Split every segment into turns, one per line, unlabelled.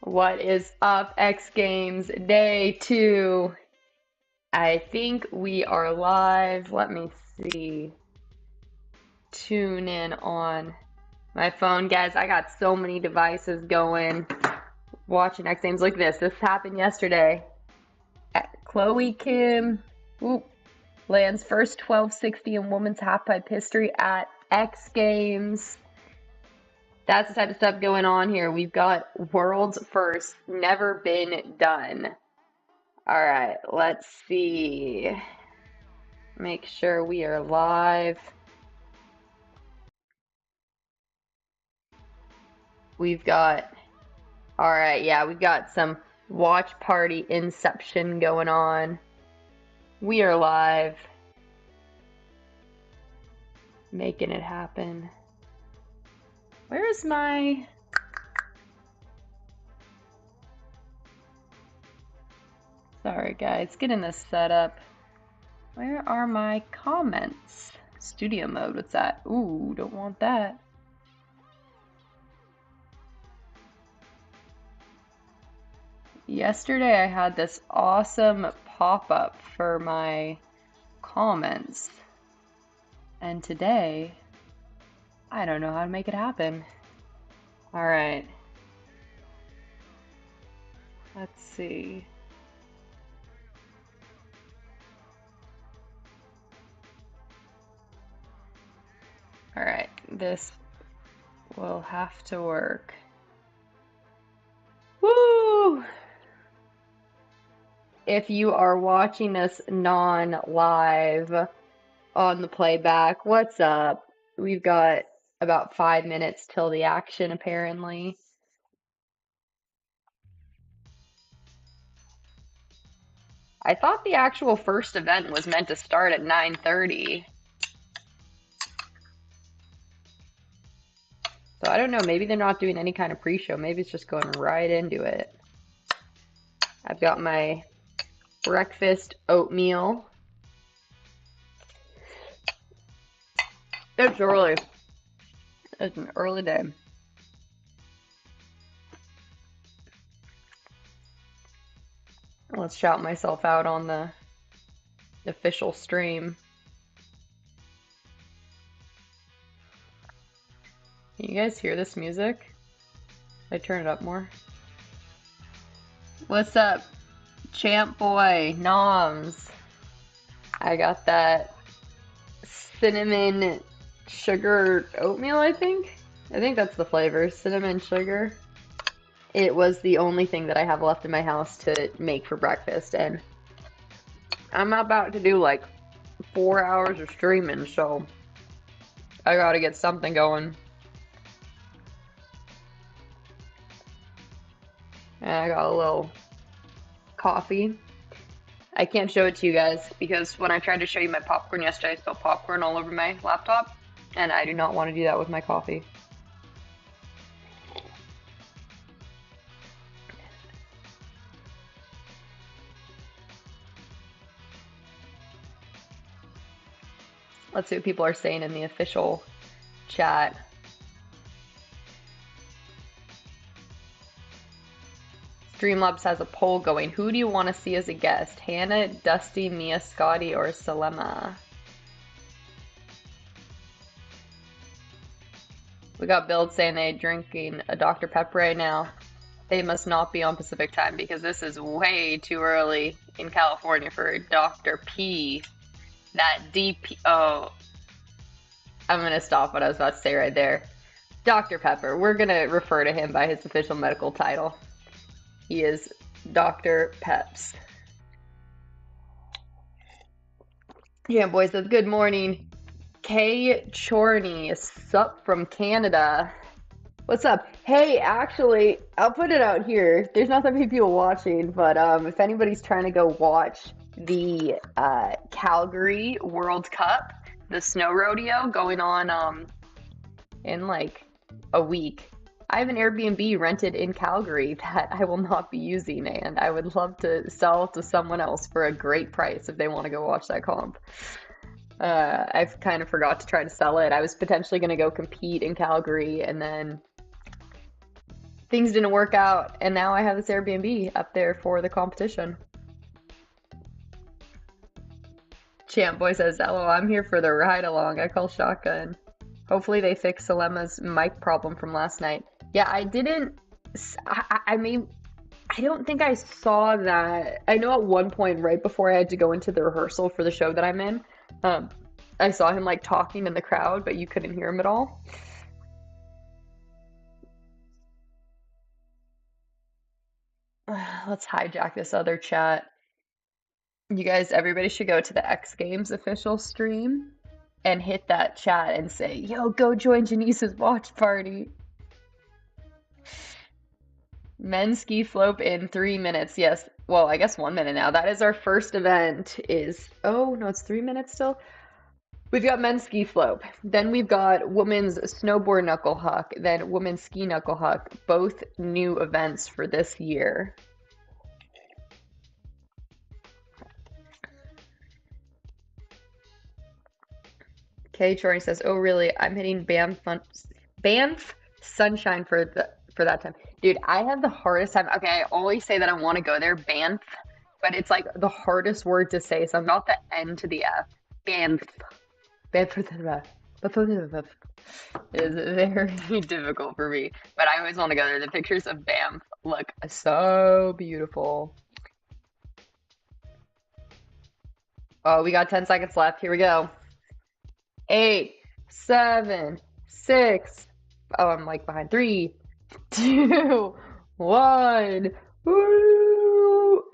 What is up, X Games Day 2? I think we are live. Let me see. Tune in on my phone. Guys, I got so many devices going. Watching X Games. Look at this. This happened yesterday. Chloe Kim lands first 1260 in women's halfpipe history at X Games. That's the type of stuff going on here. We've got world's first, never been done. All right, let's see. Make sure we are live. We've got, all right, yeah, we've got some watch party inception going on. We are live. Making it happen. Where is my... Sorry, guys, getting this set up. Where are my comments? Studio mode, what's that? Ooh, don't want that. Yesterday I had this awesome pop-up for my comments. And today, I don't know how to make it happen. All right. Let's see. All right, this will have to work. Woo! If you are watching us non-live on the playback, what's up? We've got about 5 minutes till the action, apparently. I thought the actual first event was meant to start at 9:30. So I don't know, maybe they're not doing any kind of pre-show. Maybe it's just going right into it. I've got my breakfast oatmeal. It's early. It's an early day. Let's shout myself out on the official stream. Can you guys hear this music? I turn it up more. What's up, Champ Boy, Noms? I got that cinnamon sugar oatmeal, I think. I think that's the flavor, cinnamon sugar. It was the only thing that I have left in my house to make for breakfast, and I'm about to do like 4 hours of streaming, so I gotta get something going. And I got a little coffee. I can't show it to you guys because when I tried to show you my popcorn yesterday, I spilled popcorn all over my laptop, and I do not want to do that with my coffee. Let's see what people are saying in the official chat. Streamlabs has a poll going. Who do you want to see as a guest? Hannah, Dusty, Mia, Scotty, or Salema? We got Build saying they're drinking a Dr. Pepper right now. They must not be on Pacific time because this is way too early in California for Dr. P. That DP. Oh, I'm going to stop what I was about to say right there. Dr. Pepper. We're going to refer to him by his official medical title. He is Dr. Peps. Yeah, boys, says good morning. Kay Chorney, sup from Canada. What's up? Hey, actually, I'll put it out here. There's not that many people watching, but if anybody's trying to go watch the Calgary World Cup, the snow rodeo going on in like a week, I have an Airbnb rented in Calgary that I will not be using, and I would love to sell it to someone else for a great price if they want to go watch that comp. I've kind of forgot to try to sell it. I was potentially going to go compete in Calgary and then things didn't work out, and now I have this Airbnb up there for the competition. Champ Boy says, "Hello, I'm here for the ride along. I call shotgun." Hopefully they fix Selema's mic problem from last night. Yeah, I didn't. I mean, I don't think I saw that. I know at one point, right before I had to go into the rehearsal for the show that I'm in, um, I saw him like talking in the crowd, but you couldn't hear him at all. Let's hijack this other chat. You guys, everybody should go to the X Games official stream and hit that chat and say, "Yo, go join Janice's watch party." Men's ski slope in 3 minutes. Yes. Well, I guess 1 minute now. That is our first event is, oh no, it's 3 minutes still. We've got men's ski slope. Then we've got women's snowboard knuckle huck. Then women's ski knuckle huck. Both new events for this year. Okay, Troy says, "Oh really? I'm hitting Banff Sunshine for that time." Dude, I have the hardest time. Okay, I always say that I want to go there, Banff, but it's like the hardest word to say. So I'm not the N to the F. Banff. Banff. It is very difficult for me, but I always want to go there. The pictures of Banff look so beautiful. Oh, we got 10 seconds left. Here we go. 8, 7, 6. Oh, I'm like behind. 3, 2, 1. Woo!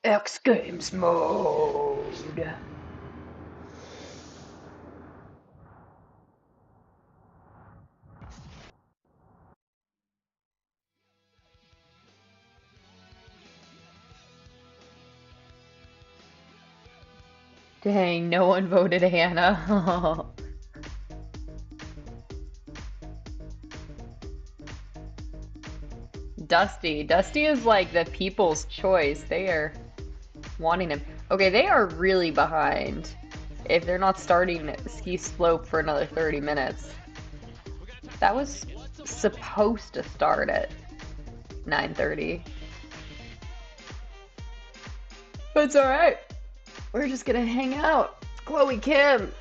X Games mode. Dang, no one voted Hannah. Dusty. Dusty is like the people's choice. They are wanting him. Okay, they are really behind if they're not starting ski slope for another 30 minutes. That was supposed to start at 9:30. But it's all right. We're just gonna hang out. Chloe Kim,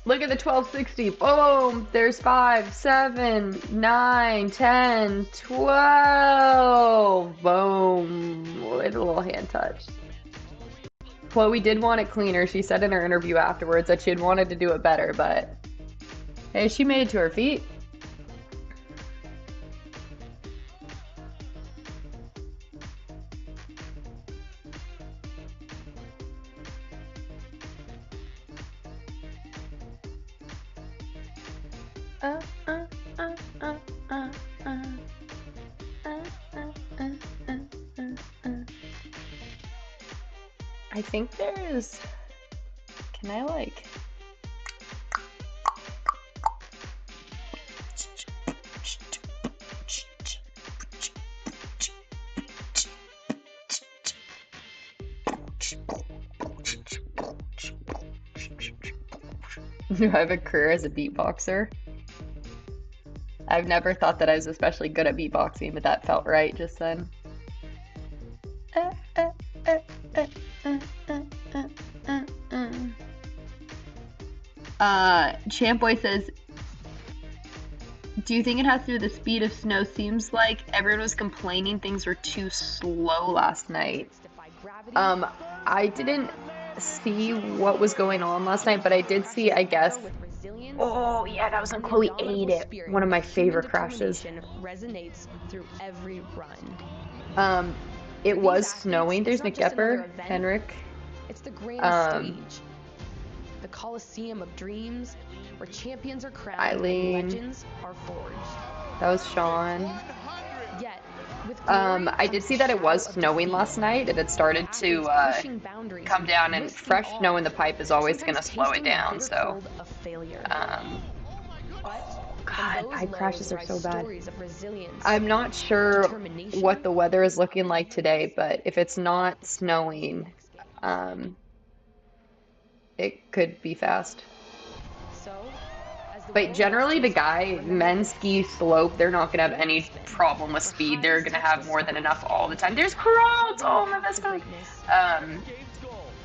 look at the 1260. Boom! There's 5, 7, 9, 10, 12. Boom! With a little hand touch. Chloe did want it cleaner. She said in her interview afterwards that she had wanted to do it better, but hey, she made it to her feet. I think there's. Can I like? Do I have a career as a beatboxer? I've never thought that I was especially good at beatboxing, but that felt right just then. Champ Boy says, "Do you think it has to do with the speed of snow? Seems like everyone was complaining things were too slow last night." I didn't see what was going on last night, but I did see, I guess. Oh yeah, that was when Chloe ate it. One of my favorite crashes.
Resonates through every run.
It was snowing. There's Nick Gepper, Henrik.
It's the grand stage, the Coliseum of dreams, where champions are crowned
Eileen.
and legends are forged.
That was Sean.
Yet, with
I did see that it was snowing last night. It had started to come down, and fresh snow in the pipe is always going to slow it down. So, God, pipe crashes are so bad. I'm not sure what the weather is looking like today, but if it's not snowing, it could be fast.
So, as
But generally, the men's ski slope, they're not going to have any problem with speed. They're going to have more than enough all the time. There's crowds! Oh, my best friend.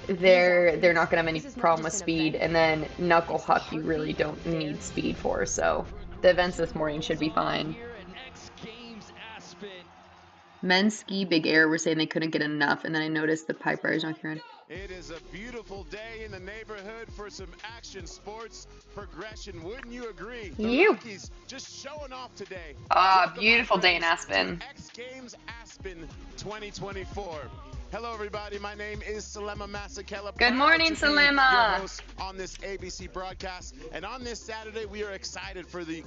They're not going to have any problem with speed. And then knuckle huck, you really don't need speed for. So the events this morning should be fine. Men's ski big air were saying they couldn't get enough, and then I noticed the pipe riders not here.
It is a beautiful day in the neighborhood for some action sports progression. Wouldn't you agree? The Rockies just showing off today.
Beautiful day in Aspen.
X Games Aspen 2024. Hello, everybody. My name is Salema Masakela.
Good morning, Salema.
Your host on this ABC broadcast, and on this Saturday, we are excited for the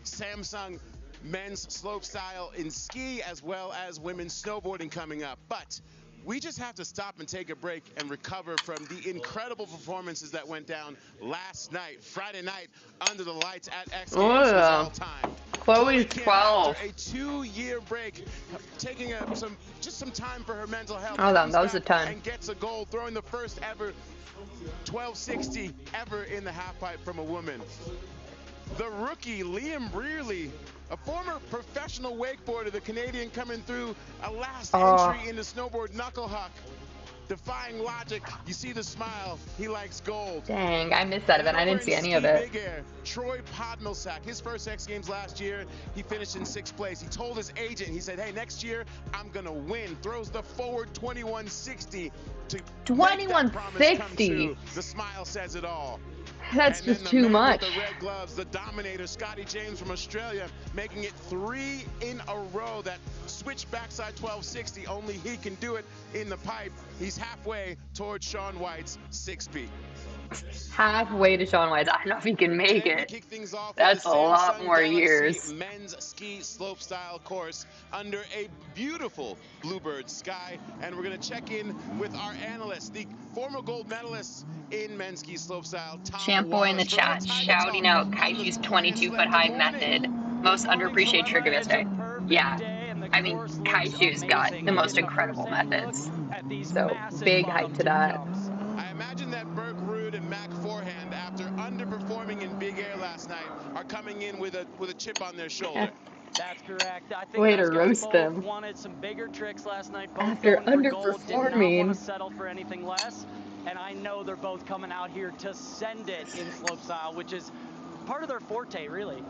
Samsung men's slopestyle in ski as well as women's snowboarding coming up. But we just have to stop and take a break and recover from the incredible performances that went down last night, Friday night, under the lights at X Games all time.
Chloe's 12.
After a 2-year break, taking some time for her mental health.
Oh, that was a ton.
And gets a goal, throwing the first ever 1260 ever in the halfpipe from a woman. The rookie, Liam Brearley, a former professional wakeboarder, the Canadian coming through a last entry into snowboard knuckle huck. Defying logic, you see the smile, he likes gold.
Dang, I missed that event, I didn't see any of it.
Big air, Troy Podmilsack, his first X Games last year, he finished in 6th place. He told his agent, he said, hey, next year, I'm gonna win. Throws the forward 2160 to
2160.
The smile says it all.
That's just too much.
The red gloves, the dominator, Scotty James from Australia, making it 3 in a row. That switch backside 1260, only he can do it in the pipe. He's halfway towards Shaun White's 6 beat.
Halfway to Shaun White's. I don't know if he can make it. That's a lot more years.
Men's ski slopestyle course under a beautiful bluebird sky, and we're going to check in with our analyst, the former gold medalist in men's ski slopestyle, Tom
Boy in the chat shouting out Kaishi's 22-foot-high method. Most underappreciated trick of yesterday. Yeah, I mean, Kaishi's got the most incredible methods. So, big hype to that.
I imagine that Burke Ruud and Mac Forehand, after underperforming in big air last night, are coming in with a chip on their shoulder.
That's correct. I think
way to roast them.
Wanted some bigger tricks last night. Both
after
underperforming, did not want to settle for anything less. And I know they're both coming out here to send it in slopestyle, which is part of their forte, really.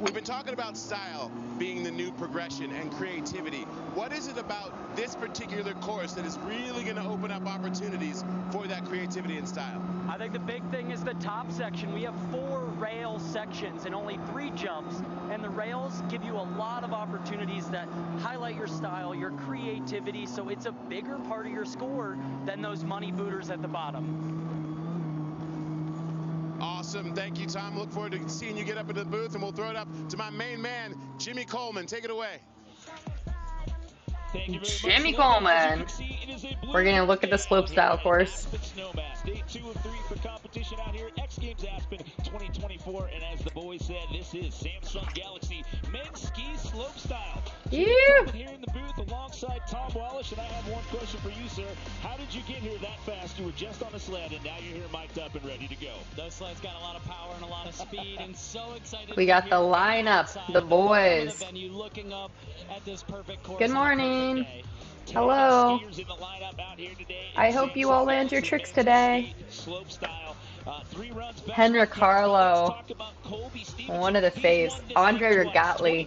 We've been talking about style being the new progression and creativity. What is it about this particular course that is really going to open up opportunities for that creativity and style?
I think the big thing is the top section. We have 4 rail sections and only 3 jumps, and the rails give you a lot of opportunities that highlight your style, your creativity, so it's a bigger part of your score than those money booters at the bottom.
Awesome. Thank you, Tom. Look forward to seeing you get up into the booth, and we'll throw it up to my main man, Jimmy Coleman. Take it away.
Jimmy Coleman. We're going to look at the slopestyle course.
Day 2 of 3 for competition out here at X Games Aspen 2024. And as the boys said, this is Samsung Galaxy Men's Ski Slopestyle.
Yeah.
Here in the booth alongside Tom Wallish, and I have one question for you, sir. How did you get here that fast? You were just on a sled, and now you're here mic'd up and ready to go.
Those sleds got a lot of power and a lot of speed, and so excited.
We got the lineup, the boys.
Looking up at this perfect course.
Good morning. Hello. I hope you all land your tricks today. Henrik Harlow, one of the faves. Andre Regatli,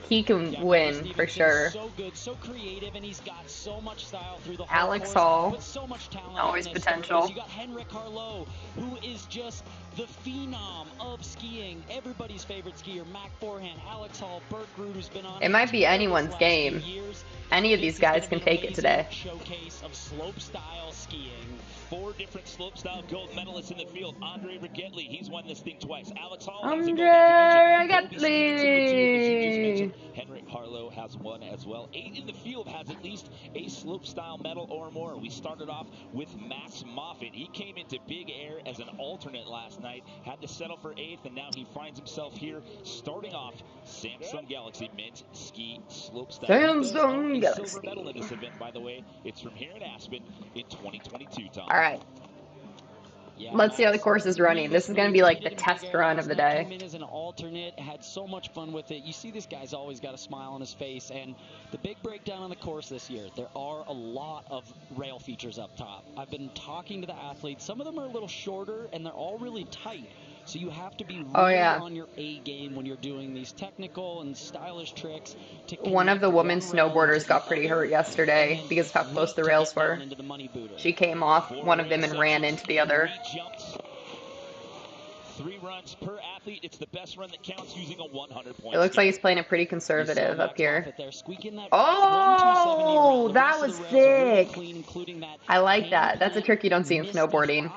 he can win for sure. Alex Hall, always potential.
You got Henrik Harlow, who is just the phenom of skiing. Everybody's favorite skier. Mac Forehand, Alex Hall, Burke Ruud, who's been on.
It might be anyone's game. Any of these guys can take it today.
Showcase of slopestyle skiing.
4 different slopestyle gold medalists in the field. Andre Regatli, he's won this thing twice. Alex Hall,
Andre Regatli.
Henrik Harlow has one as well. 8 in the field has at least a slopestyle medal or more. We started off with Max Moffitt. He came into big air as an alternate last night, had to settle for 8th, and now he finds himself here starting off Samsung Galaxy Men's Ski Slopestyle.
Samsung Galaxy.
Silver medal in this event, by the way. It's from here in Aspen in 2022, Tom.
All right.
Yeah,
Let's see how the
Max,
course is running. This is going to be like the
did
test
big air
run
last
of the
night,
day.
came in as an alternate, had so much fun with it. You see this guy's always got a smile on his face, and the big breakdown on the course this year, there are a lot of rail features up top. I've been talking to the athletes. Some of them are a little shorter, and they're all really tight. So you have to be really on your A game when you're doing these technical and stylish tricks. To
One of the women
rail
snowboarders got pretty hurt yesterday because of how close the rails were. She came off one of them and ran into the other.
3 runs per athlete. It's the best run that counts using a 100-point.
It looks like he's playing it pretty conservative up here. Oh, that was sick. I like that. That's a trick you don't see in snowboarding.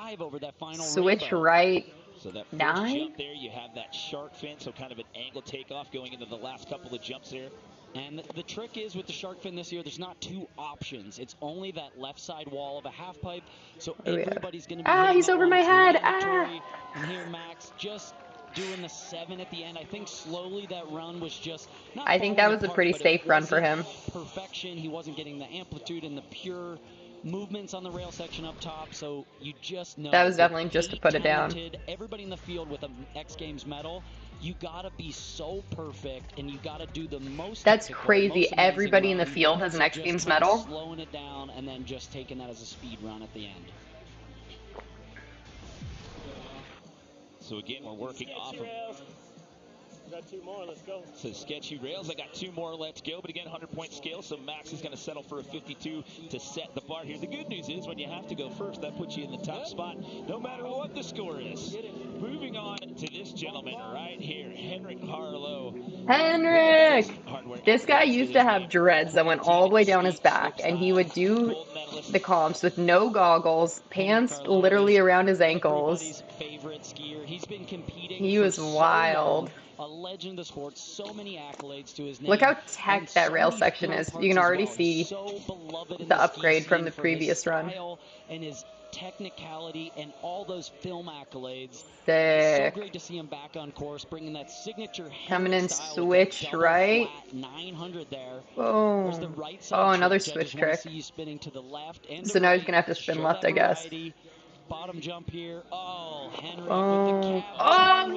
Switch right.
So that first
9?
jump there, you have that shark fin, so kind of an angle takeoff going into the last couple of jumps there.
And the trick is with the shark fin this year, there's not 2 options. It's only that left side wall of a half pipe. So everybody's going to be
he's over my head.
And here Max just doing the 7 at the end. I think slowly that run was just not
I think that was a pretty safe run for him.
Perfection. He wasn't getting the amplitude and the pure movements on the rail section up top, so you just know
that was definitely just to put it down.
Everybody in the field with an X Games medal, you gotta be so perfect, and you gotta do the most.
That's crazy. Everybody in the field has an X Games medal.
Slowing it down and then just taking that as a speed run at the end.
So again, we're working off of.
Got 2 more, let's go.
So sketchy rails, I got 2 more, let's go. But again, 100-point scale, so Max is going to settle for a 52 to set the bar here. The good news is when you have to go first, that puts you in the top spot, no matter what the score is. Moving on to this gentleman right here, Henrik Harlow.
Henrik! This guy used to have dreads that went all the way down his back, and he would do the comps with no goggles, pants literally around his ankles. He was wild.
A legend of the sport, so many accolades to his name.
Look how tech that rail section is. You can already see the upgrade from the previous run.
And his technicality and all those film accolades.
Sick.
So great to see him back on course, bringing that signature
coming in switch right.
900 there.
Boom.
The right
oh, another switch trick.
To the left and
so now he's gonna have to spin left, I guess.
Bottom jump here. Oh, Henrik
oh.
with the
Oh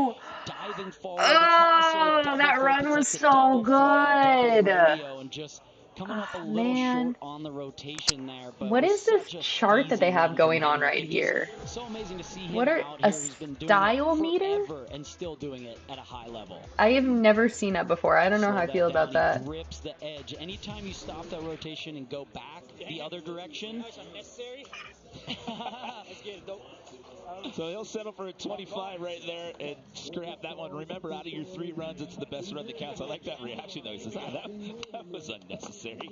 no!
Diving forward.
Oh, that run was so good.
And just coming up a little short on the rotation there. But
what is this chart that they have going on right here?
So amazing to see him
what are a style meter?
And still doing it at a high level.
I have never seen that before. I don't know how I feel about that.
Grips the edge. Anytime you stop that rotation and go back the other direction.
So he'll settle for a 25 right there and scrap that one. Remember, out of your 3 runs, it's the best run that counts. I like that reaction, though. He says, that was unnecessary.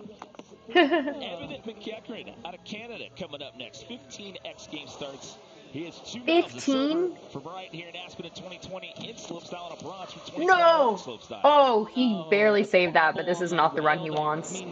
Evan McEachran out of Canada coming up next. 15 X Games starts. He has 2 medals of silver from right here in Aspen in 2020 in slopestyle and a bronze from 2020 in slopestyle.
Oh, he barely saved that, but this is not the run he wants.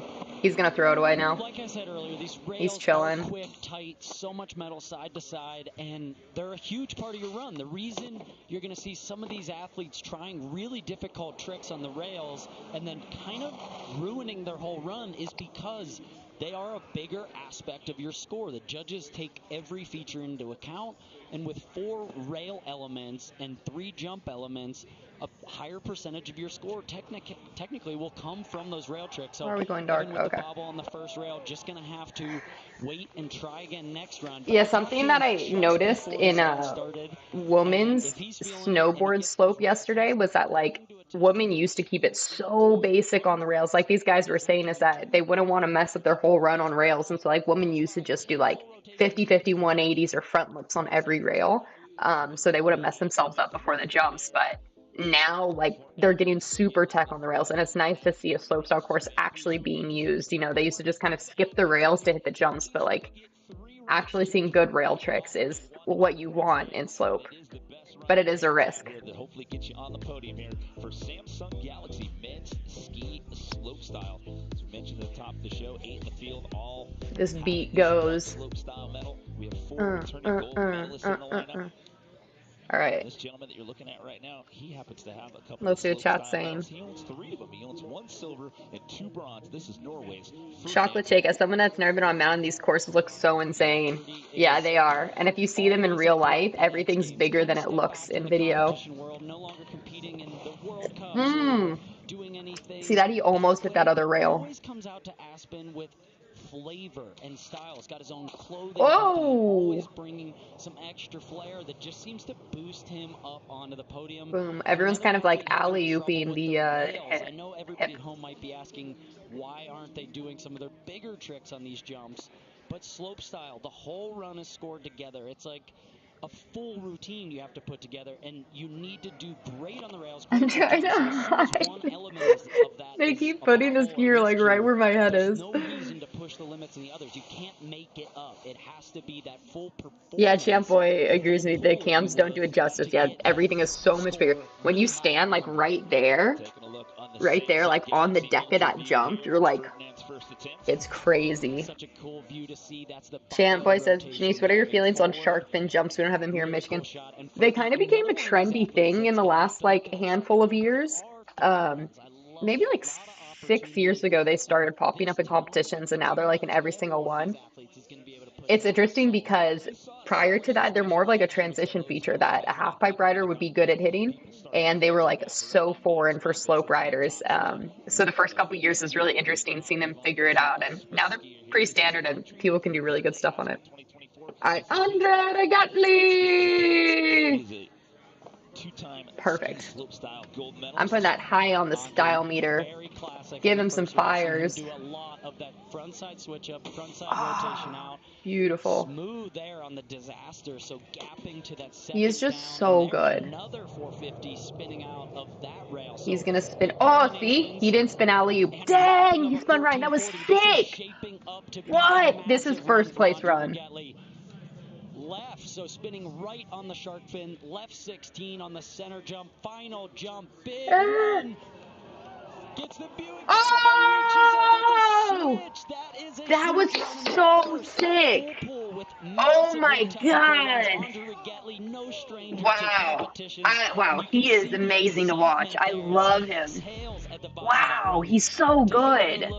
He's going to throw it away now.
Like I said earlier, these rails
he's chilling.
Are quick, tight, so much metal side to side, and they're a huge part of your run. The reason you're going to see some of these athletes trying really difficult tricks on the rails and then kind of ruining their whole run is because they are a bigger aspect of your score. The judges take every feature into account, and with 4 rail elements and 3 jump elements, a higher percentage of your score technically will come from those rail tricks. So
are we going dark?
with
okay.
The bobble on the first rail, just going to have to wait and try again next round.
Yeah, something that I noticed in a woman's snowboard slope yesterday was that, like, women used to keep it so basic on the rails. Like these guys were saying is that they wouldn't want to mess up their whole run on rails. And so, like, women used to just do, like, 50-50 180s or front lips on every rail. So they wouldn't mess themselves up before the jumps. But now, like, they're getting super tech on the rails, and it's nice to see a slopestyle course actually being used. You know, they used to just kind of skip the rails to hit the jumps, but, like, actually seeing good rail tricks is what you want in slope. But it is a risk.
That hopefully gets you on the podium here for Samsung Galaxy men's ski slopestyle. As we mentioned at the top of the show, 8 in the field, all.
This beat goes.
Slopestyle medal. We have 4 returning gold medalists in the lineup.
All right.
This gentleman that you're looking at right now, he happens to have a couple of
Let's see what
slope
chat's
style
saying.
medals. He owns 3 of them. He owns 1 silver and 2 bronze. This is Norway's
Chocolate shake. As someone that's never been on mountain, these courses look so insane. Yeah, they are. And if you see them in real life, everything's bigger than it looks in video. See that? He almost hit that other rail.
Always comes out to Aspen with flavor and style. He's got his own clothing company, always bringing some extra flair that just seems to boost him up onto the podium.
Boom. Everyone's kind of like alley-ooping the
I know everybody at home might be asking, why aren't they doing some of their bigger tricks on these jumps? But slopestyle, the whole run is scored together. It's like a full routine you have to put together, and you need to do great on the rails.
I know. They keep putting this gear like right where my head is.
No reason to push the limits in the others. You can't make it up. It has to be that full performance.
Yeah, Champ Boy agrees with me. The cams don't do it justice yet. Everything is so much bigger. When you stand like right there, like on the deck of that jump, you're like, it's crazy.
Such a cool view to see. That's the
Champ Boy says, Janice, what are your feelings on shark fin jumps? We don't have them here in Michigan. They kind of became a trendy thing in the last like handful of years. Maybe like 6 years ago they started popping up in competitions, and now they're like in every single one. It's interesting because prior to that, they're more of like a transition feature that a half pipe rider would be good at hitting, and they were like so foreign for slope riders. So the first couple years is really interesting seeing them figure it out, and now they're pretty standard and people can do really good stuff on it. All right, Andre Gatli! Perfect. I'm putting that high on the style meter. Give him some fires. Beautiful.
Smooth there on the disaster, so gapping to that.
He is just so good.
Another 450 spinning out of that rail.
He's gonna spin. Oh, see? He didn't spin alley-oop. Dang, he spun right. That was sick. What? This is first place run.
Left, so spinning right on the shark fin, left 16 on the center jump, final jump, big run. Gets the Buick.
Oh! That was so sick. Oh my god. Wow. Wow, he is amazing to watch. I love him. Wow, he's so good.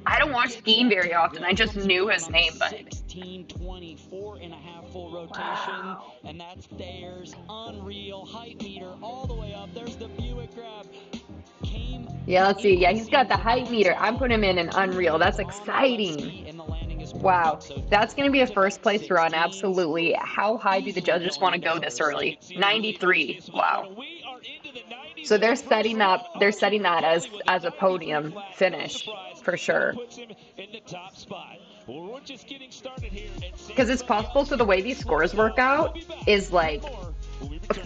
I don't watch skiing very often. I just knew his name, but
1624 and a half full rotation, and that's theirs. Unreal height meter all the way up. There's the Buick grab.
Yeah, let's see. Yeah, he's got the height meter. I'm putting him in an unreal. That's exciting. Wow, that's going to be a first place run. Absolutely. How high do the judges want to go this early? 93. Wow. So they're setting that as a podium finish for sure. Because it's possible. So the way these scores work out is like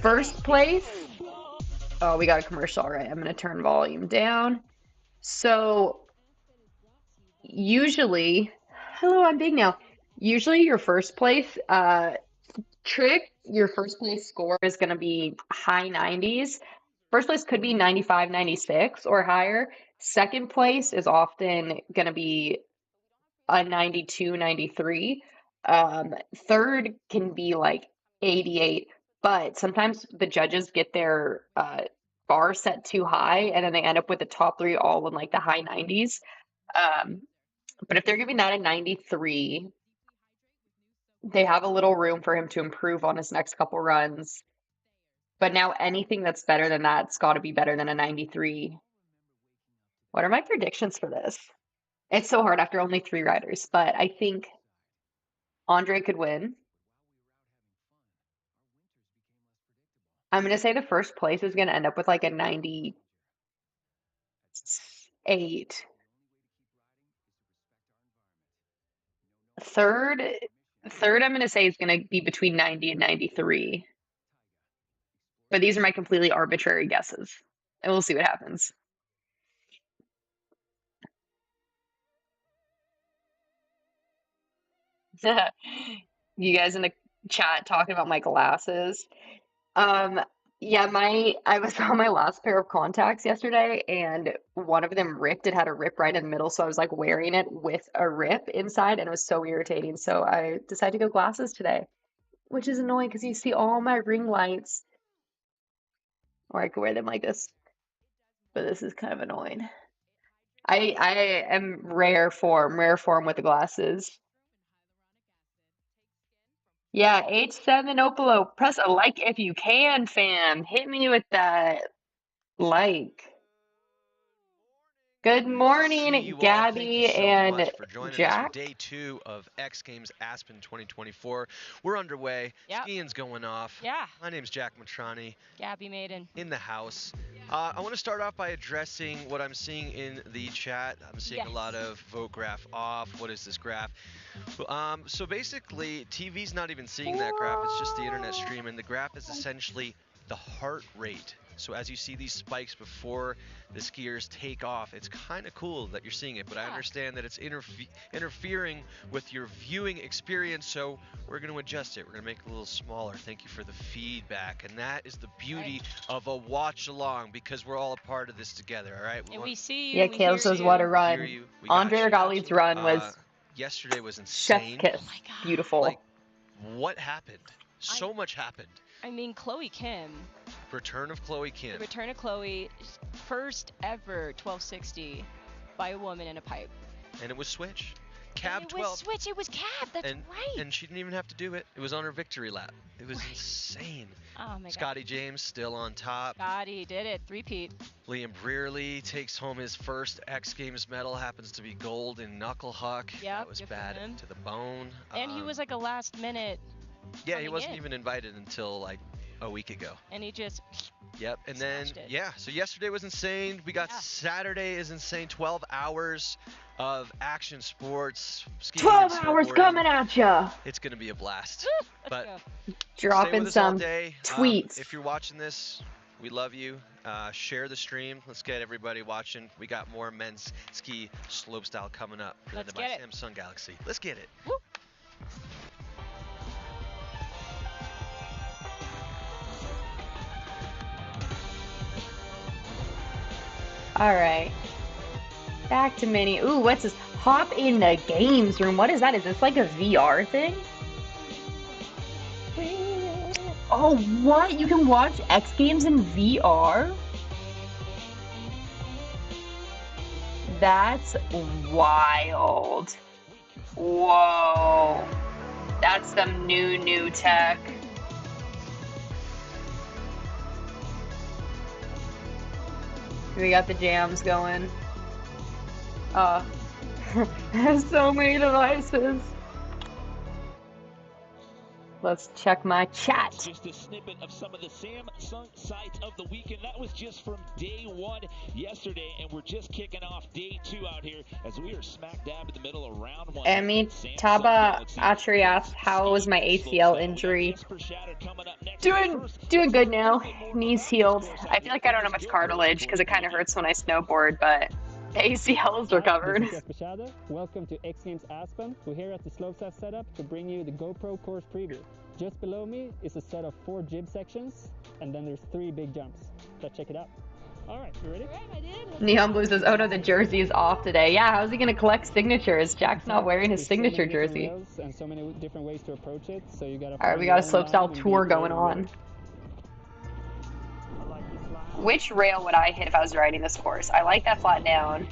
first place. Oh, we got a commercial. All right, I'm going to turn volume down. So usually, hello, I'm big now. Usually your first place trick, your first place score is going to be high 90s. First place could be 95, 96 or higher. Second place is often going to be a 92, 93. Third can be like 88. But sometimes the judges get their bar set too high, and then they end up with the top three all in like the high 90s. But if they're giving that a 93, they have a little room for him to improve on his next couple runs. But now anything that's better than that's got to be better than a 93. What are my predictions for this? It's so hard after only 3 riders, but I think Andre could win. I'm going to say the first place is going to end up with like a 98. Third, I'm going to say is going to be between 90 and 93. But these are my completely arbitrary guesses. And we'll see what happens. You guys in the chat talking about my glasses. Yeah, I was on my last pair of contacts yesterday, and one of them ripped. It had a rip right in the middle, so I was like wearing it with a rip inside, and it was so irritating. So I decided to go glasses today. which is annoying because you see all my ring lights. Or I could wear them like this, but this is kind of annoying. I am rare form with the glasses. Yeah, H7 Opalo, press a like if you can, fam. Hit me with that like. Good
See
morning,
you all. Thank you
Gabby
so
and
much for joining us for
Jack.
day 2 of X Games Aspen 2024. We're underway.
Yep.
Skiing's going off.
Yeah.
My name's Jack Matrani.
Gabby Maiden.
In the house. I want to start off by addressing what I'm seeing in the chat. I'm seeing a lot of vote graph off. What is this graph? So basically, TV's not even seeing that graph. It's just the internet stream, and the graph is essentially the heart rate. So as you see these spikes before the skiers take off, it's kind of cool that you're seeing it, but I understand that it's interfering with your viewing experience, so we're going to adjust it. We're going to make it a little smaller. Thank you for the feedback, and that is the beauty of a watch along, because we're all a part of this together, all right?
We see you.
Yeah, Caleb says what a run. Andre Ergali's run was
yesterday was insane.
chef's kiss.
Oh my God.
Beautiful.
Like, what happened? So much happened.
I mean, Chloe Kim.
Return of Chloe Kim.
The return of Chloe, first ever 1260 by a woman in a pipe.
And it was switch. Cab
It
12.
was switch. It was cab. That's right.
And she didn't even have to do it. It was on her victory lap. It was insane.
Oh my God.
Scotty James still on top.
Scotty did it. Three-peat.
Liam Brearley takes home his first X Games medal. Happens to be gold in knuckle huck.
Yep,
that was bad to the bone.
And he was like a last minute.
Yeah, he wasn't even invited until like a week ago.
And he just.
Yep, and then so yesterday was insane. We got Saturday is insane. 12 hours of action sports. Skiing
12 hours coming at ya.
It's gonna be a blast. But
dropping some
day.
tweets.
If you're watching this, we love you. Share the stream. Let's get everybody watching. We got more men's ski slopestyle coming up. Presented by Samsung Galaxy. Let's get it.
Woo.
All right. Back to mini. Ooh, what's this? Hop in the games room. What is that? Is this like a VR thing? Oh, what? You can watch X Games in VR? That's wild. Whoa. That's some new tech. We got the jams going. There's so many devices. Let's check my chat.
Just a snippet of some of the Samsung sights of the weekend. That was just from day 1 yesterday, and we're just kicking off day 2 out here as we are smack dab in the middle of round 1.
Emi Taba Atri asked, how was my ACL injury? Doing good now. Knees healed. I feel like I don't have much cartilage because it kind of hurts when I snowboard, but the ACL is recovered.
Welcome to X Games Aspen. We're here at the slopestyle setup to bring you the GoPro course preview. Just below me is a set of 4 jib sections, and then there's 3 big jumps. Let's check it out. All right, you ready?
Neon Blue says, oh no, the jersey is off today. Yeah, how's he going to collect signatures? Jack's not wearing his signature jersey.
And so many different ways to approach it, so you gotta.
All right, we got a slopestyle tour going on. Which rail would I hit if I was riding this course? I like that flat down.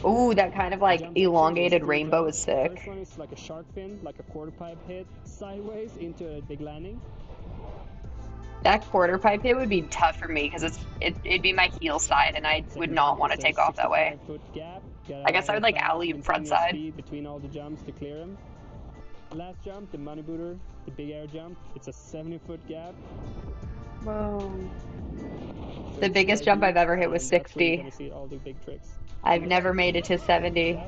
Ooh, that kind of like elongated rainbow is sick.
First one is like a shark fin, like a quarter pipe hit sideways into a big landing.
That quarter pipe hit would be tough for me because it'd be my heel side, and I would not want to take off that way. I guess I would like alley front side.
Between all the jumps to clear them. Last jump, the money booter, the big air jump. It's a 70-foot gap.
Whoa. The biggest jump I've ever hit was 60. I've never made it to 70.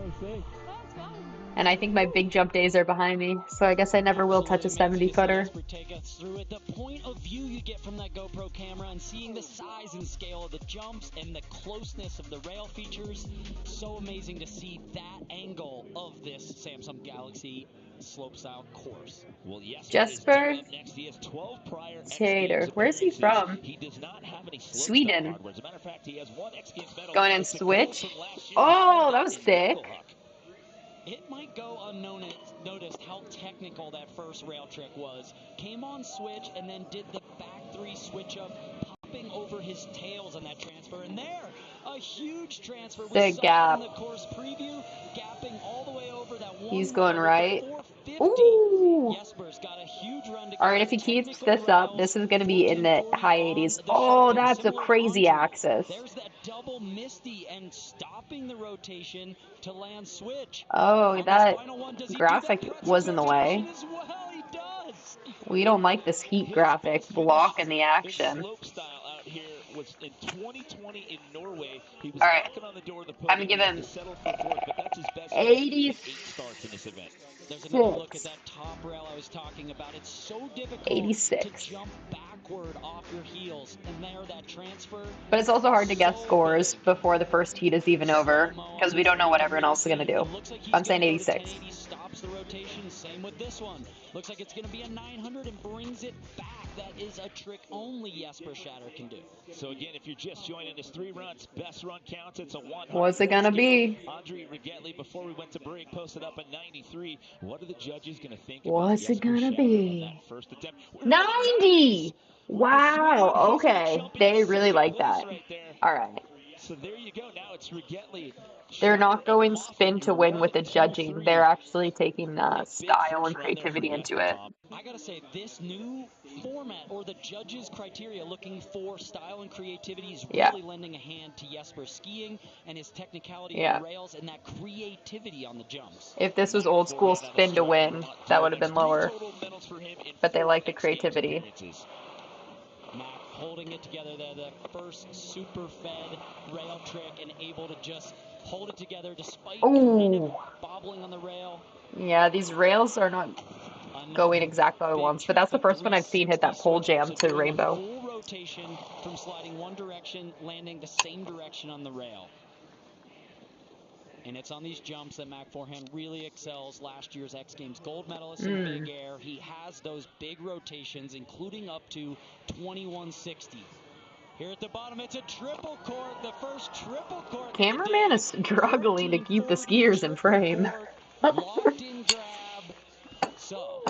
And I think my big jump days are behind me, so I guess I never will touch a 70-footer.
The point of view you get from that GoPro camera and seeing the size and scale of the jumps and the closeness of the rail features, so amazing to see that angle of this Samsung Galaxy slopestyle course. Well, yes,
Jesper Tater. Where's he from? Sweden. Going in switch. Oh, that was sick.
it might go unnoticed how technical that first rail trick was. Came on switch and then did the back three switch up, popping over his tails on that transfer. And there, a huge transfer. We
Big
saw
gap.
in the course preview, gapping all the way over that one.
He's going
rail
right.
with the 450.
Ooh.
Jesper's got a huge run to
All right,
go.
if he keeps
Technical
this up,
rails,
this is going to be in the
1440
high
on
80s.
the
Oh,
sharp,
that's a
similar
crazy
Andre.
axis.
There's that double Misty and stopping the rotation to land switch.
Oh,
On this
that
final one, does he do
graphic
that
was in the way.
rotation as well? He does.
We don't like this heat graphic blocking the action.
Slopestyle out here was in 2020 in Norway. He was
All right,
knocking on the door of the
I'm
podium.
going to give him
To settle for fourth, but that's his best
86.
8 starts in this event.
There's another look at that top rail I was talking about. It's so difficult
86.
to jump backward off your heels. And there, that transfer.
But it's also hard to get scores before the first heat is even over because we don't know what everyone else is going to do. I'm saying 86.
He stops the rotation. Same with this one. Looks like it's going to be a 900 and brings it back. That is a trick only Jesper Shatter can do.
So again, if you're just joining us, 3 runs, best run counts. It's a 100.
What's it going to be?
Andre Rigettli, before we went to break, posted up a 93. What are the judges going to think?
What's it going to be?
First attempt?
90! Wow, okay. They really like that. All right.
So there you go. Now it's Rigettli.
They're not going spin to win with the judging. They're actually taking style and creativity into it.
I gotta say, this new format, or the judges' criteria looking for style and creativity, is really lending a hand to Jesper skiing and his technicality on the rails and that creativity on the jumps.
If this was old school spin to win, that would have been lower. But they like the creativity.
Mac holding it together there, the first super fed rail trick, and able to just hold it together despite kind of bobbling on the rail.
Yeah, these rails are not going exactly how I want, but that's the first one I've seen hit that pole jam to rainbow.
Full rotation from sliding one direction, landing the same direction on the rail. And it's on these jumps that Mac Forehand really excels. Last year's X Games gold medalist in big air. He has those big rotations, including up to 2160. Here at the bottom, it's a triple court, the first triple court.
Cameraman is struggling to keep the skiers in frame.
Locked in grab. So,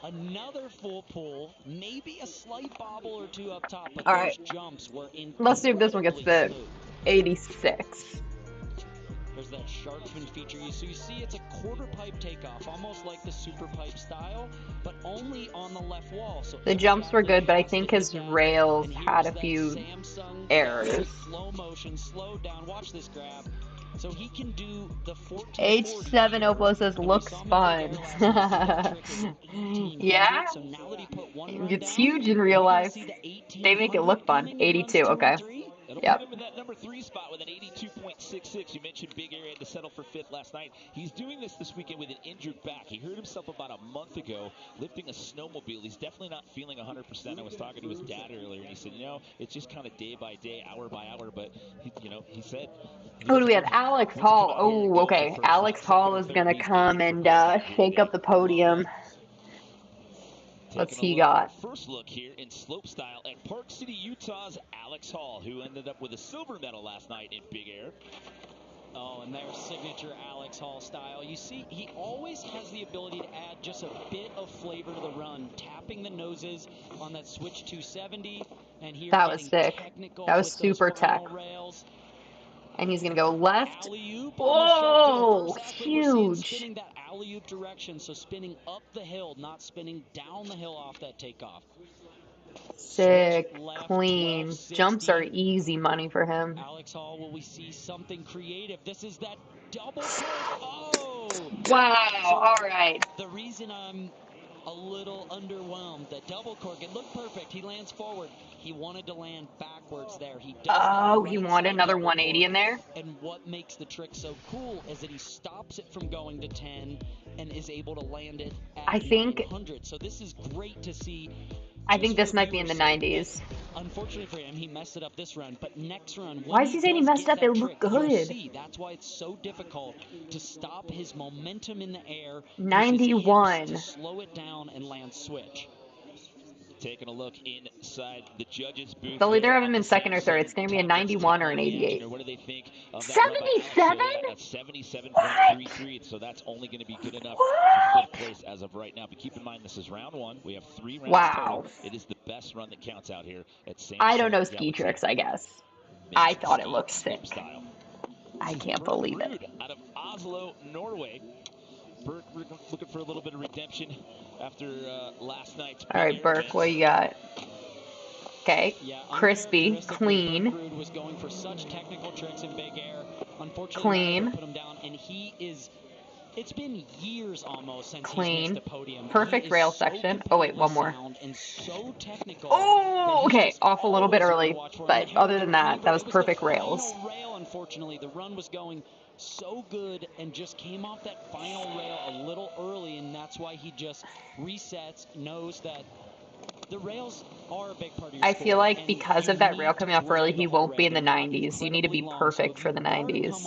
another full pull, maybe a slight bobble or two up top, but those jumps were incredibly.
Let's see if this one gets the 86.
There's that shark fin feature. So you see it's a quarter pipe takeoff, almost like the super pipe style, but only on the left wall. So
the jumps were good, but I think his rails had a few errors.
Slow motion, slow down. Watch this grab. So he can do the
H7 Oplo says looks fun. Yeah, it's huge in real life. They make it look fun. 82, okay. Yep.
Him in that number 3 spot with an 82.66. You mentioned Big Air had to settle for 5th last night. He's doing this weekend with an injured back. He hurt himself about a month ago lifting a snowmobile. He's definitely not feeling 100%. I was talking to his dad earlier, and he said, it's just kind of day by day, hour by hour. But, he said...
Who do we have? Alex Hall. Oh, okay. Alex Hall is going to come and shake up the podium. What's he got?
First look here in slopestyle at Park City, Utah's Alex Hall, who ended up with a silver medal last night in Big Air.
Oh, and there's signature Alex Hall style. You see, he always has the ability to add just a bit of flavor to the run, tapping the noses on that switch 270. And here
that was sick. That was super tech.
Rails.
And he's going to go left. Whoa, huge.
Spinning that alley-oop direction, so spinning up the hill, not spinning down the hill off that takeoff.
Sick, clean. Jumps are easy money for him.
Alex Hall, will we see something creative? This is that double cork. Oh!
Wow, all right.
The reason I'm a little underwhelmed, that double cork, it looked perfect. He lands forward. He wanted to land backwards there. He does
he wanted another 180 in there?
And what makes the trick so cool is that he stops it from going to 10 and is able to land it at 900. So this is great to see.
I think this might be in the 90s.
Unfortunately for him, he messed it up this run, but next run...
Why is he saying he messed up? It looked good.
That's why it's so difficult to stop his momentum in the air.
91.
To slow it down and land switch.
Taking a look inside the judges' booth.
They'll either have him in second or third. It's going to be a 91 or an 88.
What do they think of that
77?
at 77.33, so that's only going to be good enough for fifth place as of right now. But keep in mind, this is round one. We have 3 rounds total. It is the best run that counts out here at Samson.
I don't know ski tricks, I guess. I thought it looked sick. I can't believe it.
Out of Oslo, Norway. Burke looking for a little bit of redemption after last night's.
All right, Burke, what you got? Okay, crispy, clean.
Was going for such technical tricks in big air. Unfortunately,
clean.
Put him down, and he is. It's been years almost since
clean.
he's missed the podium.
Perfect rail section. Oh wait, one more.
And so technical.
Oh, okay, off a little bit early, but other than that, that was perfect rails.
Rail, unfortunately, the run was going so good and just came off that final rail a little early, and that's why he just resets, knows that the rails are a big part of your
I feel like because of that rail coming off early, he won't be in the 90s. You need to be perfect for the 90s.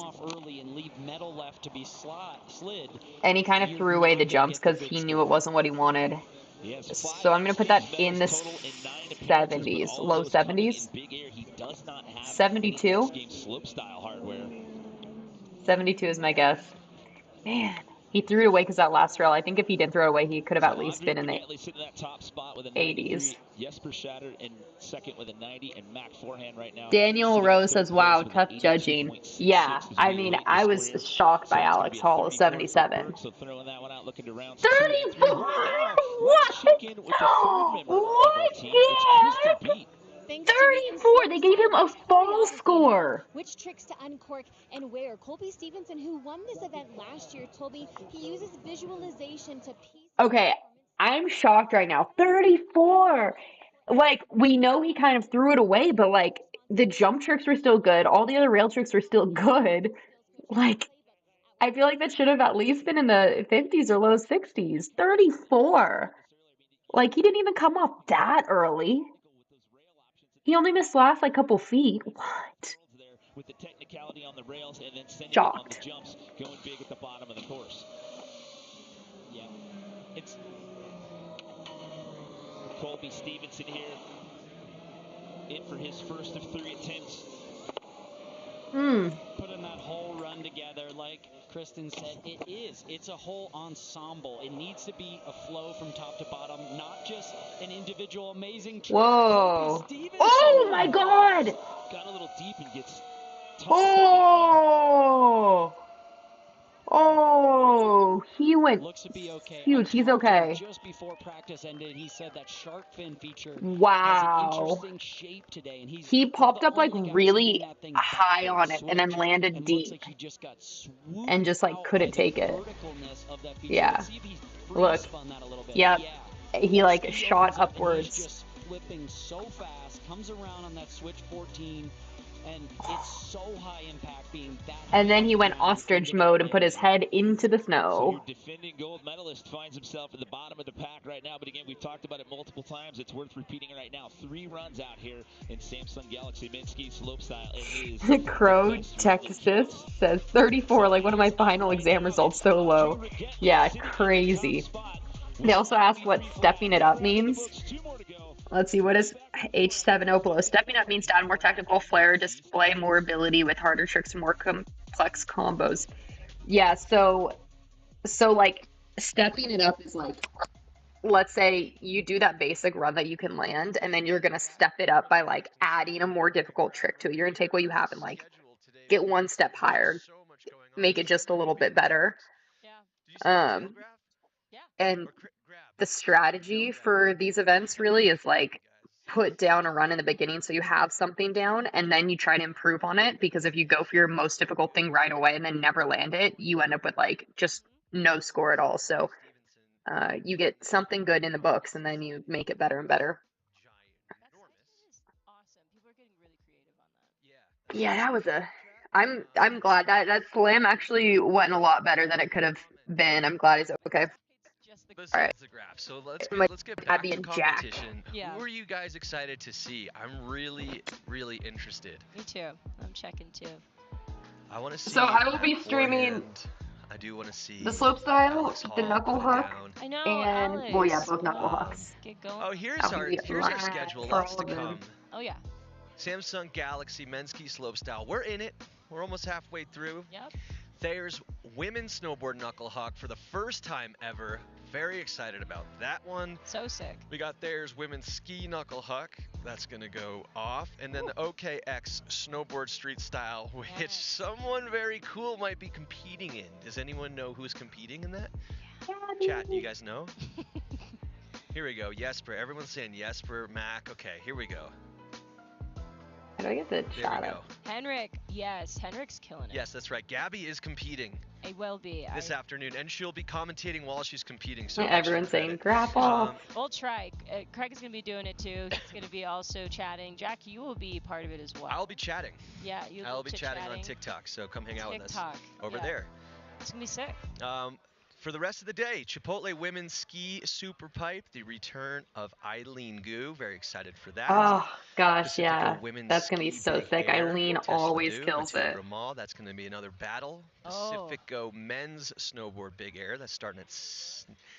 And he kind of threw away the jumps because he knew it wasn't what he wanted. So I'm going to put that in the 70s, low 70s. 72? 72 is my guess. Man, he threw it away because that last rail. I think if he didn't throw it away, he could have at least been in the 80s.
Jesper Shatter in second with a 90, and Mac forehand right now.
Daniel Rose says, wow, tough judging. Yeah, I mean, I was shocked by Alex Hall, 77. 34! What? What? 34! They gave him a fall score!
Which tricks to uncork and where? Colby Stevenson, who won this event last year, told me he uses visualization to piece...
Okay, I'm shocked right now. 34! Like, we know he kind of threw it away, but, like, the jump tricks were still good. All the other rail tricks were still good. Like, I feel like that should have at least been in the 50s or low 60s. 34! Like, he didn't even come off that early. He only missed the last, like, couple feet. What?
With the technicality on the rails and then sending
shocked.
On the jumps, going big at the bottom of the course. Yeah, it's Colby Stevenson here, in for his first of 3 attempts.
Putting that whole run together, like Kristen said, it's a whole ensemble. It needs to be a flow from top to bottom, not just an individual amazing trick.
Whoa. Oh my God.
Got a little deep and gets
Oh. Oh, he went
looks to be okay.
huge. He's okay.
Just before practice ended, he said that shark fin feature
wow.
has an interesting shape today, and
he popped up like really high on it and then landed deep
like
and just like couldn't take it. Yeah. Look. Yep. He like shot upwards.
Just flipping so fast, comes around on that switch 14. And it's so high impact being that.
And then he went ostrich mode and put his head into the snow.
So your defending gold medalist finds himself at the bottom of the pack right now. But again, we've talked about it multiple times. It's worth repeating right now. 3 runs out here in Samsung Galaxy Minsky slopestyle. It is
Crow Texas says 34, like one of my final exam results, so low. Yeah, crazy. They also asked what stepping it up means. Let's see, what is H7 Opalo? Stepping up means to add more technical flair, display more ability with harder tricks and more complex combos. Yeah, so like stepping it up is like, let's say you do that basic run that you can land, and then you're gonna step it up by like adding a more difficult trick to it. You're gonna take what you have and like get one step higher, make it just a little bit better. And the strategy for these events really is like put down a run in the beginning so you have something down, and then you try to improve on it, because if you go for your most difficult thing right away and then never land it, you end up with like just no score at all. So you get something good in the books and then you make it better and better. Yeah, that was I'm glad that slam actually went a lot better than it could have been. I'm glad he's okay. All right.
The graph. So let's get back to competition.
Yeah.
Who are you guys excited to see? I'm really interested.
Me too. I'm checking too.
I want to see.
So I will be streaming.
I do want to see
The slopestyle,
Alex
the
Hall
knuckle
put it
huck,
down.
I know,
and
Alex.
well, yeah, both knuckle
Come on,
hucks.
get going.
Oh, here's
I'll
our
be live
schedule.
for
Lots
all
to
of them.
come.
Oh yeah.
Samsung Galaxy men's ski slopestyle. We're in it. We're almost halfway through.
Yep.
Thayer's women's snowboard knuckle huck for the first time ever. Very excited about that one.
So sick.
We got Thayer's women's ski knuckle huck. That's going to go off. And then the OKX snowboard street style, which
Yes.
someone very cool might be competing in. Does anyone know who's competing in that? Chat, do you guys know? Here we go. Jesper. Everyone's saying Jesper, Mac. Okay, here we go.
How do I get the
There
shot
we
up?
go.
Henrik, yes, Henrik's killing it.
Yes, that's right. Gabby is competing
It will be.
this afternoon, and she'll be commentating while she's competing. So
Yeah,
extra
everyone's saying
credit.
grapple.
We'll try. Craig is going to be doing it too. He's going to be also chatting. Jack, you will be part of it as well.
I'll be chatting.
Yeah, you'll
I'll be chatting
chit-chatting.
on TikTok, so come hang out with us
TikTok,
over
yeah.
there.
It's going to be sick.
For the rest of the day, Chipotle Women's Ski Super Pipe, the return of Eileen Gu. Very excited for that.
Oh gosh,
Pacifico
yeah,
Women's
that's gonna be
Ski
so
Big
sick.
Air,
Eileen
Tess
always
Ledoux,
kills
Mathieu
it.
Ramal, that's going to be another battle.
Oh.
Pacifico Men's Snowboard Big Air. That's starting at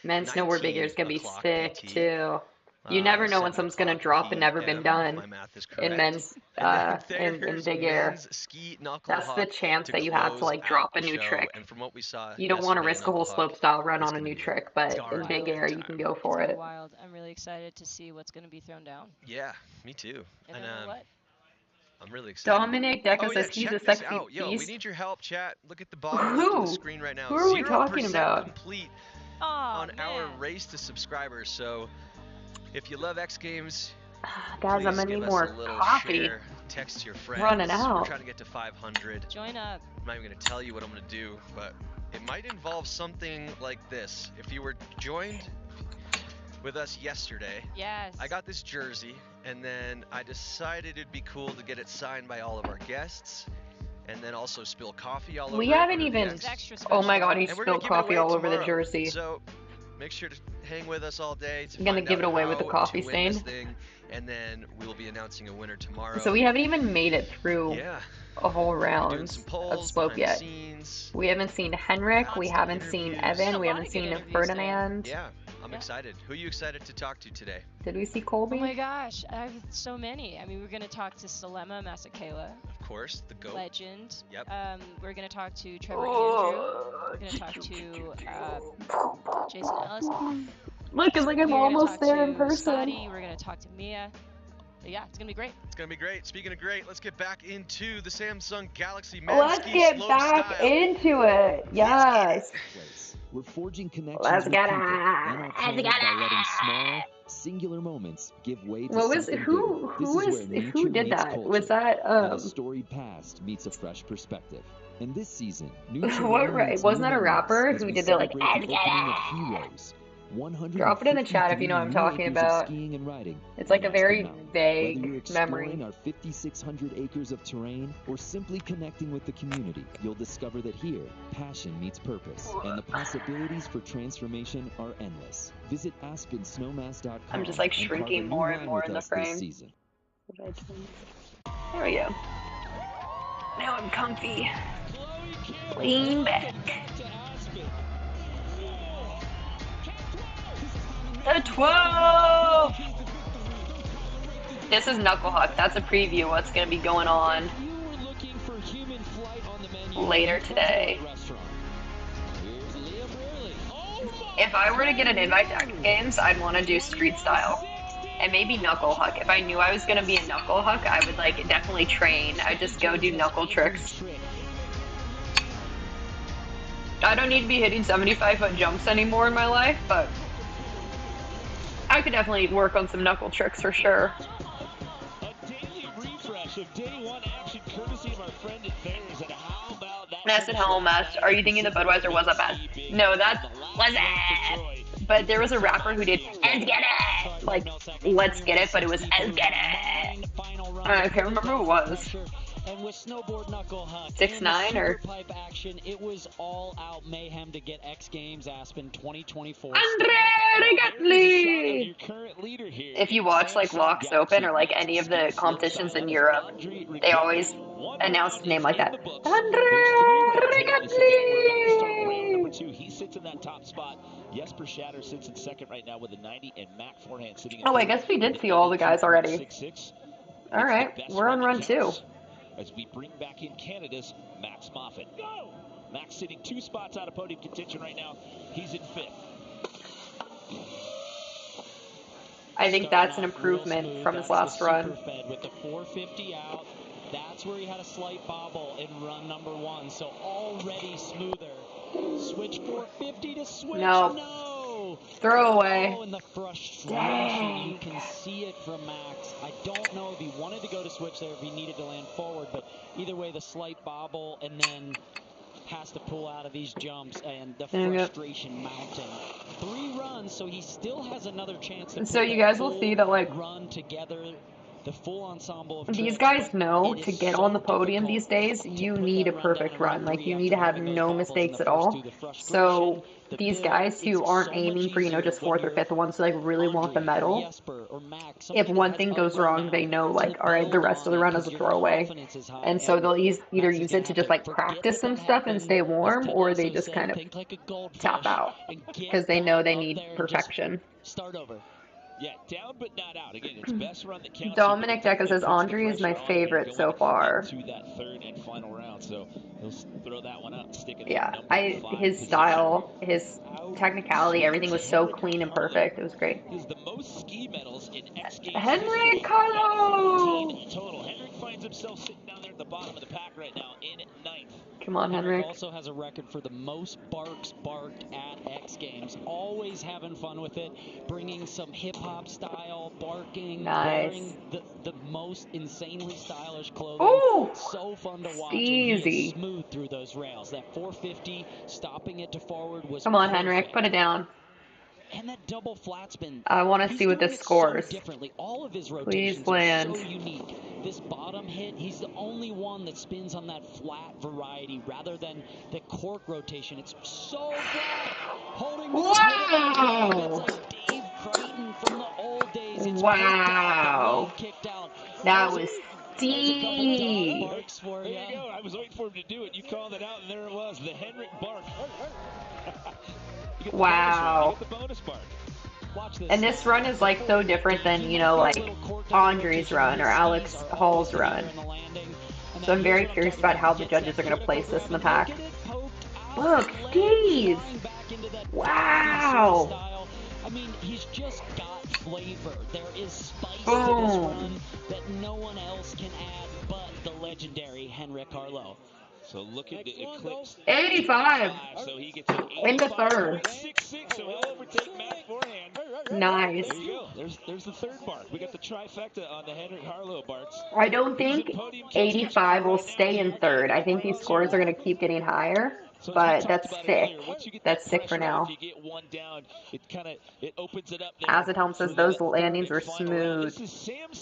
Men's snowboard big air is gonna be
19
sick
PT.
too. You never know when
7
someone's gonna
o'clock
drop and never been
PM.
done
My math is correct.
in men's
And then
in
there's
big air.
men's ski knuckle
That's the
huck
chance
to
that you have to
close
like
out
drop a
the
new
show.
trick.
And from what we saw
You don't want to
yesterday,
risk a whole
knuckle
slope
huck
style run
is
on a
gonna
new
be
trick, but in
darn
big
good
air you
time.
can go for
It's
it.
wild. I'm really excited to see what's going to be thrown down.
Yeah, me too.
And
And
then what?
I'm really excited.
Dominic Deca
Oh yeah,
says he's
check
a
this
sexy
out. Yo, we
beast.
need your help, chat. Look at the bottom of the
Who?
screen right now.
Who are we
0%
talking about?
complete
Oh,
on our
man.
race to subscribers. So if you love X Games,
Guys, I'm
please
gonna
give
need
us
more
a little
coffee.
share. Text your friends.
Running
We're
out.
trying to get to 500.
Join up.
I'm not even going to tell you what I'm going to do, but it might involve something like this. If you were joined with us yesterday,
Yes.
I got this jersey, and then I decided it'd be cool to get it signed by all of our guests, and then also spill coffee all over
We
it
haven't
under the
even.
X.
Extra
Oh my
special.
god, he
And we're gonna
spilled
give it
coffee
away
all over the
tomorrow.
jersey.
So make sure to hang with us all day to
I'm gonna
find
give it
out
away with the
how
coffee
to win this
stain.
thing, and then we'll be announcing a winner tomorrow.
So we haven't even made it through
Yeah.
a whole
Doing
round
some
of
polls
slope
behind the
yet.
scenes.
We haven't seen Henrik, we
Lots of
haven't seen
interviews.
Evan,
A
we
lot
haven't
of good
seen
interviews
Ferdinand.
Yeah, I'm
Yeah.
excited. Who are you excited to talk to today?
Did we see
Oh
Colby?
my gosh, I have so many. I mean, we're going to talk to Salema Masakela,
Of course, the GOAT.
legend.
Yep.
We're going to talk to Trevor Andrew.
Oh.
We're going to talk to Jason Ellis.
Look, it's like I'm
We're gonna
almost
talk
there in
to
person.
Scotty. We're going to talk to Mia. But yeah, it's going to be great.
It's gonna be great. Speaking of great, let's get back into the Samsung Galaxy men's
Let's
ski
get
slope
back
style.
into it. Yes.
Place. We're forging connections
Let's
with
get
people
it.
and our
Let's
planet
get
by letting
it.
small, singular moments give way to
What was
something
who?
bigger.
Who
This
was
is where
who
nature
did
meets
that?
culture,
Was that
and a storied past meets a fresh perspective. And this season, Neutral
What
meets
wasn't that a
new
rapper
memories as
who
we
did the like?
celebrate the opening of Heroes.
Drop it in the chat if you know what I'm
153
talking
acres of
about.
skiing and riding
It's like a
on Aspen
very
Mountain. Whether
vague
you're exploring
memory.
our 5,600 acres of terrain or simply connecting with the community, you'll discover that here, passion meets purpose, and the possibilities for transformation are endless. Visit aspensnowmass.com.
I'm just like
and carve a
shrinking
new
more and
line
more
with
in the
us this
frame.
season.
There we go. Now I'm comfy. Lean back. The 12! This is Knuckle Huck. That's a preview of what's going to be going on later today. If I were to get an invite to X Games, I'd want to do street style. And maybe Knuckle Huck. If I knew I was going to be a Knuckle Huck, I would like definitely train. I'd just go do knuckle tricks. I don't need to be hitting 75-foot jumps anymore in my life, but I could definitely work on some knuckle tricks for sure.
A daily refresh of day one action courtesy of our friend at Thayer's. And how about that?
Ness at home, Mess. Are you thinking the Budweiser was up bad? No, that was it. But there was a rapper who did "Let's get it," like "Let's get it," but it was "Let's get it." I can't remember who it was.
And with snowboard knuckle huck
6ix9ine or
pipe action, it was all out mayhem to get X Games Aspen 2024.
Andre Rigatli! If you watch like Locks Open or like any of the competitions in Europe, they always announce the name like that. Andre Rigatli!
92. He sits in that top spot. Jesper Shatter sits in second right now with a 90, and Mac Forehand sitting in
Oh, I
third
guess we did
with
see
an
all the guys already.
82.66.
All right, we're on run 2.
As we bring back in Canada's Max Moffat. Go! Max sitting 2 spots out of podium contention right now. He's in 5th.
I think that's an improvement from his last run.
With the 450 out, that's where he had a slight bobble in run number 1. So already smoother. Switch 450 to switch.
Nope.
No.
Throw away.
Oh, and the frustration, you can see it from Max. I don't know if he wanted to go to switch there, if he needed to land forward, but either way, the slight bobble and then has to pull out of these jumps and the frustration mounting. 3 runs, so he still has another chance to
so you guys will see that, like,
run together. The full ensemble of
these
tricks,
guys know to get on the podium these days, you need a perfect run. Like, you need to have no mistakes at all. So these guys who aren't aiming for, you know, just 4th or 5th ones who, like, really want the medal, if one thing goes wrong, they know, like, all right, the rest of the run is a throwaway. And so they'll either use it to just, like, practice some stuff and stay warm, or they just kind of tap out because they know they need perfection.
Start over.
Yeah, down but not out. Again, it's best run that counts.
Dominic Deca says Andre is my favorite so far.
To that 3rd and final round, so he'll throw that one out, stick it.
Yeah, his style, his technicality, everything was so clean and perfect. It was great.
Is the most ski medals in X Games
Henrik Carlo!
Total. Henrik finds himself sitting down there at the bottom of the pack right now in 9th.
Come on, Henrik.
Also has a record for the most barks barked at X Games. Always having fun with it, bringing some hip-hop style barking, wearing the most insanely stylish clothing.
Ooh,
so fun to watch.
easy.
Smooth through those rails. That 450, stopping it to forward was
Come on,
perfect.
Henrik, put it down.
And that double flat spin.
I want to see what this scores.
So differently. All of his rotations
Please land.
Are so unique. This bottom hit, he's the only one that spins on that flat variety rather than the cork rotation. It's so flat. Holding
wow!
It's like Dave Creighton from the old days. It's
wow!
Kicked out.
That was deep.
There you go. I was waiting for him to do it. You called it out, and there it was. The Henrik bark.
Wow. And this run is like so different than, you know, like Andre's run or Alex Hall's run. So I'm very curious about how the judges are going to place this in the pack. Look, Steve! Wow!
I mean, he's just got flavor. There is spice to this run that no one else can add but the legendary Henrik Carlo.
So look at the eclipse.
85.
So he gets an
in the 3rd.
6-6, so he'll overtake Matt Forehand.
Nice.
There you go. There's the 3rd bark. We got the trifecta on the Henrik Carlo barks.
I don't think 85 will stay in 3rd. I think these scores are going to keep getting higher. But that's sick. That's sick for now. Acid Helm says those landings were smooth.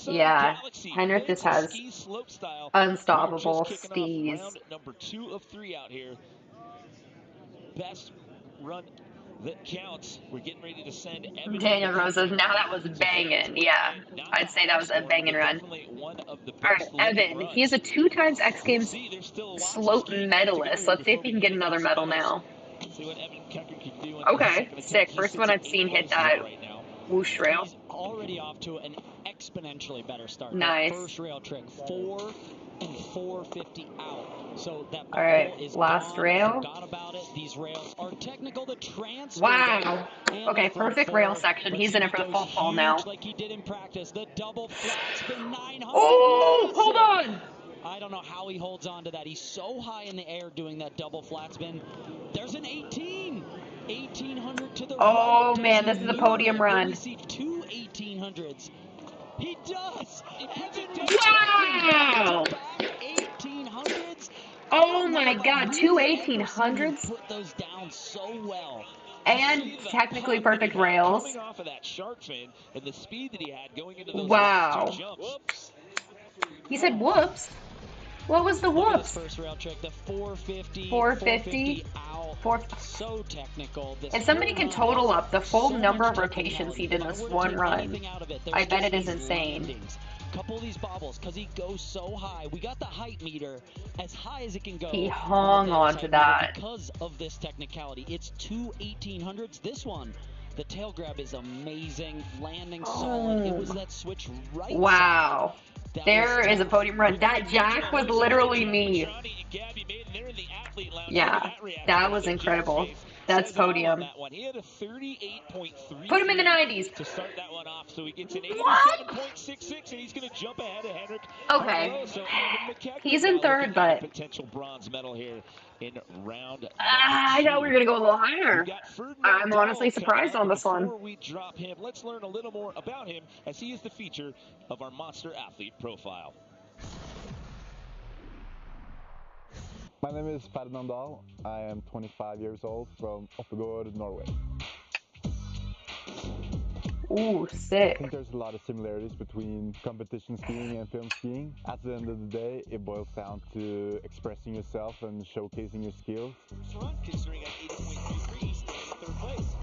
Yeah, Henrik just has unstoppable skis.
Number 2 of 3 out here. Best run that counts. We're getting ready to send Evan.
Daniel Rose says, now that was banging. Yeah, I'd say that was a banging run. Alright, Evan, he is a 2-time X Games slope medalist. Let's see if he can get another medal now. Okay, sick. First one I've seen hit that whoosh rail.
He's already off to an exponentially better start.
Nice.
That first rail trick, 4 and 450 out. So that
all right,
is
last
gone.
rail.
Forgot about it. These rails are technical. The transfer.
Wow. Okay, perfect rail section. He's in it for the full fall now.
Like he did in practice. The double flat spin 900.
Oh, hold on.
I don't know how he holds on to that. He's so high in the air doing that double flat spin. There's an 18. 1800 to the
oh
right.
Man, this is a podium run.
We see 2 1800s. He does.
Wow.
1800s.
Oh my God, 2 1800s.
Put those down so well.
And technically perfect rails.
Coming off of that shark fin and the speed that he had going into those
wow.
jumps.
He said whoops. What was the whoops?
First rail trick, the 450.
450
out. So technical.
If somebody can total up the full number of rotations he did in this one run, I bet it is insane.
couple of these bobbles, because he goes so high. We got the height meter as high as it can go.
He hung on to that.
Because of this technicality. It's two 1800s. This one, the tail grab is amazing. Landing solid. It was that switch right
wow.
side.
There is a podium run. That jack was literally me. Yeah, that was incredible. That's podium. Put him in the 90s.
To start that one off, so he gets an
What?
87.66, and he's going to jump ahead of Henrik.
Okay. He's in third, but
Potential bronze medal here in round.
I thought we were gonna go a little higher. I'm honestly surprised on this one.
Before we drop him, let's learn a little more about him, as he is the feature of our monster athlete profile.
My name is Ferdinand Dahl. I am 25 years old from Oppegård, Norway.
Ooh,
I
sick.
think there's a lot of similarities between competition skiing and film skiing. At the end of the day, it boils down to expressing yourself and showcasing your skills.
Front, considering at 80.33, he's staying in third place.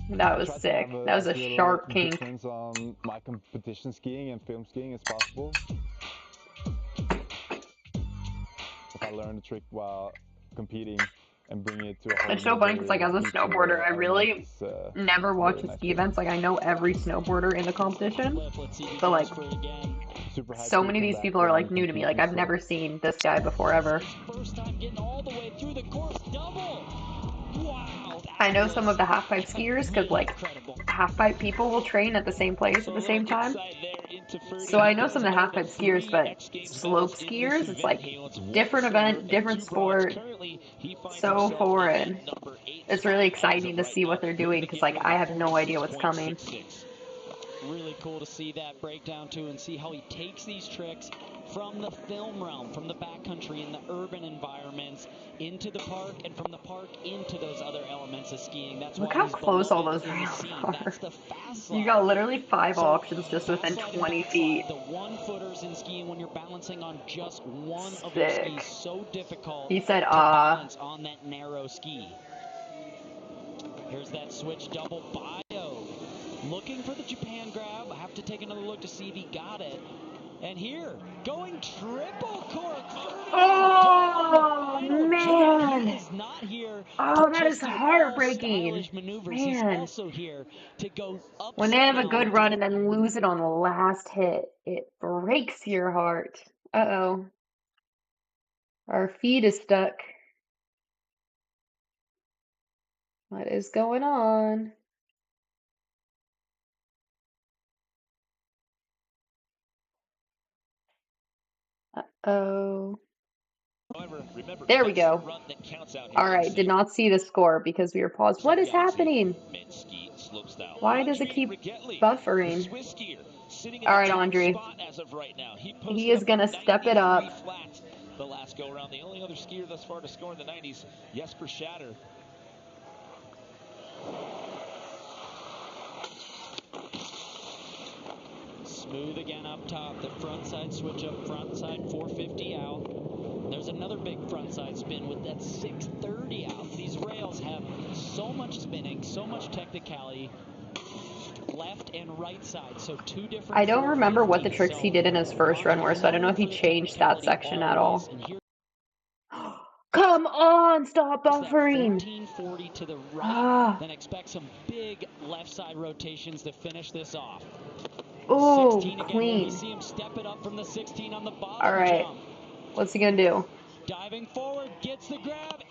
That was sick. That was a sharp kink.
Difference on my competition skiing and film skiing as possible. If I learn the trick while competing and bring it to a whole
It's so funny because, like, as a snowboarder, I really never watch the ski events. Like, I know every snowboarder in the competition, but, like, so many of these people are, like, new to me. Like, I've never seen this guy before, ever.
First time getting all the way through the course, double. Wow.
I know some of the half-pipe skiers because, like, half-pipe people will train at the same place at the same time. So I know some of the half-pipe skiers, but slope skiers, it's like different event, different sport, so foreign. It's really exciting to see what they're doing because, like, I have no idea what's coming.
Really cool to see that breakdown too and see how he takes these tricks from the film realm, from the backcountry and the urban environments into the park, and from the park into those other elements of skiing. That's
Look
why
how
he's
close all
beloved
those
in the
rails
scene.
are.
That's the fast
You
line.
got literally 5
So,
options just within
front slide,
20
back
feet.
slide, the one-footers in skiing when you're balancing on just one of your
Sick.
skis, so difficult
He said,
to balance on that narrow ski. Here's that switch double bio. Looking for the Japan grab. I have to take another look to see if he got it. And here, going triple cork.
Oh, man.
He is not here
Oh,
to
that
just
is
do all
heartbreaking.
stylish maneuvers.
Man.
He's also here to go upside
When they have a
down
good
with
run and then lose it on the last hit, it breaks your heart. Uh-oh. Our feed is stuck. What is going on? Uh-oh.
However, remember,
There we
that's the
go.
run that counts out here
All
in
right,
the
did not see the score because we were paused. What is happening?
men's ski slopestyle.
Why does it
Andre
keep
Rigettli, the
buffering?
Swiss skier, sitting in
All
the
right,
top
Andre.
spot as of right now. He
He is
posted
gonna
up a
step it up.
93 flat the last go around. The only other skier thus far to score in the 90s, Jesper Shatter.
Smooth again up top. The front side switch up, front side 450 out. There's another big front side spin with that 630 out. These rails have so much spinning, so much technicality. Left and right side, so two different.
I don't remember what the tricks he did in his first run were, so I don't know if he changed that section at all. Come on, stop buffering.
1440 to the right, then expect some big left side rotations to finish this off.
Oh,
16 again,
clean.
we see him step it up from the 16 on the bottom
All right.
jump.
What's he gonna do?
Diving forward, gets the grab,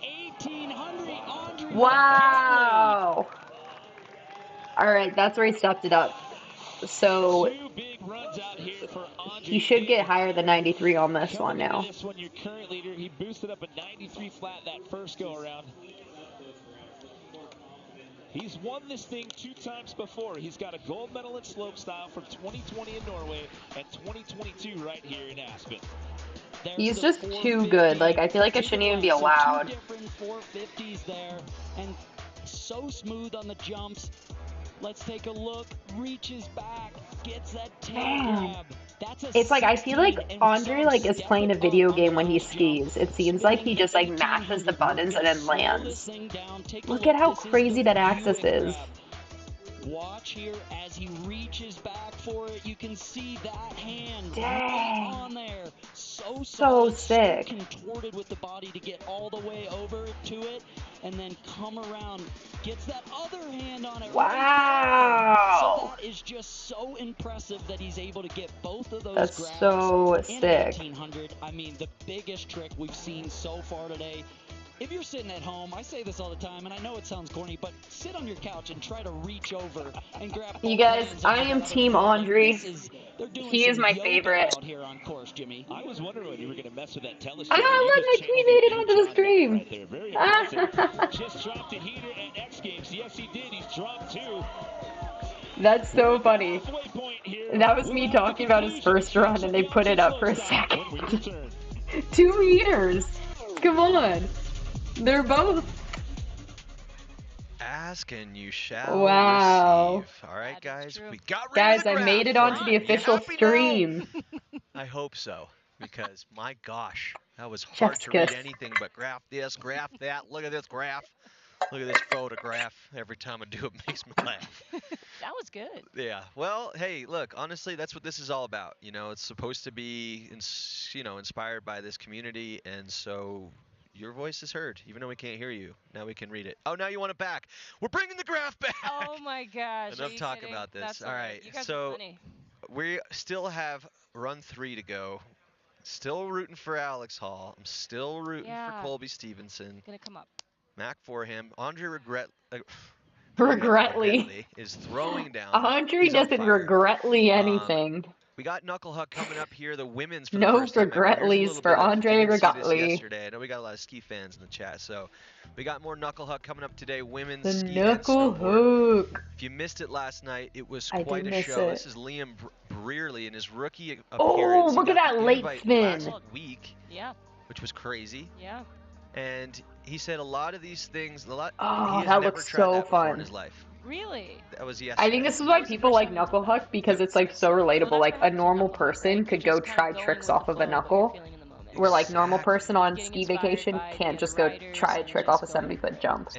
1800, Andre.
Wow. All right, that's where he stepped it up. So
Two big runs out here for Andre.
he should get higher than 93 on this one
Coming into
now.
this one, your current leader, he boosted up a 93 flat that first go around. He's won this thing 2 times before. He's got a gold medal in slopestyle from 2020 in Norway and 2022 right here in Aspen.
He's just too good. Like, I feel like it shouldn't even be allowed.
Two different 450s there, and so smooth on the jumps. Let's take a look. Reaches back, gets that tail grab.
It's like I feel like Andre like is playing a video game when he skis. It seems like he just like mashes the buttons and then lands. Look at how crazy that axis is.
Watch here as he reaches back for it. You can see that hand
Dang.
right on there. So
sick.
Contorted with the body to get all the way over to it, and then come around. Gets that other hand on it.
Wow.
Right there. So that is just so impressive that he's able to get both of those
That's
grabs
so
in
sick.
1800. I mean, the biggest trick we've seen so far today. If you're sitting at home, I say this all the time, and I know it sounds corny, but sit on your couch and try to reach over and grab.
You guys, I am Team Andre. He is my favorite.
Out here on course, Jimmy.
I was wondering when you were going to mess with that telescope.
Oh, look, my tweet made it onto the stream.
Right there. Very impressive. Just dropped a heater at X Games. Yes, he did. He's dropped two.
That's so funny. That was me talking about his first run, and they put it up for a second. 2 meters. Come on. They're both.
Ask and you shall
Wow.
receive. All right, guys. We got rid
Guys,
of the
I
graph.
made it onto the official stream.
I hope so, because my gosh, that was hard to read anything but graph this, graph that. Look at this graph. Look at this photograph. Every time I do it, makes me laugh.
That was good.
Yeah. Well, hey, look, honestly, that's what this is all about. You know, it's supposed to be, inspired by this community, and so your voice is heard, even though we can't hear you. Now we can read it. Oh, now you want it back. We're bringing the graph back.
Oh my gosh.
Enough talk about this.
That's
all right.
You guys
so
are funny.
we still have run 3 to go. Still rooting for Alex Hall. I'm still rooting for Colby Stevenson.
Gonna come up.
Mac for him. Andre
Regretly
is throwing down.
Andre doesn't regretly anything.
We got knuckle huck coming up here. The women's for
no
the first time
regretlies for Andre Regretly.
Yesterday, I know we got a lot of ski fans in the chat, so we got more knuckle huck coming up today. Women's
the
ski
knuckle hook.
If you missed it last night, it was quite a show. This is Liam Brearley in his rookie appearance.
Oh, look at that late spin.
Last week, which was crazy.
Yeah.
And he said a lot of these things.
Oh,
he has
that
never
looks
tried
so
that before
fun.
in his life.
Really?
That was yesterday.
I think this is why people like knuckle huck, because it's like so relatable. Like a normal person could go try tricks off of a knuckle, where like normal person on ski vacation can't just go try a trick off a 70-foot jump.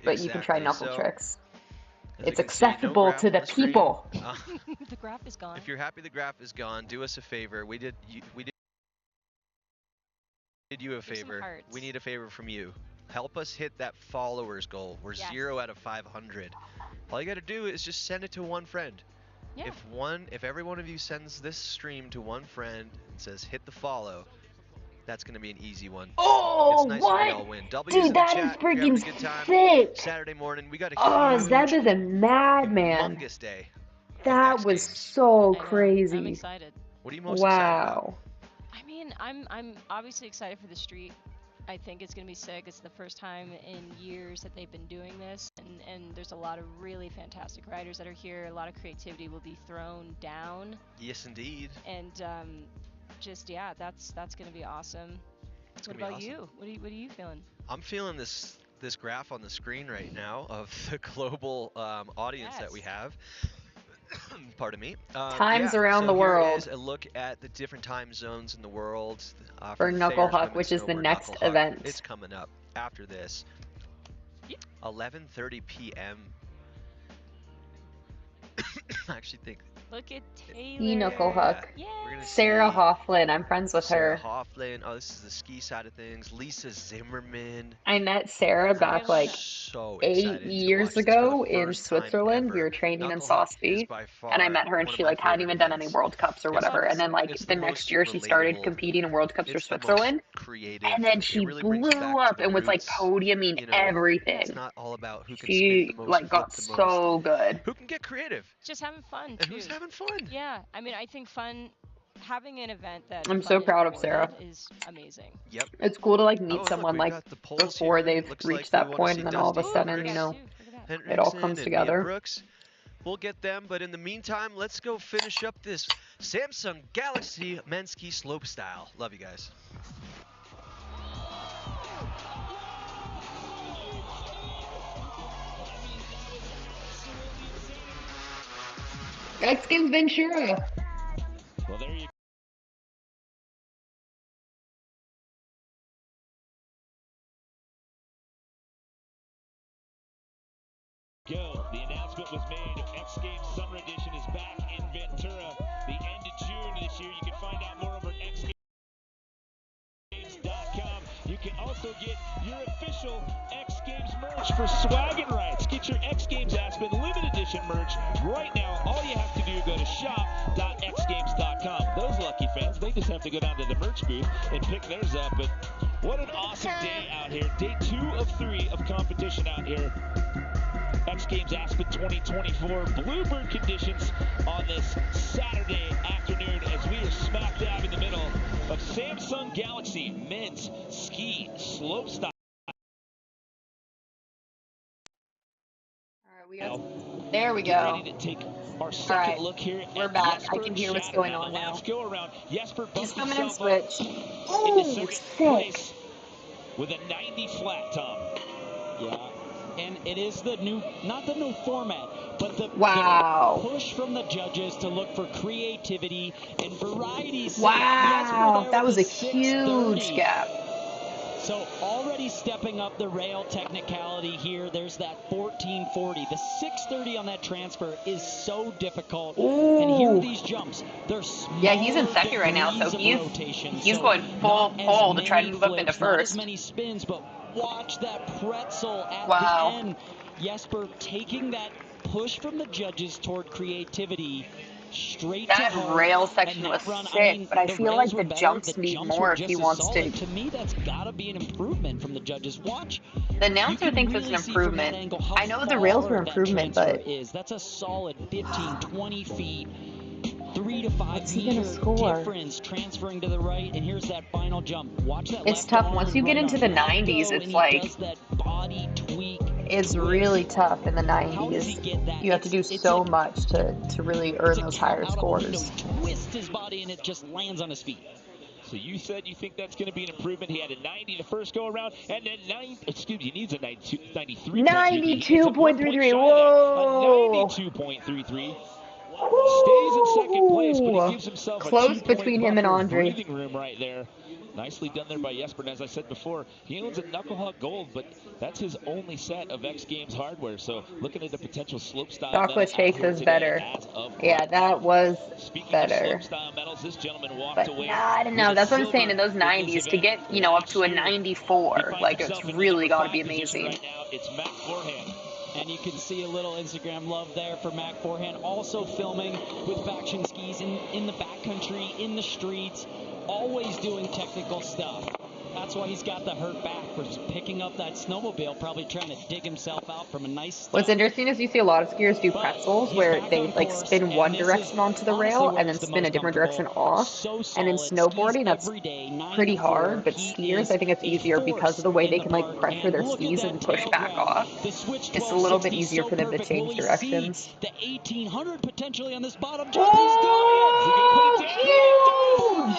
But you can try knuckle tricks. It's accessible to the people.
The graph is gone.
If you're happy the graph is gone, do us a favor. We did you a favor. We need a favor from you. Help us hit that followers goal. We're 0 out of 500. All you got to do is just send it to one friend.
Yeah.
If every one of you sends this stream to one friend and says hit the follow, that's going to be an easy one.
Oh,
it's nice
what?
We all win. W's
Dude, that is freaking sick.
Saturday morning, we got a
that is a madman.
humongous day.
That was so crazy.
I'm excited.
What are you most excited about?
I mean, I'm obviously excited for the street. I think it's going to be sick. It's the first time in years that they've been doing this, and there's a lot of really fantastic riders that are here. A lot of creativity will be thrown down.
Yes, indeed.
And that's going to be awesome. What about you? What are you feeling?
I'm feeling this graph on the screen right now of the global audience that we have. Pardon me.
Times around the world.
Here is a look at the different time zones in the world.
For Knuckle Huck, which is the next event.
It's coming up after this. 11:30 p.m. I actually think.
Look at Taylor.
Knuckle Huck.
Yeah.
Sarah Hofflin. I'm friends with
Sarah
her.
Hofflin. Oh, this is the ski side of things. Lisa Zimmerman.
I met Sarah back like
so
8 years ago in Switzerland. We were training in Sosby, and I met her, and she like hadn't even done any World Cups or whatever. And then like the next year, she started competing in World Cups for Switzerland, and then she blew up and was like podiuming everything.
It's not all about who can
she like got so good.
Who can get creative?
Just having fun too.
And who's having fun?
Yeah, I mean, I think having an event that
I'm so proud of Sarah.
Is amazing.
Yep.
It's cool to like meet someone like before they've reached that point, and then all of a sudden, you know, it all comes together.
Brooks. We'll get them, but in the meantime, let's go finish up this Samsung Galaxy men's ski slopestyle. Love you guys.
X Games Ventura.
Well, there Go. The announcement was made. X Games Summer Edition is back in Ventura. The end of June this year. You can find out more over at xgames.com. You can also get your official X Games merch for swaggin' rights. Get your X Games Aspen limited edition merch right now. All you have to do is go to shop.xgames.com. Those lucky fans, they just have to go down to the merch booth and pick theirs up. But what an awesome day out here. Day 2 of 3 of competition out here. X Games Aspen 2024 Bluebird conditions on this Saturday afternoon as we are smack dab in the middle of Samsung Galaxy men's ski slopestyle.
There we go.
Ready to take our second
All right,
look here.
We're back. I can hear what's going on now.
Go around. Jesper
He's
bumped
coming in
himself up
switch.
into
Oh,
second
sick.
place with a 90 flat, Tom.
Yeah. And it is the new, not the new format, but the push from the judges to look for creativity and variety.
Wow, that was a huge gap.
So already stepping up the rail technicality here. There's that 1440. The 630 on that transfer is so difficult.
Ooh.
And here are these jumps. They're small.
Yeah, he's in second right now, so he's going full pole to try to move up into first.
Not as many spins, but watch that pretzel at the end. Jesper taking that push from the judges toward creativity straight
that
to
rail section was sick, but I feel like the jumps need more if he wants to.
To me, that's got to be an improvement from the judges. Watch.
The announcer thinks it's an improvement. I know the rails were improvement, but
that's a solid 15, 20 feet. 3 to 5 meter difference transferring to the right, and here's that final jump. Watch that.
It's tough once you get into the 90s. It's like it's really tough in the 90s. You have to do so much to really earn those higher scores.
Twist his body and it just lands on his feet.
So you said you think that's going to be an improvement. He had a 90 the first go around, and then he needs a 93.
92.33. Whoa.
92.33. Stays in second place, but he gives himself
close
a
between him and Andre.
Breathing room right there. Nicely done there by Jesper. And as I said before, he owns a knuckle huck gold, but that's his only set of X Games hardware. So looking at the potential slopestyle.
Chocolate shakes is better. Yeah, that was better.
Medals, this gentleman walked
but
away
I don't know. That's what I'm saying. In those 90s, to get up to a 94, like it's really got to be amazing.
Right now, it's Matt Forehand.
And you can see a little Instagram love there for Mac Forehand. Also filming with Faction Skis in the backcountry, in the streets, always doing technical stuff. That's why he's got the hurt back for picking up that snowmobile, probably trying to dig himself out from a nice start.
What's interesting is you see a lot of skiers do pretzels where they like spin one direction onto the rail and then spin a different direction off. And in snowboarding, that's pretty hard, but skiers, I think it's easier because of the way they can like pressure their skis and push back off. It's a little bit easier for them to change directions.
The 1800 potentially on this bottom jump. He's doing it!
Huge!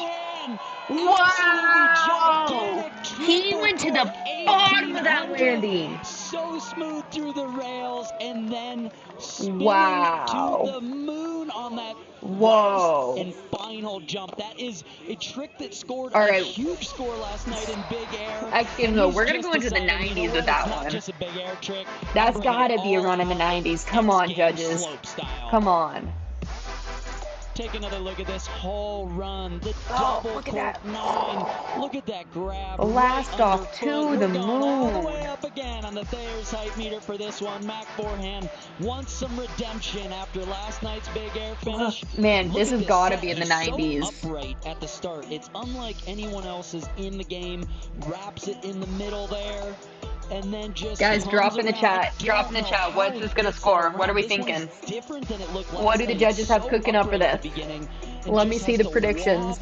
Wow! He went to the bottom of that landing.
So smooth through the rails and then spinning to the moon on that last and final jump. That is a trick that scored a huge score last night in Big Air.
X Games, though, we're going to go into the 90s with that one.
Just a Big Air trick.
That's got to be a run in the 90s. Come on, judges. Come on.
Take another look at this whole run. The double
look at
cork
that.
9. Look at that grab.
Blast
right
off to the moon.
All the way up again on the Thayer's height meter for this one. Mac Forehand wants some redemption after last night's Big Air finish.
Man, this has got to be in the 90s.
So upright at the start. It's unlike anyone else's in the game. Wraps it in the middle there. And then just
guys, drop in the chat. Drop in the chat. What's this gonna score? What are we thinking? What do the judges have cooking up for this? Let me see the predictions.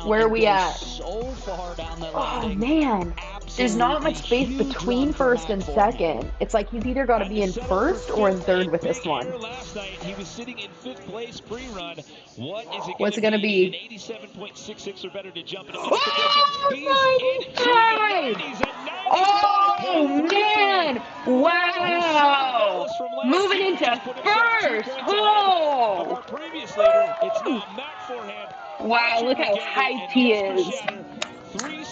Where are we at? Oh man, there's not much space between first and second. It's like he's either got to be in first or in third with this one.
He was sitting in 5th place pre-run.
What's it gonna be?
87.66 or better to jump into
oh my God! Oh man! Wow! Moving into first! Oh! Wow, look how hyped he is.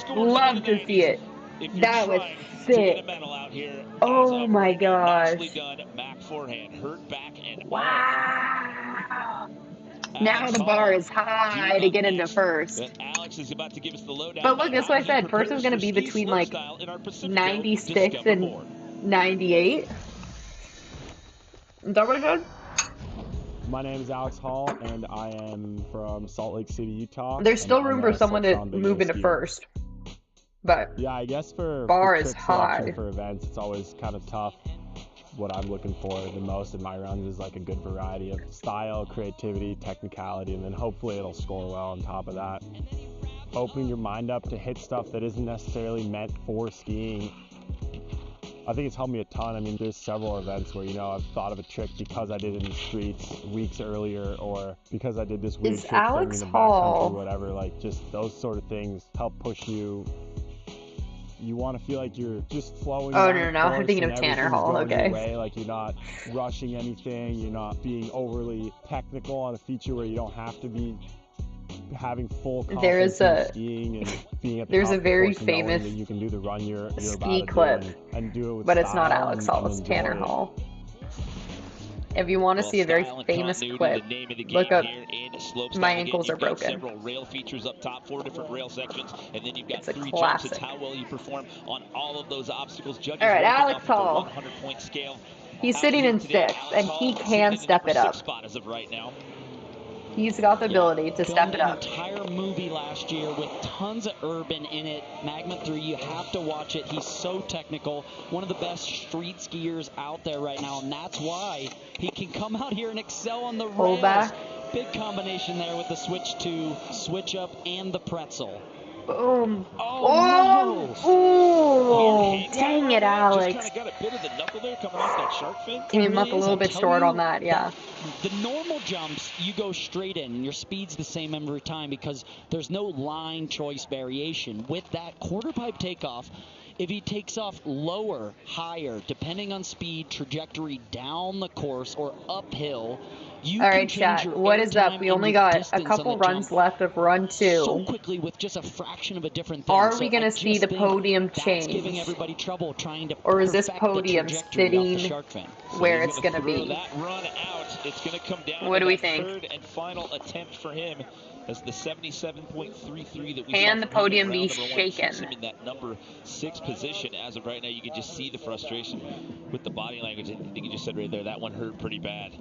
Love to see it.
if you're
That was
trying to get a
sick.
medal out here.
Oh my
Nicely
gosh.
done, Mac forehand, hurt back and all.
Wow. Now
Alex
the bar
Hall
is high
here
to
up
get into
next.
first.
Alex is about to give us the lowdown
But
about
look, that's
how
what I
he
said. First it was
prepares
going to
for
be
ski
between
slope
like
style in our Pacifico.
96
Discover
and
more.
98. Is that what I said?
My name is Alex Hall, and I am from Salt Lake City, Utah.
There's
and
still
I'm
room for
a
someone to
Slopestyle big
move
air
into
skier.
first. But
yeah, I guess for
bar is
trick selection
high.
for events, it's always kind of tough. What I'm looking for the most in my runs is like a good variety of style, creativity, technicality, and then hopefully it'll score well on top of that. Opening your mind up to hit stuff that isn't necessarily meant for skiing. I think it's helped me a ton. I mean, there's several events where, you know, I've thought of a trick because I did it in the streets weeks earlier, or because I did this weird trick thing in the backcountry, whatever. Like, just those sort of things help push you. You want to feel like you're just flowing.
Oh, no. I'm thinking of Tanner Hall. Okay.
Way. Like, you're not rushing anything. You're not being overly technical on a feature where you don't have to be having full confidence in skiing and being at the
there's
top
a very
of the course and knowing
famous
that you can do the run you're about
ski
to
clip,
do and do it with
but it's not
style
Alex Hall, it's
and
Tanner
enjoy it.
Hall. If you want to see a very famous clip, look up My Ankles Are Broken.
Several rail features up top, 4 different rail sections, and then you've got
It's a
3
classic.
jumps. It's how well you perform on all of those obstacles. Judges
all right,
working
Alex
off
Hall.
of the 100-point scale.
He's sitting in 6th, and he can step it up.
Spot as of right now.
He's got the ability to step it up.
An entire movie last year with tons of urban in it. Magma 3, you have to watch it. He's so technical. One of the best street skiers out there right now, and that's why he can come out here and excel on the rails.
Back.
Big combination there with the switch up and the pretzel.
Boom.
Oh, no.
Oh, dang it, Alex.
Just kind of got a bit of the knuckle there coming off that shark fin.
Came up a little bit short on that, yeah.
The normal jumps, you go straight in, and your speed's the same every time because there's no line choice variation. With that quarter pipe takeoff, if he takes off lower, higher, depending on speed, trajectory down the course or uphill, you
all
can
right,
change
chat.
your
What is up? We only got a couple runs left of run 2.
so quickly with just a fraction of a different thing.
Are we going to see the podium change?
Giving everybody trouble trying to
or is this podium sitting where it's going to be?
That run out, it's going to come down
what
to
do we
that
think?
third and final attempt for him as the 77.33 that we
Can
saw
the podium be shaken?
Keeps him in that number 6 position. As of right now, you can just see the frustration with the body language. I think you just said right there, that one hurt pretty bad.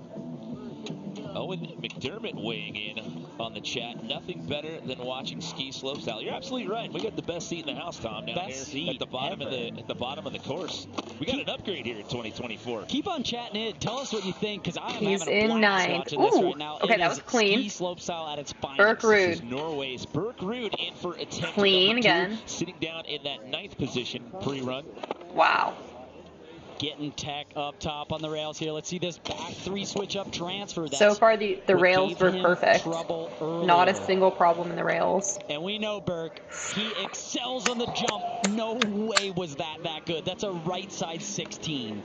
Owen McDermott weighing in on the chat. Nothing better than watching ski slopestyle. You're absolutely right. We got the best seat in the house, Tom, down here at the bottom of the course. We got an upgrade here in 2024.
Keep on chatting in. Tell us what you think, because I'm
He's
having a
in
blast
9th.
watching this right now.
Okay,
it
that was clean.
Ski slopestyle at its finest.
Burke Rude.
This is Norway's Burke Rude in for attempt
clean
number 2,
again.
sitting down in that 9th position pre-run.
Wow.
Getting tech up top on the rails here. Let's see this back 3 switch up transfer. That's
so far, the rails were perfect. Not a single problem in the rails.
And we know Burke, he excels on the jump. No way was that good. That's a right side 16.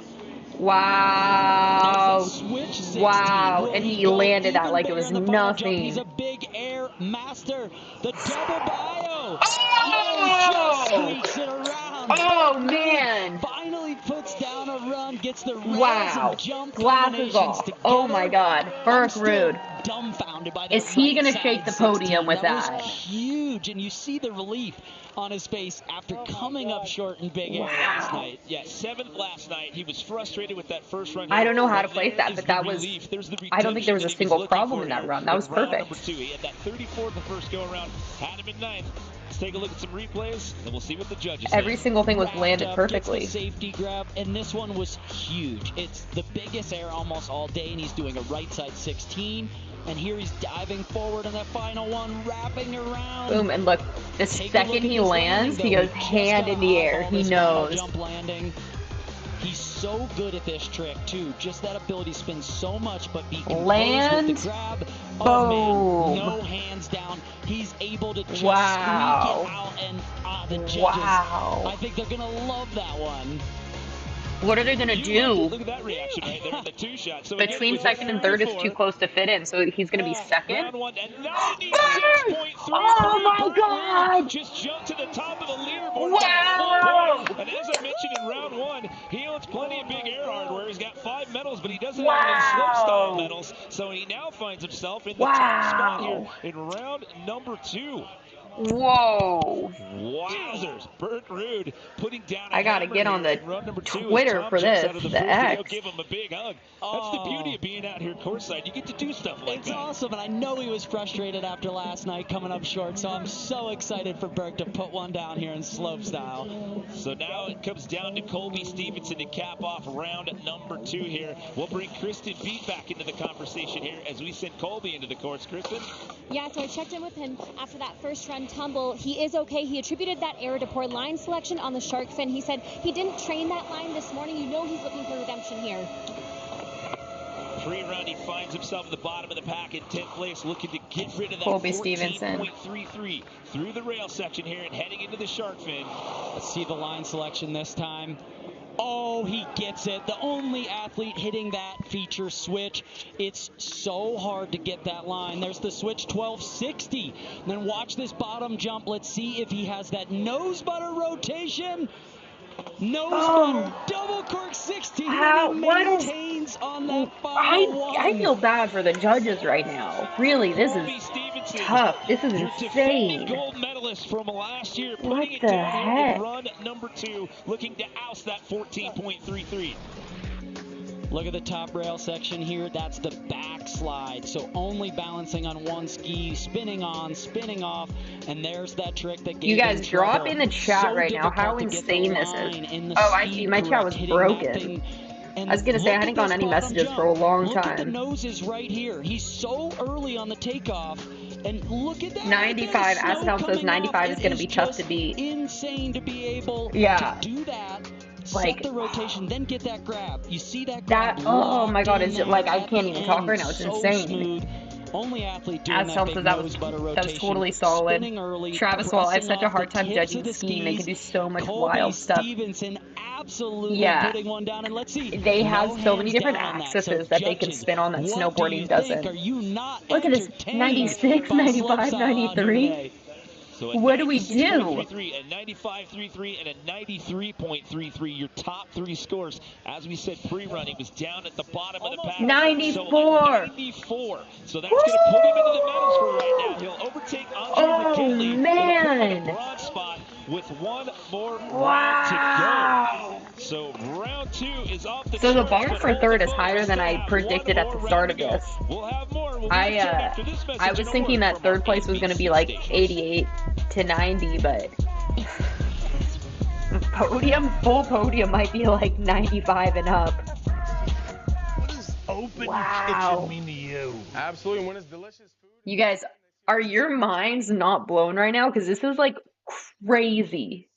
Wow.
Switch 16.
Wow. And he landed that like it was nothing.
He's a big air master. The double bio.
Oh!
Just squeaks it around.
Oh, man.
Finally puts down a run, gets the rails
wow.
and jump
Glasses off.
together.
Oh, my God. Burke Rude.
Dumbfounded by that.
Is he
right
going to shake the podium with that?
Was huge, and you see the relief on his face after coming up short in big air last night.
Yeah, 7th last night. He was frustrated with that first run.
I don't know how to place that, but that was. I don't think there was a single problem in that run. That was perfect.
Number 2, he had that 34 the first go around, had him in 9th. Let's take a look at some replays, and we'll see what the judges say.
Every single thing was landed perfectly.
Safety grab, and this one was huge. It's the biggest air almost all day, and he's doing a right side 16. And here he's diving forward on that final one, wrapping around.
Boom, and look, the second he lands, he goes hand in the air. He knows.
Jump landing. He's so good at this trick, too. Just that ability to spin so much, but be composed with the grab. Oh, man, no hands down. He's able to just squeak it out, and the judges, I think they're going to love that one.
What are they going to do?
Look at that reaction right there in the 2 shot. So
between second and third is too close to fit in, so he's going to be second.
Oh
my God!
Just jumped to the top of the leaderboard.
Wow!
it out in slopestyle medals, so he now finds himself in the top spot here in round number 2.
Whoa.
Wowzers. Bert Rude putting down a
I gotta
hammer
get on
here
the
in run number 2
Twitter for this,
out of the
the
first video.
X.
Give him a big hug. That's the beauty of being out here courtside. You get to do stuff like
It's
that.
awesome, and I know he was frustrated after last night coming up short, so I'm so excited for Bert to put one down here in slopestyle.
So now it comes down to Colby Stevenson to cap off round number 2 here. We'll bring Kristen Beat back into the conversation here as we send Colby into the course. Kristen?
Yeah, so I checked in with him after that first run tumble. He is okay. He attributed that error to poor line selection on the shark fin. He said he didn't train that line this morning. You know he's looking for redemption here.
Pre-run, he finds himself at the bottom of the pack in 10th place, looking to get rid of that
Colby Stevenson
14.33 through the rail section here and heading into the shark fin.
Let's see the line selection this time. Oh, he gets it. The only athlete hitting that feature switch. It's so hard to get that line. There's the switch 1260. And then watch this bottom jump. Let's see if he has that nose butter rotation. Nose butter, double cork 16. He maintains on that final one.
I feel bad for the judges right now. Really, this is tough. This is insane.
Gold medalist from last year, putting
What
it
the
down here
heck?
in run number 2, looking to oust that 14.33.
Look at the top rail section here. That's the backslide. So only balancing on one ski, spinning on, spinning off, and there's that trick that gave
You guys
him
drop
trouble.
in the chat
So
right now how
difficult to get the
insane this
line
is.
in the
Oh, I
speed
see. My chat was
correct, hitting that
broken.
thing. And
I was gonna say I
look
hadn't
at
gotten
this
any
bottom
messages
jump.
for a long
Look at the
time.
noses right here. He's so early on the takeoff. And look at that.
95.
Snow
Acid says
coming
95
off.
is going
It
to be tough to
just
beat.
Insane to be able
Yeah.
to do that.
Like,
set the rotation, then get that grab. You see that
That,
grab?
oh my god,
locked
it's
in
like
there
I
at
can't
the
even talk
end,
right now. It's
so
insane.
smooth. Only athlete doing
As
that
says
big
that
nose
was
butter rotation.
totally solid.
Spinning early,
Travis Wall, I have
pressing
such a
off
hard
the
time
tips
judging
of the
skiing. They can do
skis.
so much
Colby
wild stuff.
Stevenson absolutely
Yeah.
putting one down, and let's see.
They have
no
so many
hands
different
down on that.
axes
So
that they can
judges,
spin on that
what do
snowboarding
you
doesn't.
think? Are you not
Look at this,
entertained
96,
by
95,
slopestyle out here
93.
today?
So a
What do we
96.33, a 95.33, and a 93.33, your top 3 scores. As we said pre-run, he was down at the bottom of the pack.
94.
So 94. So that's going to put him into the medals for right now. He'll overtake Andre McKinley.
man.
In the bronze spot with one more round
Wow.
to go. So round 2 is off the
So the
charts,
bar
but
for
hold
third
the
is higher
focus
than
to
I
have
predicted
one
at the
more
start
round
of
to go.
this.
We'll have more. We'll be returning after this message
I was
and a
thinking
word
that
from
third
our
place was going to be
ABC
like
station.
88 to 90, but full podium might be like 95 and up.
What does open
Wow.
kitchen mean to you?
Absolutely. When it's delicious food.
You guys, are your minds not blown right now? Because this is like crazy.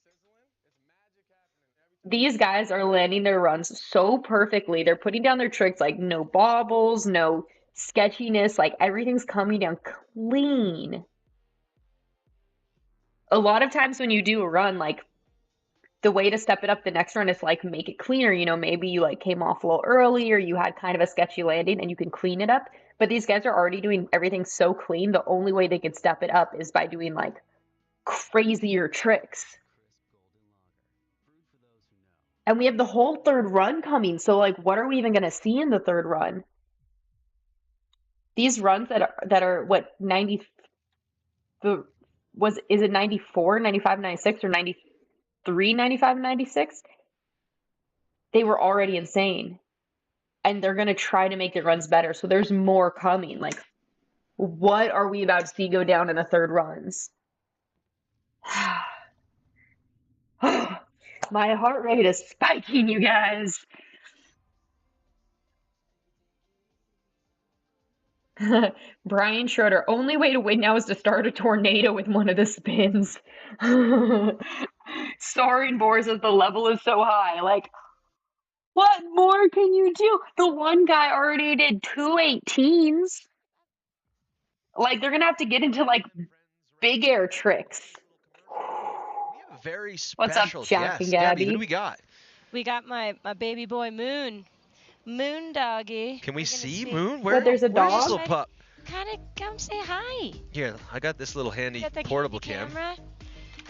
These guys are landing their runs so perfectly. They're putting down their tricks like no bobbles, no sketchiness, like everything's coming down clean. A lot of times when you do a run, like the way to step it up the next run is like make it cleaner. You know, maybe you like came off a little early or you had kind of a sketchy landing and you can clean it up. But these guys are already doing everything so clean. The only way they can step it up is by doing like crazier tricks. And we have the whole third run coming. So like what are we even going to see in the third run? These runs that are what 90 is it 94, 95, 96 or 93, 95, 96? They were already insane. And they're going to try to make the runs better. So there's more coming. Like what are we about to see go down in the third runs? My heart rate is spiking, you guys. Brian Schroeder, only way to win now is to start a tornado with one of the spins. Soaring Boar says the level is so high. Like, what more can you do? The one guy already did 218s. Like, they're gonna have to get into like big air tricks.
Very
What's up,
special
Jack
guest.
and
Gabby,
Gabby?
who do we got?
We got my baby boy Moon. Moon doggy.
Can we see
see.
Moon?
What, there's a
where's this
dog?
little pup?
Kind of come say hi.
Here, I got this little handy
Got the
portable cam.
camera.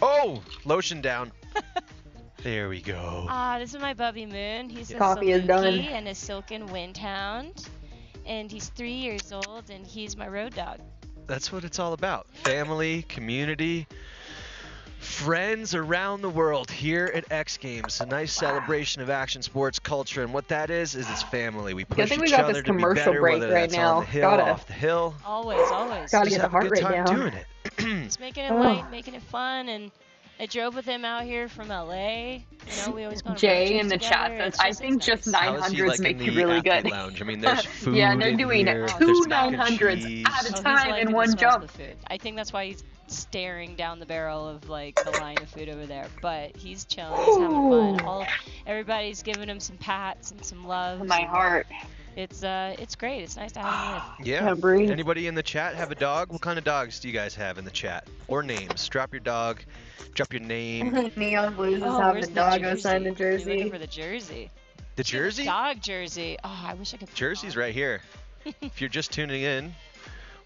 Oh, lotion down. There we go.
This is my Bubby Moon. He's a
Coffee is done.
Saluki and a Silken Windhound. And he's 3 years old, and he's my road dog.
That's what it's all about. Family, community, friends around the world here at X Games. A nice celebration of action sports culture, and what that is it's family. We push
we
each
got
other
this
to be
commercial
better,
break
whether
right
that's
now.
on the hill, off the hill.
Always, always.
Gotta
Just
get the
have a
heart
good
rate
time
down.
doing it.
Just making it light, making it fun, and I drove with him out here from LA. You know, we always go on
Jay
road
in the
trips
chat
together.
says, I think just 900s make you really good.
Lounge? I mean, there's food
yeah, and they're
in
doing
here,
two
there's mac and
900s
cheese.
at a
He's
time
liking
in
to
one
smell
jump.
the food. I think that's why he's staring down the barrel of like the line of food over there. But he's chilling, he's having fun. Everybody's giving him some pats and some love.
My heart.
It's great. It's nice to have him with.
Yeah. Anybody in the chat have a dog? What kind of dogs do you guys have in the chat? Or names? Drop your dog. Drop your name.
Neon Blues is having
where's
the
the
doggo
jersey?
sign the
You're
jersey.
looking for the jersey.
The jersey?
Dog jersey. Oh, I wish I could.
Jersey's right here. If you're just tuning in,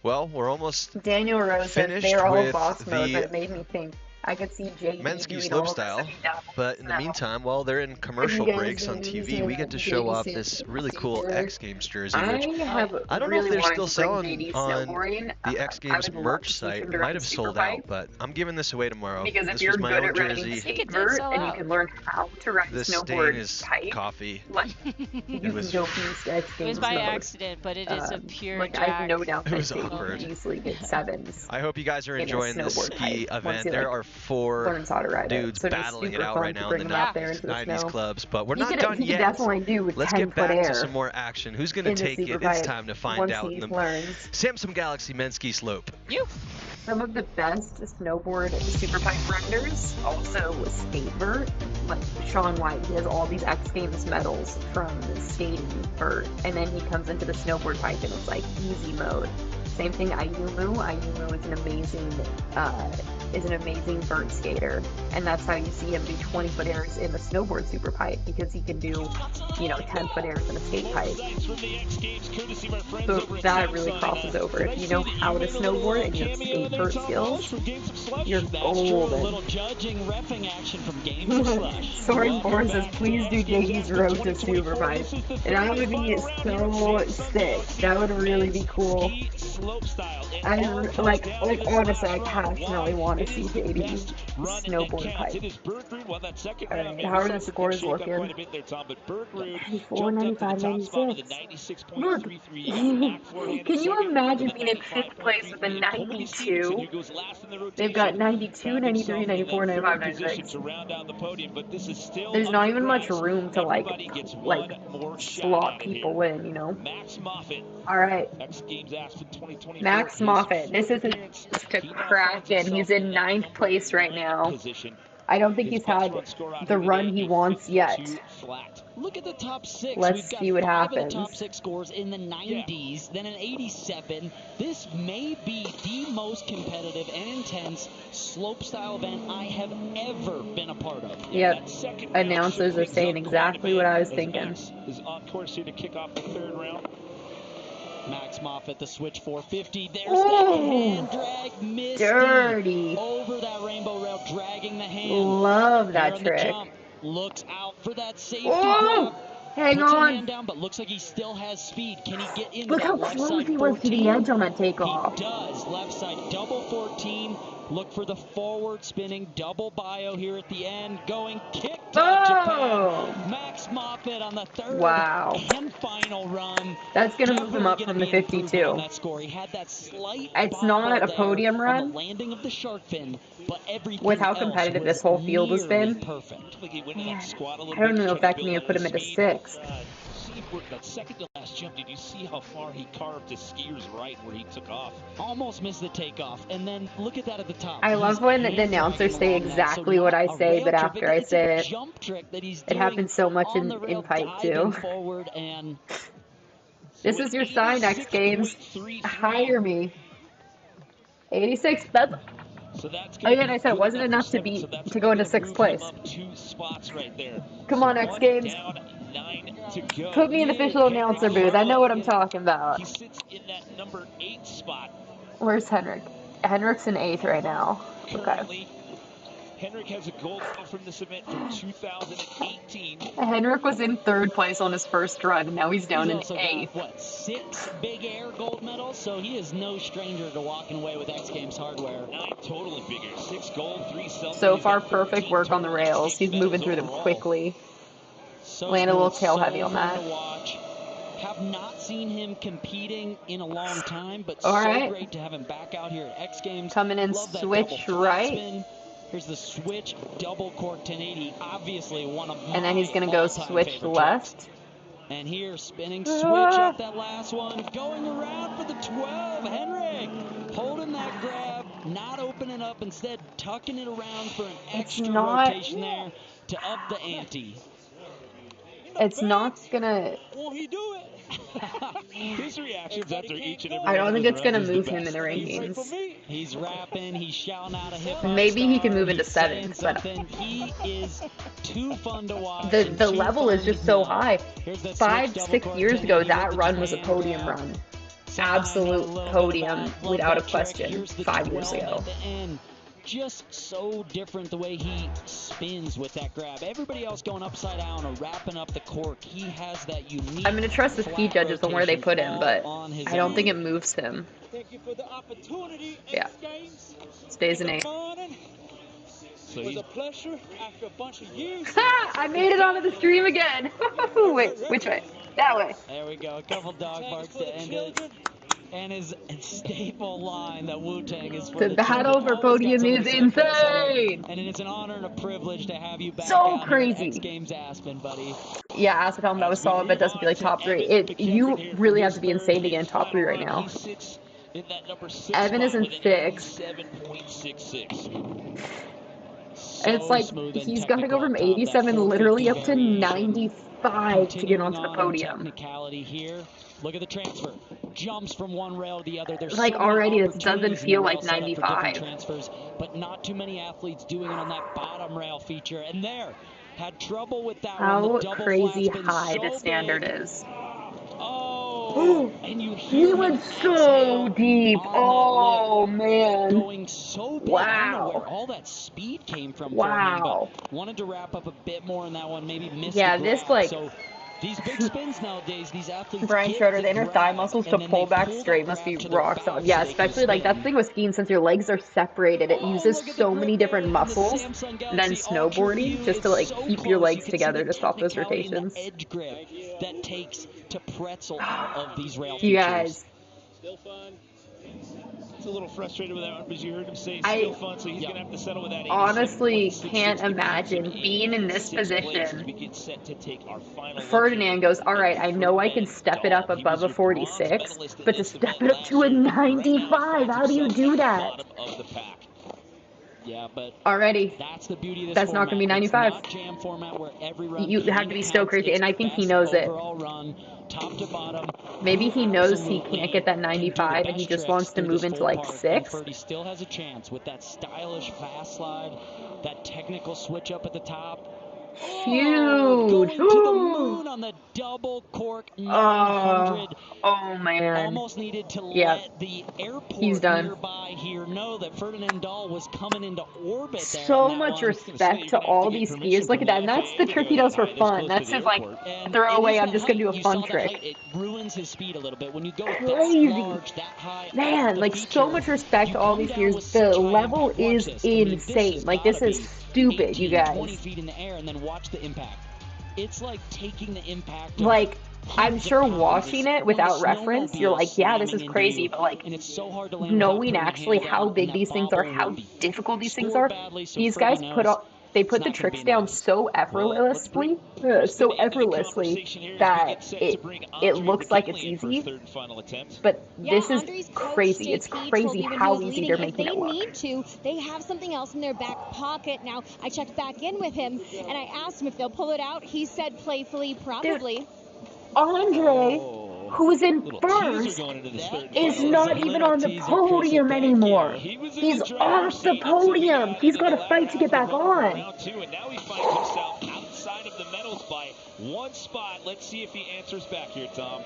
well, we're almost
Daniel Rose said
finished
they're all
with
boss mode, but
the
it made me think I could see JD
Men's-ski
doing all of
slopestyle.
this.
But in the meantime, while they're in commercial
guys
breaks on
didn't
TV,
use
we
it
get to
on
show
JD
off this really cool
Snowboard.
X Games jersey,
I
which
have
I don't know
really
if they're
wanted
still
to bring
selling
JD
on
snowboarding.
the X
I
Games
would love
merch
to see
site.
him
It
run
might have sold
Superbike.
out, but I'm giving this away tomorrow.
Because if
This
you're
was my
good
own
at running
jersey.
skateboard and you can learn how to ride
This
snowboard
stain is
tight,
coffee.
like you can
was-
go boost X
It
Games
was by
mode.
accident, but it is a pure
Like
drag.
I have no doubt
It
that
was
JD
awkward.
can easily get sevens.
I hope you guys are
in a
enjoying this
snowboard
ski
type, once
event.
he,
There
like,
are 4
learns how to ride it.
dudes
So just
battling it
super
out
fun
right
to
now
bring
in the
them out there into the
90s
snow.
clubs, but we're
He
not
could-
done
he could
yet.
definitely do
Let's
10
get back
foot
to
air
some more action. Who's going to
in the
take it?
Superbike
It's time to find
once
out
he
in the
learns.
Samsung Galaxy men's ski slope.
Some of the best snowboard superbike riders also skatevert. Like Sean White, he has all these X Games medals from skating vert, and then he comes into the snowboard bike and it's like easy mode. Same thing, Ayumu. Ayumu is an amazing vert skater, and that's how you see him do 20-foot airs in the snowboard super pipe, because he can do, 10-foot airs in a skate pipe. So that really crosses over. If you know how to snowboard and you have skate vert skills, you're golden.
Little judging, reffing action from Games of Slush.
Soren Born says, please do JD's road to superbike. And that would be so sick. That would really be cool. I like honestly, I passionately want to see JD snowboard pipe. Alright, how are the scores looking? 94, 95, 96. Look, can you imagine being in 5th place with a 92? They've got 92, 93, 94, 95, 96. There's not even much room to like slot people in, Alright. Max Moffitt. This is to Kraken. He's in 9th place right now. I don't think he's had the run he wants yet.
Look at the top 6.
Let's see what happens.
The top 6 scores in the 90s, then an 87. This may be the most competitive and intense slopestyle event I have ever been a part of.
Yep. Announcers are saying exactly what I was thinking.
Is on course here to kick off the 3rd round.
Max Moffitt, the switch 450. There's
Oh,
that hand drag. Misty
dirty.
over that rainbow rail, dragging the hand.
Love that
There on the
trick.
jump. Looks out for that safety
Oh,
grab.
hang
Puts a
on.
hand down, but looks like he still has speed. Can he get into
Look
that
how
left
close
side
he was to the
14?
edge on that takeoff.
He does. Left side double 14. Look for the forward spinning double bio here at the end. Going kick to Japan. Max Moffitt on the 3rd
Wow.
and final run.
That's going to move him up from the 52.
That score. He had that slight
It's not a podium run.
on the landing of the shark fin, but everything
With how
else
competitive
was
this whole field has
nearly
been.
perfect.
I don't know if that can even put him into 6th.
That second to last jump, did you see how far he carved his skier's right where he took off?
Almost missed the takeoff, and then look at that at the top.
I love when the announcers say exactly what I say, but after I say it, it happens so much in pipe too. This is your sign, X Games. Hire me. 86. That's. Oh yeah, and I said it wasn't enough to go into 6th place. Come on, X Games. Put me in the official announcer booth. I know what I'm talking about.
He sits in that number 8 spot.
Where's Henrik? Henrik's in 8th right now. Okay.
Henrik has a gold medal from this event from 2018.
Henrik was in 3rd place on his first run, and now he's down in
also
8th.
got, what, 6 big air gold medals? So he is no stranger to walking away with X Games hardware.
9 total in big air, 6 gold, 3 silver.
So far, perfect work on the rails. He's moving through them quickly.
So
Land a little
smooth,
tail
so
heavy on
fun
that.
to watch. Have not seen him competing in a long time, but
All
so
right.
great to have him back out here at X Games.
Coming in
Love that
switch
double flat
right.
spin. Here's the switch double cork 1080. Obviously one of my
And then he's going to go
all-time
switch
favorite
left.
tricks. And here, spinning switch up that last one. Going around for the 12. Henrik holding that grab, not opening up, instead tucking it around for an extra rotation there to up the ante.
It's not going to...
Will he do it? His reactions after each and every
I don't
one of
think
his
it's going to
runs is
move
the
him in the
best.
rankings.
He's rapping, he's shouting out a hip hop
Maybe he
star,
can move into
he's saying
7th, but
something. He is too fun to watch.
the
and too
level is
fun
just
to
so
know.
high.
Here's that
5,
switch double
6
cork
years ago,
1080
that
with
run
the
was a
two-hand
podium
grab.
run.
Somehow I know a
Absolute
little bit
podium,
about it.
without a
Love that trick.
question,
Here's the
5 years
12
ago.
at the end. Just so different the way he spins with that grab. Everybody else going upside down or wrapping up the cork. He has that unique.
I'm going to trust the speed judges on where they put him, but
on his
I don't
own.
think it moves him.
Thank you for the opportunity.
Yeah.
Games.
Stays in 8th.
So
It was a pleasure after a bunch of years.
Ha! I made it onto the stream again. Wait, which way? That way.
There we go. A couple dog barks to end it. And his staple line that Wu-Tang is for
The battle for podium is insane.
And it's an honor and a privilege to have you back
So
out
crazy.
here at X Games Aspen, buddy.
Yeah, Aspen, that was solid, but doesn't feel like top 3. You really have to be insane to get in top 3 right now.
In that number 6
Evan is in
spot with
6th.
87.66.
And it's like, he's got to go from 87 literally up to 95 to get onto the podium.
Technicality here. Look at the transfer. Jumps from one rail to the other. There's
Like,
so many
already this doesn't
opportunities in
feel
the
like
rail setup for different
95.
transfers, but not too many athletes doing it on that bottom rail feature. And there, had trouble with that one.
How
The double
crazy
flat spin
high
so
the standard
big.
is.
Oh, and you
He
hear
went
him
so
exhale
deep.
on
Oh,
that lip,
man.
going so big. I don't know where
Wow.
all that speed came from
Wow.
for him, but wanted to wrap up a bit more in that one, maybe missed
Yeah,
the
this,
grab.
like-
So these big spins nowadays, these athletes
Brian
get
Schroeder, the inner
grab,
thigh muscles to
and then
pull
they
back
pull
straight
that
must be
grab to their
rock
back
solid.
so
Yeah,
they can
especially like that's the
spin.
thing with skiing, since your legs are separated, it uses
look at the
so
grip
many
there,
different
and the
muscles
Samsung
than
Galaxy Ultra
snowboarding,
View
just to
is
like
so
keep your
close.
legs
You can see
together
the
to stop those
technicality and
rotations.
the edge grip that takes to pretzel out of these rail
You
features.
guys,
Still fun.
He's a little frustrated with that one, but you heard him say
I
still fun, so he's going to have to settle with that.
honestly
87.66
can't
to keep
imagine
him
being in this
6th place as
position.
we get set to take our final look
Ferdinand
here
goes, all
at
right,
the
I know I can
Ferdinand
step it up
Dahl. He
above
was
a
your bronze
46,
medalist in
but to
this
step
event
it up
last
to a
year. Right now, he
95,
finds
how do you
himself
do
at the
that?
bottom of the pack.
Yeah, but
Already,
that's the beauty of this
that's not going to be
format. It's
95.
not jam format where every run
You have to be so
counts.
crazy,
It's
and I think he
best
knows it.
overall run, top to bottom.
Maybe he knows he
Absolutely
can't get that
can do the
95 and he
best
just
tricks
wants to
through
move
this
into
full
like
park, and
6th.
Ferdy still has a chance with that stylish fast slide, that technical switch up at the top.
Huge.
Going to the moon on the double cork 900.
Oh man.
Almost needed to
Yeah.
let the
He's
airport
done.
nearby here know that Ferdinand Dahl was coming into orbit there.
So
on that
much
one.
respect to all these skiers. Look at that. And that's the trick he does for fun. That's his like
And
throwaway,
it is
I'm
the
just going to do
height.
a
You
fun
saw the
trick.
height. It ruins his speed a little bit. When you go
Crazy.
that large, that high,
Man,
off the
like
feature,
so much respect
you
to all
come
these
down
skiers.
with
The
such high
level
impact. Watch
is
this. I mean,
insane.
has
Like this
gotta
is
be
stupid, you
18, 20
guys.
feet in the air, and then watch the impact. It's like taking the impact of
Like, I'm
hundreds of
sure
pounds.
watching
It's
it
when
without
the
reference, you're
snowmobile
like, yeah, this
slamming
is
into
crazy,
you,
but like
and it's so hard to land without
knowing
putting
actually
hand
how
down,
big
and that
these things are,
bobble
how
will be
difficult these things
scored
are,
badly, so
these
Ferdy
guys
knows
they
it's
put the
not gonna be
tricks down
enough.
so effortlessly, that it looks like it's easy. But this is
Andre's coach,
crazy. It's
JT, told
crazy
me when
how
he was
easy
leaving,
they're
if
making
they
it look.
need to, they have something else in their back pocket. Now, I checked back in with him, and I asked him if they'll pull it out. He said playfully, probably.
Andre, who's in first, is not even on the podium anymore. He's off the podium. He's got to fight to get back on.
Round 2, and now he finds himself outside of the medals by one spot. Let's see if he answers back here, Tom.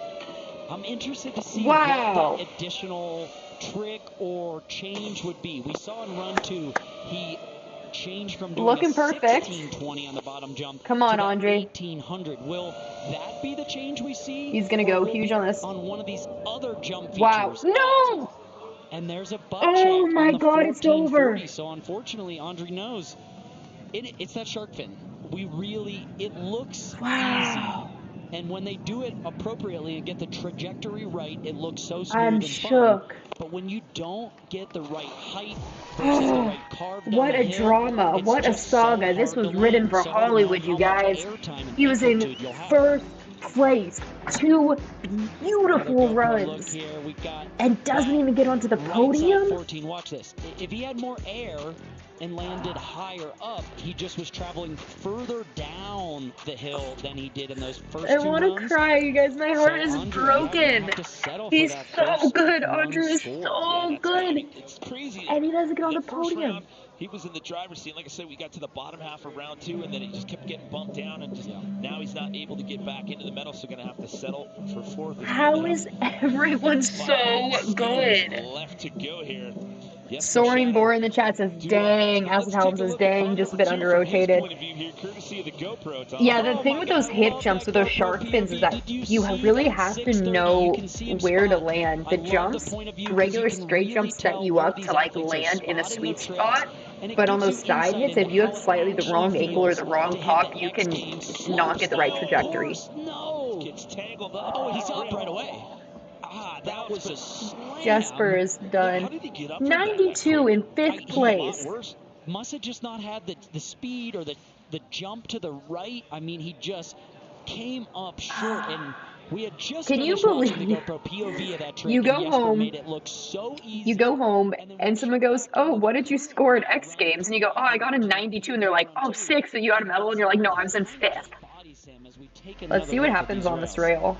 I'm interested to see
Wow.
what that additional trick or change would be. We saw in run 2, he change from doing
looking
a
perfect.
1620 on the bottom jump
Come on,
to that
Andre.
1800. Will that be the change we see?
He's gonna go huge on this.
On one of these other jump features.
Wow. No!
And there's a butt
Oh
check
my
on the
God, it's over.
1440. So unfortunately, Andre knows it's that shark fin. It looks easy. And when they do it appropriately and get the trajectory right, it looks so smooth
I'm
and
shook.
fun. But when you don't get the right height versus the right carve down
What
the
a
hill,
drama.
it's
What a
just so
saga. This
hard
was
to
written
land.
for
So
Hollywood, you guys. He was in first place. 2 beautiful runs. And doesn't even get onto the podium?
14, watch this. If he had more air and landed higher up, he just was traveling further down the hill than he did in those first 2 runs.
I want to cry, you guys. My heart is broken. He's so good. Andre is so good.
It's crazy.
And he doesn't get on the
First
podium.
round, he was in the driver's seat. Like I said, we got to the bottom half of round 2, and then he just kept getting bumped down, and now he's not able to get back into the medal, so going to have to settle for 4th.
How is everyone so good?
Left to go here. Yes,
Soaring Boar in the chat says, dang. Acid Helm says, dang, just a bit under-rotated. Yeah, the thing with those hip jumps, with those shark fins, is that you really have to know where to land. The jumps, regular straight jumps set you up to like land in a sweet spot. But on those side hits, if you have slightly the wrong angle or the wrong pop, you can not get the right trajectory.
No! Gets tangled up. Oh, he's up right away. That was a slam.
Jesper is done. 92 in 5th place.
Must have just not had the speed or the jump to the right. I mean, he just came up short, and we had just
Can you
believe
believe
the GoPro POV of that trick,
you go
and Jesper
home,
made it look so easy.
you go home, and someone goes, oh, what did you score at X Games? And you go, oh, I got a 92, and they're like, oh, 6, so you got a medal, and you're like, no, I was in 5th. Let's see what happens on this rail.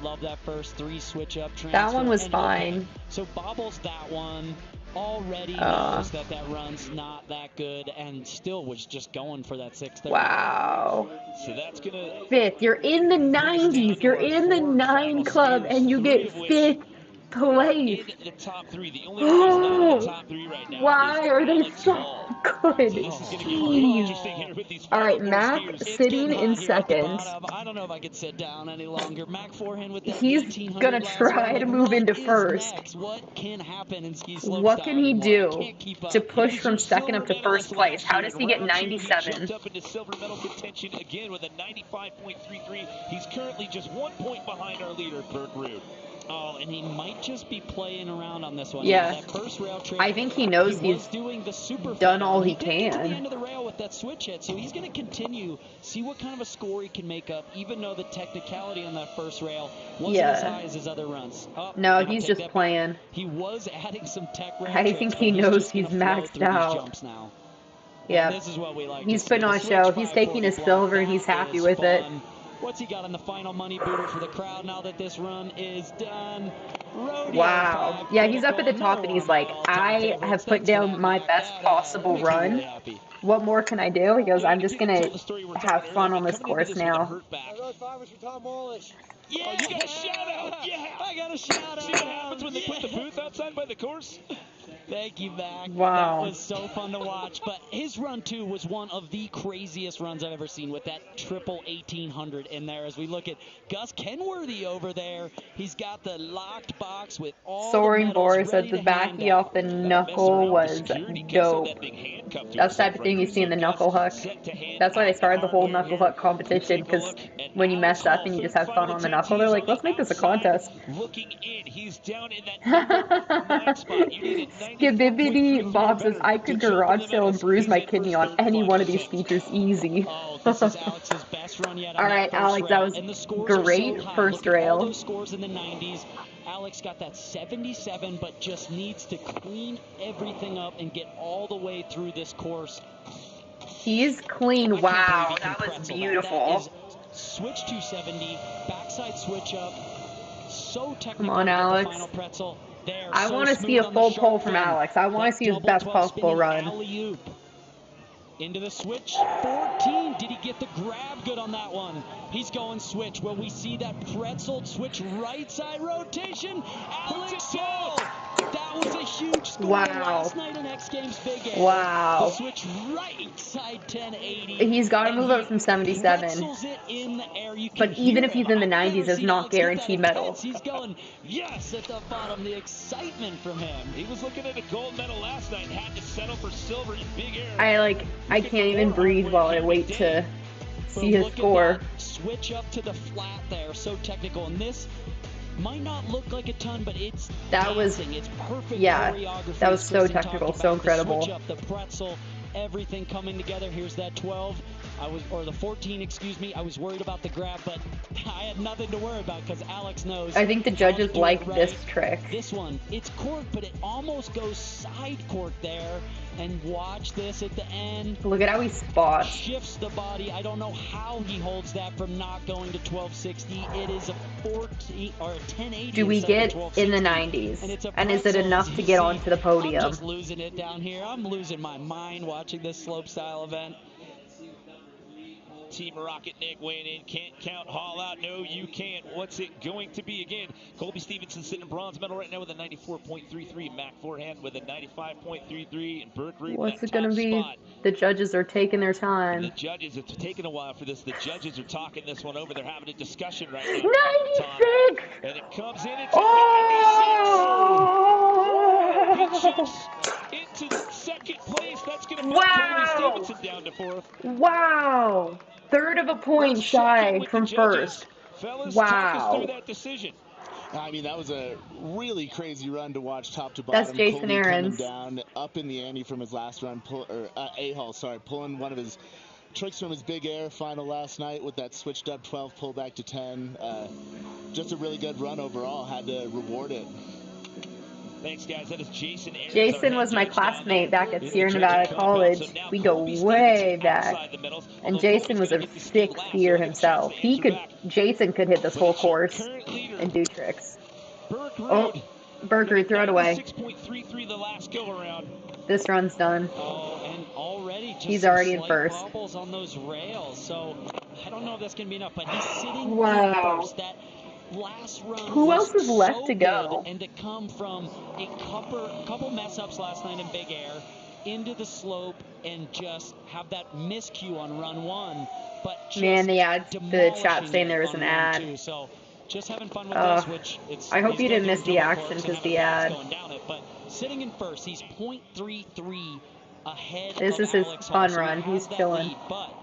Love that first 3 switch up transfer.
That one was fine.
So bobbles that one. Already knows that run's not that good, and still was just going for that 630.
Wow.
So that's gonna
5th. You're in the 90s. You're in the 9 club, and you get 5th place.
the top 3. The only one who's not in the top 3 right now.
Why are they so good? Jeez. All right, Mac sitting in 2nd.
I don't know if I could sit down any longer. Mac forehand with that.
He's gonna try to move into 1st.
What can happen in ski
slopestyle? What can he do to push from 2nd up to 1st place? How does he get 97?
Up into silver medal contention again with a 95.33. He's currently just 1 point behind our leader, Bert Rude.
Oh, and he might just be playing around on this one.
Yeah.
That first rail trick,
I think he knows he's
doing the super
done all he
Get to the
can.
end of the rail with that switch hit, so he's going to continue, see what kind of a score he can make up, even though the technicality on that first rail wasn't as high as his other runs. Oh,
No, he's just playing.
He was adding some tech rail
I
tricks,
think
but
he
he's
knows
just gonna
he's
flow
maxed
through these
out.
jumps now.
Yeah.
This is what we like
He's
to
putting
see.
on a
The
show.
switch
He's taking his
540
silver and
block,
he's
that
happy
is
with it.
fun. What's he got on the final money booter for the crowd now that this run is done? Rodeo
Wow. Yeah, he's up at the top and he's like, I have put down my best possible run. What more can I do? He goes, I'm just going to have fun on this course now.
Yeah, you got a shout out. Yeah,
I got a shout out.
See what happens when they put the booth outside by the course?
Thank you, Mac.
Wow.
That was so fun to watch. But his run, too, was one of the craziest runs I've ever seen with that triple 1800 in there. As we look at Gus Kenworthy over there, he's got the locked box with all
Soaring
the
Boar
medals
said
ready
the
to
backy
hand out.
off the knuckle was dope. That's the type of thing you see in the knuckle huck. That's why they started the whole knuckle huck competition, because when you mess up and you just have fun on the knuckle, they're like, let's make this a contest.
Looking in, he's down in that 9 spot. You need a
Skibbity Bob says, I could garage sale and bruise my kidney on any one of these features easy. Alright, Alex, that was great first rail.
All those scores in the 90s. Alex got that 77, but just needs to clean everything up and get all the way through this course.
He's clean. Wow, that was beautiful.
Switch 270, backside switch up. So technical.
Come on, Alex.
Final pretzel. There,
I
so
want to see
smooth
a full pull from Alex. I want to see his best possible run.
Alley-oop. Into the switch 14. Did he get the grab good on that one? He's going switch. Will we see that pretzel switch right side rotation? Alex That was a huge score last night in X Games Big Air.
Wow.
The switch right side 1080.
He's got to move up from 77.
It in the air. You
But
can
even
hear
if he's
him.
in the
I've
90s,
never
it's
seen
not
Alex get that
guaranteed medal.
intense. He's going, yes, at the bottom. The excitement from him.
He was looking at a gold medal last night and had to settle for silver in Big Air.
I can't even breathe while I wait to see his score.
Switch up to the flat there. So technical. And this might not look like a ton, but it's
dancing.
It's perfect
choreography. That was so technical, so incredible.
Switch up the pretzel, everything coming together. Here's that 12. Or the 14, excuse me. I was worried about the grab, but I had nothing to worry about because Alex knows.
I think the judges like this trick.
This one, it's cork, but it almost goes side cork there. And watch this at the end.
Look at how he spots.
Shifts the body. I don't know how he holds that from not going to 1260. It is a 14 or a 1080.
Do we get in the 90s? And is it enough to get onto the podium?
I'm just losing it down here. I'm losing my mind watching this slopestyle event.
Team Rocket Nick weighing in. Can't count Hall out. No, you can't. What's it going to be again? Colby Stevenson sitting in bronze medal right now with a 94.33. Mac Forehand with a 95.33. And Burke Reed.
What's it going to be? Spot. The judges are taking their time.
The judges, it's taking a while for this. The judges are talking this one over. They're having a discussion right now.
96!
And it comes in. It's 96! It shoots into the second place. That's going to put Colby Stevenson down to fourth.
Wow. Third of a point shy from first.
Fellas,
wow.
Talk us through that decision.
I mean, that was a really crazy run to watch top to bottom.
That's Jason
Colby
Aarons.
Coming down, up in the ante from his last run, pulling one of his tricks from his Big Air final last night with that switched up 12 pull back to 10. Just a really good run overall. Had to reward it.
Thanks, guys. That is Jason Aarons.
Jason was my classmate back at Sierra Nevada College. We go way back. And Jason was a sick skier himself. Jason could hit this whole course and do tricks. Oh, Burke Reed, throw it away.
6.33 the last go around.
This run's done.
And already just
he's already in first.
Bubbles on those rails, so I don't know if that's going to be enough, but he's sitting
wow.
in first. That last run.
Who else is left to go?
And to come from a couple mess ups last night in Big Air into the slope and just have that miscue on run one, but
man, the chat saying there was an ad.
Two, so just having fun with this, which
I hope you didn't miss the action because the ad.
But sitting in first, he's 0.33 ahead.
This is his fun run. He's chilling.
But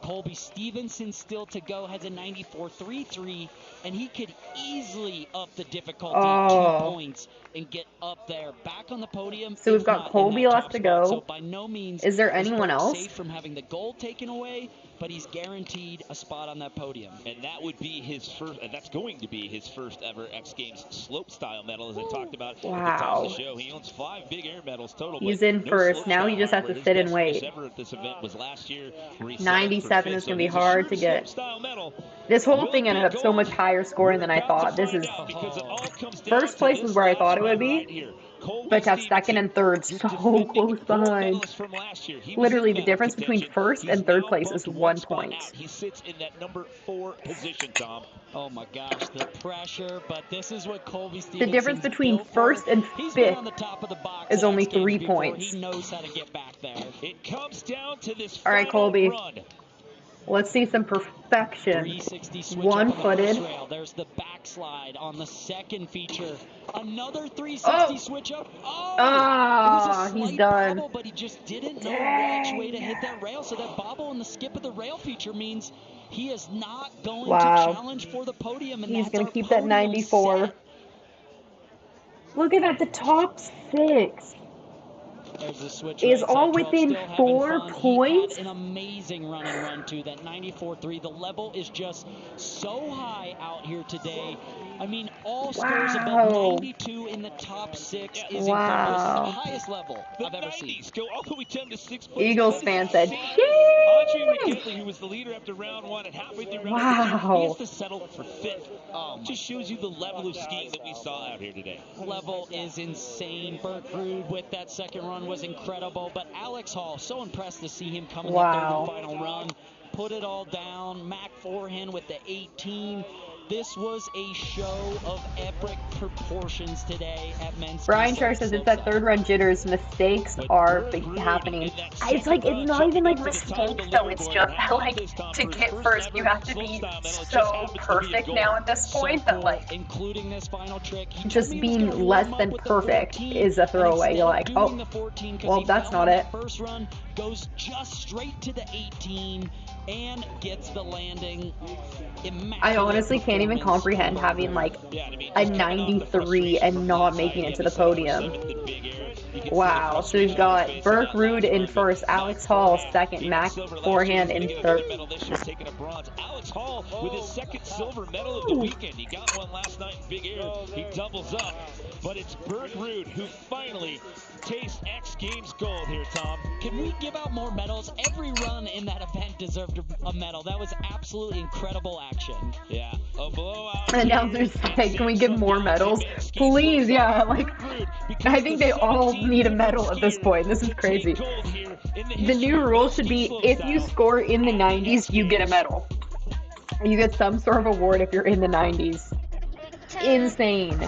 Colby Stevenson still to go, has a 94.33, and he could easily up the difficulty 2 points and get up there, back on the podium.
So we've got Colby left to go.
So by no means
is there anyone else
safe from having the gold taken away, but he's guaranteed a spot on that podium.
And that would be his first, and that's going to be his first ever X Games slopestyle medal, as I talked about at the top of the show. He owns 5 Big Air medals total.
He's in first. Now he just has to sit and wait.
Ever at this event was last year,
97 is going to be hard to get. This whole thing ended up so much higher scoring than I thought. This is first place is where I thought it would be, but to have second and third so close behind. Literally, the difference between first and third place is 1 point.
He sits in that number 4 position, Tom.
Oh my gosh, the pressure, but this is what Colby Stevenson.
The difference between first and fifth is only 3 points.
He knows how to get back there.
It comes down to this
all right, Colby.
Run.
Let's see some perfection. One-footed.
There's the backslide on the second feature. Another 360 switch up.
He's done.
Bobble, but he just didn't know which way to hit that rail. So that bobble and the skip of the rail feature means he is not going to challenge for the podium. And
he's going to keep that 94.
Set.
Look at that, the top 6. Is all within 4 points.
An amazing run and run too. That 94.3. The level is just so high out here today. I mean, all scores above 92 in the top 6 is incredible. This is the highest level I've ever seen.
Go all the way down to 6
Eagles fan said,
Andre Rigetli, who was the leader after round 1 and halfway through round 2, he has to settle for 5th. Just shows you the level of skiing that we saw out here today.
Level is insane. Burke Reed with that second run was incredible, but Alex Hall, so impressed to see him come in the third and final run. Put it all down. Mac Forehand with the 18. This was a show of epic proportions today at men's.
Brian Char says it's that third run jitters. Mistakes are happening. It's like, it's not even like mistakes though. It's just that, like, to get first, you have to be so perfect now at this point that, like,
including this final trick,
just being less than perfect is a throwaway. You're like, oh, well, that's not it.
First run goes just straight to the 18 and gets the landing.
I honestly can't even comprehend having like a 93 and not making it to the podium. Wow, so we've got Burke Rude in first, Alex Hall second, Mac Forehand in third.
Alex Hall with his second silver medal of the weekend. He got one last night in big air. He doubles up. But it's Burke Rude who finally tastes X Games gold here, Tom.
Can we give out more medals? Every run in that event deserved a medal. That was absolutely incredible action.
Yeah, a blowout.
And now they're saying, can we give more medals? Please, yeah, like, I think they all need a medal at this point. This is crazy. The new rule should be, if you score in the 90s, you get a medal. You get some sort of award if you're in the 90s. Insane.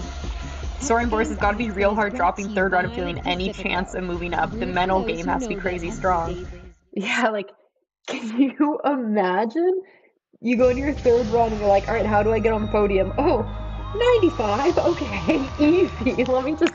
Soaring Boris has got to be real hard dropping third run and feeling any chance of moving up. The mental game has to be crazy strong. Yeah, like, can you imagine? You go into your third run and you're like, all right, how do I get on the podium? Oh, 95, okay, easy. Let me just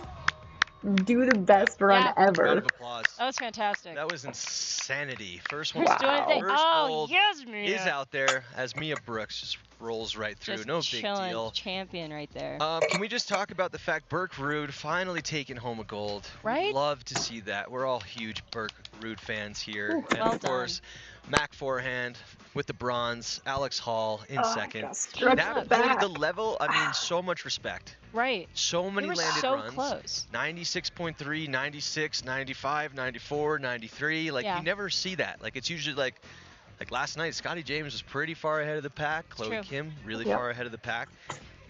do the best run ever.
Round of applause.
That was fantastic.
That was insanity. First one.
Who's doing things?
First
Oh,
gold
yes, Mia.
is out there as Mia Brooks just rolls right through.
Just
No big
chilling,
deal.
champion right there.
Can we just talk about the fact Burke Rude finally taking home a gold?
Right?
Love to see that. We're all huge Burke Rude fans here.
Ooh,
and
well
of course, Mac Forehand with the bronze, Alex Hall in second. That really the level, I mean, so much respect.
Right.
So many
We were
landed
so
runs.
close.
96.3, 96, 95, 94, 93. Like,
Yeah.
you never see that. Like, it's usually like last night, Scotty James was pretty far ahead of the pack. Chloe
true.
Kim, really
Yep.
far ahead of the pack.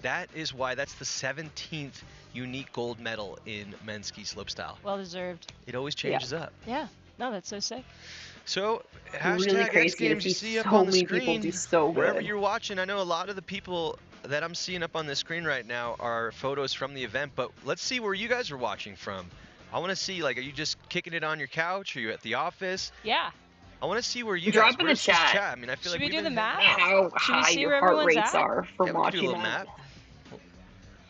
That is why that's the 17th unique gold medal in men's ski slopestyle.
Well deserved.
It always changes up.
Yeah. No, that's so sick.
So,
Really
hashtag X
crazy to
Games you
see
see up
so
on the
many people
screen.
do so
Wherever
good.
you're watching, I know a lot of the people that I'm seeing up on the screen right now are photos from the event, but let's see where you guys are watching from. I want to see, like, are you just kicking it on your couch? Are you at the office?
Yeah.
I want to see where you
Drop
guys.
in the
Where's this
chat.
I mean, I feel
Should
like
we
we've
do the
been
map?
How
Should we
high
see
your
where
heart
everyone's
rates
at?
are from
Yeah, we can do a
watching
little
that.
map.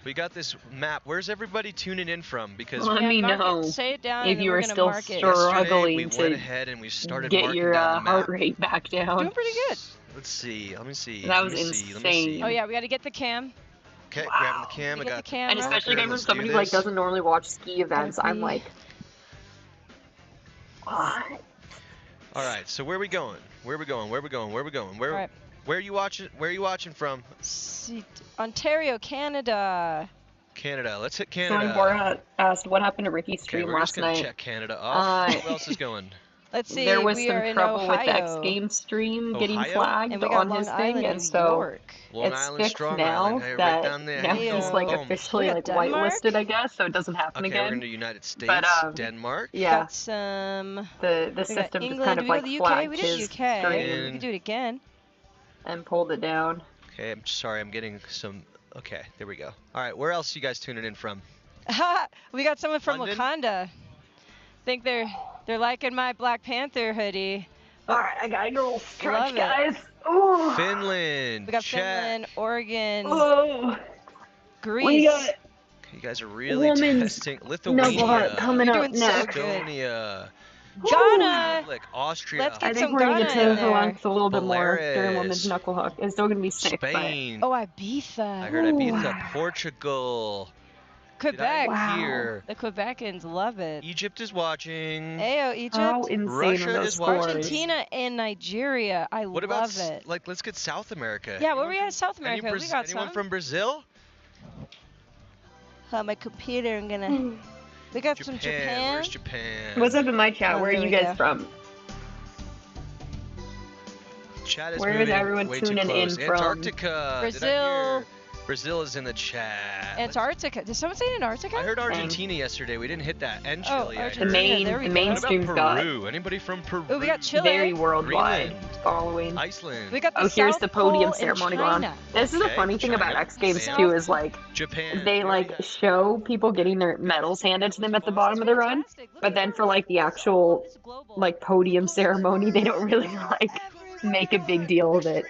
We got this map. Where's everybody tuning in from? Because
Let me
mark it.
know
Say it down
if
and then
you
we're
are
gonna
still
mark it.
yesterday
struggling
we went
to
ahead and we started
get
marking
your
down the
heart
map.
rate back down.
Doing pretty good.
Let's see. Let me see.
That
Let
was
me see. Let me
insane.
see.
Oh yeah, we got to get the cam.
Okay, grabbing the cam.
We
I
get
got
the camera.
And especially
Parker,
coming from
let's do
somebody who like
this.
doesn't normally watch ski events, I'm
be-
like, what?
All right. So where are we going? Where are we going? Where are we going? Where are we going? Where?
All right.
Where are you watching? Where are you watching from?
Ontario, Canada.
Canada. Let's hit
Someone
Canada.
Bora asked what happened to Ricky's
Okay,
stream
we're just
last
gonna
night.
check Canada off.
Uh,
Who else is going?
Let's see.
There was
we
some
are in
trouble with the X
Ohio.
Games stream getting
Ohio?
flagged
And we got
on
Long
his
Island,
thing, and
New
so
York.
Long
it's
Island,
fixed
Strong
now
Island. Hey, right
that
down there.
now
Hey,
he's like
boom.
officially
We got
like
Denmark.
whitelisted, I guess, so it doesn't happen
Okay, we're
again.
in the United States,
But,
Denmark.
Yeah,
Got some.
the
We got
system just
England.
kind
Did
of
we go
like
to the UK?
flagged
We did
his
UK.
stream
We can do it again.
and pulled it down.
Okay, I'm sorry, I'm getting some. Okay, there we go. All right, where else are you guys tuning in from?
We got someone from
London?
Wakanda. Think they're liking my Black Panther hoodie.
All right, I gotta go stretch,
Love it.
guys. Oh,
Finland.
We got
check.
Finland, Oregon,
oh.
Greece.
We got
You guys are really
woman's
testing.
knuckle heart
Lithuania,
coming
You're
up
doing so
next.
good.
Estonia,
Ghana.
Republic, Austria,
Let's
I
get
think
some
we're gonna get
Ghana
to
in
the
there.
length a little bit more during
Belarus.
women's knuckle hook. It's still gonna be sick,
Spain.
Oh, Ibiza.
I heard Ibiza, Portugal.
Quebec.
Did I hear?
The Quebecans love it.
Egypt is watching.
Ayo, Egypt.
but how insane
Russia
are those
is watching.
scores?
Argentina and Nigeria. I
What about
love it.
like let's get South America?
Yeah, where
Anyone
we
from-
at South
any
America? We
Braz-
got
anyone
some.
from Brazil?
My computer. I'm gonna. We got some Japan.
Where's Japan?
What's up in my chat?
Oh,
Where are
there
you
we
guys
go.
from?
Chat is
Where is
moving
everyone
way too
tuning in
close.
from?
Antarctica.
Brazil.
Did I hear? Brazil is in the chat.
Antarctica. Did someone say Antarctica?
I heard Argentina yesterday. We didn't hit that. And
Oh,
Chile. I
Argentina.
heard.
There we
The
go.
What about
mainstream's got
Peru? Anybody from Peru?
Oh, we got Chile.
very worldwide
Greenland.
following.
Iceland.
We got the
Oh, here's
South
the podium
Pole
ceremony
in
going on.
China.
This is the
Okay,
funny thing about
China.
X Games
South
too is like
Japan.
they like show people getting their medals handed to them at the bottom of the run, but then for like the actual like podium ceremony, they don't really like make a big deal of it.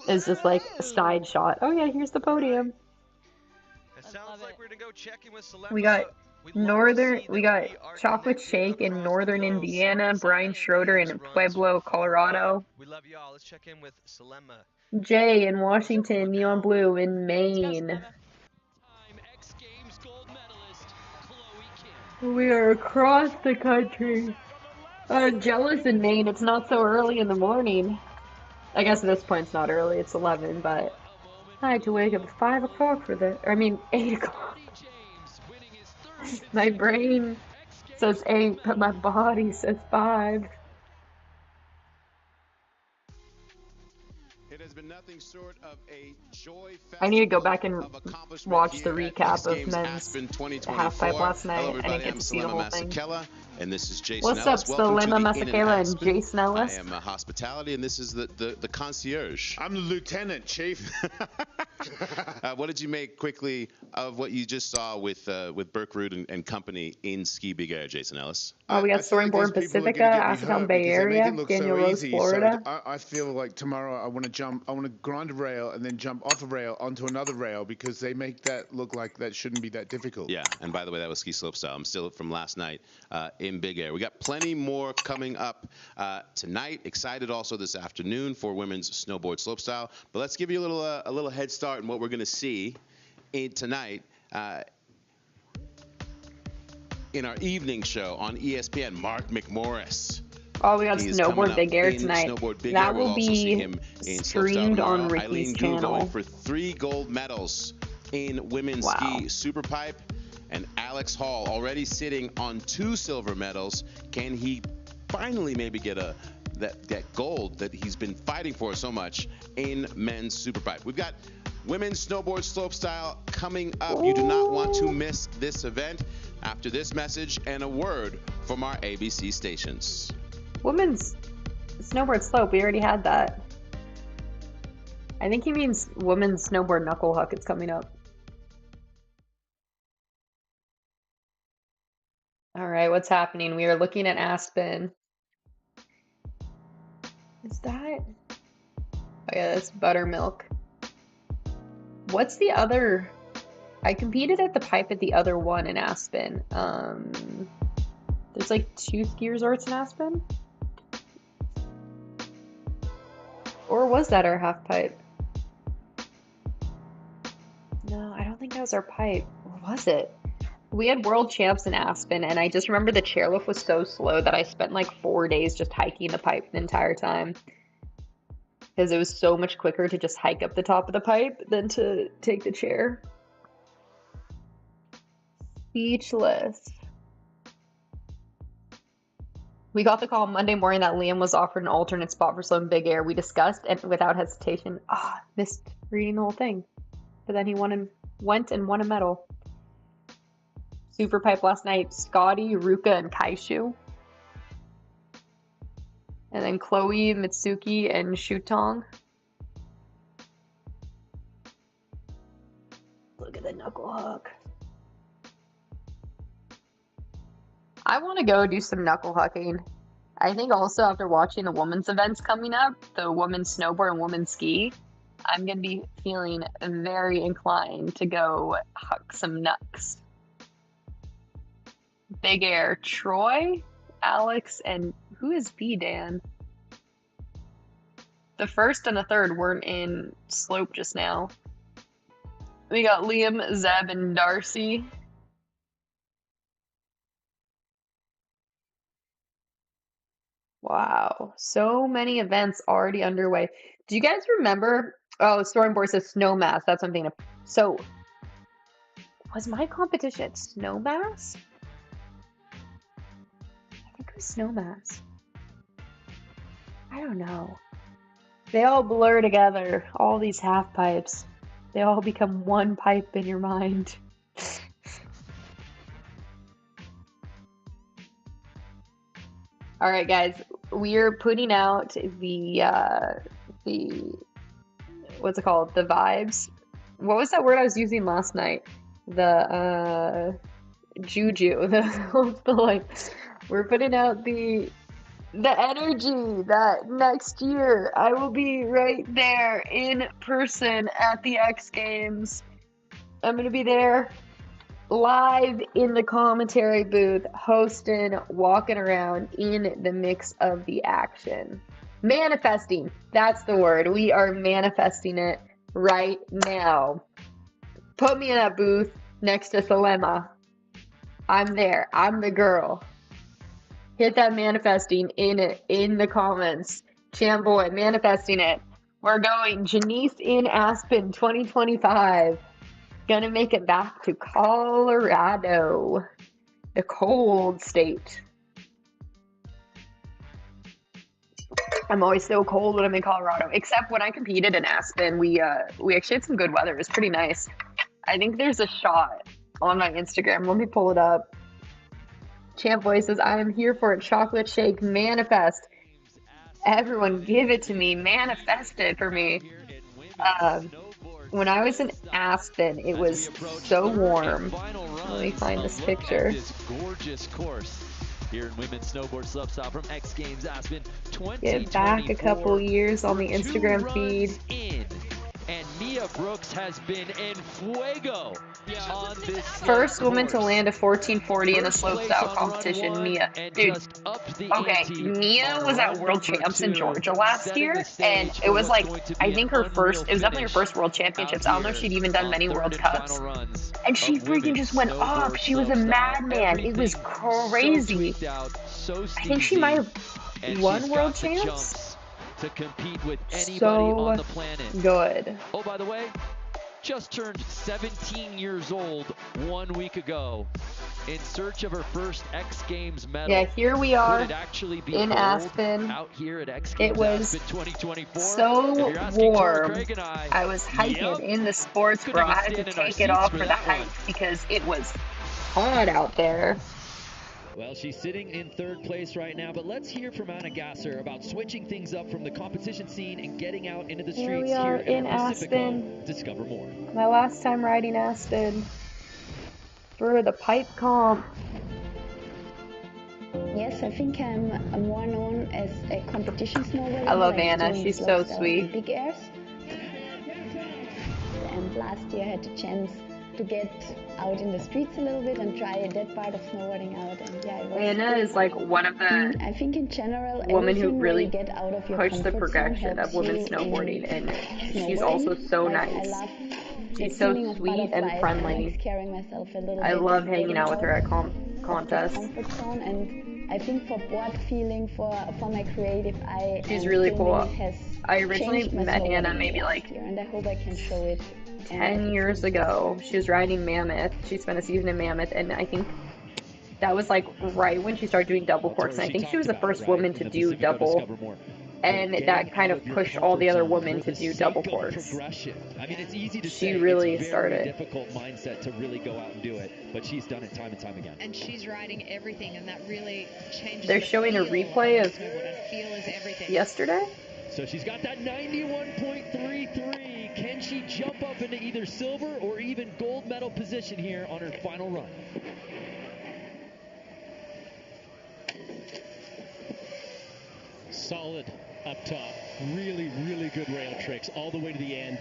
It's just like a side shot. Oh yeah, here's the podium.
It sounds like we're gonna go check in with Solemma.
We got
We'd love to
Northern,
see
we
that
got
we are
Chocolate
connected
Shake in
across
Northern
the globe.
Indiana, Brian Schroeder in
runs
Pueblo,
from
Colorado,
We love y'all. Let's check in with Solemma.
Jay in Washington, Neon Blue in Maine. We are across the country. Jealous in Maine. It's not so early in the morning. I guess at this point it's not early. It's 11, but I had to wake up at 5 o'clock for the. I mean, 8 o'clock. My brain says 8, but my body says 5.
It has been nothing short of a joy
I need to go back and
of accomplishment
watch the
here at
recap
X
of
Games
men's
Aspen 2024.
halfpipe last night.
Hello,
I didn't
everybody.
get
I'm
to see the
Solemma
whole thing.
Masakela, and this is Jason
What's
Ellis.
up,
Welcome to
Solemma
the Inn in
Masakela and
Aspen.
Jason Ellis?
I am hospitality, and this is the concierge.
I'm the lieutenant, chief.
What did you make quickly of what you just saw with Burke Root and company in Ski Big Air, Jason Ellis?
Oh, we got Stormborn Pacifica, Acetone Bay Area, Daniel Rose, Florida.
So I feel like tomorrow I want to jump, I want to grind a rail and then jump off a rail onto another rail because they make that look like that shouldn't be that difficult.
Yeah, and by the way, that was ski slope style. I'm still from last night in Big Air. We got plenty more coming up tonight. Excited also this afternoon for women's snowboard slope style. But let's give you a little head start in what we're going to see tonight. In our evening show on ESPN, Mark McMorris.
Oh, we got Snowboard Big Air tonight. That will be streamed on Ricky's channel.
Going for 3 gold medals in women's ski superpipe, and Alex Hall already sitting on 2 silver medals. Can he finally maybe get that gold that he's been fighting for so much in men's superpipe? We've got women's snowboard slopestyle coming up. You do not want to miss this event. After this message and a word from our ABC stations.
Women's snowboard slope, we already had that. I think he means women's snowboard knuckle huck. It's coming up. All right, what's happening? We are looking at Aspen. Is that? Oh yeah, that's buttermilk. What's the other? I competed at the pipe at the other one in Aspen. There's like 2 ski resorts in Aspen? Or was that our half pipe? No, I don't think that was our pipe. Or was it? We had world champs in Aspen, and I just remember the chairlift was so slow that I spent like 4 days just hiking the pipe the entire time. Because it was so much quicker to just hike up the top of the pipe than to take the chair. Speechless. We got the call Monday morning that Liam was offered an alternate spot for Sloan Big Air. We discussed and without hesitation. Missed reading the whole thing. But then he went and won a medal. Superpipe last night, Scotty, Ruka, and Kaishu. And then Chloe, Mitsuki, and Shutong. Look at the knuckle hook. I want to go do some knuckle hucking. I think also after watching the women's events coming up, the women's snowboard and women's ski, I'm going to be feeling very inclined to go huck some knucks. Big Air, Troy, Alex, and who is B Dan? The first and the third weren't in slope just now. We got Liam, Zeb, and Darcy. Wow, so many events already underway. Do you guys remember? Oh, Stormboard says Snowmass. That's something. So, was my competition at Snowmass? I think it was Snowmass. I don't know. They all blur together. All these half pipes. They all become one pipe in your mind. All right, guys, we are putting out the what's it called? The vibes. What was that word I was using last night? The juju. We're putting out the energy that next year I will be right there in person at the X Games. I'm gonna be there live in the commentary booth, hosting, walking around in the mix of the action. Manifesting, that's the word. We are manifesting it right now. Put me in that booth next to Thelema. I'm there. I'm the girl. Hit that manifesting in the comments. Chamboy, manifesting it. We're going Janice in Aspen 2025. Gonna make it back to Colorado, the cold state. I'm always so cold when I'm in Colorado, except when I competed in Aspen. We actually had some good weather. It was pretty nice. I think there's a shot on my Instagram. Let me pull it up. Champ Boy says, I am here for a chocolate shake manifest. Everyone give it to me. Manifest it for me. When I was in Aspen, it was so warm. Let me find this picture.
This gorgeous course here in women's snowboard slopestyle from X Games Aspen 2024.
Get back a couple years on the Instagram feed.
And Mia Brooks has been en fuego on this
first woman to land a 1440 in a slopestyle competition, Mia. Dude, okay, Mia was at World Champs in Georgia last year, and it was like, I think it was definitely her first World Championships. I don't know if she'd even done many World Cups. And she freaking just went up. She was a madman. It was crazy. I think she might have won World Champs.
To compete with anybody
so
on the planet.
Good.
Oh, by the way, just turned 17 years old 1 week ago in search of her first X Games medal.
Yeah, here we are
in
Aspen.
Out here at X Games
it was
Aspen 2024.
so warm.
I
I was hiking in the sports bra. I had to take it off for the hike because it was hot out there.
Well, she's sitting in third place right now, but let's hear from Anna Gasser about switching things up from the competition scene and getting out into the streets here in
Aspen.
Discover more.
My last time riding Aspen for the pipe comp.
Yes, I think I'm more known as a competition snowboarder.
I love Anna. She's so sweet.
Big airs. And last year I had the chance to get out in the streets a little bit and try that part of snowboarding out. And yeah, it was
Anna is like one of the
I think in general,
women who really
get out of your
pushed the progression of women snowboarding, and she's also so nice. She's so sweet and friendly. I love hanging out with her at contests.
And I think for board feeling, for my creative,
she's really cool. I originally
changed
met
my
Anna
snowboarding
maybe
last
like
year, and I hope I can show it.
10 years ago. She was riding Mammoth. She spent a season in Mammoth, and I think that was like right when she started doing double course. And I think she was the first woman to do double, and that kind of pushed all the other women to do double course.
I mean, it's easy to
she
say.
really
it's a
started.
Very difficult mindset to really go out and do it, but she's done it time and time again.
And she's riding everything, and that really changes.
They're showing a replay of
feel is everything.
yesterday.
So she's got that 91.33. Can she jump up into either silver or even gold medal position here on her final run? Solid up top. Really, really good rail tricks all the way to the end.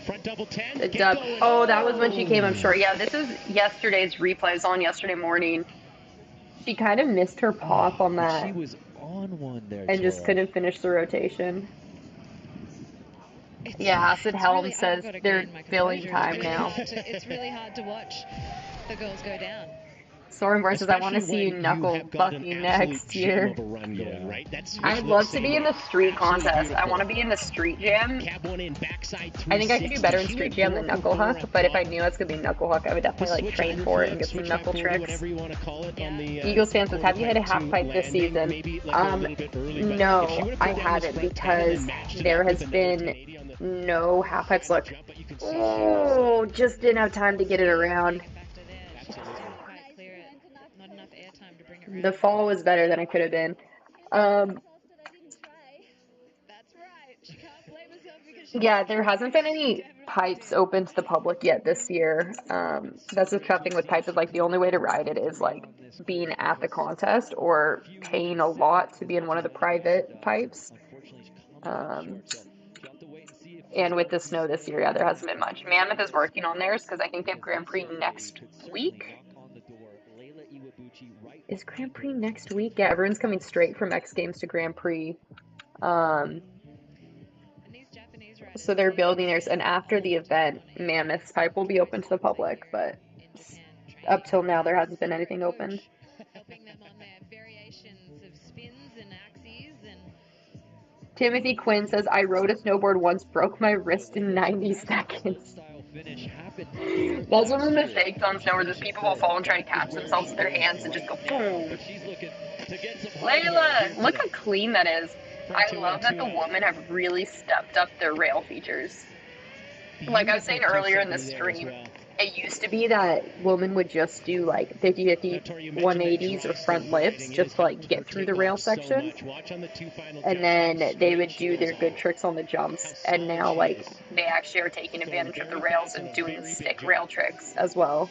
Front double 10.
Oh, that was when she came up short. Yeah, this is yesterday's replay. It was on yesterday morning. She kind of missed her pop on that.
She was on one there,
and just couldn't finish the rotation. Yeah, Acid Helm says they're filling time now.
It's really hard to watch the girls go down.
Stormborn says, I want to see you
when
knuckle
have got
Bucky
an absolute
next
gem
year.
of a run going, right? That switch
I'd
looks
love to be in the
Saber,
street
absolutely
contest. I want to
beautiful.
be in the street jam.
Cab one in, backside
I think I could do
360.
better in
She
street
went
jam
4
than
for
knuckle
4
huck,
up
but if I
top.
knew I was going to be knuckle huck, I would definitely like train
High
for it
flip,
and get some
switch
knuckle
high 40,
tricks.
whatever you want to call it on the
Eagle Sam says, have you hit a half
quarter
pipe this
landing,
season?
maybe let go a little bit early, but if
No,
she would've
I
put down this
haven't
front 10 and
because
then matched it
there
up with
has
another
been
1080 on the
no half pipes. Look, oh, just didn't have time to get it around. The fall was better than it could have been. Yeah, there hasn't been any pipes open to the public yet this year. That's the tough thing with pipes is like the only way to ride it is like being at the contest or paying a lot to be in one of the private pipes. And with the snow this year, yeah, there hasn't been much. Mammoth is working on theirs because I think they have Grand Prix next week. Is Grand Prix next week? Yeah, everyone's coming straight from X Games to Grand Prix. So they're building theirs, and after the event, Mammoth's pipe will be open to the public, but up till now, there hasn't been anything opened. Timothy Quinn says, I rode a snowboard once, broke my wrist in 90 seconds. That's one of the mistakes on snowboards is people will fall and try to catch themselves with their hands and just go boom. Layla, look how clean that is. I love that the women have really stepped up their rail features. Like I was saying earlier in the stream, it used to be that women would just do like 50-50 180s or front lifts just to like get through the rail section. And then they would do their good tricks on the jumps. And now like they actually are taking advantage of the rails and doing stick rail tricks as well.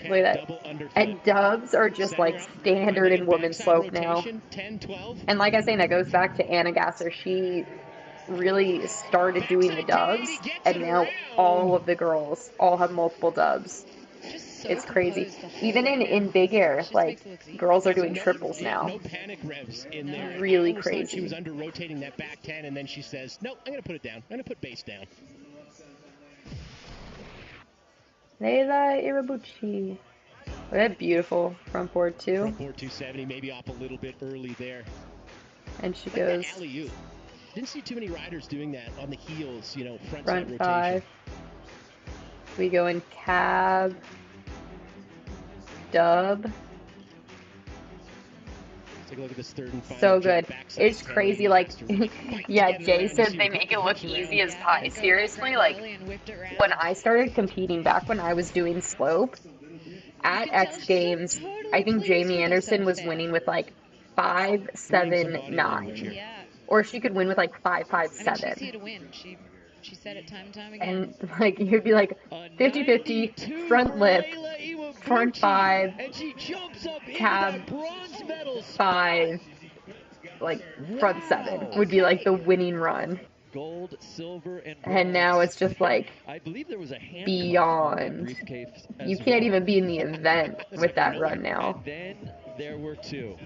Look at that. And dubs are just like standard in women's slope now. And like I was saying, that goes back to Anna Gasser. She really started doing the dubs, and now all of the girls all have multiple dubs. It's crazy. Even in big air, like girls are doing triples now.
No panic revs in there.
Really
Almost like
crazy.
she was under rotating that back 10, and then she says, "No, I'm gonna put it down. I'm gonna put base down."
Leila Irabuchi. Look at that beautiful front board too.
Front board 270, maybe off a little bit early there.
And she
Like
goes
that alley-oop. Didn't see too many riders doing that on the heels, you know, front
front
side
five.
rotation.
We go in cab, dub.
Take a look at this third and final
So
jump,
good.
backside
It's crazy. Like, yeah, Jay
around.
says they make it look easy as pie. Seriously, like, when I started competing back when I was doing slope at X Games, I think Jamie Anderson was winning with like 5.79, or she could win with like 5.57.
Easy to win. She said it time and time again.
And like you'd be like 50-50 front lip, front five, cab five, like front seven would be like the winning run.
Gold, silver, and
And now it's just like
I believe there was a hand
beyond. You can't even be in the event with that run now.
Then there were two.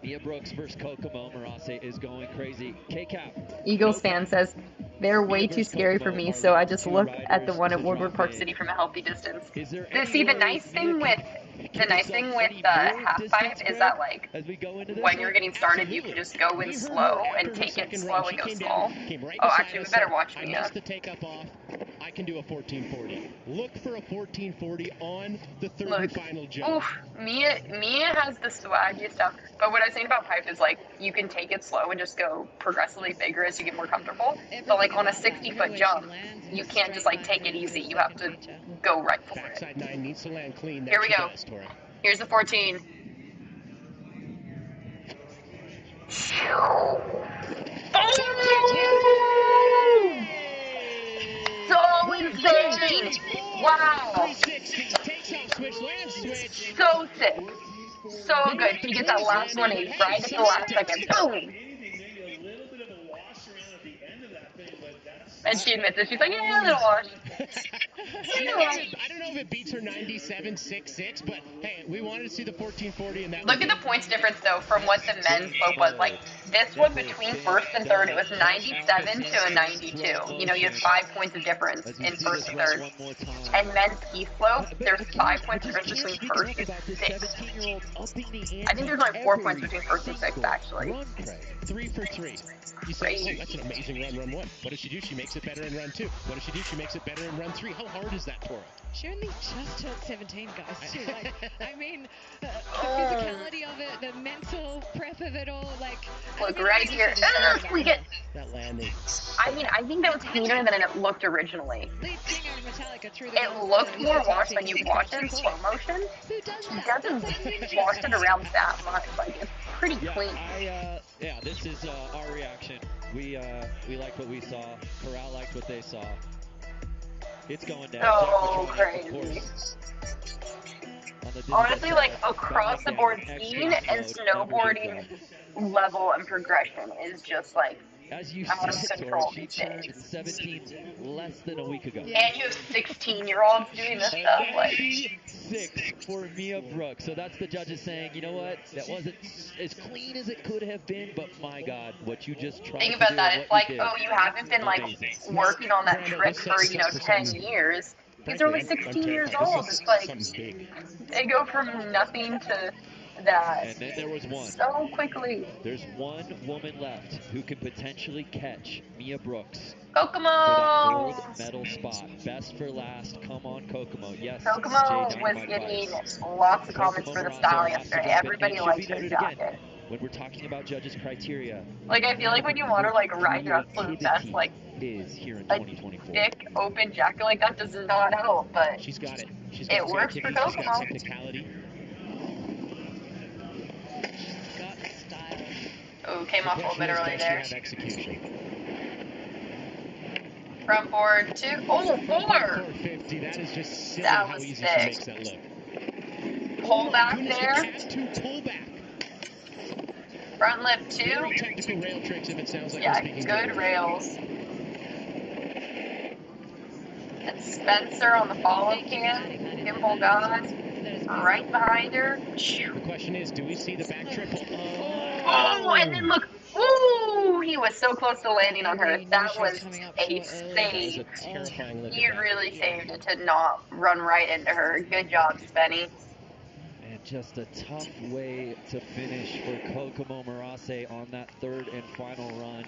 Mia Brooks versus Kokomo Marase is going crazy. K-Cap.
Eagles fan says, they're way too scary for me, so I just look at the one at Woodward Park City from a healthy distance. See, the nice thing with the half pipe is that like when you're getting started, you can just go in slow and take it slow and go small. Oh, actually, we better watch
I
Mia.
missed the takeoff off. I can do a 1440. Look for a 1440 on the third and final jump.
Oof, Mia has the swaggy stuff. But what I was saying about pipe is like you can take it slow and just go progressively bigger as you get more comfortable. But like on a 60-foot jump, you can't just like take it easy. You have to go right for it.
Backside 9 needs to land clean.
Here we go. Here's the 14. So insane! Wow! So sick. So good. She gets that last 180 right at the last second. Boom! And she admits it. She's like, yeah, a little wash.
I don't know if it beats her 97.66, but hey, we wanted to see the 1440, and that
Look at the points difference though from what the men's slope was. Like this one between first and third, it was 97 to a 92. You know, you have 5 points of difference in first and third. And men's ski slope, there's 5 points difference between first and sixth. I think there's only 4 points between first and sixth actually.
3 for 3. You say, oh, that's an amazing run 1. What does she do? She makes it better in run 2. What does she do? She makes it better in run 3. How hard is that for her?
She only just turned 17, guys, too. Like, I mean, the physicality of it, the mental prep of it all, like...
Look, right here. We get...
That landing.
I mean, I think that was cleaner than it looked originally.
Lead singer of Metallica through the
It looked more washed when you watch it in slow motion.
Who does
He
that?
doesn't wash it around that much. Like, it's pretty clean.
Yeah, this is our reaction. We liked what we saw. Corral liked what they saw. It's going down.
So crazy. Honestly, like across the board skiing and snowboarding level and progression is just like
as you
out of
said,
control
she
these
turned
days.
17 less than a week ago.
And you have 16-year-olds doing this stuff. Like
6 for Mia Brooks. So that's the judges saying, you know what, that wasn't as clean as it could have been, but my God, what you just tried
think
to
about
do
that.
and
It's
what
like,
you did.
oh, you haven't been like working on that trick for 10 years. These are only 16 years old. It's like they go from nothing to that
And then there was one.
so quickly.
There's one woman left who can potentially catch Mia Brooks
Kokomo!
for that gold medal spot. Best for last. Come on, Kokomo. Yes,
Kokomo
Jay
was
Dynamite
getting
Vice.
lots of comments for the
Kokomo
style
Morazzo has to
yesterday.
jump in.
Everybody
It should
liked
be
her
noted
jacket.
again when we're talking about judges' criteria.
Like, I feel like when you want to like ride your absolute best, like
is here in
a
2024.
thick open jacket like that does not help, but
she's got it. She's
it
got
works for
creativity. She's got
Kokomo.
technicality.
Got style.
Oh, came off a little bit early there.
Does she have execution?
Front board 2. Oh, 4!
450. That is just silly
That
how
was
easy
sick.
she makes that look.
Pull back
Goodness,
there.
you have to pull back.
Front lip 2.
Very technical rail tricks if it sounds like
Yeah,
we're speaking
good rails. And Spencer on the follow cam. Gimbal God. Right behind her.
The question is, do we see the back triple?
Oh, and then look. Ooh, he was so close to landing on her. That was a save.
Terrifying look.
He really saved it to not run right into her. Good job, Spenny.
And just a tough way to finish for Kokomo Morase on that third and final run.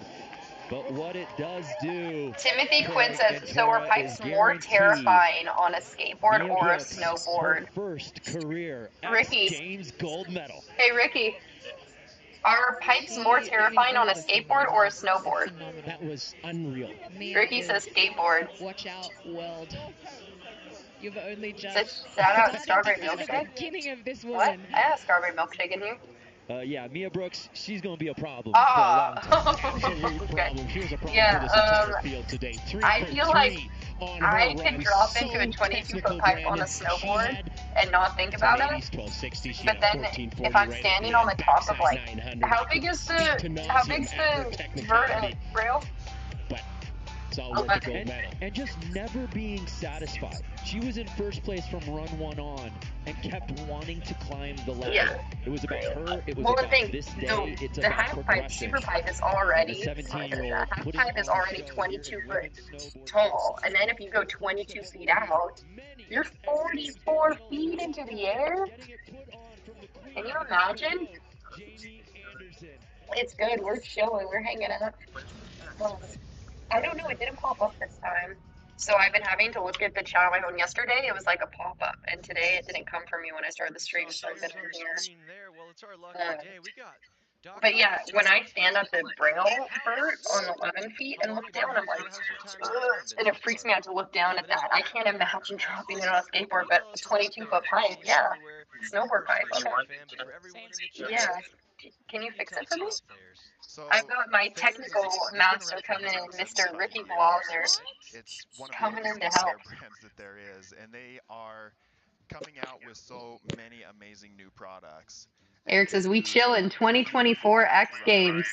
But what it does do...
Timothy Quinn says, so are pipes more terrifying on a skateboard or a snowboard?
First career
Ricky.
Games gold medal.
Hey, Ricky. Are pipes more terrifying on a skateboard or a snowboard?
That was unreal.
Ricky says skateboard.
Watch out, world. You've only just
Shout out Strawberry
at the
Milkshake.
beginning of this
What?
woman.
I have Strawberry Milkshake in here.
Yeah, Mia Brooks, she's going to be a problem
Ah.
for a long time.
Absolute problem. She was a problem
Yeah,
for this entire field today. 3
I
for
feel
3
like
on
I
her
could
run.
drop
So
into a 22-foot
technical,
pipe on a
Brandon.
snowboard and not think about it.
1260. She
But
had
then
1440
if I'm
right
standing
at
on the top of
backside
like,
900.
how big is
How
big's the
technicality?
rail?
But it's all worth the gold medal.
And just never being satisfied. She was in first place from run 1 on and kept wanting to climb the ladder.
Yeah.
It was about her, it was
Well, the
about
thing,
this day, it's
the
about
half pipe,
progression.
super pipe is already,
The 17-year-old
the half
putting
pipe is already 22 foot tall, and then if you go 22 feet out, you're 44 feet into the air. Can you imagine? It's good. We're chilling. We're hanging out. I don't know. It didn't pop up this time. So I've been having to look at the chat on my phone. Yesterday, it was like a pop-up, and today it didn't come for me when I started the stream. So I've been in here.
Well, it's our lucky day. We got
But yeah, when I stand at the braille vert on 11 feet and look down, I'm like, ugh, and it freaks me out to look down at that. I can't imagine dropping it on a skateboard, but a 22-foot pipe, yeah. Snowboard pipe, okay. Yeah. Can you fix it for me? I've got my technical master coming in, Mr. Ricky Blauser.
It's one of
coming
the
in to
biggest
help.
brands that there is, and they are coming out with so many amazing new products.
Eric says, we chill in 2024 X Games.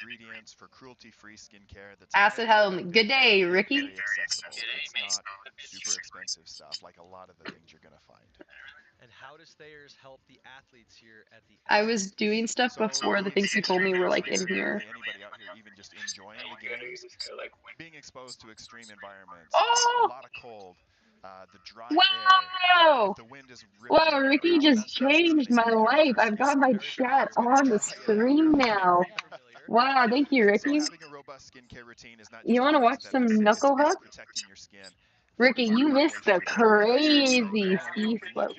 Ingredients for cruelty-free skincare that's
Acid Home. Good day, Ricky.
very accessible. It's not super expensive stuff like a lot of the things you're going to find.
And how does Thayers help the athletes here at the
I was doing stuff before the things you told me were like in here.
Anybody out here even just enjoying the games, being exposed to extreme environments,
Oh!
a lot of cold, the dry
Wow!
air, if the wind is ripping
Wow, Ricky just changed my life. I've got my chat on the screen now. Wow, thank you, Ricky.
having a robust skincare routine is not
You want to watch some knuckle huck?
protecting your skin.
Ricky, you missed the crazy ski slope.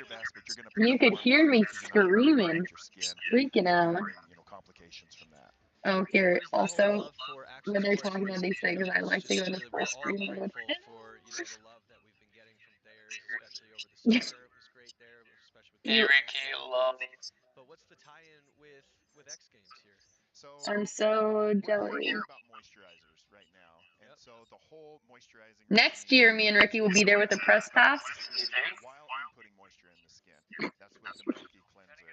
You could hear me screaming, freaking out. Oh, here, also, when they're talking about these things, I like to go into full screen mode.
Hey, Ricky, love it. But what's the tie-in with X Games here?
So
I'm so jelly.
about moisturizers right now, and so the whole moisturizing
Next year, me and Ricky will be there with a press pass.
while inputting moisture in the skin. That's with the Milky Cleanser,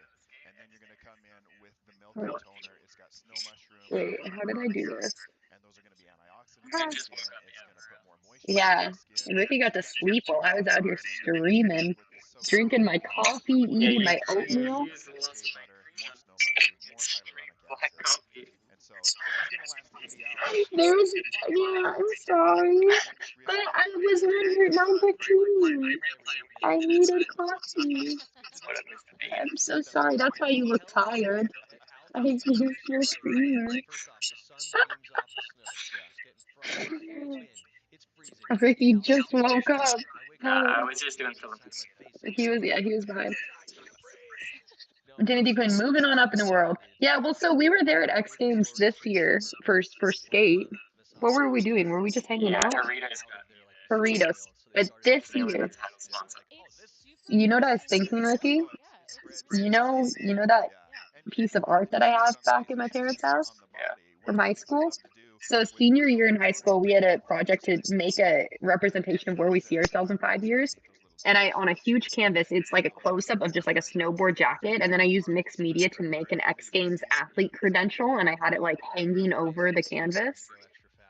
and then you're going to come in with the Milky Toner. It's got snow mushroom.
Wait, how did I do this?
And those are going to be antioxidants in the skin. It's going to put more moisture
Yeah,
in the skin.
Ricky got to sleep while I was out here screaming, drinking my coffee, eating my oatmeal. There's, yeah, I'm sorry, but I was under number 2. I needed coffee. I'm so sorry. That's why you look tired. I used your screamer. Ricky just woke up.
I was just doing something.
He was behind. Identity Quinn, moving on up in the world. Yeah, well, so we were there at X Games this year for skate. What were we doing? Were we just hanging out? Burritos. But this year, you know what I was thinking, Ricky? You know that piece of art that I have back in my parents' house from high school? So senior year in high school, we had a project to make a representation of where we see ourselves in 5 years. And on a huge canvas, it's like a close-up of just like a snowboard jacket. And then I used mixed media to make an X Games athlete credential. And I had it like hanging over the canvas.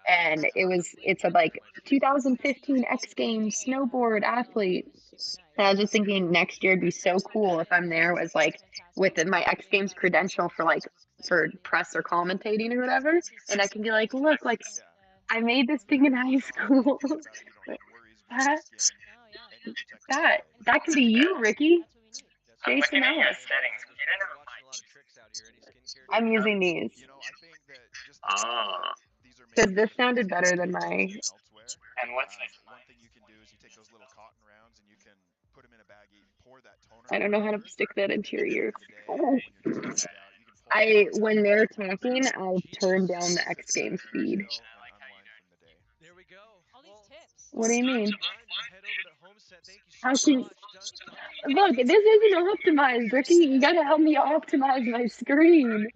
And it said like 2015 X Games snowboard athlete. And I was just thinking next year it'd be so cool if I'm there as like with my X Games credential for press or commentating or whatever. And I can be like, look, like I made this thing in high school. That can be you, Ricky. Jason Ellis. I'm using these. Because this sounded better than my.
And what's this?
I don't know how to stick that into your ears. Oh. When they're talking, I'll turn down the X Games speed. What do you mean? How can look? This isn't optimized, Ricky. You gotta help me optimize my screen.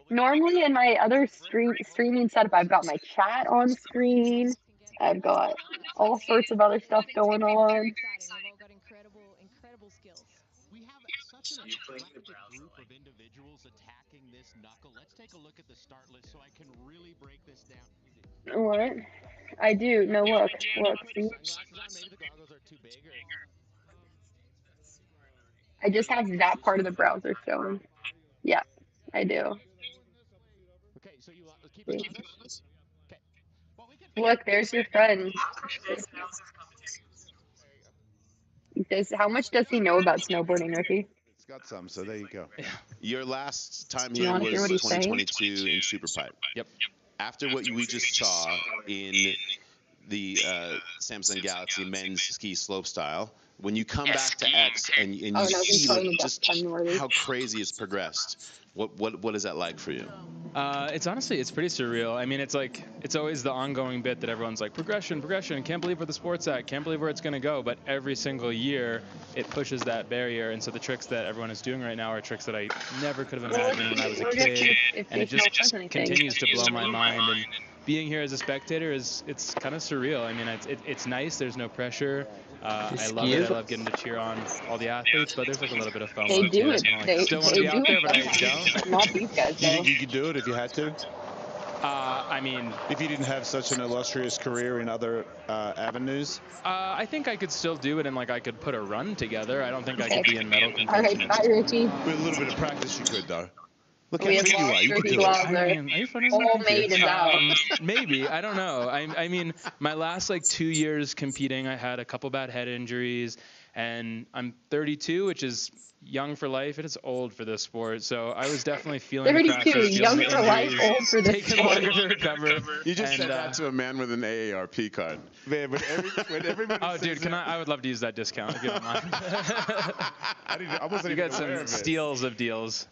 Normally, in my other streaming setup, I've got my chat on screen. I've got all sorts of other stuff going on.
We have such an eclectic group of individuals attacking this knuckle. Let's take a look at the start list so I can really break this down.
What? I do. No, look. See? I just have that part of the browser showing. Yeah, I do.
Okay, so you keep it on this.
Look, there's your friend. How much does he know about snowboarding, Ricky?
It's got some, so there you go. Your last time
Do you
here
wanna hear
was
what he's saying?
2022 in Superpipe.
Yep.
After what we just saw in the Samsung Galaxy men's ski slopestyle, when you come back to X and you see like, just how crazy it's progressed, what is that like for you?
It's honestly, it's pretty surreal. I mean, it's always the ongoing bit that everyone's like, progression, can't believe where the sport's at, can't believe where it's going to go. But every single year, it pushes that barrier. And so the tricks that everyone is doing right now are tricks that I never could have imagined when I was a kid. And it just continues to blow my mind. And being here as a spectator it's kind of surreal. I mean, it's nice. There's no pressure. I love it. I love getting to cheer on all the athletes, but there's like a little bit of FOMO
They do
too.
it.
Kinda like, still want to be out there, but I don't.
Not these guys. You think you could do it if you had to?
I mean,
if you didn't have such an illustrious career in other avenues.
I think I could still do it, and like I could put a run together. I don't think I could be in medal
All
contention.
right, bye, Richie.
With a little bit of practice, you could though. Look how
We have
fit you are. You could
Richie
do it.
Glauser.
Are you funny?
Homemade is out.
Maybe. I don't know. I mean, my last like 2 years competing, I had a couple bad head injuries, and I'm 32, which is young for life. It is old for this sport. So I was definitely feeling
32, young for life, old for this
taking
sport.
longer to recover.
You just
and,
said that to a man with an AARP card.
Man, when everybody
Oh, dude, I would love to use that discount if you don't mind.
I wasn't
you
even
got
aware
some
of it.
steals of deals.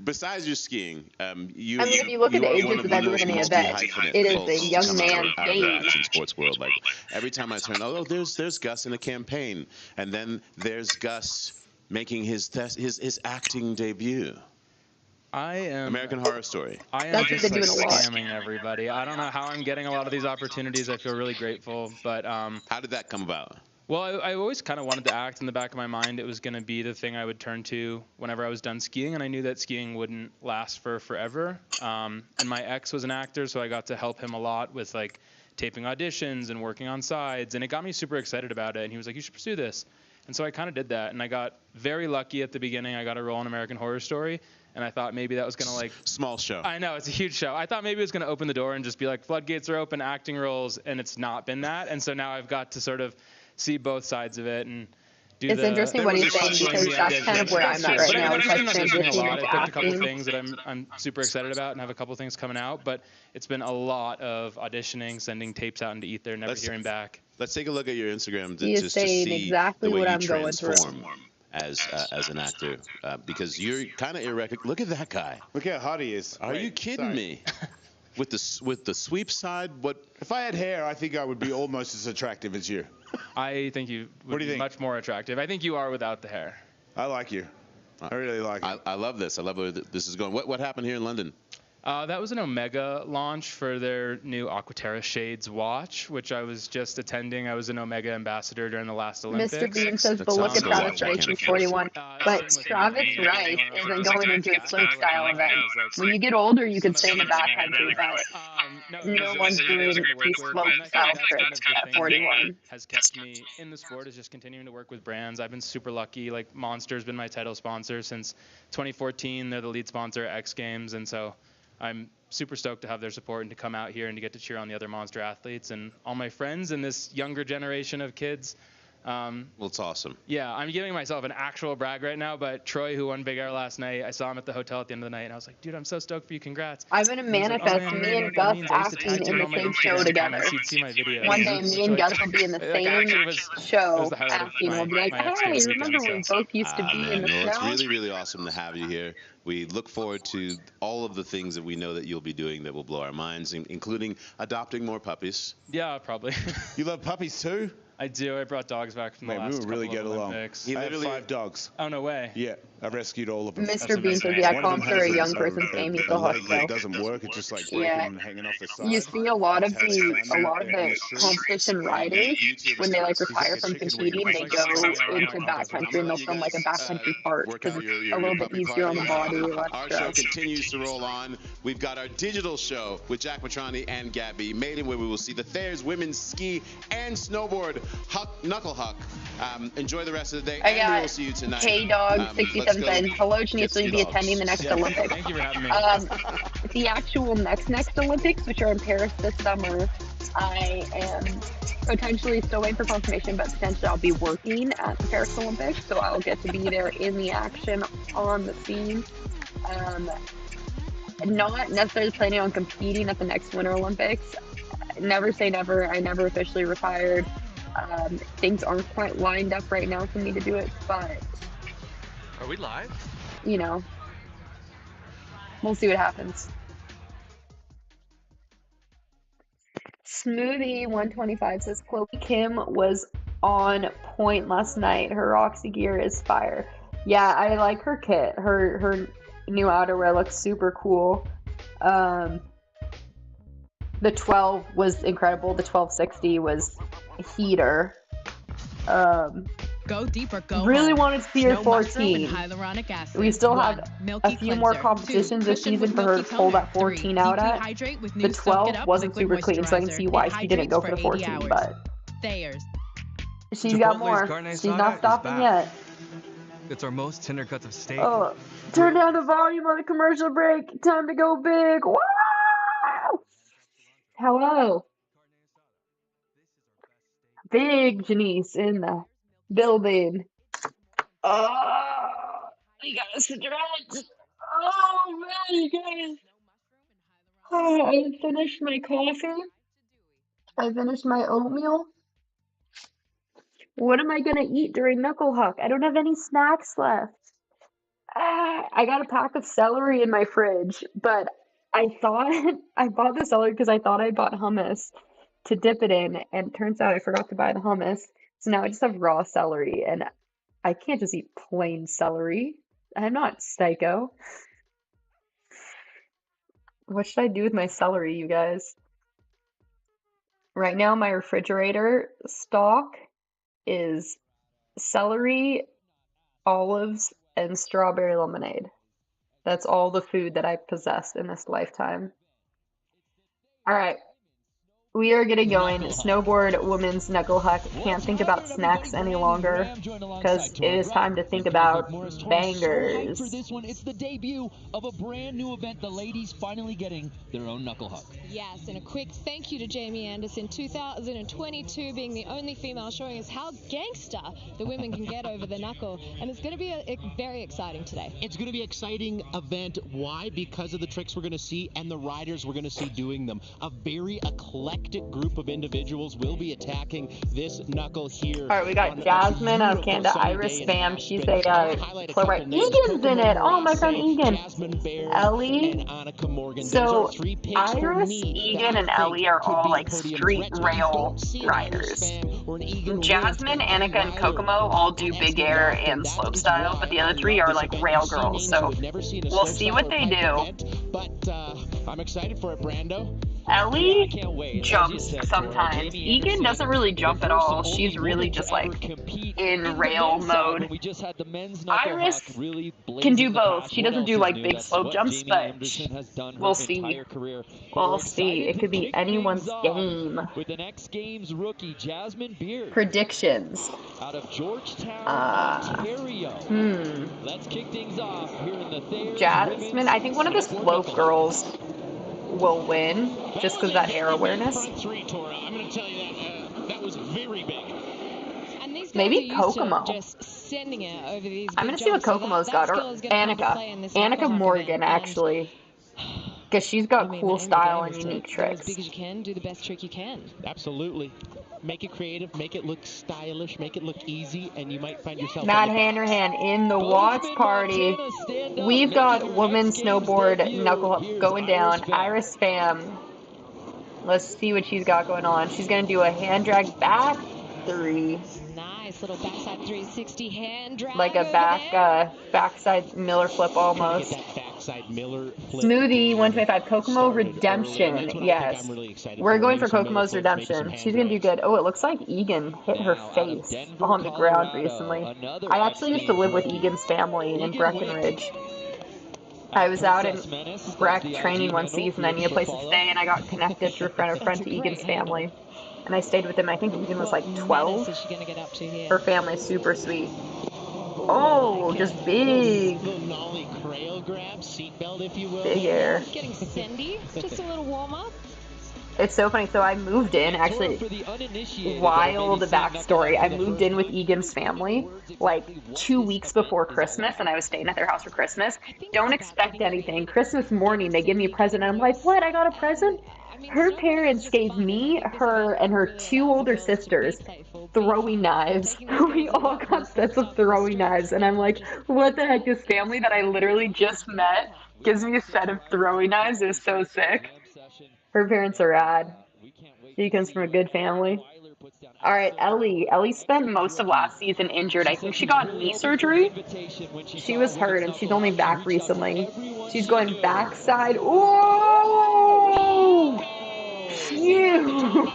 Besides your skiing, you.
I mean, if you look at the
are
ages
one
of
the
everyone
most
in the event,
multi-hyphenate
it is
folks
a young
to come
man's
out of the
game.
action sports world. Like every time I turn, there's Gus in a campaign, and then there's Gus making his acting debut.
I am
American Horror Story.
I am just like scamming everybody. I don't know how I'm getting a lot of these opportunities. I feel really grateful, but
how did that come about?
Well, I always kind of wanted to act. In the back of my mind, it was going to be the thing I would turn to whenever I was done skiing, and I knew that skiing wouldn't last for forever. And my ex was an actor, so I got to help him a lot with like taping auditions and working on sides, and it got me super excited about it. And he was like, "You should pursue this." And so I kind of did that, and I got very lucky at the beginning. I got a role in American Horror Story, and I thought maybe that was going to like
small show.
I know, it's a huge show. I thought maybe it was going to open the door and just be like floodgates are open, acting roles, and it's not been that. And so now I've got to sort of see both sides of it and do
It's interesting what he's saying because that's kind of where I'm at right now. It's like transitioning
I've
into
booked a couple
acting.
things that I'm super excited about and have a couple things coming out, but it's been a lot of auditioning, sending tapes out into ether, never hearing back.
Let's take a look at your Instagram
He is
just to
saying
see
exactly
the way
what
you
I'm going through.
transform as an actor, because you're kind of irrecognizable. Look at that guy.
Look how hot he is.
Are you kidding me? With the sweep side, what?
If I had hair, I think I would be almost as attractive as you.
I think you would be much more attractive. I think you are without the hair.
I like you. I really like it.
I love this. I love where this is going. What happened here in London?
That was an Omega launch for their new Aquaterra Shades watch, which I was just attending. I was an Omega ambassador during the last Olympics.
Mr. Bean says, but look at Travis Rice, he's 41. But Travis Rice isn't going into a slopestyle event. When you get older, you can stay in the backcountry, but no one's doing these slopestyle trips at 41.
Has kept me in the sport, is just continuing to work with brands. I've been super lucky. Like Monster's been my title sponsor since 2014. They're the lead sponsor at X Games, and so I'm super stoked to have their support and to come out here and to get to cheer on the other Monster athletes and all my friends and this younger generation of kids.
Well, it's awesome.
Yeah, I'm giving myself an actual brag right now, but Troy, who won Big Air last night, I saw him at the hotel at the end of the night, and I was like, dude, I'm so stoked for you. Congrats.
I'm going to manifest me and Gus acting in the same show together. One day, me and Gus will be in the same show acting. We'll be like, hey, remember when we both used to be in the
It's
snow?
really, really awesome to have you here. We look forward to all of the things that we know that you'll be doing that will blow our minds, including adopting more puppies.
Yeah, probably.
You love puppies too?
I do. I brought dogs back from the last
we would really
couple
get
of
along.
Olympics.
I have 5 dogs.
Oh, no way.
Yeah, I rescued all of them.
Mr. Bean says, yeah, call him for a young person's name. He's a huck,
It
though.
doesn't work. It's just like breaking
Yeah.
and hanging off the side.
You see a lot of the competition riders, when they like retire from competing, they go into backcountry and they'll film like a backcountry part because it's a little bit easier on the body, less
Our show
stress.
continues to roll on. We've got our digital show with Jack Matrani and Gabby Maiden, where we will see the Thayer's women's ski and snowboard knuckle huck. Enjoy the rest of the day,
I
and we
got
will see you tonight.
K-Dog, 67 cents. Hello, Janice, will you be
dogs.
attending the next Olympics?
Thank you for having me.
The actual next Olympics, which are in Paris this summer, I am potentially still waiting for confirmation, but potentially I'll be working at the Paris Olympics, so I'll get to be there in the action on the scene. Not necessarily planning on competing at the next Winter Olympics. Never say never. I never officially retired. Things aren't quite lined up right now for me to do it, but
Are we live?
you know, we'll see what happens. Smoothie 125 says Chloe Kim was on point last night. Her Roxy gear is fire. Yeah, I like her kit. Her new outerwear looks super cool. The 12 was incredible. The 1260 was a heater.
Go deep or go
Really
home.
wanted to see her
Snow mushroom and
14.
hyaluronic acid.
We still have
1.
a
Milky
few more
cleanser.
competitions
2.
this
Cushion
season
with
for her
milky
to pull
toner.
that 14
3.
out
Deeply
at.
hydrate with
The
new Soak It
12
Up
wasn't
liquid
super clean, so I can
moisturizer.
see why
It
she didn't
hydrates
go for
for
the
80
14,
hours.
but
Thayer's.
she's got
Chipotle's
more.
carne
She's
asada
not
is
stopping
back.
yet.
It's our most tender cuts of steak.
Oh, turn down the volume on the commercial break. Time to go big. Wow! Hello. Big Janice in the building. Oh, we gotta stretch. Oh, man, you guys. Oh, I finished my coffee. I finished my oatmeal. What am I gonna eat during Knuckle Huck? I don't have any snacks left. I got a pack of celery in my fridge, but I thought I bought the celery because I thought I bought hummus to dip it in, and it turns out I forgot to buy the hummus. So now I just have raw celery, and I can't just eat plain celery. I'm not psycho. What should I do with my celery, you guys? Right now, my refrigerator stock is celery, olives, and strawberry lemonade. That's all the food that I possessed in this lifetime. All right, we are getting going. Snowboard women's knuckle huck. Can't think about snacks any longer because it is time to think about bangers.
For this one, it's the debut of a brand new event. The ladies finally getting their own knuckle huck.
Yes, and a quick thank you to Jamie Anderson, 2022 being the only female showing us how gangster the women can get over the knuckle. And it's going to be very exciting today.
It's going to be an exciting event. Why? Because of the tricks we're going to see and the riders we're going to see doing them. A very eclectic group of individuals will be attacking this knuckle here.
All right, we got Jasmine out of Canada, Iris Pham. She's a flow right. Egan's in it. Oh, my friend Egan. Ellie. So Iris, Egan, and Ellie are all like street rail riders. Jasmine, Annika, and Kokomo all do big air and slopestyle, but the other three are like rail girls. So we'll see what they do.
But I'm excited for it, Brando.
Ellie jumps sometimes. Egan doesn't really jump at all. She's really just like in rail mode. Iris can do both. She doesn't do like big slope jumps, but we'll see. We'll see. It could be anyone's game.
With the next game's rookie, Jasmine Beard.
Predictions.
Out of Georgetown, Ontario. Let's kick things off here in the Thayer's
Jasmine, I think one of the slope girls will win just because of that air awareness.
I'm going to tell you that was very big.
And these
maybe Kokomo.
Just sending it over these
I'm going to see what Kokomo's got, or Annika. Annika Morgan, actually. Because she's got cool style and unique tricks.
As big as you can, do the best trick you can.
Absolutely. Make it creative, make it look stylish, make it look easy, and you might find yourself...
Matt Hanrahan in the watch party. We've got women's snowboard knuckle going down. Iris Pham. Let's see what she's got going on. She's going to do a hand drag back 3.
Nice little backside 360 hand drag.
Like a backside Miller flip almost.
Backside Miller flip.
Smoothie 125 Kokomo Redemption. Yes. We're going for Kokomo's Redemption. She's going to do good. Oh, it looks like Egan hit her face on the ground recently. I actually used to live with Egan's family in Breckenridge. I was out in Breck training one season. I needed a place to stay, and I got connected through a friend to Egan's family. And I stayed with him. I think Egan was like 12. Her family's super sweet. Oh, just big.
Nollie crail grab, seatbelt if you will.
Big air.
Getting sendy, just a little warm up.
It's so funny. So I moved in, actually, wild backstory. I moved in with Egan's family like 2 weeks before Christmas, and I was staying at their house for Christmas. Don't expect anything. Christmas morning, they give me a present, and I'm like, what? I got a present? Her parents gave me, her, and her 2 older sisters throwing knives. We all got sets of throwing knives, and I'm like, what the heck? This family that I literally just met gives me a set of throwing knives. It was so sick. Her parents are rad. She comes from a good family. All right, Ellie. Ellie spent most of last season injured. I think she got knee surgery. She was hurt, and she's only back recently. She's going backside. Whoa! Phew.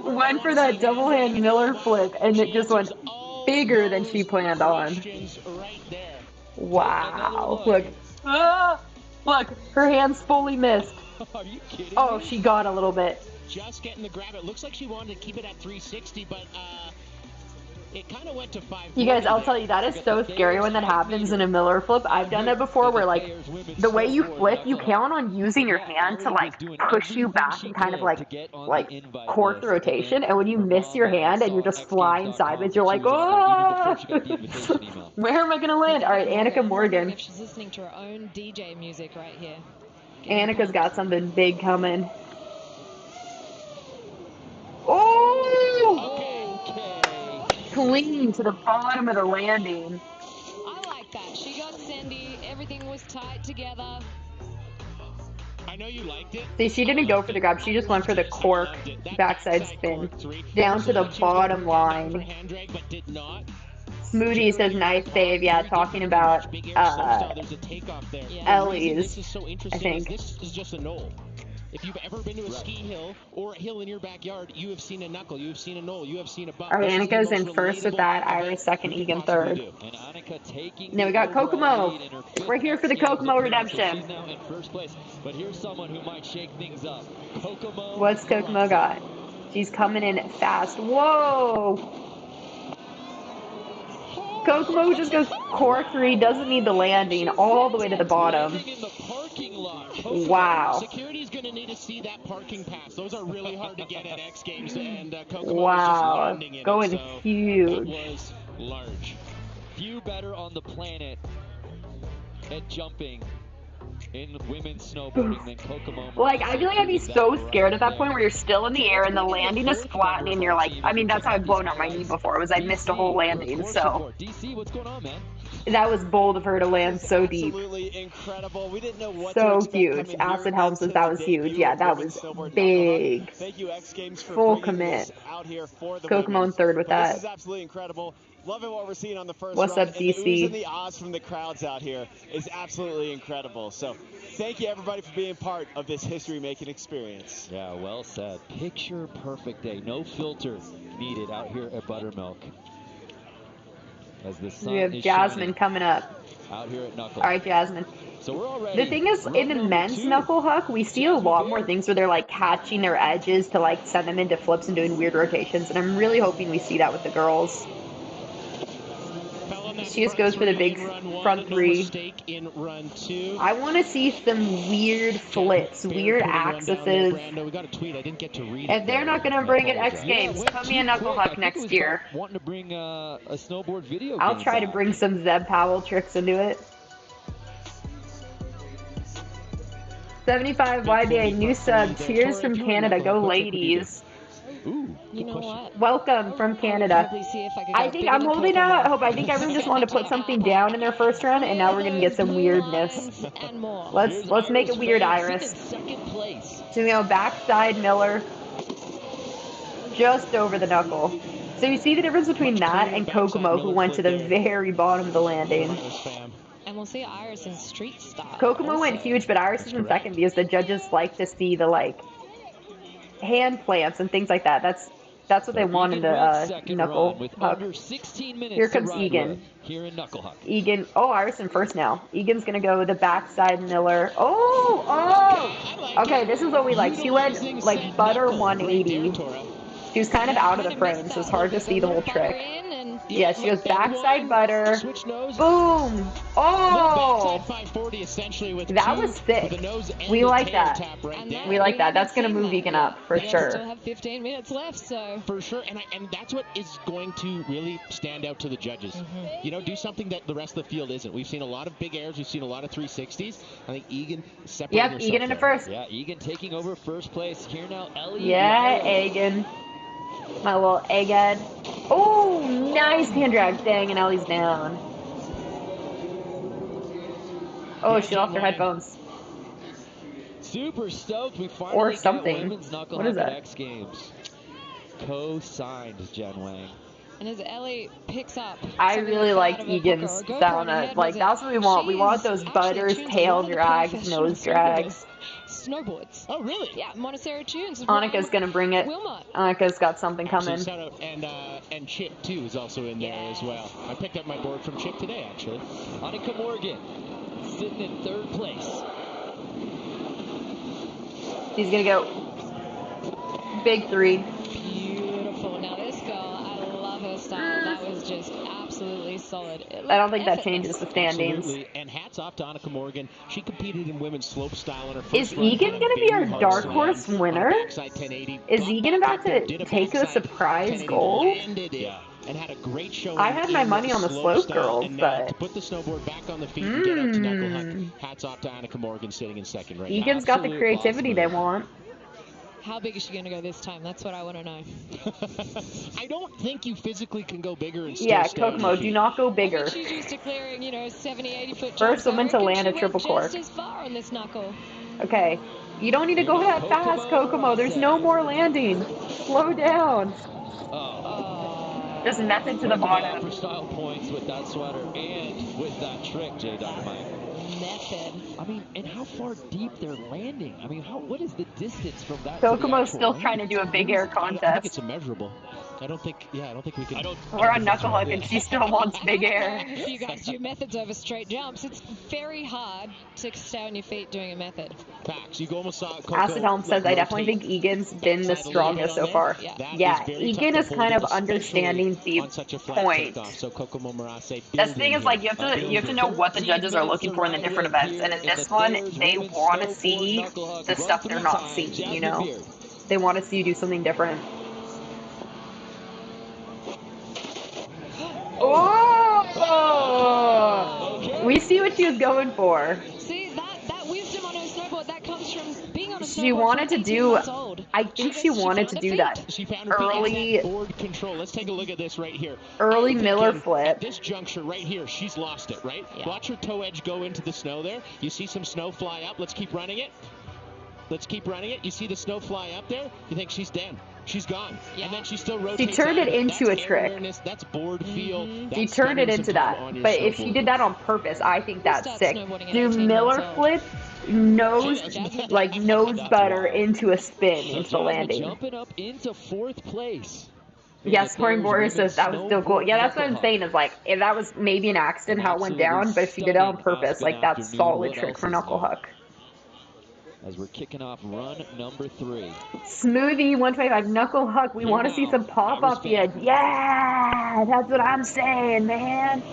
Went for that double hand Miller flip, and it just went bigger than she planned on. Wow. Look. Ah! Look, her hand's fully missed.
Are you kidding
Oh,
me?
she got a little bit.
Just getting the grab. It looks like she wanted to keep it at 360, but it kind of went to 540.
You guys, I'll tell you, that is so scary when that happens in a Miller flip. I've done that before where, like, the way you flip, you count on using your hand to, like, push you back and kind of, like course rotation. And when you miss your hand and you're just flying sideways, you're like, oh! Where am I going to land? All right, Annika Morgan.
If she's listening to her own DJ music right here.
Annika's got something big coming. Oh! Clean to the bottom of the landing.
I like that. She got Cindy. Everything was tight together.
I know you liked it.
See, she didn't go for the grab. She just went for the cork backside spin down to the bottom line. Moody says nice save. Yeah, talking about Ellie's, I think.
This is just a knoll. If you've ever been to a ski hill or a hill in your backyard, you have seen a knuckle, you have seen a knoll, you have seen a bump.
All right, Annika's in first with that. Iris second, Egan third. Now we got Kokomo. We're here for the Kokomo redemption.
She's now in first place, but here's someone who might shake things up. Kokomo.
What's Kokomo got? She's coming in fast. Whoa! Kokomo just goes core 3, doesn't need the landing, all the way to the bottom. Wow.
Security's going to need to see that parking pass. Those are really hard to get at X Games, and Kokomo
Wow.
was just landing in
Going
it, so
huge.
It was large.
Few better on the planet at jumping in women's snowboarding than Kokomo.
Like, I feel like I'd be so scared at that point where you're still in the air and the landing is flattening and you're like, I mean, that's how I've blown out my knee before, was I missed a whole landing, so.
DC, what's going on, man?
That was bold of her to land so deep.
Absolutely incredible. We didn't know what
So
to expect
huge.
coming
Acid
here
Helms says that was huge. Yeah, that was big.
Thank you, X Games, for
Full
bringing
commit.
this out here for the
Kokomo in
women.
third with
But
that.
This is absolutely incredible. Loving what we're seeing on the first
What's
run.
up,
And the
DC?
oohs and the ahs from the crowds out here is absolutely incredible. So thank you, everybody, for being part of this history-making experience.
Yeah, well said. Picture perfect day. No filter needed out here at Buttermilk. As the sun
We have
is
Jasmine
shining
coming up.
out here at Knuckle.
All right, Jasmine.
So we're already
The thing is, in the men's knuckle huck, we see a lot more things where they're like catching their edges to like send them into flips and doing weird rotations, and I'm really hoping we see that with the girls. She just goes for the big front 3.
In run 2.
I want to see some weird flips, weird axes.
We got a tweet. I didn't get to read
If
it.
they're not going to bring it X Games, put me a knuckle huck next year.
Wanting to bring a snowboard video
I'll
game
try to
back.
bring some Zeb Powell tricks into it. 75 YBA new sub. Cheers from Canada. Go ladies.
Ooh,
You know what?
Welcome from Canada.
Probably see if I could
I
go
think
bigger
I'm
than
holding
Kokomo.
out hope. I think everyone just wanted to put something down in their first run, and now we're gonna get some weirdness.
And more.
Let's make it weird, Iris.
Second place.
So we go backside Miller, just over the knuckle. So you see the difference between that and Kokomo, who went to the very bottom of the landing.
And we'll see Iris in street style.
Kokomo went huge, but Iris is in second because the judges like to see the like hand plants and things like that. That's what they want in the knuckle
with
huck.
under 16 minutes
Here
to
comes
ride
Egan.
with here in Knuckle Huck.
Egan. Oh, Iris in first now. Egan's gonna go the backside Miller. Oh! Okay, this is what we like. She went like butter 180. She was kind of out of the frame, so it's hard to see the whole trick. Yeah, she goes backside butter. Boom! Oh! That was sick. We like that. We like that. That's gonna move Egan up for
We still
sure.
have 15 minutes left, so.
For sure, and that's what is going to really stand out to the judges. You know, do something that the rest of the field isn't. We've seen a lot of big airs, we've seen a lot of 360s. I think Egan separated
Yep,
herself
Egan in the
there.
first.
Yeah, Egan taking over first place. Here now, Ellie.
Yeah, Egan. My little egghead. Oh, nice hand drag. Dang, and Ellie's down. Oh, she lost her headphones.
Super stoked. We finally
Or
got
something.
women's Knuckle
What is
Huck at
that?
X Games. Co-signed Jen Wang.
And as Ellie picks up.
I
something
really
that's
liked
out of a booker
Egan's
or GoPro
style
in her
on
head
it. Like,
was
that's what we want. We want
she's
those
actually
butters,
tuned to
tail
one of the
drags,
professional
nose drags.
snowboarders. snowboards.
Oh, really?
Yeah, Montessori tunes.
Annika's gonna bring it.
Wilmot.
Annika's got something coming.
Shout out, and Chip too is also in there as well. I picked up my board from Chip today, actually.
Annika Morgan sitting in third place.
She's gonna go big three.
Beautiful. Now this girl, I love her style. That was just absolutely solid.
I don't think that changes the standings.
Absolutely. And hats off to Annika Morgan. She competed in women's slopestyle on her first
Is
run
Egan
on a
gonna be our
very hard
dark
slam
horse
on a
winner?
backside 1080.
Is
Got
Egan
back
about
up there,
to
did a
take a
backside
surprise
1080,
gold?
landed it, and had a great showing.
I had my
in
money on the slope
slopestyle,
girls,
and now
but
to put the snowboard back on the feet and get up to knuckle huck. Hats off to Annika Morgan sitting in second right now.
Egan's got the creativity they want.
How big is she going to go this time? That's what I want to know.
I don't think you physically can go bigger and still
Yeah,
stay on your
Kokomo, do
feet.
not go bigger.
She's used to clearing, 70, 80 foot jumps.
First woman to
I reckon
land a
she
triple
went
cork.
just as far on this knuckle.
Okay, you don't need to go that fast, Kokomo. There's no more landing. Slow down. Just method to the bottom.
For style points with that sweater and with that trick, Jay Dynamite.
Method.
I mean, and how far deep they're landing. I mean, what is the distance from that?
Kokomo's still trying to do a big air
I think
contest.
it's immeasurable. I don't think we can.
We're on knuckle huck and she still wants big air.
If you guys do methods over straight jumps, it's very hard to stay on your feet doing a method.
Facts. You almost saw Coco,
Acid Helm says, I definitely think Egan's been the strongest so far. Yeah, Egan is kind of understanding the point.
So Kokomo Morase.
That's the thing is, like, you have to know what the judges are looking for in the different events, and in this one, they want to see the stuff they're not seeing, They want to see you do something different. Oh! We see what she was going for.
See, that wisdom on her snowboard, that comes from being on a snowboard.
She wanted to do, I think she wanted to
found
do
her
that
feet.
She found her
early,
board control. Let's take a look at this right here.
early
I'm
Miller
thinking
flip.
At this juncture right here, she's lost it, right?
Yeah.
Watch her toe edge go into the snow there. You see some snow fly up. Let's keep running it. Let's keep running it. You see the snow fly up there? You think she's dead. She's gone.
Yeah.
And then she still rotates.
She turned it
out.
into
That's
a trick.
awareness, that's board feel.
She
That's
turned it
spending
into
some time
that.
on your
But if she
snowboard.
did that on purpose, I think that's
Start
sick.
snowboarding at
Do
18
Miller
months old.
flip, nose butter into a spin into the landing.
Jumping up into fourth place.
Yeah, Scoring Border says that was still cool. Yeah, that's what I'm saying is, like, if that was maybe an accident how it went down, but if she did it on purpose, like, that's solid trick for knuckle huck.
As we're kicking off run number 3.
Smoothie 125 knuckle huck. We want to see some pop off the edge. Yeah, that's what I'm saying, man.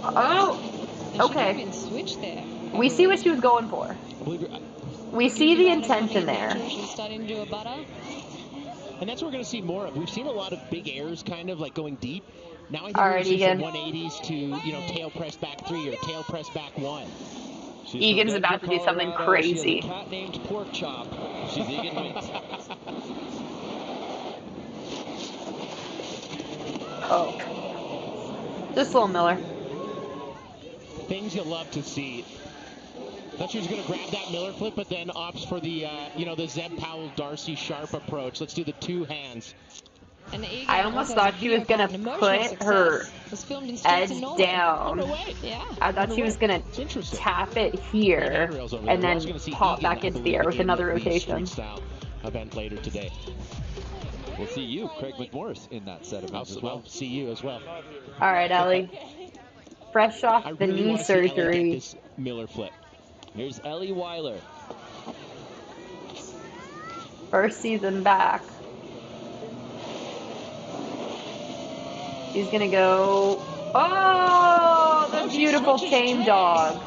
Oh, okay.
Switch there.
We see what she was going for. We see the intention there.
She's starting to do a butter.
And that's what we're going to see more of. We've seen a lot of big airs kind of like going deep. Now I think
All
we're
right,
going to see
Egan.
from 180s to, tail press back 3 or tail press back 1.
She's
Egan's
from
about to do
Denver,
something
Colorado. She has
crazy.
a cat named Pork Chop. She's Egan Knight.
Oh. Just a little Miller.
Things you love to see. Thought she was going to grab that Miller flip, but then opts for the, the Zeb Powell Darcy Sharp approach. Let's do the 2 hands.
And Egan
I almost
also
thought
has
she
a
was
video
gonna
called Emotional
put her
Success. It was filmed in
edge
Streets in Norway.
down.
Yeah.
I thought she was gonna tap it here and then pop back into the air with another rotation.
Event later today.
We'll see you, Craig McMorris, in that set event as well.
See you as well.
All right, Ellie. Fresh off
I
the
really
knee
want to see Ellie get
surgery.
this Miller flip.
Here's Ellie Weiler.
First season back. She's gonna go. Oh, the beautiful tame dog.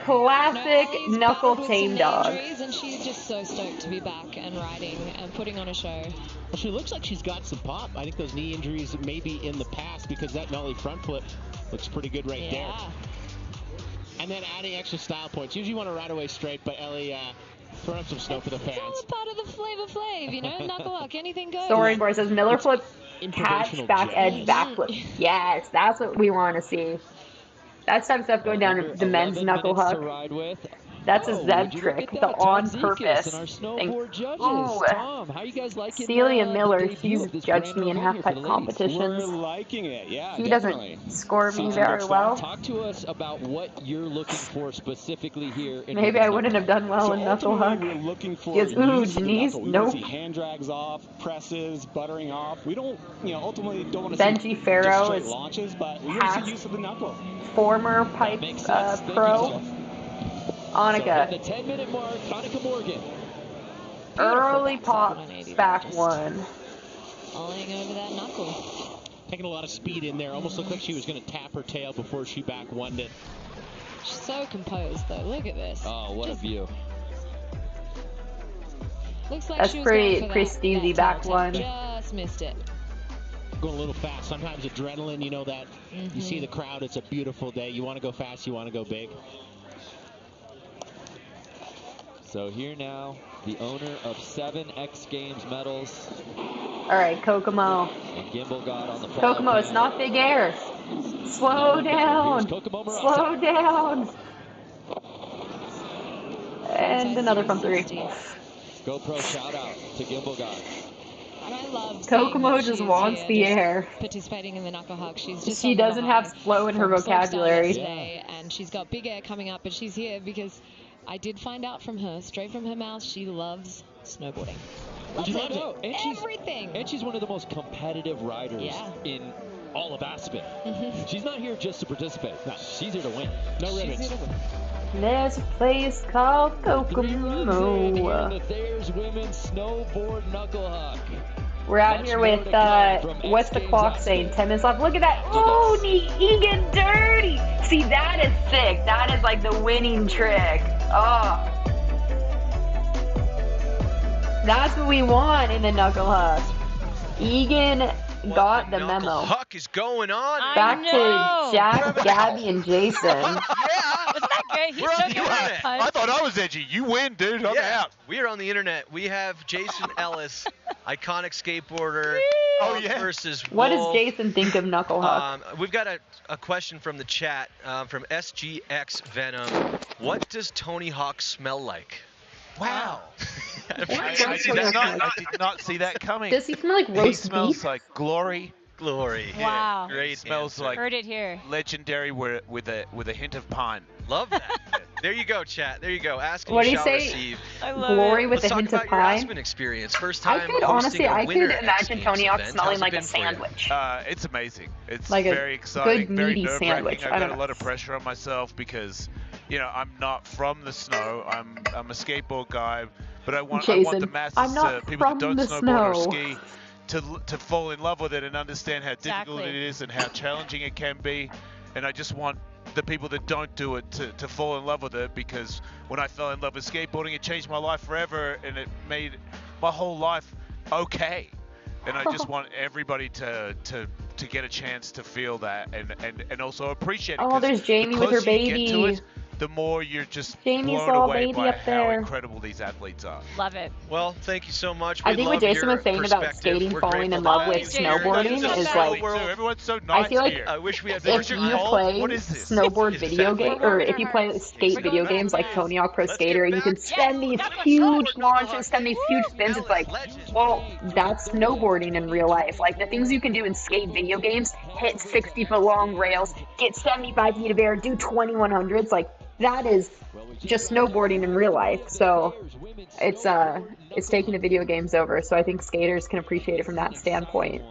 Classic knuckle tame dog.
Injuries, and she's just so stoked to be back and riding and putting on a show.
Well, she looks like she's got some pop. I think those knee injuries may be in the past because that nollie front flip looks pretty good right there. And then adding extra style points. Usually you want to ride away straight, but Ellie throwing up some snow for the fans.
It's all part of the Flavor Flav, knuckle huck, anything goes.
Storyboard says Miller flip, catch, back edge, back flip. Yes, that's what we want to see. That's type of stuff going down to the men's knuckle huck. That's a
Oh,
Zeb
would you look
trick,
at
the
that? Todd
on
Zekas
purpose
and our
thing.
snowboard judges.
Ooh.
Tom, how you guys liking
Celia
the
Miller,
debut
she's
of this
judged
brand new
me in
event here for the
half-pipe
ladies?
competitions.
We're liking it, yeah,
She
definitely.
doesn't score me
Season
very
good
well.
stuff.
Talk to us about what you're looking for specifically here in
Maybe
women's
I wouldn't have done well
So
in knuckle
ultimately,
huck.
we're looking for
Yes, ooh,
use of the
Janice,
knuckle. We want
nope.
to see hand drags off, presses, buttering off. We don't, ultimately don't want to
Benji
see just
Farrow
straight
is
launches, but we want to
past
see use of the knuckle.
former pipe
makes sense. Thank you,
pro.
Jeff.
Annika.
So in the 10-minute mark, Annika Morgan.
Early pop back
just
one.
Falling over that knuckle.
Taking a lot of speed in there. Almost looked like she was going to tap her tail before she back one it.
She's so composed, though. Look at this.
Oh, what a view.
Looks like
That's
she was
pretty
going for
steezy
that
back
tail
one.
tap. Just missed it.
Going a little fast. Sometimes adrenaline, that you see the crowd. It's a beautiful day. You want to go fast. You want to go big.
So here now, the owner of 7 X Games medals.
All right, Kokomo.
And Gimbal got on the fall
Kokomo, it's not big air. Slow down. Slow down. And another from 3.
GoPro shout out to Gimbal God.
And I love
Kokomo
seeing that
just
she's
wants
here,
the
just
air.
participating in the knuckle huck. She's just
She
on the
doesn't have
behind
flow in her
from slopestyle
vocabulary.
yesterday, and she's got big air coming up, but she's here because I did find out from her, straight from her mouth, she loves snowboarding. Loves it.
And
everything.
And she's one of the most competitive riders in all of Aspen. She's not here just to participate. No, she's here to win. No ribbons.
There's a place called Kokomo.
There's women's snowboard knuckle huck.
We're out here with, what's the clock saying? 10 minutes left. Look at that. Oh, Egan dirty. See, that is sick. That is like the winning trick. Oh. That's what we want in the knuckle huck. Egan got the memo.
Huck is going on.
Back to Jack, Gabby, and Jason.
Wasn't that great? He
We're on
took
the
it.
internet.
I thought I was edgy. You win, dude. I'm out.
We are on the internet. We have Jason Ellis, iconic skateboarder, versus Wolf.
What does Jason think of knuckle huck?
We've got a question from the chat from SGX Venom. What does Tony Hawk smell like?
Wow.
I
did not see that coming.
Does he smell like roast
He smells
beef?
like glory.
Glory.
Wow.
Great.
Smells
answer.
like
Heard it here.
legendary with a hint of pine.
Love that. There you go, chat. There you go. Ask and
What do
you
you
shall
say?
receive.
I love
Glory
it.
with
Let's
a
talk
hint of
about your
pine?
Aspen experience. First
I
time
could
hosting
honestly,
a
I
winter
could imagine
X
Tony
Games
Hawk
event.
smelling
How's it
like a
been for you?
sandwich.
It's amazing. It's
Like a
very exciting,
good,
very
meaty
nerve-wracking.
sandwich.
I
I
got
don't
a lot of pressure on myself because, I'm not from the snow. I'm a skateboard guy, but I want the
Jason,
masses,
I'm not
people that
from
don't
the
snowboard or
snow.
ski, to fall in love with it and understand how difficult
Exactly.
it is and how challenging it can be. And I just want the people that don't do it to fall in love with it, because when I fell in love with skateboarding, it changed my life forever and it made my whole life okay. And I just want everybody to get a chance to feel that and also appreciate it.
Oh,
'cause
there's Jamie
the
with her
closer you get to
baby.
it, the more you're just
Jamie's
blown
little
away
baby
by
up
how
there.
incredible these athletes are.
Love it.
Well, thank you so much.
I
We
think what
love
Jason
your
was saying about
perspective.
skating,
We're
falling in
grateful
love
to
with
have you here.
snowboarding
This
is
so
like,
world.
Everyone's so
I
nice
feel like
here.
I wish we had
if you play
What is this?
snowboard
Is
video
that
game,
what
or if you play skate video games like Tony Hawk Pro
Let's
Skater,
get
you can
back
send these huge launches, send these huge spins. It's like, well, that's snowboarding in real life. Like the things you can do in skate video games, hit 60-foot long rails, get 75 feet of air, do 2100s, like that is just snowboarding in real life. So it's taking the video games over. So I think skaters can appreciate it from that standpoint.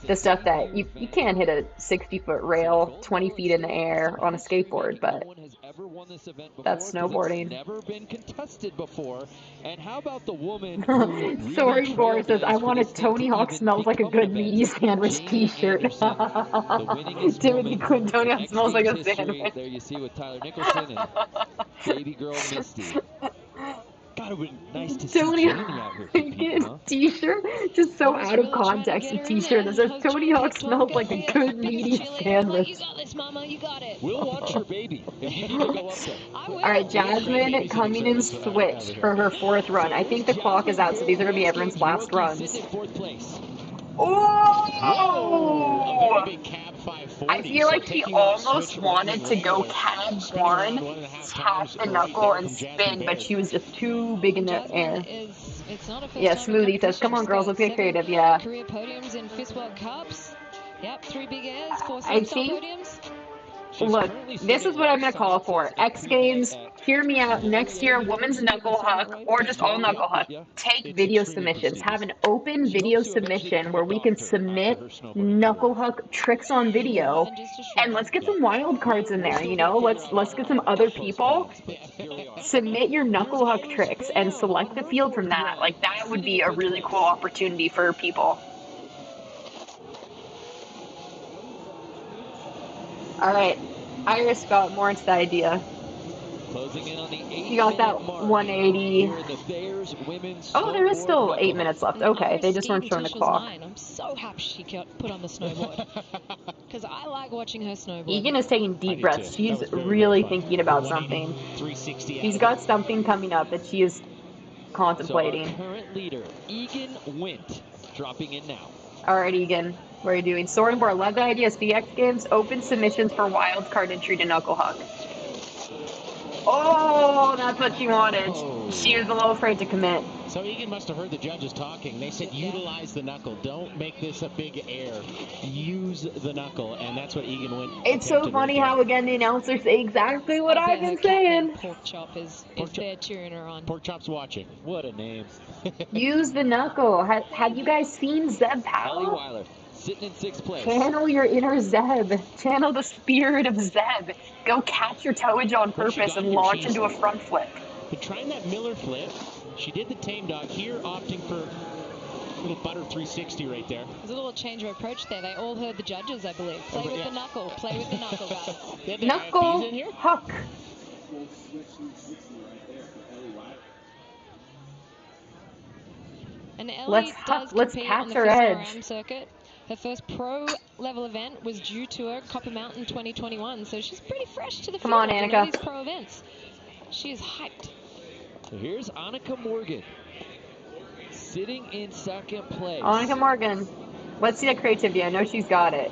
The stuff that you can't hit a 60-foot rail 20 feet in the air on a skateboard, but that's snowboarding.
Never been contested before. And how about the woman?
Sorry, Gore says, I want a Tony Hawk smells like a good meaty sandwich t-shirt. Timothy Quinn, Tony Hawk smells like a sandwich.
There you see with Tyler Nicholson and baby girl Misty. God, it would be nice to see
Tony
Jamie out here competing, huh?
t-shirt, just so out of context, a t-shirt that says Tony Hawk smells like a good meaty sandwich.
You got this, Mama. You got it.
We'll watch your baby if you need to go up there.
Alright, Jasmine coming in switch for her 4th run. I think the clock is out, so these are going to be everyone's last runs. Oh!
big cab 540.
I feel like he
taking off
almost
switch
wanted
landing
to go
regular,
cab
spinning around
one,
1.5
tap
times
the
right
knuckle,
there
and
from Jasmine
spin, but
Baird.
she was just too big in the
Jasmine
air.
it's not a first
Yeah,
time in
Smoothie says,
competition.
come on,
She's
girls,
got
let's get
7
creative. Yeah.
career podiums in Fist World Cups. Yep, 3 big airs, 4
I
slopestyle
think
podiums.
Look, this is what I'm going to call for. X Games, hear me out. Next year, women's knuckle huck, or just all knuckle huck. Take video submissions. Have an open video submission where we can submit knuckle huck tricks on video, and let's get some wild cards in there. You know, let's get some other people. Submit your knuckle huck tricks and select the field from that. Like that would be a really cool opportunity for people. All right, Iris got more into the idea.
Closing in on the 8
You got that
mark
180.
here in the Bears women's
Oh, there is
snowboard
still
knuckle
8 minutes left.
And
Okay,
Iris
they just
skied
weren't
until
showing the
she was
clock.
9. I'm so happy she got put on the snowboard. Because I like watching her snowboard.
Egan is taking deep breaths. She's really thinking about something. She's got something coming up that she is contemplating.
So our current leader, Egan Wint, dropping in now.
All right, Egan, what are you doing? Soaring board, love the idea. CX Games, open submissions for wild card entry to knuckle huck. Oh, that's what she wanted. She was a little afraid to commit.
So Egan must have heard the judges talking. They said utilize the knuckle. Don't make this a big air. Use the knuckle, and that's what Egan went.
It's so funny how, again, the announcers say exactly what I've been saying.
Pork Chop is there cheering her on.
Pork Chop's watching.
What a name.
Use the knuckle. Have you guys seen Zeb
Ellie
Powell?
Weiler, sitting in 6th place.
Channel your inner Zeb. Channel the spirit of Zeb. Go catch your towage on purpose and launch into a front flip.
Been trying that Miller flip. She did the tame dog here, opting for a little butter 360 right there.
There's a little change of approach there. They all heard the judges, I believe. Play with the knuckle. Play with the knuckle, guys.
Knuckle huck.
And Ellie does compete on the
her
FISMA
edge.
circuit. Her first pro level event was due to her Copper Mountain 2021, so she's pretty fresh to the
Come
field
on,
in
Annika.
all these pro events. She is hyped.
So here's Annika Morgan, sitting in 2nd place.
Annika Morgan. Let's see that creativity. I know she's got it.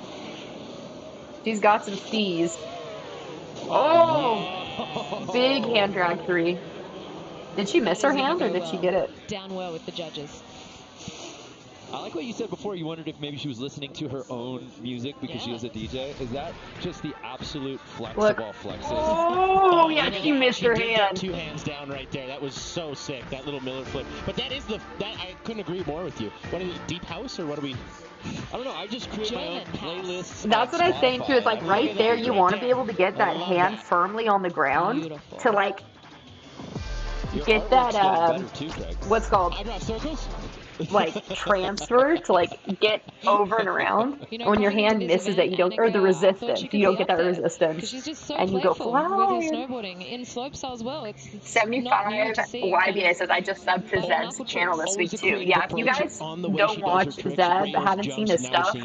She's got some steez. Oh! Big hand drag 3. Did she miss her hand or did she get it?
Down well with the judges.
I like what you said before. You wondered if maybe she was listening to her own music because she was a DJ. Is that just the absolute flex of all flexes?
Oh, yeah, she missed her
did
hand.
get 2 hands down right there. That was so sick, that little Miller flip. But that is I couldn't agree more with you. What are we, Deep House, or what are we?
I don't know. I just create my own playlists.
That's what I was saying too. It's like right there, you want to be able to get that hand firmly on the ground to like get that what's called like transfer to like get over and around. When your hand misses it, you don't, or the resistance, you don't get that resistance, and you go fly.
With her snowboarding in slopestyle as well. It's
75 YBA says I just subbed to Zeb's channel this week too. Yeah, if you guys don't watch Zeb, haven't seen his stuff,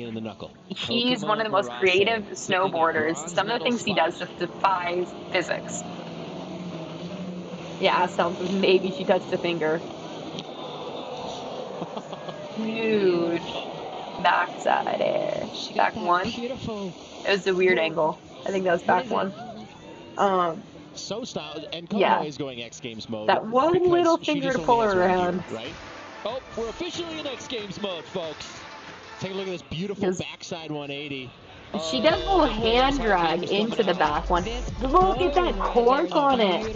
he's one of the most creative snowboarders. Some of the things he does just defies physics. Yeah, sounds like maybe she touched a finger. Huge backside air. Back 1.
Beautiful.
It was a weird angle. I think that was back 1.
So style and Kono
yeah.
is going X Games mode.
That one little finger to pull her around.
Right?
Oh, we're officially in X Games mode, folks.
Take a look at this beautiful backside 180.
She does a little hand drag into the back one. Look at that cork on it.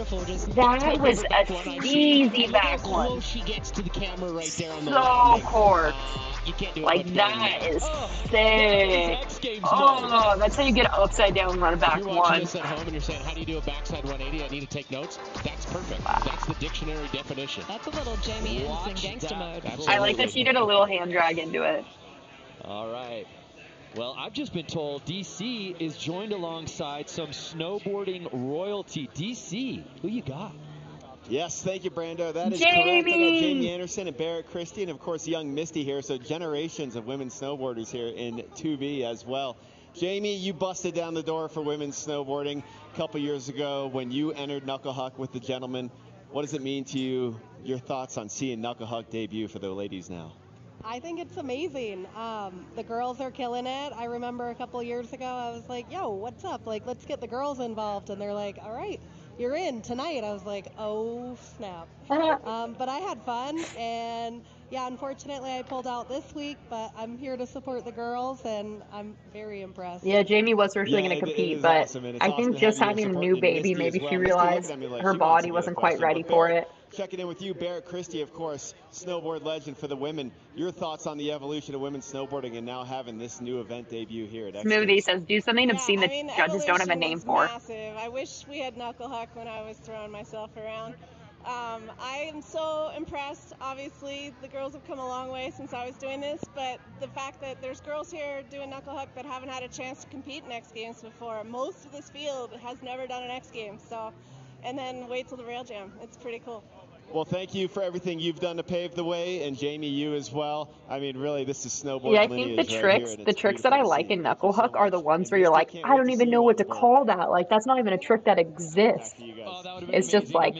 That was a easy back one.
She gets to the camera right there on the
so corked.
You can't do it
like that is sick. Oh, that's how you get an upside down run back
You're
one.
watching this at home and you're saying, how do you do a backside 180? I need to take notes. That's perfect.
Wow.
That's the dictionary definition.
That's a little Jamie Anderson gangster mode.
I like that she did a little hand drag into it.
All right. Well, I've just been told DC is joined alongside some snowboarding royalty. DC, who you got?
Yes, thank you, Brando. That is
Jamie!
correct. I got Jamie Anderson and Barrett Christie, and of course, young Misty here. So generations of women snowboarders here in 2B as well. Jamie, you busted down the door for women's snowboarding a couple years ago when you entered Knuckle Huck with the gentlemen. What does it mean to you? Your thoughts on seeing Knuckle Huck debut for the ladies now?
I think it's amazing. The girls are killing it. I remember a couple years ago, I was like, yo, what's up? Like, let's get the girls involved. And they're like, all right, you're in tonight. I was like, oh, snap. But I had fun. And yeah, unfortunately, I pulled out this week, but I'm here to support the girls, and I'm very impressed.
Yeah, Jamie was originally going to
it
compete,
is
but
awesome, and it's
I
awesome
think
to have
just
you
having a
supporting
new baby,
Misty as
maybe
well.
she
Misty looking
realized
at me like
her
she wants
body
to get a
wasn't quite
question.
ready
But
for
Barrett,
it.
checking in with you, Barrett Christie, of course, snowboard legend for the women. Your thoughts on the evolution of women's snowboarding and now having this new event debut here at X
Smoothie
Games?
says, do something obscene that judges don't have a name
was
for.
massive. I wish we had knuckle huck when I was throwing myself around. I am so impressed. Obviously, the girls have come a long way since I was doing this, but the fact that there's girls here doing knuckle huck that haven't had a chance to compete in X Games before. Most of this field has never done an X Games, so, and then wait till the rail jam. It's pretty cool.
Well, thank you for everything you've done to pave the way, and Jamie, you as well. I mean, really, this is snowboard
Yeah, I think
lineage right here, and
the
it's
tricks that I
beautiful to
like
see.
in knuckle huck are the ones where you're
Misty,
like,
can't
I
wait
don't
to
even
see
know
you
what
on
to
the board.
call that. Like, that's not even a trick that exists. It's just like,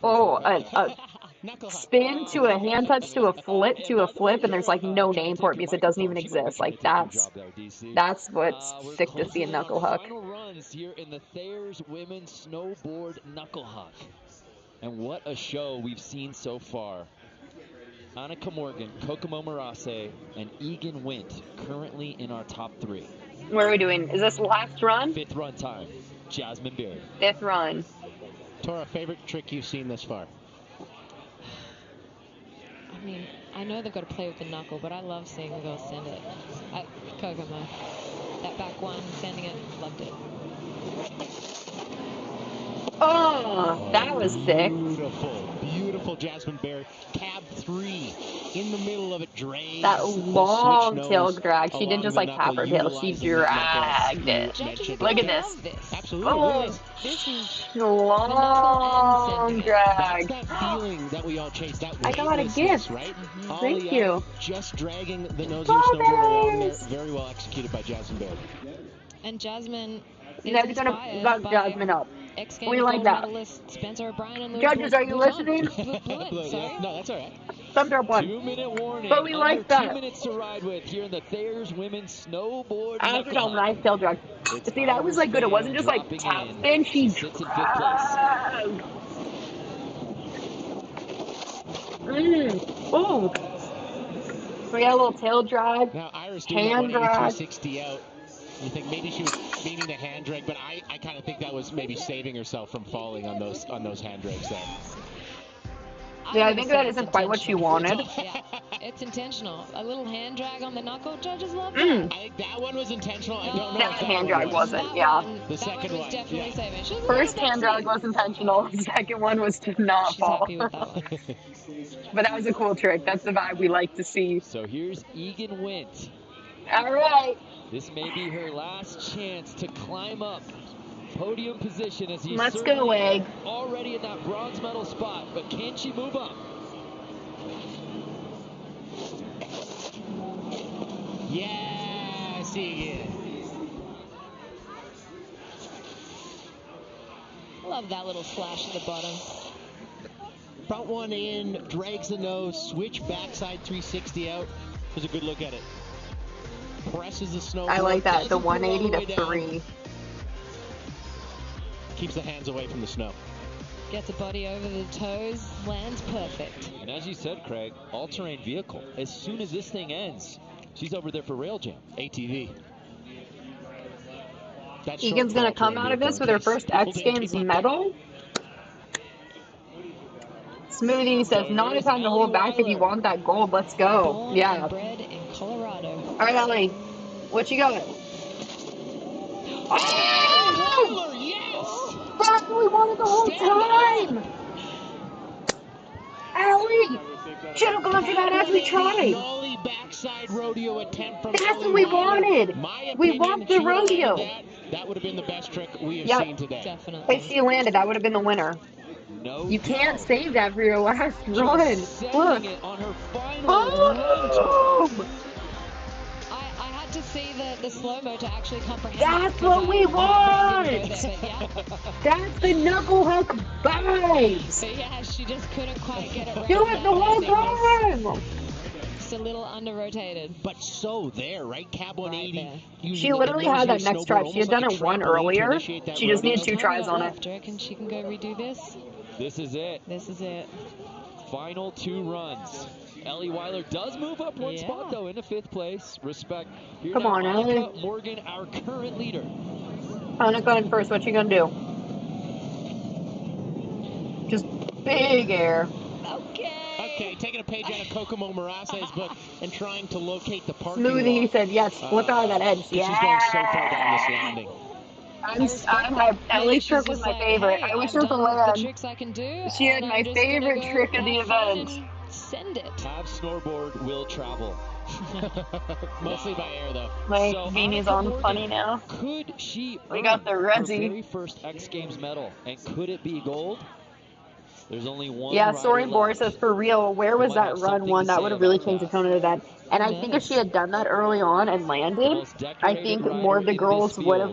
oh, a spin to a hand touch to a flip, and there's like no name for it because it doesn't even exist. Like, that's what's sick to see in knuckle huck.
Final runs here in the Thayer's Women's Snowboard Knuckle Huck. And what a show we've seen so far. Annika Morgan, Kokomo Marase, and Egan Wint currently in our top 3.
What are we doing? Is this last run?
5th run time. Jasmine Berry.
5th run.
Tora, favorite trick you've seen this far?
I mean, I know they've got to play with the knuckle, but I love seeing the girls send it. Kokomo, that back one, sending it, loved it.
Oh, that was sick.
Beautiful, beautiful Jasmine Bear. Cab 3 in the middle of it, drags
That long tail drag. She didn't
along
just
the
like tap her
knuckle,
tail, she
utilizing that
dragged
knuckle
it.
as you mentioned.
Look at this.
Absolutely.
Oh,
this is
long drag.
That's that feeling that we all chase. That
I got a
weightlessness,
gift.
right?
Thank
Ollie
you.
up, just dragging the nose of your snowboard along there. Very well executed by Jasmine Bear.
And Jasmine is
Never gonna
inspired
got
by
Jasmine up.
X
We
Games
like
gold
that.
medalist Spencer O'Brien and Louis
Judges, are you listening?
Sorry.
No, that's all right.
Thumbs up one.
2-minute warning.
But we like
Under
that.
2 minutes to ride with here in the Thayer's Women's Snowboard
I
Knuckle
actually
Huck.
nice tail drag. See, that was like good. It wasn't just like
Dropping
tap
in.
spin. She
sits in 5th place.
dragged. Ooh. We got a little tail drag.
Now, Iris doing that
Hand
180
drag.
360 out. You think maybe she was meaning the hand drag, but I kind of think that was maybe saving herself from falling on those hand drags there.
Yeah, I think that isn't quite what she wanted.
Yeah, it's intentional. A little hand drag on the knuckle. Judges love
Mm.
that.
I think that one was intentional. I don't know.
That
if
hand
one
drag
was.
wasn't, yeah.
The second
was
one.
definitely
Yeah.
saving. She's
First hand drag was intentional. Second one was to not fall.
happy with that one.
But that was a cool trick. That's the vibe we like to see.
So here's Egan Wint.
All right.
This may be her last chance to climb up podium position as he's
Let's go, Egg.
already in that bronze medal spot. But can she move up?
Yes, Egan.
Love that little slash at the bottom.
Front one in, drags the nose, switch backside 360 out. There's a good look at it. Presses the snow.
I like that. The
doesn't put it all
180
the
to
way down.
3.
Keeps the hands away from the snow.
Gets a body over the toes, lands perfect.
And as you said, Craig, all-terrain vehicle. As soon as this thing ends, she's over there for rail jam.
ATV.
Egan's going to come out of this with her first X Games medal. Smoothie says, not a time to hold back if you want that gold. Let's go.
Born
Yeah.
and bred in Colorado.
All right, Ellie. What you got? Oh!
Yes!
That's what we wanted the whole time! Ellie! Should have gone for that as we tried.
Nollie backside rodeo attempt from
That's
Ellie
what we
Weiler.
wanted.
My
We
opinion,
want the
she would've landed
rodeo.
That would have been the best trick we have
Yep.
seen today.
Definitely.
If she landed, that would have been the winner.
No
You can't
doubt.
save that for your last run.
Sending
Look.
it on her final
Boom!
I had to see the slow-mo to actually comprehend.
That's
that,
what we
because I didn't
want!
go there, but yeah.
That's the knuckle hook vibes!
So yeah, she just couldn't quite get it right.
Do it the whole time!
a little under-rotated.
But so there, right? Cab 180.
She literally had that next try. She had done it one earlier. She just needed 2 tries on it.
Do you reckon she can go redo this?
This is it.
This is it.
Final 2 runs. Ellie Weiler does move up 1 spot, though, into 5th place. Respect. Here
Come
now,
on, Ellie.
Annika Morgan, our current leader.
Annika in first. What you gonna do? Just big air.
Okay, taking a page out of Kokomo Marase's book and trying to locate the parking
Smoothie
lot.
said yes. Flip out of that edge.
She's going so far down this landing.
Ellie's trick was my favorite. I wish her to land.
Tricks I can do.
She had my favorite trick of the event.
Send it.
Have snowboard will travel.
Mostly by air, though.
My
So
beanie's
Annika
on
Morgan,
funny now.
Could she
We got the
earn her
Resi.
very first X Games medal? And could it be gold? There's only one
Yeah,
rider
Soren Bohr
left.
says, for real, where was
might
that
have
run
something
one?
to
That
say
would have really
about
changed the
that.
tone of the event. And I think if she had done that early on and landed, I think more of the girls would have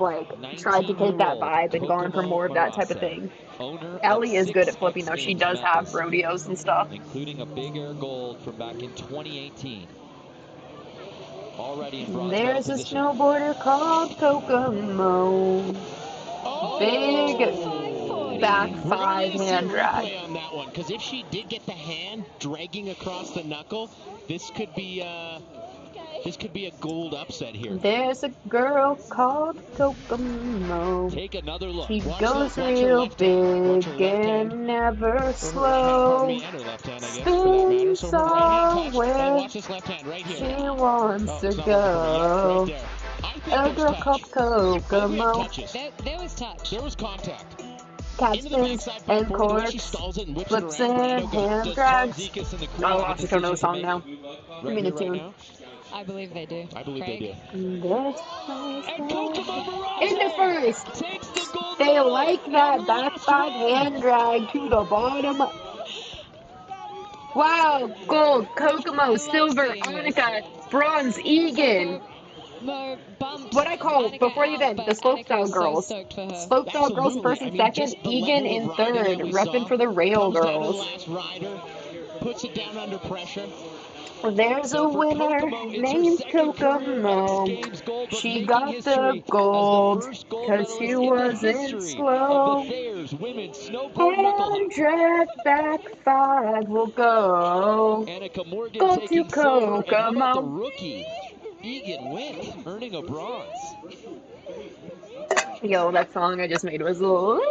tried to take that vibe and gone for more of that type of thing.
Owner of
Ellie is good
6
at flipping though.
X
She
Games
does have
medals,
rodeos and stuff.
including a big air gold from back in 2018. Already in bronze
There's
medal
a
position.
snowboarder called Kokomo. Big back
We're
5
going to see a
hand drag.
replay on that one, because if she did get the hand dragging across the knuckle, this could be a gold upset here.
There's a girl called Kokomo.
Take another look.
She
Watch
goes
her
real
left hand. Watch her
big
left hand.
and never
Pardon
slow.
me, and her left hand, I guess, for that matter.
Spins
So her right hand touched.
all
And
where
watch this left hand right here.
she wants
Oh,
to
it's not working for me. Yeah,
go.
right there. I think
A
there's
girl
touch.
called
Oh, we have
Kokomo.
touches.
There was touch.
There was contact.
Cat
Into the
spins
backside
and
540, the way she
corks,
stalls it and whips
flips
it around.
and
Brando goes.
hand
Does
drags.
Zekas and the crew
Oh,
have
I
a
also don't know the
decision to
song
make
now.
right
Give me
here,
the
right
tune.
now?
I believe they do.
I believe they do.
Craig?
In the first.
Takes the gold
They
medal.
like that back 5 hand drag to the bottom. Wow, gold, Kokomo, silver, Annika, bronze, Egan.
Mo bumped
What I call
Annika
before the
out,
event,
but
the
Annika
slopestyle
was so
girls.
stoked for her.
Slopestyle girls
Absolutely.
first
I
and
mean,
second,
just the
Egan
level
in
of riding
third,
that we
repping
saw.
for the rail
Comes down to the
girls.
last rider, puts it down under pressure.
There's a
So for
winner
Kokomo, it's her
named
second career X
Kokomo.
Games gold, but
She
making
got the
history as the
gold
first gold
because
medalist
she
in the
wasn't
history of
slow.
the Thayers women's snowboard knuckle
Hand
huck.
drag back 5 will go.
Annika Morgan
Go to
taking silver, and how about the
Kokomo.
rookie Egan Witt earning a bronze?
Yo, that song I just made was lit.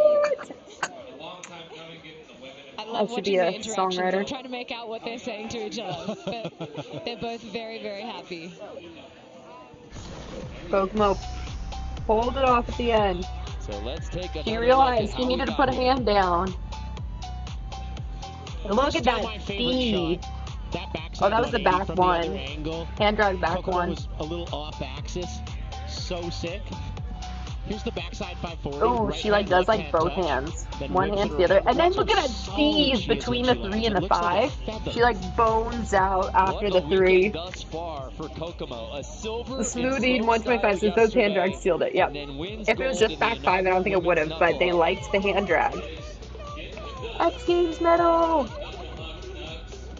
I
I
love
should
watching
be
the
a
interactions. I'm
songwriter.
trying to make out what they're saying to each other, but they're both very, very happy.
Kokomo pulled it off at the end.
So let's take another
She
look
realized
at
he
how we
needed to
got
put a
here.
hand down. Look at
Still my
that
favorite
speed.
shot. That backside
Oh, that was the
180
back
from the other
one.
angle.
Hand drag back
Kokomo
one.
was a little off axis. So sick. Here's the backside 540.
Oh,
right
she like
hand,
does
left
like
hand
both
touch,
hands.
then
One
whips
hand's
it
the other.
around.
And then
Watch
look at
how
that
solid
speed
she is
between
when
the
she
3
lands.
and
It
the
looks like a
5.
feather.
She like bones out after
What
the
a
3.
weekend thus far for Kokomo. A silver
The
in
smoothie
slopestyle
125 says those hand drags
yesterday,
sealed it. Yep.
and then wins
If it was
gold
just
in
back
the
5, I don't think it would
inaugural
have, but they
women's knuckle
liked the hand drag. X Games medal.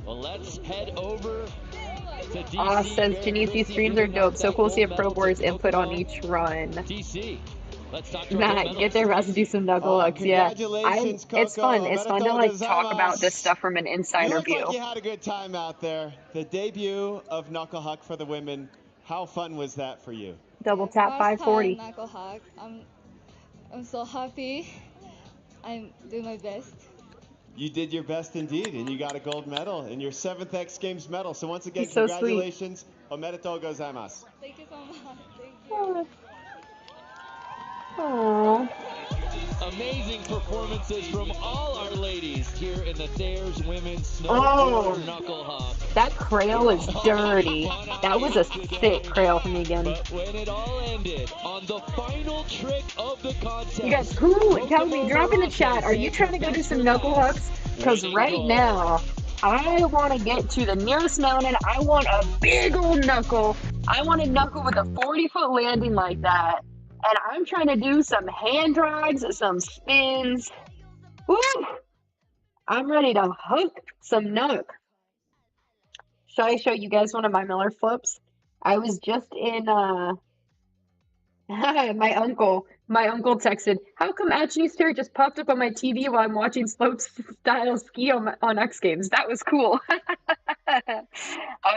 Well, let's head over to DC.
Aw says
Barrett
Janice, these
Christie
streams are
moving
dope.
up
So
that
cool to see a
gold
pro
medal to
board's input on
Kokomo.
each run.
DC. Let's talk to our gold
Matt,
medalist.
get their rest to do some knuckle hooks. Yeah,
Congratulations,
it's
Coco.
fun. It's fun to like talk about this
Omedetou
stuff from an
You
insider
look like
view.
you had a good time out there. The debut of Knuckle Huck for the women. How fun was that for you?
Double tap 540.
Knuckle huck. I'm so happy. I'm doing my best.
You did your best indeed, and you got a gold medal and your 7th X Games medal. So once again,
He's so sweet.
congratulations. Omedetou gozaimasu.
Thank you so much. Thank you.
Aww.
Amazing performances from all our ladies here in the Thayers Women's
Oh.
Snowboard Knuckle Huck.
That crail is dirty. That was a sick crail from Egan.
But when it all ended on the final trick of the contest,
You guys, who, tell me, drop in the chat, are you trying to go do some knuckle hucks? Because right now, I want to get to the nearest mountain. I want a big old knuckle. I want a knuckle with a 40-foot landing like that. And I'm trying to do some hand drags, some spins. Woo! I'm ready to hook some knuck. Shall I show you guys one of my Miller flips? I was just in my uncle texted, "How come Action Easter just popped up on my TV while I'm watching slopestyle ski on X Games? That was cool." I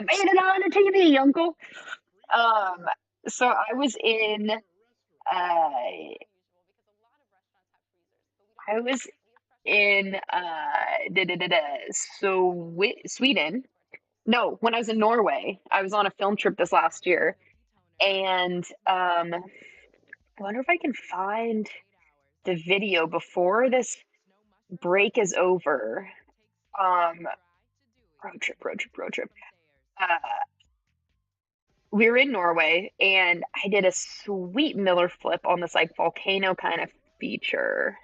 made it on the TV, Uncle. Um, so I was in Sweden. No, when I was in Norway, I was on a film trip this last year, and I wonder if I can find the video before this break is over. Road trip. Uh, we were in Norway, and I did a sweet Miller flip on this like volcano kind of feature.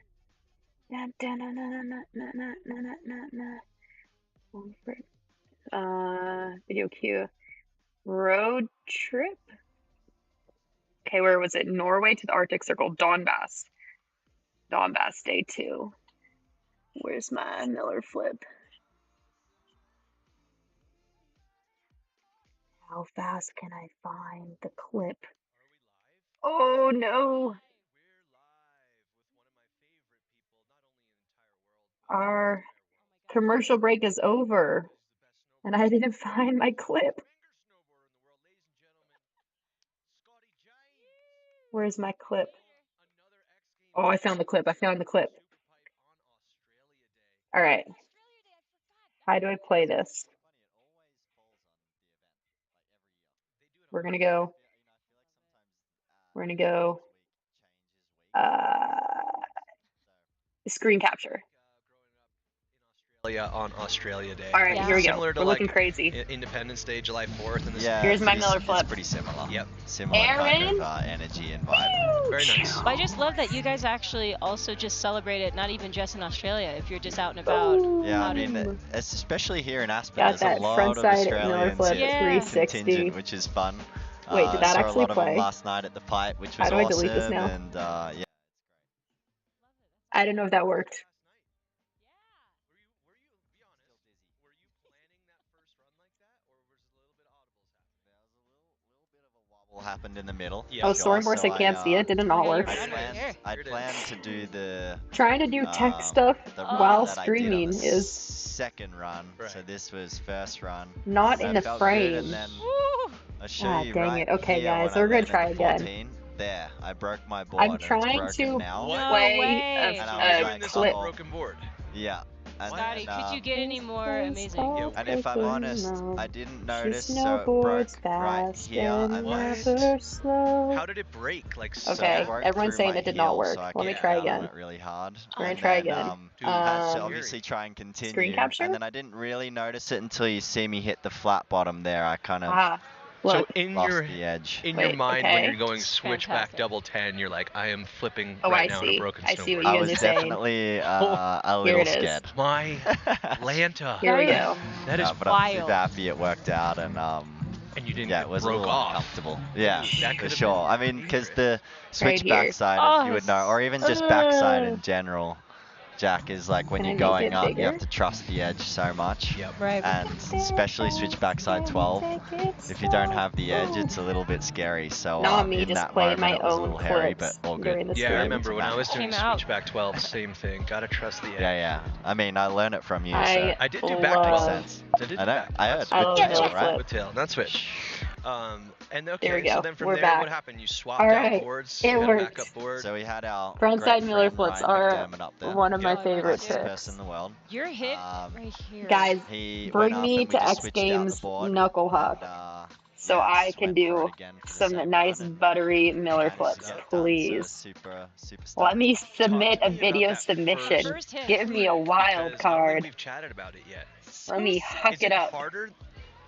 Video cue. Road trip. Okay, where was it? Norway to the Arctic Circle, Donbass. Donbass day 2. Where's my Miller flip? How fast can I find the clip? Oh no! Our commercial break is over, and I didn't find my clip. Where's my clip? Oh, I found the clip. All right. How do I play this? We're gonna go. Screen capture.
On Australia Day.
All right, here we go.
Similar to
We're looking
like
crazy.
Independence Day, July 4th, and this.
Yeah,
Here's my Miller flip.
It's pretty similar.
Yep.
Similar kind of energy and vibe.
Very nice.
I just love that you guys actually also just celebrate it, not even just in Australia, if you're just out and about.
Yeah, I mean, especially here in Aspen,
Got
there's a
that
lot
front
of
side Miller
Australians
flip,
here,
360.
contingent, which is fun.
Wait, did that
saw
actually
a lot of
play?
them last night at the pipe, which was
How do I
awesome.
delete this now?
And yeah.
I don't know if that worked.
Happened in the middle.
Oh, Stormboard said can't see it. Did it not work?
I planned to do the
Trying to do tech stuff while
that I did on
streaming
the
is
second run. So this was first run.
not
So
in
it
the
felt
frame.
good, and then I'll show
Ah,
you
dang
right
it. Okay,
here
guys,
when I
we're gonna
landed
try
the
again.
14. There, I broke my board.
I'm
and it's
trying
broken
to
now.
play
And I was like,
clip.
oh.
Broken board.
Yeah. And
Scotty,
then,
could you get any more amazing?
and if I'm honest, I didn't notice,
She
so it broke
snowboards
right
fast
here. I
and
managed
never slow.
How did it break? Like
Okay,
broke
everyone's
through
saying
my
it did not
heel,
work.
so I
Let me
kicked
try
down on
again.
it really hard.
We're gonna
And
try
then,
again.
had to obviously try and continue.
Screen capture?
And then I didn't really notice it until you see me hit the flat bottom there. I kind of
So
look.
in
lost
your
the edge.
in your
Wait,
mind
okay.
when you're going switchback
Fantastic.
double 10, you're like, I am flipping
Oh,
right
I
now on
see.
a broken
I see what
snowboard.
you
I
guys
was
are saying.
definitely a
Here
little
it is.
scared.
My Lanta.
Here we go.
That is
But I'm super
wild.
happy it worked out, and
and you didn't
yeah,
get
it was a
broke
little
off.
uncomfortable. Yeah,
That
for
could've
sure.
been
I mean, because the switch
here.
backside,
Oh,
as you would know, or even just backside in general, Jack, is like when
Can I
you're
make
going
it
up, you
bigger?
have to trust the edge so much.
Yep.
Right.
And especially switch backside 12, if you don't have the edge, it's a little bit scary. So
Not me
in
just
that
playing
moment,
my
it was a
own
little hairy, but
clips
all good.
during the
Yeah, I
stream.
remember when I was doing
Came out.
switchback 12, same thing. Gotta trust the edge.
Yeah, yeah. I mean, I learned it from you.
I
So
I did do
love-
back 12.
sense.
I did do
I know.
back
I heard.
I
With
love
tail,
Miller
right?
flip.
with tail, not switch. And okay,
There we
so
go.
then from
We're
there,
back.
what happened? You swapped
All
out
right.
boards,
It
you had a
worked.
backup board.
So we had our
Frontside
great
Miller
friend
flips
Ryan
are
McDermott up there.
one of my
Yeah.
favorite
Fastest
tricks.
person in the world.
You're hit
Um,
right here.
Guys,
He
bring
went up
me
and we
to
just
X
switched out the
Games
board,
knuckle
and,
huck so
yeah,
I
just
can
went for it
do
again for the
some
same
nice
run and
buttery Miller
managed to
flips,
get it done. So
please.
super
Let
stoked.
me submit
Talk
a
to me
video
about that
submission.
First hit.
Give me a wild
Because I don't think
card.
we've chatted about it yet.
Let me huck
Is
it
it
up.
harder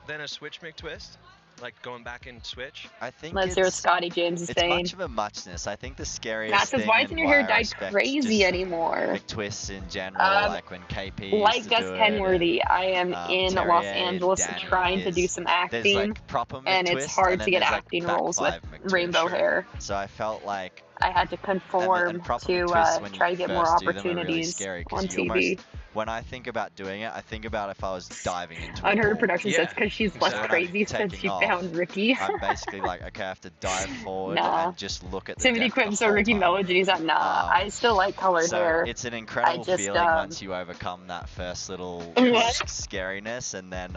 than a switch McTwist? Like going back and switch?
I think
Let's hear what
it's
Scotty James is
it's
saying.
much of a muchness. I think the scariest
Matt says,
thing
why
and
isn't your hair
why I
dyed
respect
crazy
just
anymore?
McTwists in general, like when KP used
Like
to
Gus
do it,
Kenworthy, I am
and,
in
Terrier,
Los Angeles
Danny
trying to do
is-
some
There's
acting,
like proper
and it's
McTwist,
hard
and
to
then
get
there's, like,
acting
back
roles with
five McTwist.
rainbow hair.
So I felt like
I had to conform
and proper
to
McTwists when you
try to get more
first do them are really
opportunities
scary 'cause
on
you almost
TV.
when I think about doing it, I think about if I was diving into a
Unheard
pool.
Production says because she's less
So when I'm
crazy since
taking
she
off,
found Ricky.
I'm basically like, okay, I have to dive forward
Nah.
and just look at the
Timothy
deck the
Quim, so
whole
Ricky
time.
Melodies, nah. I still like colored
So
hair.
it's an
I
incredible
just,
feeling once you overcome that first little
What?
scariness, and then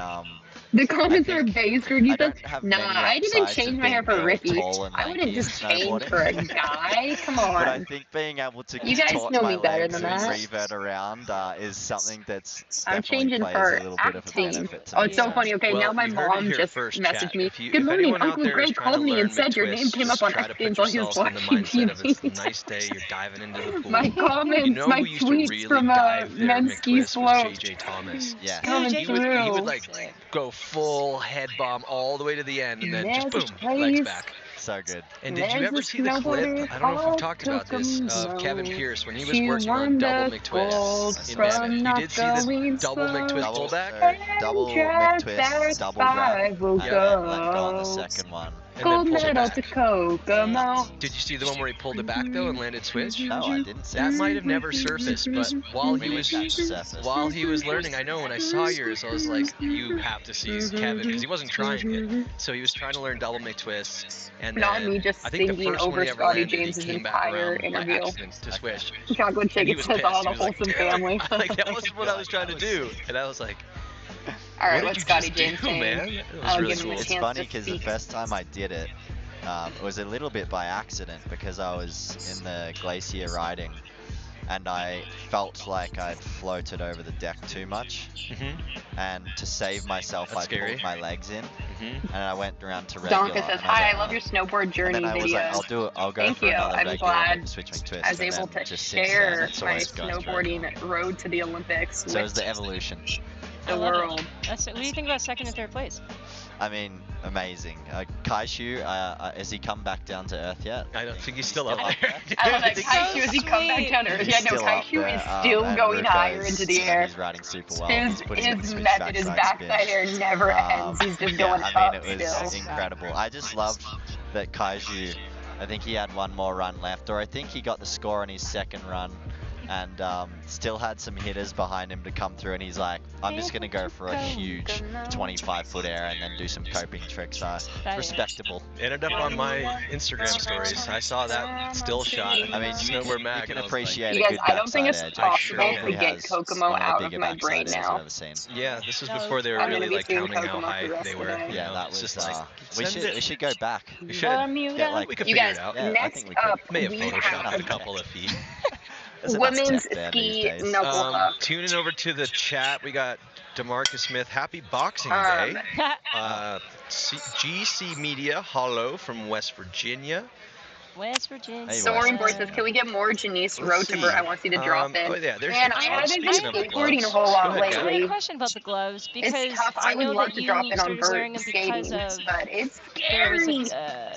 The comments are based, Ricky
I
says,
don't have
nah,
many
I'd even
upsides
change
of
my hair
being
for
very
Ricky.
tall and
I wouldn't
lanky in
just change
snowboarding.
for a guy. Come
But I
on.
think being able to
You guys
torque
know
my
me better
legs
than
and
that.
revert around is something that's
I'm
definitely
changing
plays
for
a little bit of a
acting.
benefit to
Oh,
me.
it's so funny. Okay,
Well,
now my
you heard it
mom
here
just
first,
messaged
chat.
me.
If
Good morning.
anyone out
Uncle
there is
Greg
trying to
called me
learn
and said your name
McTwist,
came up
just
on
try
X
to
Games
put
while he was
yourself in the
watching
mindset of it's a
TV.
nice day, you're diving into the pool.
My comments,
You know
my
who used to
tweets
really
from
dive their
men's ski
McTwist was
slopes.
JJ Thomas.
Yes.
Coming
He would
through.
like go full head bomb all the way to the end and then just
There's
boom,
a
legs
place.
back.
So good.
And did you
There's
ever
a
see the clip?
snowboarder
I don't know if we've
called
talked about this of Kevin
Kokomo.
Pierce when he was
She
working on
won
double
the
McTwist
gold
in
from
Mammoth. You
not
did see the
going
double
slow.
McTwist pullback?
Double
Just
McTwist,
as
double grab,
five will
and then let go on the
go.
second one.
And then
Gold
pulled it
medal to
back.
Kokomo.
Did you see the one where he pulled it back though and landed switch?
No, I didn't see
That
it.
might have never surfaced, but while
We
he
need
was
that to surface.
learning, I know when I saw yours, I was like, you have to see Kevin because he wasn't trying it. So he was trying to learn double McTwist, and
Not
then
me just
I think the
singing
first one
over
he ever
Scotty
landed, he
James's
came back
entire
around by
interview.
accident to switch.
Chocolate
And
chicken
he was
says
pissed.
all
He
the
was like,
wholesome
"Damn
family.
it." Like that wasn't what I was trying to do, and I was like,
All right,
what
what's
did you
Scotty
just
James
do,
saying?
man? It was
I'll
really
give him
cool.
a
It's
chance
funny
to
because the
speak.
first time I did it, it was a little bit by accident because I was in the glacier riding and I felt like I'd floated over the deck too much. And to save myself,
That's
I
scary.
pulled my legs in and I went around to regular.
Donka says,
and I was
hi,
like,
I love your snowboard journey
and then I was like,
videos.
I'll do it. I'll go
Thank
for
you.
another
I'm
regular
glad
switch McTwist.
I was
and
able
then
to
just since then,
share
it's
my
always gone through everyone.
snowboarding road to the Olympics
So
with
it's the evolution.
I
the
love
world.
it. What do you think about second and third place?
I mean, amazing. Kaishu, has he come back down to earth yet?
I don't think he's still up there.
I was like, Kaishu, has he come back down to earth? Yeah, no,
Still up
Kaishu
there,
is still
and
going
Ruko
higher
is-
into the air.
He's riding super well.
His,
He's putting in the
his
switch
method, his backside air never ends. He's just going
yeah,
up
I mean, it was
still.
incredible. I just loved that Kaiju, I think he had one more run left, or I think he got the score on his second run, and still had some hitters behind him to come through, and he's like, I'm just going to go for a huge 25-foot air and then do some coping tricks. Respectable.
Ended up on my Instagram stories. I saw that still shot.
I mean,
Snowboard Mag.
you can
and I was
appreciate
You
a
guys,
good
I don't think
backside
it's
edge.
possible
He
to get
has
Kokomo
one of the
out of
bigger
my
backside
brain
airs
now.
I've ever seen.
Yeah, this was
No,
before they were
I'm gonna
really
be
like
seeing
counting how
Kokomo
high
for the rest
they
of
were.
the day.
You
Yeah,
know,
that
it's
was.
just like
We
send it.
should go back.
We should.
Get like
We could
You
figure
guys,
it out.
Yeah, I
next
think we could.
up,
May have
we
photoshopped
have
a couple of feet.
There's enough
women's
tech there these
ski
days.
knuckle huck.
Tuning over to the chat, we got DeMarcus Smith. Happy Boxing
Um,
Day. GC Media, Hollow from West Virginia.
West Virginia.
Soaring Boy says, can we get more Janice Rotever? I want you to drop in.
Oh yeah, there's
Man,
the
I
gloves.
haven't been
Speaking of the
skateboarding a
gloves,
whole lot
go ahead,
I
Kat.
had a
lately.
question about the gloves because
It's tough. I would
know
love
that
to
you
drop in on
started wearing
vert
them because
skating,
of
but it's
there was
scary.
you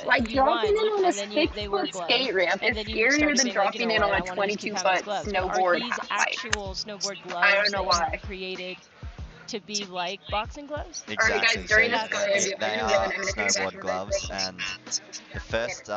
Like dropping
won,
in on a
and then they were
6-foot
gloves,
skate ramp
and
is
then you
scarier
started
than
saying like, you
dropping
know
in
what,
on
I
a
want to just keep
22-foot
having gloves. But are
snowboard
these
halfpipe.
actual snowboard gloves
I don't know
that
why.
you created to be like boxing gloves?
Alright, guys,
Exactly.
during
So
this
they
interview, I'm
they
gonna run.
are
I'm gonna come back
snowboard
real
gloves,
quick.
and the first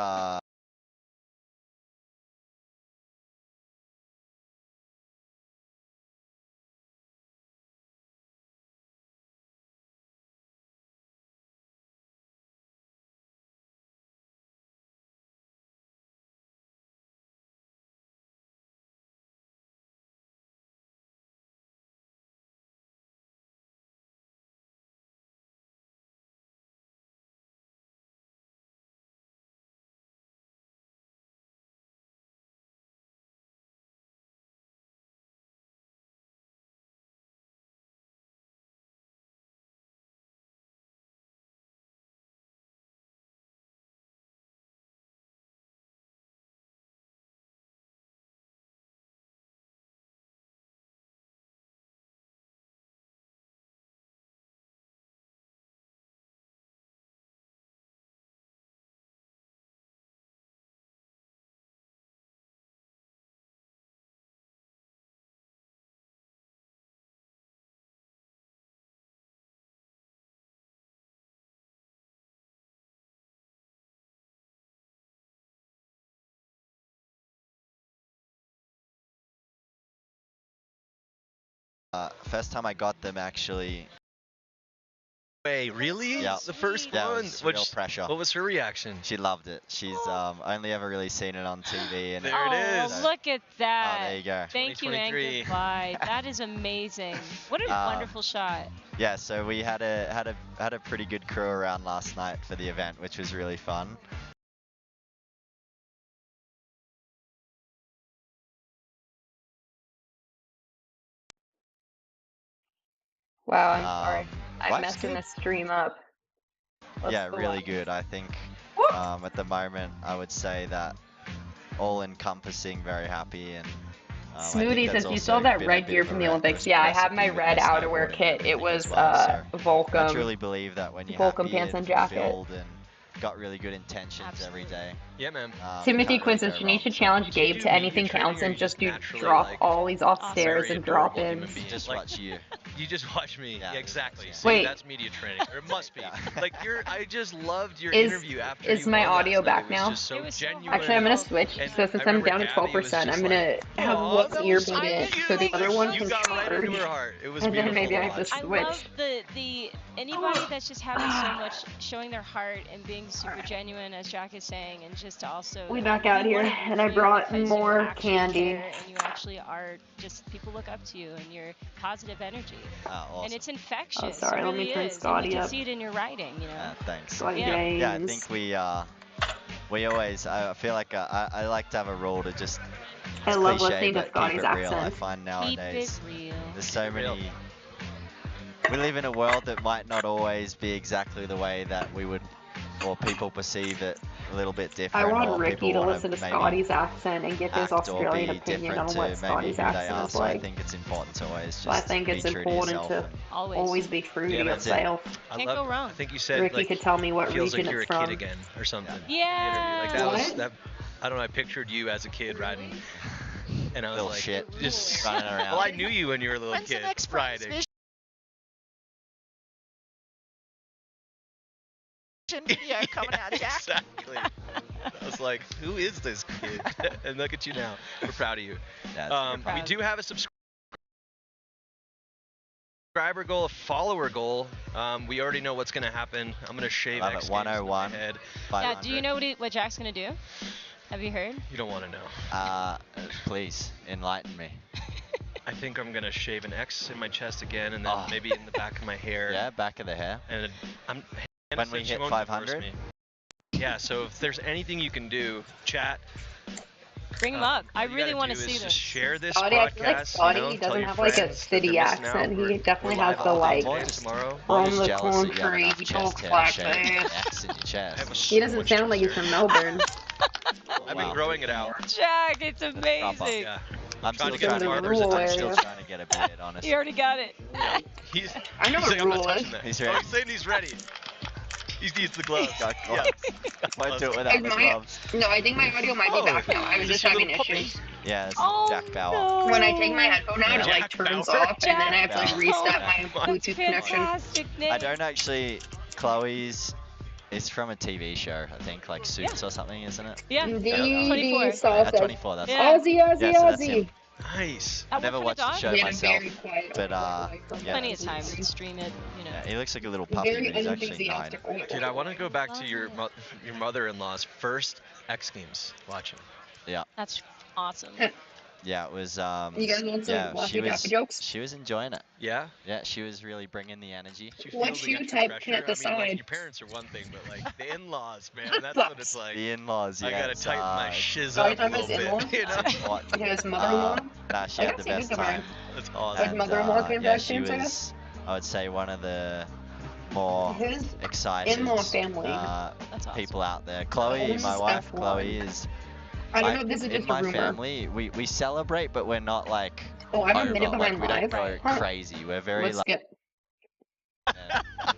First time I got them actually.
Wait, really?
Yeah.
It's the first
Yeah,
one.
it was real pressure.
What was her reaction?
She loved it. She's only ever really seen it on TV. And
There it is.
Oh, look at that.
Oh, there you go.
Thank you and
2023.
goodbye. That is amazing. What a wonderful shot.
Yeah, so we had a pretty good crew around last night for the event, which was really fun.
Wow, I'm sorry. I'm
life's
messing
good.
the stream up.
Yeah,
go
really
on.
good. I think at the moment I would say that all encompassing, very happy, and I think
Smoothie,
that's
since you
also
still have that
been a
red
bit
gear
of a
from the Olympics, yeah, I have my
recipe with
red
the
outerwear
snowboarding
kit.
and
It
everything
was
as well, so
Volcom.
I truly believe that when you're
Volcom
happy
pants
and
and jacket.
fulfilled and got really good intentions every day.
Yeah, man.
Timothy
can't really
Quincy,
go
you need to
wrong.
challenge Gabe
do
to anything
media training,
counts
or
and
you
just do
naturally,
drop
like,
ollies off stairs
very
and drop
adorable
in.
human being?
Just
Like,
watch you.
You just watch me. Yeah, exactly.
yeah.
See,
Wait.
that's media training. Or it must be. Like I just loved your
Is-
interview after
is
you
my
won last
audio
night.
back
It was
now?
just so genuine.
Actually, I'm gonna switch.
And
So since
I
I'm
remember
down to
Gabby was
12%,
just
I'm gonna
like,
have
"Aw,
what's
that
ear
was
beat it,
sweet."
so the
Like,
other one
you
can
got right into
charge.
her heart. It was
And then
beautiful
maybe
to
I have
watch.
to
I
switch.
love the anybody that's just having so much, showing their heart and being super genuine, as Jack is saying, and just to also.
We back out
you
here,
wanna be
and I
free
brought
because you
more
actually
candy.
care and you actually are just people look up to you and your positive energy.
Awesome.
And it's infectious.
Oh, sorry,
It
let me
really
turn
is. And
Scotty
you can
up.
see it in your writing, you know.
Thanks.
Scotty
Yeah.
Yeah, I
James.
think we always. I feel like I like to have a rule to just.
I
it's
love
cliche,
listening to
but keep
Scotty's
it real. I
accent.
find
Keep
nowadays
it real.
there's so many. We live in a world that might not always be exactly the way that we would, or people perceive it a little bit different.
I want
or
Ricky
people
to
wanna
listen to
maybe
Scotty's accent and get his
act or
Australian
be
opinion
different
on
to
what
maybe
Scotty's
who they are.
accent is
So I
like.
think it's important to always just
So I think
be
it's
true to
important
yourself
to
and
always be true to
Yeah, that's it.
yourself.
I
Can't
love,
go wrong.
I think you said
Ricky
like
could tell me what
feels
region
like you're
it's
a kid
from.
again or something.
Yeah.
Like that was
What?
that. I don't know. I pictured you as a kid riding, and I was
little
like,
shit
just
running around.
Well, I knew you when you were a little
When's the
kid
next
riding.
Video coming out, Jack.
Exactly. I was like, who is this kid? And look at you now. We're proud of you.
Yeah,
We do have a subscriber goal, a follower goal. We already know what's going to happen. I'm going to shave
Love
X
it.
Games into my
101.
head.
Yeah. Do you know what Jack's gonna do? Have you heard?
You don't want to know.
Please enlighten me.
I think I'm going to shave an X in my chest again, and then maybe in the back of my hair.
Yeah, back of the hair.
And I'm.
When we hit 500?
Yeah, so if there's anything you can do, chat.
Bring him up. I
what you
really
gotta
want to
do is
see
just
this.
share this
Scotty, I feel like
broadcast.
Scotty
you know, tell
doesn't
your
have like a
friends that
city
they're missing
accent.
out.
He
We're
definitely
live
has the
all day
like
tomorrow. tomorrow.
I'm
from
just
the
jealous that you have
country,
enough
don't
chest hair to
clap
shave an
it.
X in your chest.
He doesn't sound like he's from Melbourne.
I've been growing it out.
Jack, it's amazing.
Yeah.
I'm
Trying
still
to get
trying
the
to
barbers
get, I'm
attention.
still trying to get a beard, honestly.
You already got it.
He's,
I know
he's
what
like, I'm not
rule is.
touching that.
He's
Oh,
ready.
he's saying he's ready. He needs the gloves.
Got gloves. Won't do it
Is
without the
my,
gloves.
no, I think my audio might be back now. I was
Is
just
this your
having
little puppy?
issues.
Yeah, it's
Oh,
Jack Bauer.
When I take my headphone out, it like
Jack
turns
Bauer.
off, and then I have to like
Jack
reset
Bauer.
my
That's
Bluetooth connection.
fantastic, Nick.
I don't actually. Chloe's. It's from a TV show, I think, like Suits or something, isn't it?
Yeah.
DD
24.
sausage.
24. That's
Yeah.
Aussie, Aussie,
Yeah, so that's
Aussie.
him.
Nice.
I never watched the show
He had a
myself,
very quiet
but yeah,
Plenty of time to stream it, you know.
yeah, he looks like a little puppy,
Very
but he's actually 9.
unenthusiastic. white
Dude, I want to
guy.
go back to your mother-in-law's first X Games watching.
Yeah,
That's awesome.
yeah, it was.
You guys want some
Yeah,
Laffy Taffy jokes?
she was enjoying it.
Yeah?
Yeah, she was really bringing the energy.
She
What
feels the
shoe
extra
type
pressure.
can't
I mean, like,
decide?
your parents are one thing, but like the in-laws, man, that's what it's like.
The in-laws, yeah.
I gotta
it's,
tighten my shiz
Are you
up a
talking
little
about his in-laws?
bit, you know?
What?
His mother-in-law?
Nah, she
I
had
guess
the
he
best
did
time.
That's
His
awesome.
mother-in-law came
yeah,
back
she
to him, I
was,
guess?
I would say, one of the more
His
excited
in-law family.
That's awesome.
people out there. Chloe,
This
my
is
wife,
F1.
Chloe is.
I don't know if this is
in
just a
my
rumor.
family, we celebrate, but we're not like.
Oh, I'm a
over,
minute
like,
behind
we don't
live.
go
Huh.
crazy. We're very
Let's
like.
skip.
Yeah.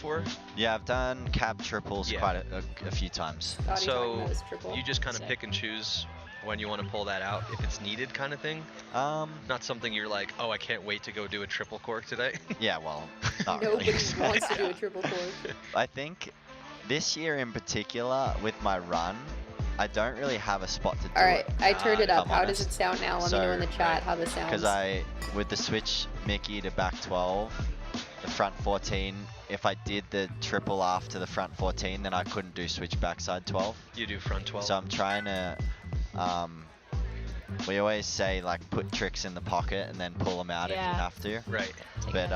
before?
Yeah, I've done cab triples
Yeah.
quite a few times.
So you just kind of pick and choose when you want to pull that out, if it's needed, kind of thing.
Not
something you're like, oh, I can't wait to go do a triple cork today.
Yeah, well, not
Nobody
really.
wants to do a triple cork.
I think this year in particular, with my run, I don't really have a spot to do
All right,
it.
I turned it
if
up.
I'm
How
honest.
does it sound now? Let me know in the chat how this sounds.
Because with the switch Mickey to back 12, the front 14, if I did the triple after the front 14, then I couldn't do switch backside 12.
You do front 12.
So I'm trying to we always say like put tricks in the pocket and then pull them out if you have to.
Right.
But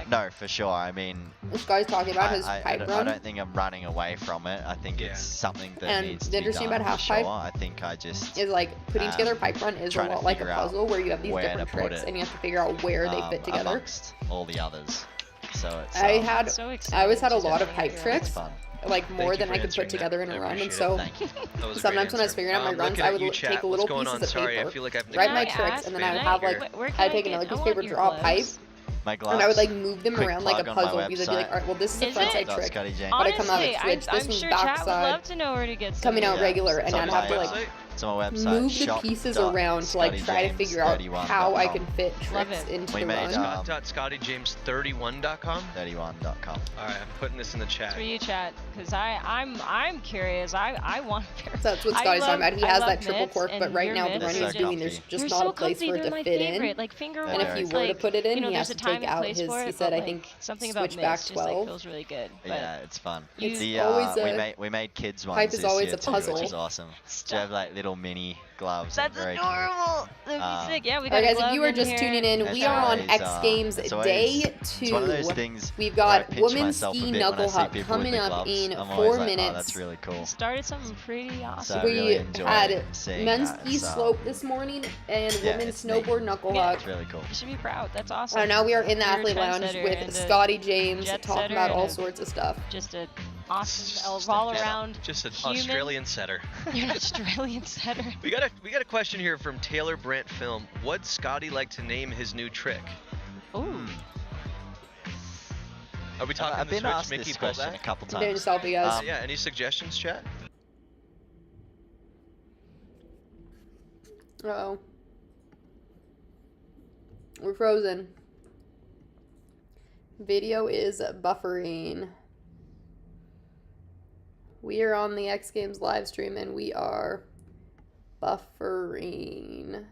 no, for sure. I mean,
this guy's talking about his
I
pipe run.
I don't think I'm running away from it. I think it's something that
And
needs to
the
be
interesting
done
about
for
half pipe
sure. I think I just
is like putting together a pipe run is a
trying to
lot like a
figure out
puzzle where you have these
where
different
to put
tricks
it,
and you have to figure out where they fit together.
amongst all the others. So it's
I always had a lot of pipe
it's
tricks,
fun.
like more
you
than
for
I could
answering
put together in
that.
a
I
run, and
appreciate
so
it. Thank you. That was a great
sometimes when I was
answer.
figuring out my runs,
Looking
I
at
would
you,
take
chat.
little
What's going
pieces
on?
of
Sorry, I
paper,
feel like I've
write my
neglected
tricks, and then I would
Spanish
have
here.
like I'd take another piece of paper, draw a pipe,
My gloves.
and I would like move them
Quick
around like a
plug on my
puzzle because I'd be like,
website.
all right, well this is a
Is
front
it?
side trick,
Scotty James.
but I come out
Honestly,
of switch. This
I'm
one's
sure
back
chat would love
side,
to know where to get some.
coming out
Yeah.
regular, and
It's on
I'd have to
my
like
It's on my website.
move the pieces around to like try to figure out how I can fit tricks into
We
the
made,
run.
Scott.scottyjames31.com.
31.com.
All right, I'm putting this in the chat.
It's for you, chat, because I'm curious. I want.
That's what Scotty's talking about. He has that triple cork, but right now the run he's doing, there's just not a place for it to fit in.
Like finger
And if he
ones,
were to
like,
put it in,
you know,
he has
there's
to
a time
take
and
out
place
his,
for
he
it,
said,
but,
I think,
something about
switch back
mitts just like
12.
feels really good. But
Yeah, it's fun.
It's
The
always
we made kids ones
pipe is
this
always
year
a
too,
puzzle.
which is awesome. Do you have like little mini gloves?
That's
Very
adorable. That'd be sick. Yeah, we got
Alright,
a
guys,
glove
if you are
in
just
here.
tuning in, we are on X Games
it's
day
always-
2.
It's one of those things
We've
where I
got
pinch
women's
myself a
ski
bit when I
knuckle
see
huck
people with
coming
the
up
gloves.
in
I'm
4
always like,
minutes.
oh, that's really cool.
Started something pretty awesome.
So I
We
really enjoy
had
seeing
men's
that,
ski
so-
slope this morning and
Yeah,
women's
it's neat.
snowboard knuckle
Yeah.
huck.
It's really cool.
You should be proud. That's awesome.
Now we are in the
You're a
athlete lounge
trendsetter
with
and a
Scotty James
jet
talking
setter
about
and
all
a-
sorts of stuff.
Just an awesome all around.
Just an
human.
Australian setter.
You're an Australian setter.
We got a question here from Taylor Brent Film. Would Scotty like to name his new trick?
Ooh.
Are we talking
I've
the
been
Switch
asked
Mickey
this question
pullback?
a couple
I'm doing a
times.
selfie, guys.
Yeah, any suggestions, chat?
Uh-oh. We're frozen. Video is buffering. We are on the X Games live stream and we are buffering.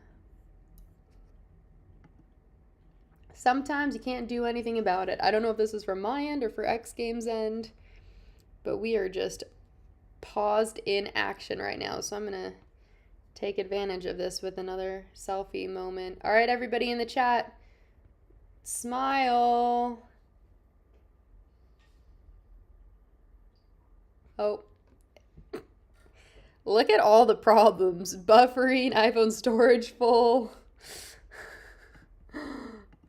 Sometimes you can't do anything about it. I don't know if this is from my end or for X Games end, but we are just paused in action right now. So I'm going to take advantage of this with another selfie moment. All right, everybody in the chat, smile. Oh. Look at all the problems. Buffering, iPhone storage full.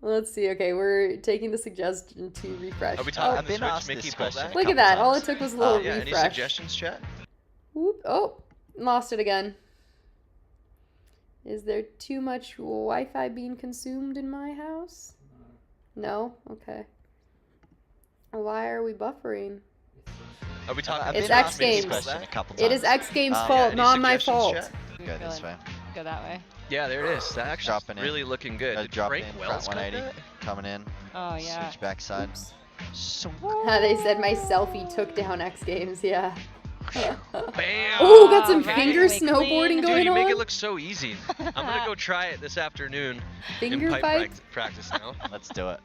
Let's see. Okay, we're taking the suggestion to refresh.
Are we talking
I've
the
been
Switch
asked
Mickey
this question
pullback?
a
Look at
couple
that. All it
times.
took was a little
Yeah, any
refresh.
suggestions, chat?
Whoop. Oh, lost it again. Is there too much Wi-Fi being consumed in my house? No? Okay. Why are we buffering?
Are we talking
I've
It's
been
X
asked this
Games.
question a couple
It is
times.
X Games'
Yeah,
fault,
any
not my
suggestions,
fault.
chat?
Go this way.
Go that way.
Yeah, there it is. That actually
Dropping in.
really looking good. Did
Drop
Frank
in,
Wells
front
cut
180,
that?
coming in.
Oh yeah.
Switch backside.
They said my selfie took down X Games, yeah.
Bam!
Oh, got some
Right,
finger
like
snowboarding
clean.
going
Dude, you
on.
make it look so easy. I'm gonna go try it this afternoon
Finger
in
pipe?
practice now.
Let's do it.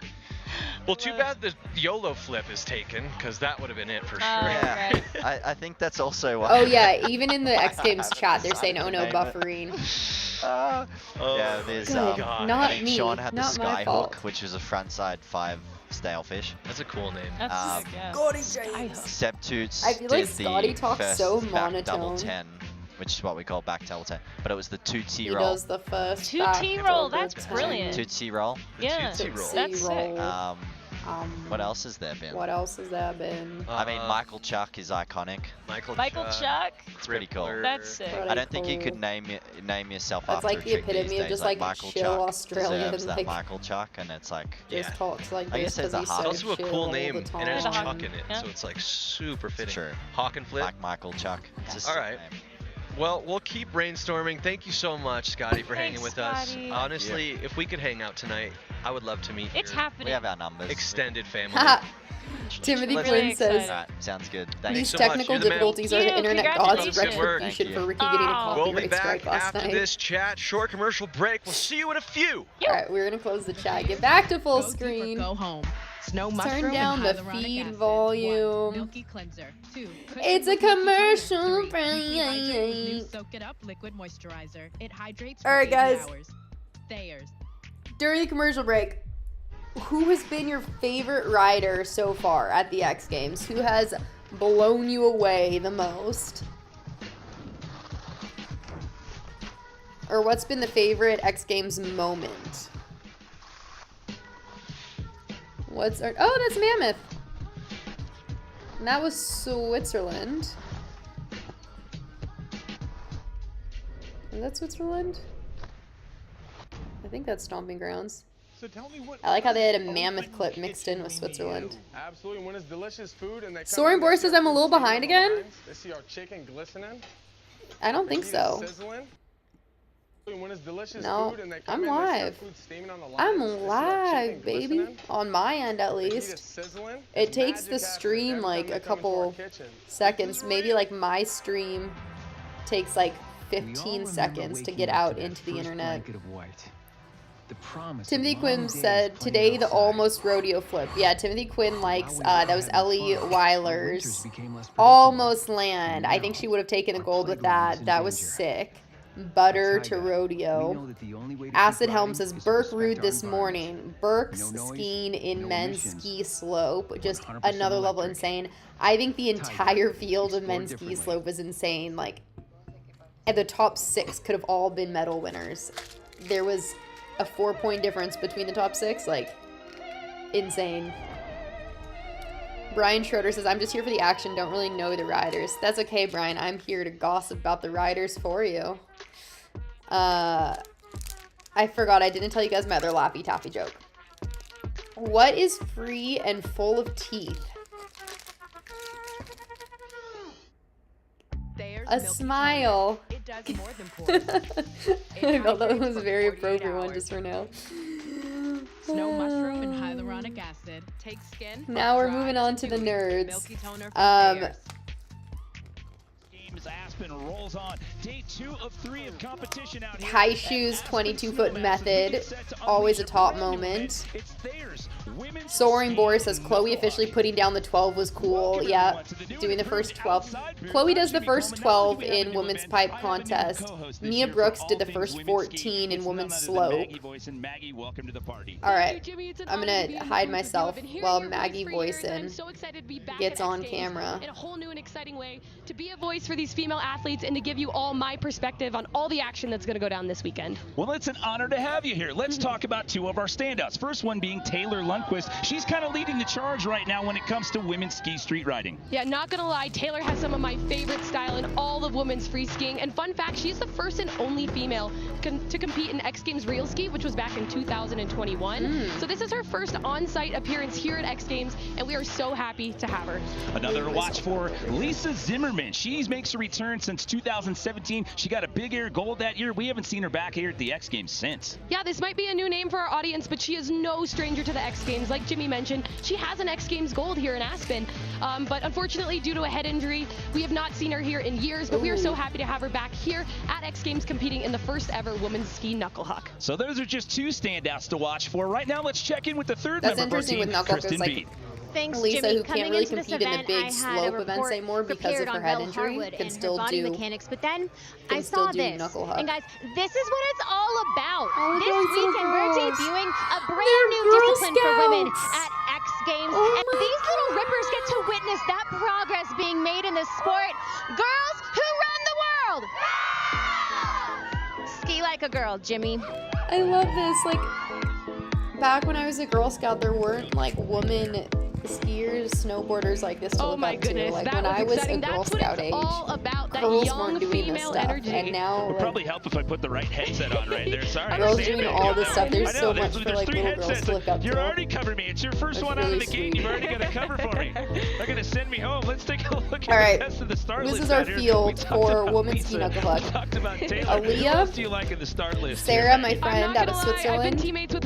Well, too bad the YOLO flip is taken, because that would have been it for sure.
Yeah,
Right.
I think that's also why.
Oh yeah, even in the X Games chat, they're saying, "Oh no, buffering."
Oh,
Yeah, there's
Good.
God.
Not
I think
me.
Sean had the
Not my
sky
fault.
hook, which was a frontside 5 stalefish.
That's a cool name.
That's sick, yeah. Skyhook.
Seb Toots
I feel
did
like Scotty
the
talks
first
so
back double
monotone.
10, which is what we call back double 10. But it was the 2T
He
roll.
does the first
Two
back
T roll.
double
That's
10.
brilliant.
2T roll.
Yeah.
Tootsie roll.
That's sick.
roll.
What else has there been?
What else has that been?
I mean, Michael Chuck is iconic.
Michael
Chuck.
It's pretty cool.
Crippler.
That's sick.
I don't think you could name yourself
That's
after
like
a
the
trick
epitome
these
of
days.
just, like,
Michael
chill
Chuck
Australian,
deserves that
like,
Michael Chuck, and it's like
Just talks like
I
this
guess there's
because
a
he's
It's
so
also a
chill
cool
all
name,
the
and it has
time.
Chuck in it,
Yeah.
so it's like super fitting.
Sure.
Hawk and flip.
like Michael Chuck. It's a sick
All right.
name.
Well, we'll keep brainstorming. Thank you so much, Scotty, for hanging
Thanks,
with us.
Scotty.
Honestly, if we could hang out tonight, I would love to meet
It's
your
happening.
We have our numbers.
extended family.
Timothy
Let's-
Quinn says,
Alright, sounds good.
these
Thanks.
technical difficulties are the internet gods'
Good work.
retribution for Ricky getting a
We'll be
copyright
back
strike last
after
night.
this chat. Short commercial break. We'll see you in a few.
Alright, we're gonna close the chat. Get back to full screen.
Go home. Snow
Turn
mushroom
down
and
the
hyaluronic
feed
acid.
volume.
1. Milky cleanser. 2.
It's a commercial
3. New Soak It Up liquid moisturizer. It hydrates for
All right,
80
guys.
hours. Thayers.
During the commercial break, who has been your favorite rider so far at the X Games? Who has blown you away the most? Or what's been the favorite X Games moment? What's our... Oh, that's Mammoth. And that was Switzerland. Is that Switzerland? I think that's Stomping Grounds.
So tell me what
I like how they had a Mammoth clip mixed in with Switzerland.
Absolutely, when it's delicious food and they come
Soren
in,
Bohr
they
says
see
I'm a
our
little
food
behind
steaming on the
again.
lines, They see our chicken glistening.
I don't
they
think
see it
so.
sizzling. When it's delicious
No,
food and they come
I'm
in, they see our
live.
food steaming on the lines,
I'm
they see our chicken
live, baby.
glistening.
On my end, at
They see it
least.
sizzling.
It
It's
takes the
magic happening
stream
every
like
time
a
they come into our
couple
kitchen.
seconds. Maybe like my stream takes like 15 seconds to get out into the internet. Timothy Quinn said, today the almost rodeo flip. Yeah, Timothy Quinn likes, that was Ellie Weiler's almost land. I think she would have taken the gold with that. That was sick. Butter to rodeo. Acid Helm says, Burke Rude this morning. Burke's skiing in men's ski slope. Just another level insane. I think the entire field of men's ski slope is insane. Like, at the top 6 could have all been medal winners. There was a 4-point difference between the top 6. Like, insane. Brian Schroeder says, I'm just here for the action, don't really know the riders. That's okay, Brian. I'm here to gossip about the riders for you. I forgot, I didn't tell you guys my other Laffy Taffy joke. What is free and full of teeth? A smile.
It does more than pores.
I felt that was a very appropriate one just for now.
Snow mushroom and hyaluronic acid. Take skin.
Now we're
dry
moving on to the
milky
nerds.
Milky toner for Thayers.
Aspen rolls on. Day 2 of 3 of competition out here.
High shoes, 22-foot method. Always a top moment. Soaring Boar says, Chloe officially putting down the 12 was cool. Yeah, doing the first 12. Chloe does the first 12 in women's pipe contest. Mia Brooks did the first 14 in women's slope. Alright, I'm gonna hide myself while Maggie Voicin gets on camera.
In a whole new and exciting way to be a voice for these female athletes and to give you all my perspective on all the action that's going to go down this weekend.
Well, it's an honor to have you here. Let's talk about 2 of our standouts. First one being Taylor Lundquist. She's kind of leading the charge right now when it comes to women's ski street riding.
Yeah, not gonna lie, Taylor has some of my favorite style in all of women's free skiing. And fun fact, she's the first and only female to compete in X Games Real Ski, which was back in 2021. So this is her first on-site appearance here at X Games, and we are so happy to have her.
Another to watch for, Lisa Zimmerman. She makes a return since 2017. She got a big air gold that year. We haven't seen her back here at the X Games since.
Yeah, this might be a new name for our audience, but she is no stranger to the X Games. Like Jimmy mentioned, she has an X Games gold here in Aspen, but unfortunately, due to a head injury, we have not seen her here in years, but we are so happy to have her back here at X Games competing in the first ever women's ski knuckle huck.
So those are just 2 standouts to watch for. Right now, let's check in with the third
That's
member of our
interesting
team,
with knuckle,
Kristen
like,
Beat.
Thanks,
Lisa,
Jimmy.
who
Coming
can't really
into this
compete in the
event,
big
I had a
slope events
report
anymore because
prepared
of her
on
head
Belle
injury,
Harwood
can
and
still
her body
do
mechanics, but then I
still
saw
do
this.
knuckle huck.
And guys, this is what it's all about. This
guys, little
weekend, we're
girls.
debuting a
They're
brand new
Girl
discipline for women
Scouts.
at X Games.
Oh
and these little rippers get to witness that progress being made in this sport. Girls who run the world! Ski like a girl, Jimmy.
I love this. Like, back when I was a Girl Scout, there weren't like women skiers, snowboarders like this to
Oh
look
my
up
goodness,
to. Like
that
when
was
I was
exciting.
a Girl
That's what
Scout
it's
age,
all about, that
girls
young
weren't doing this
female
stuff,
energy.
and now
It would
like,
probably help if I put the right headset on right there. Sorry.
girls
Stand
doing
back
all
up
this
that
stuff.
way.
There's
I know,
so
there's
much for like
3
little girls
headsets.
to look up
You're
to.
already covering me. It's your first
That's
one out of
really
the gate.
sweet.
You've already got a cover for me. They're going to send me home. Let's take a look at
All right,
the rest of the start
this
list
is our
out here. We
field
talked
for
about
women's ski
Lisa.
knuckle huck.
We talked about Taylor. Who
Aaliyah,
else do you like in the start list?
Sarah, my
here, Maggie?
friend out of
I've been
Switzerland.
teammates with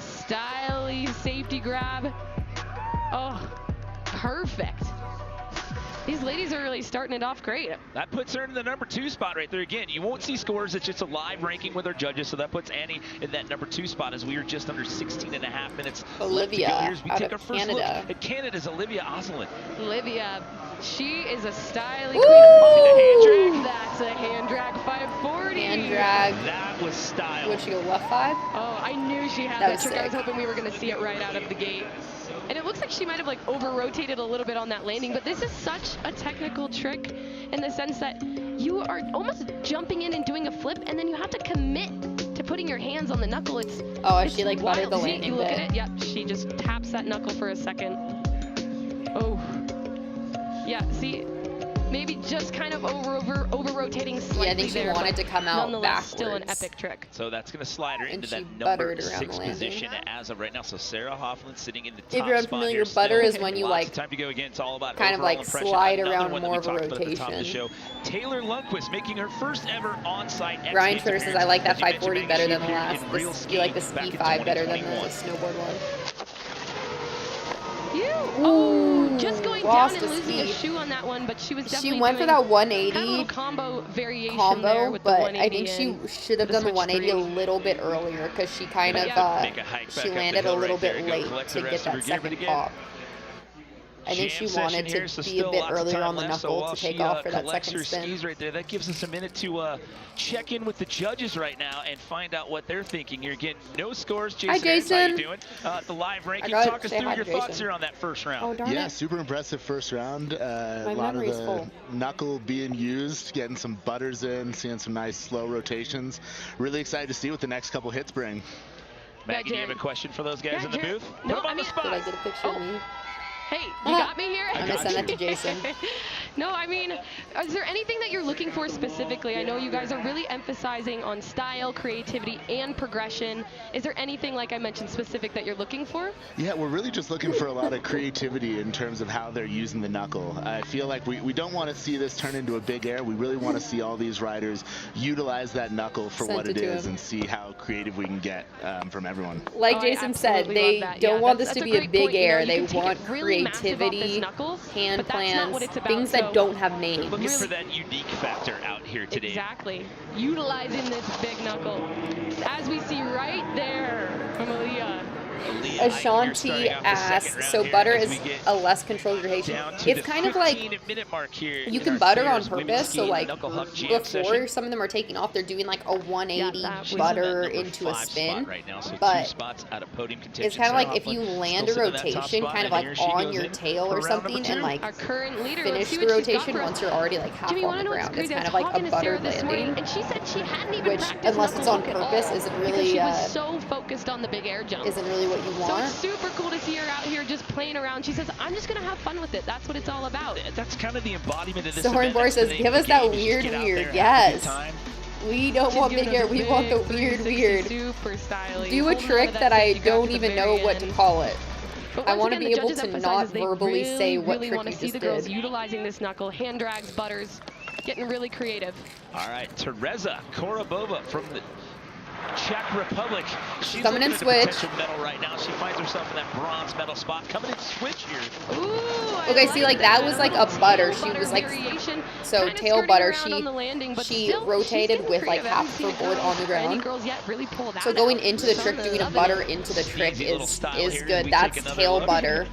the styly safety grab. Oh, perfect. These ladies are really starting it off great.
That puts her in the number 2 spot right there. Again, you won't see scores. It's just a live ranking with our judges. So that puts Annie in that number 2 spot as we are just under 16.5 minutes
Olivia
left to go here as we
out
take
of
our first
Canada.
look at Canada's Olivia Oslin.
Olivia, she is a styly queen. Oh, that's a hand drag 540.
Hand drag.
That was style.
Would she go left 5?
Oh, I knew she had
That
that
was
trick. I was
sick.
hoping we were going to see it right out of the gate. And it looks like she might have like over-rotated a little bit on that landing, but this is such a technical trick in the sense that you are almost jumping in and doing a flip, and then you have to commit to putting your hands on the knuckle. It's
She like buttered the
wild. See,
landing
you look
bit.
at it. Yep, she just taps that knuckle for a second. Oh. Yeah, see, maybe just kind of over-rotating slightly
Yeah, I think she
there,
wanted
but
to come out
nonetheless, still an
backwards.
epic trick.
So that's going to slide her into
she
that number
buttered around
6
the landing.
position as of right now. So Sarah Hoffman sitting in the top
If you're
spot
unfamiliar,
here
butter
still.
is when you
Lots
like
of time to go again. It's all about
kind of
overall
like
impression.
slide
Another
around
one that
more
we
of a
talked about at the top of the
rotation.
show. Taylor Lundquist making her first ever on-site X
Ryan
Games
Twitter says,
appearance.
I like that
As you mentioned,
540
Maggie,
better
she
than the
appeared
last.
in real
You like the
skiing back
ski
in
5 better than the
2021.
snowboard one.
Oh, just going down
lost
and
a
losing a
speed.
shoe on that one, but she was definitely
She went for
doing
that 180
kind of a little combo variation there
combo,
with the
but
180
I think she
and
should have
the
done the
switch
180
three.
a little bit earlier because she kind of
Make a hike back
she
up the
landed a
hill
little
right there.
bit
Go
late
collect
to
the
get
rest of
that
her gear, but
second
again,
pop. I think she
jam session
wanted
here,
to
so
be a
still
bit
lots of
earlier
time
on the
left, so
knuckle
while
to take
she,
off for that
collects
second
her
spin.
skis right there, that gives us a minute to check in with the judges right now and find out what they're thinking here. Again, no scores. Jason,
Hi,
Aarons, how
Jason.
you doing? The live ranking.
gotta
Talk us
say
through
hi
your
to
thoughts
Jason.
here on that first round.
Oh, darn
Yeah,
it.
super impressive first round. A
My
lot of
memory's
the
full.
knuckle being used, getting some butters in, seeing some nice slow rotations. Really excited to see what the next couple hits bring.
Maggie, do you have a question for those guys in the booth? Put them on the spot.
Did I get a picture of me?
Hey, you got me here?
I'm gonna send that to Jason.
No, I mean, is there anything that you're looking for specifically? I know you guys are really emphasizing on style, creativity, and progression. Is there anything, like I mentioned, specific that you're looking for?
Yeah, we're really just looking for a lot of creativity in terms of how they're using the knuckle. I feel like we don't want to see this turn into a big air. We really want to see all these riders utilize that knuckle for
Sent
what
it
it
to
is
him.
and see how creative we can get from everyone.
Like
Oh, I
Jason said,
absolutely
they
love that.
don't
Yeah,
want
that's
this to
a
be a
great
big
point. You know,
air.
you
They
can take
want
it really massive off this
creativity,
knuckle,
hand
but that's not what
plans,
it's about,
things that
so-
don't have names.
Looking for that unique factor out here today.
Exactly. Utilizing this big knuckle. As we see right there from Aaliyah.
Ashanti asks, so butter is a less controlled rotation. It's kind of like you can butter on purpose, so like before some of them are taking off, they're doing like a 180 butter into a spin, but it's kind of like if you land a rotation kind of like on your tail or something and like
Our current leader, let's
finish
see
the
what she's got
rotation
for us.
once you're already like half
Jimmy, you
on
wanna
the
know what's
ground. It's
crazy? I
kind
was
of like
talking
a
to Sarah
butter
this morning,
landing,
and she said she hadn't even
which
practiced
unless it's
knuckle
on
hook at
purpose
all,
isn't
because
really
she was so focused on the big air jump.
isn't really what you
So
want.
it's super cool to see her out here just playing around. She says, I'm just going to have fun with it. That's what it's all about.
That's kind of the embodiment of this
Soren
event.
Bohr
That's the
says,
name
give
of
us
the
that
game, is just
weird,
get out
weird.
there, have a good
Yes.
time.
We don't
She's
want
giving
big
us
air.
a
We want the
big
weird,
360
weird.
Super styling.
Do a
Holding
trick
onto
that I
safety grab
don't
to the
even
very
know what to
end.
call it.
But
I
once
want to
again,
be
the
able
judges
to
emphasize
not
is they
verbally say what
really
trick
want
you
to see
just
the girls
did.
utilizing this knuckle, hand drags, butters, getting really creative.
All right, Teresa Korobova from the Czech Republic. She's
Coming in
looking at the
switch.
potential medal right now. She finds herself in that bronze medal spot. Coming in switch here.
Okay, see, like that was like a butter. She was like, so tail butter. She rotated with like half her board on the ground. So going into the trick, doing a butter into the trick is good. That's tail butter.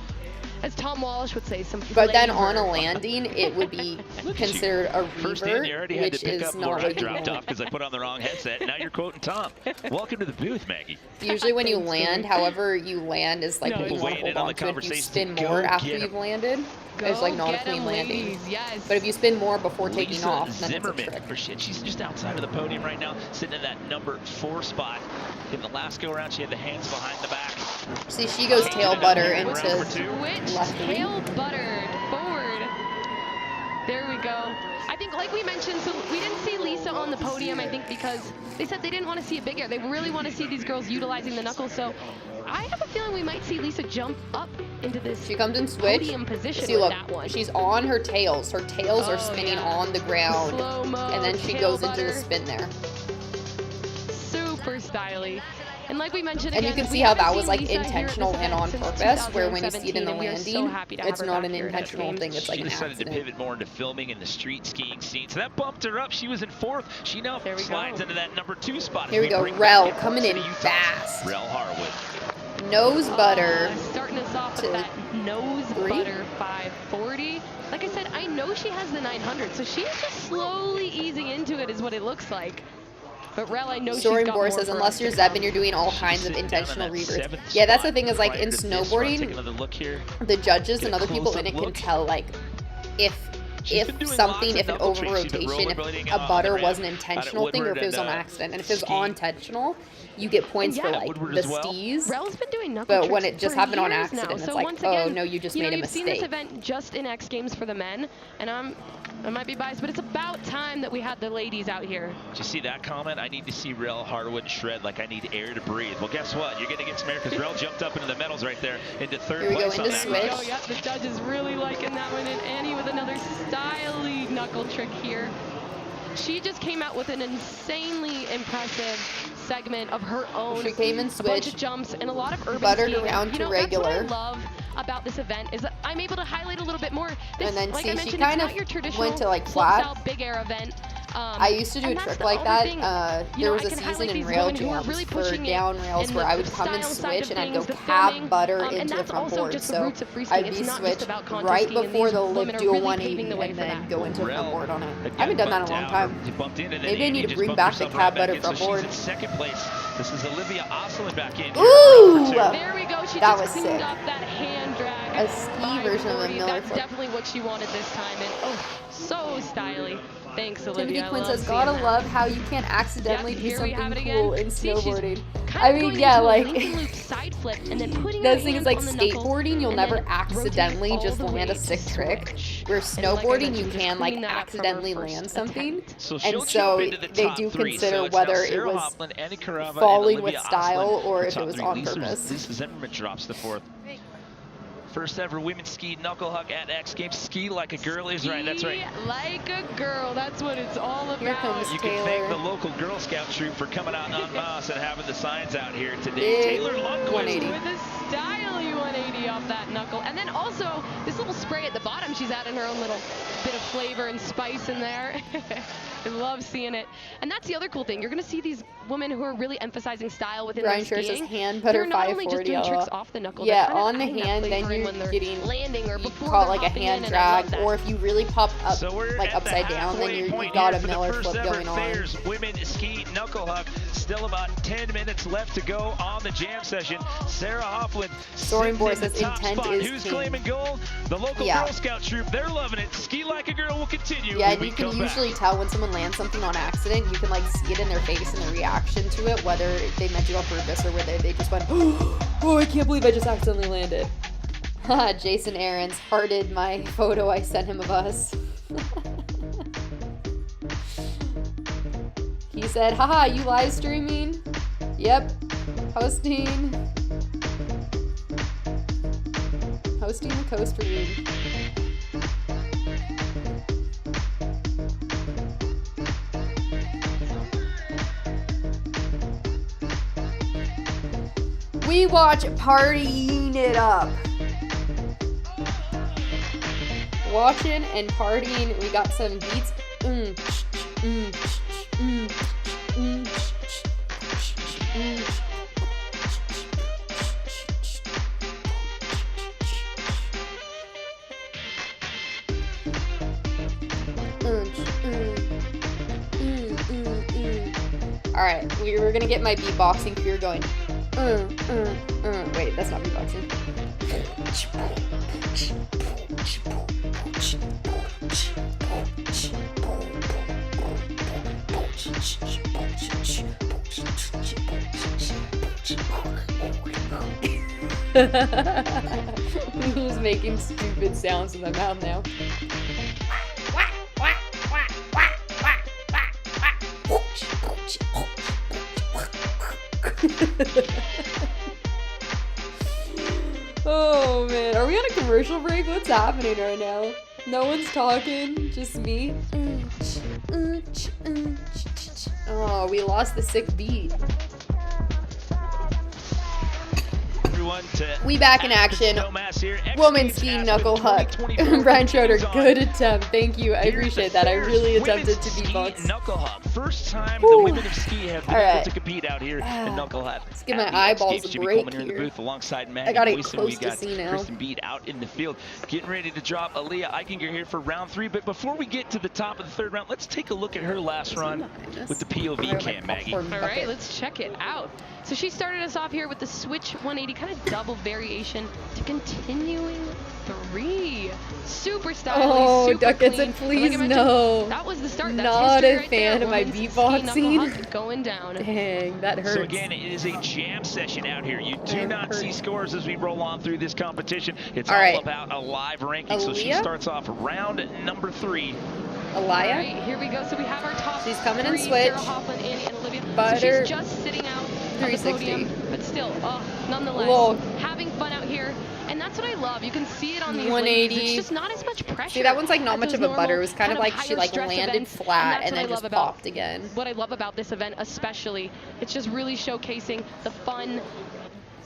As Tom Walsh would say, some
But then on
flavor.
a landing, it would be considered a
First in, you
revert,
already had to
which
pick
is
up
not
where I
what you
dropped
want.
off because I put on the wrong headset. Now you're quoting Tom. Welcome to the booth, Maggie.
Usually when you land, however you land is like
No,
what you
it's
want to
weighing
hold
in on
on
the
to. If you
conversation.
spin
Go
more after
get 'em.
you've landed, it's
Go
like not a
get
clean
'em,
landing.
ladies, yes.
But if you spin more before taking
Lisa
off, then it's a
Zimmerman.
trick.
For shit, she's just outside of the podium right now, sitting in that number 4 spot. In the last go around, she had the hands behind the back.
See, she goes tail butter into
Switch,
left
tail buttered forward. There we go. I think, like we mentioned, so we didn't see Lisa on the podium, I think, because they said they didn't want to see it bigger. They really want to see these girls utilizing the knuckle. So I have a feeling we might see Lisa jump up into this
She comes in switch.
podium position
See,
with
look,
that one.
she's on her tails. Her tails are
Oh,
spinning
yeah.
on the ground,
Slow-mo,
and then she
tail
goes into the
butter.
spin there.
Super stylish. And like we mentioned
And
again,
you can
we
see how
haven't
that was
seen
like
Lisa here at
intentional
this
and
event
on
since
purpose, where when you see it in the
2017, and we are so
landing,
happy to have
it's
her
not
back
an
here at X
intentional
Games.
thing, it's like
She
an
decided to
accident.
pivot more into filming in the street skiing scene. So that bumped her up. She was in 4th. She now slides into that number 2 spot.
Here we go, Rel coming in fast.
Rel Harwood.
Nose butter.
Starting us off with that nose butter 540. Like I said, I know she has the 900, so she's just slowly easing into it is what it looks like. But Rel, I know she's got
Soren
more
Bohr says,
for
unless
us
you're
to
Zeb
come.
and you're doing all kinds of intentional reverts.
7th
Yeah, that's the
spot
thing is like
prior
in
to this run. Take
snowboarding,
another look here.
the judges
Get
and
a
other people in it
close-up
can
look.
tell like if something, if an over rotation, if a butter was an intentional thing or if it was on accident. And if it was on intentional, you get points for like the stees.
Rel's been doing knuckle
But
tricks
when it just
for
happened on
years
accident,
now.
it's
So
like,
once
oh
again,
no, you just
you know,
made a
you've seen this
mistake.
event just in X Games for the men, and I might be biased, but it's about time that we had the ladies out here.
Did you see that comment? I need to see Rel Harwood shred like I need air to breathe. Well, guess what? You're going to get some air because Rel jumped up into the medals right there into 3rd
Here we go,
place
into
on that.
switch.
Oh, yeah, the judges really liking that one, and Annie with another styly knuckle trick here. She just came out with an insanely impressive segment of her own.
She came in
a bunch
switch,
of jumps and a lot of urban
buttered
skiing.
around
You
to
know,
regular.
That's what I love about this event is that I'm able to highlight a little bit more. This,
And then
like
see,
I
she
mentioned,
kind
it's
of
not your traditional
went to, like, flat.
slopestyle big air event.
I used to do a
and that's
trick
the
like
only
that.
thing, you
There
know,
was
I
a
can
season
highlight
in
these
rail
women who are
jams
really
for
pushing it
down rails
in
where
the
I would come and
style side
switch
of
and I'd go
things, the
cab
filming,
butter
and
into the
that's
front
also
board.
just the
So
roots of freestyle.
I'd
It's
be
not just
switched
about contest
right
skiing, and
before
these
the
women
lip
are
dual
really
180
paving the way
and
for
then
that.
go into the front
Rel
board on it.
again
I haven't done that in a
bumped
long
down.
time.
You bumped in and then
Maybe I
Annie
need to
just
bring
bumped
back the
herself
cab
right back
butter
in,
front
so
board.
she's in 2nd place. This is Olivia Osselin back in.
Ooh!
There we go. She
That
just
was
cleaned
sick.
up that hand drag.
A ski version of a
540.
Miller
That's
flip.
definitely what she wanted this time, and oh, so styly. Thanks, Olivia.
Timothy
I
Quinn
love
says,
seeing
gotta
that.
love how you can't accidentally
Yep,
do
here we have
something
it
cool
again.
in
See, she's
snowboarding.
kind
I
of
mean,
going
yeah,
into a
like
Lincoln Loop side flip and then putting
those
her
things
hands
like
on the knuckles
skateboarding, you'll
and
never
then
accidentally
rotate
just
all the
land a
way
sick
to
trick.
switch.
Where
And like I
snowboarding,
mentioned,
you
just
can like
clean that up from her
accidentally
first
land something,
attempt.
So she'll
and so
jump into the
they
top
do
3.
consider
So it's now
whether it
Sarah
was
Hoffman, Annie Carava,
falling
and
with
Olivia
style
Osselin.
or
The
if it
top
was
3.
on
Lisa
purpose.
Zimmerman drops to 4th. First ever women's ski knuckle huck at X Games. Ski like a girl is right. That's right.
Ski like a girl. That's what it's all about.
Here comes
You can thank
Taylor.
the local Girl Scout troop for coming out en masse and having the signs out here today.
Big
Taylor Lundquist
180.
With a styly 180 off that knuckle. And then also, this little spray at the bottom, she's adding her own little bit of flavor and spice in there. I love seeing it. And that's the other cool thing. You're going to see these women who are really emphasizing style within
Brian
their
Scher says
skiing.
hand butter
They're not only just
540.
doing tricks off the knuckle.
Yeah,
they're kind of
on the
adding that
hand, then
flavor in
you're
when they're
getting,
landing or
you
before
call it
they're
like a
hopping
hand
in, and I love
drag,
that.
or if you really pop up
So we're
like
at the
upside down, then
halfway
you've
point
got
here
a
for the
Miller
first
flip
ever
going on.
Thayer's Women Ski Knuckle Huck. Still about 10 minutes left to go on the jam session. Sarah Hoffman
Soren
sitting
Bohr
in the
says
top
intent
spot.
is
Who's
king.
claiming gold? The local
Yeah.
Girl Scout troop. They're loving it. Ski like a girl will continue.
Yeah,
when
and
we
you can
come back.
usually tell when someone lands something on accident. You can like see it in their face and the reaction to it, whether they meant it on purpose or whether they just went, oh, I can't believe I just accidentally landed. Haha, Jason Aarons hearted my photo I sent him of us. He said, haha, you live streaming? Yep. Hosting the coast read. We watch Partying It Up. Watching and partying, we got some beats. Alright, we're gonna get my beatboxing career going. Wait, that's not beatboxing. Who's making stupid sounds in the mouth now? Oh man, are we on a commercial break? What's happening right now? No one's talking, just me. Oh, we lost the sick beat.
everyone to
We back in action. Woman ski knuckle huck. Brian Schroeder, good attempt. Thank you. I appreciate that. I really attempted to beatbox.
Knuckle huck. First time the women of ski have been able to compete out here in knuckle huck.
Let's give my eyeballs a break
here. In the booth alongside Maggie
I gotta get
Boyson.
close
We got
to see now.
Kristen Beed out in the field, getting ready to drop Aaliyah Eichinger here for round 3. But before we get to the top of the 3rd round, let's take a look at her last run with the POV cam, Maggie.
All right, let's check it out. So she started us off here with the switch 180, kind of double variation to continuing 3. Super stylish, super
Duck
clean.
It, please
Like
no.
That was the start. That's
Not
history
a
right
fan
there.
of my
Women's
beatboxing.
ski knuckle huck going down.
Dang, that hurts.
So again, it is a jam session out here. You do not see scores as we roll on through this competition. It's all about a live ranking. So she starts off round number 3.
Aliyah.
All right, here we go. So we have our top
She's coming
3,
in switch.
Sarah Hoffman, Annie, and Olivia.
Butter.
So she's just sitting out on the
360.
podium, but still, nonetheless,
Whoa.
having fun out here. And that's what I love. You can see it on these
180.
ladies. It's just not as much pressure.
See, that one's like not
at
much
those
of a
normal,
butter. It was kind of like she
higher
like
stress
landed
events.
flat
that's
and
what
then
I
just
love about-
popped again.
What I love about this event especially, it's just really showcasing the fun.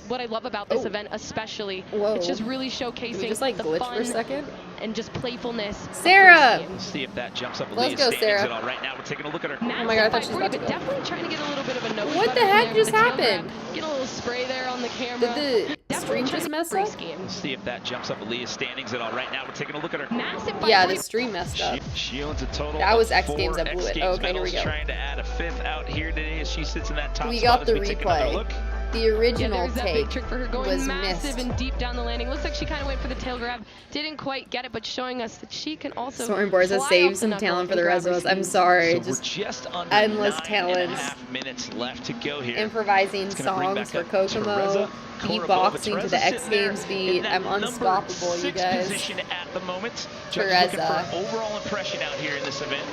What I love about this event especially, it's just really showcasing
just like
the
glitch
fun
for a second?
and just playfulness. of
Sarah!
skiing.
Let's see if that jumps up.
Let's go, Sarah.
All right, now we're taking a look at her.
Oh my god, I thought she was about to
But
go.
definitely trying to get a little bit of a nose
What
butter
the
in
heck
there
just
with the tail
happened?
grab. Get a little spray there on the camera.
Did the stream just mess up?
Let's see if that jumps up Aaliyah's standings at all. Right now, we're taking a look at her.
Massive
Yeah, the stream messed up.
She owns a total
That was
of
X
4
Games that blew
X
it.
Games
Okay, here we
medals,
go.
Trying to add a 5th out here today as she sits in that top
We
spot
got
as
the
we take another
replay.
look.
The original
there's that
take
big trick for her going
was
massive
missed.
and deep down the landing. Looks like she kind of went for the tail grab. Didn't quite get it, but showing us that she can also
Stormboard says
fly
save
off the
some
knuckle
talent for
and
the
grab
rest of
her
us. I'm
skis.
sorry,
So
just
we're just under
endless
9.5
talents.
minutes left to go here.
Improvising
It's gonna bring
songs
back
for
up
Kokomo,
Teresa
beatboxing to
Korobova.
the X
Teresa's sitting
Games
there in
beat.
that
I'm
number
unstoppable, you
6
guys.
position at the moment. Just looking for
Teresa.
an overall impression out here in this event.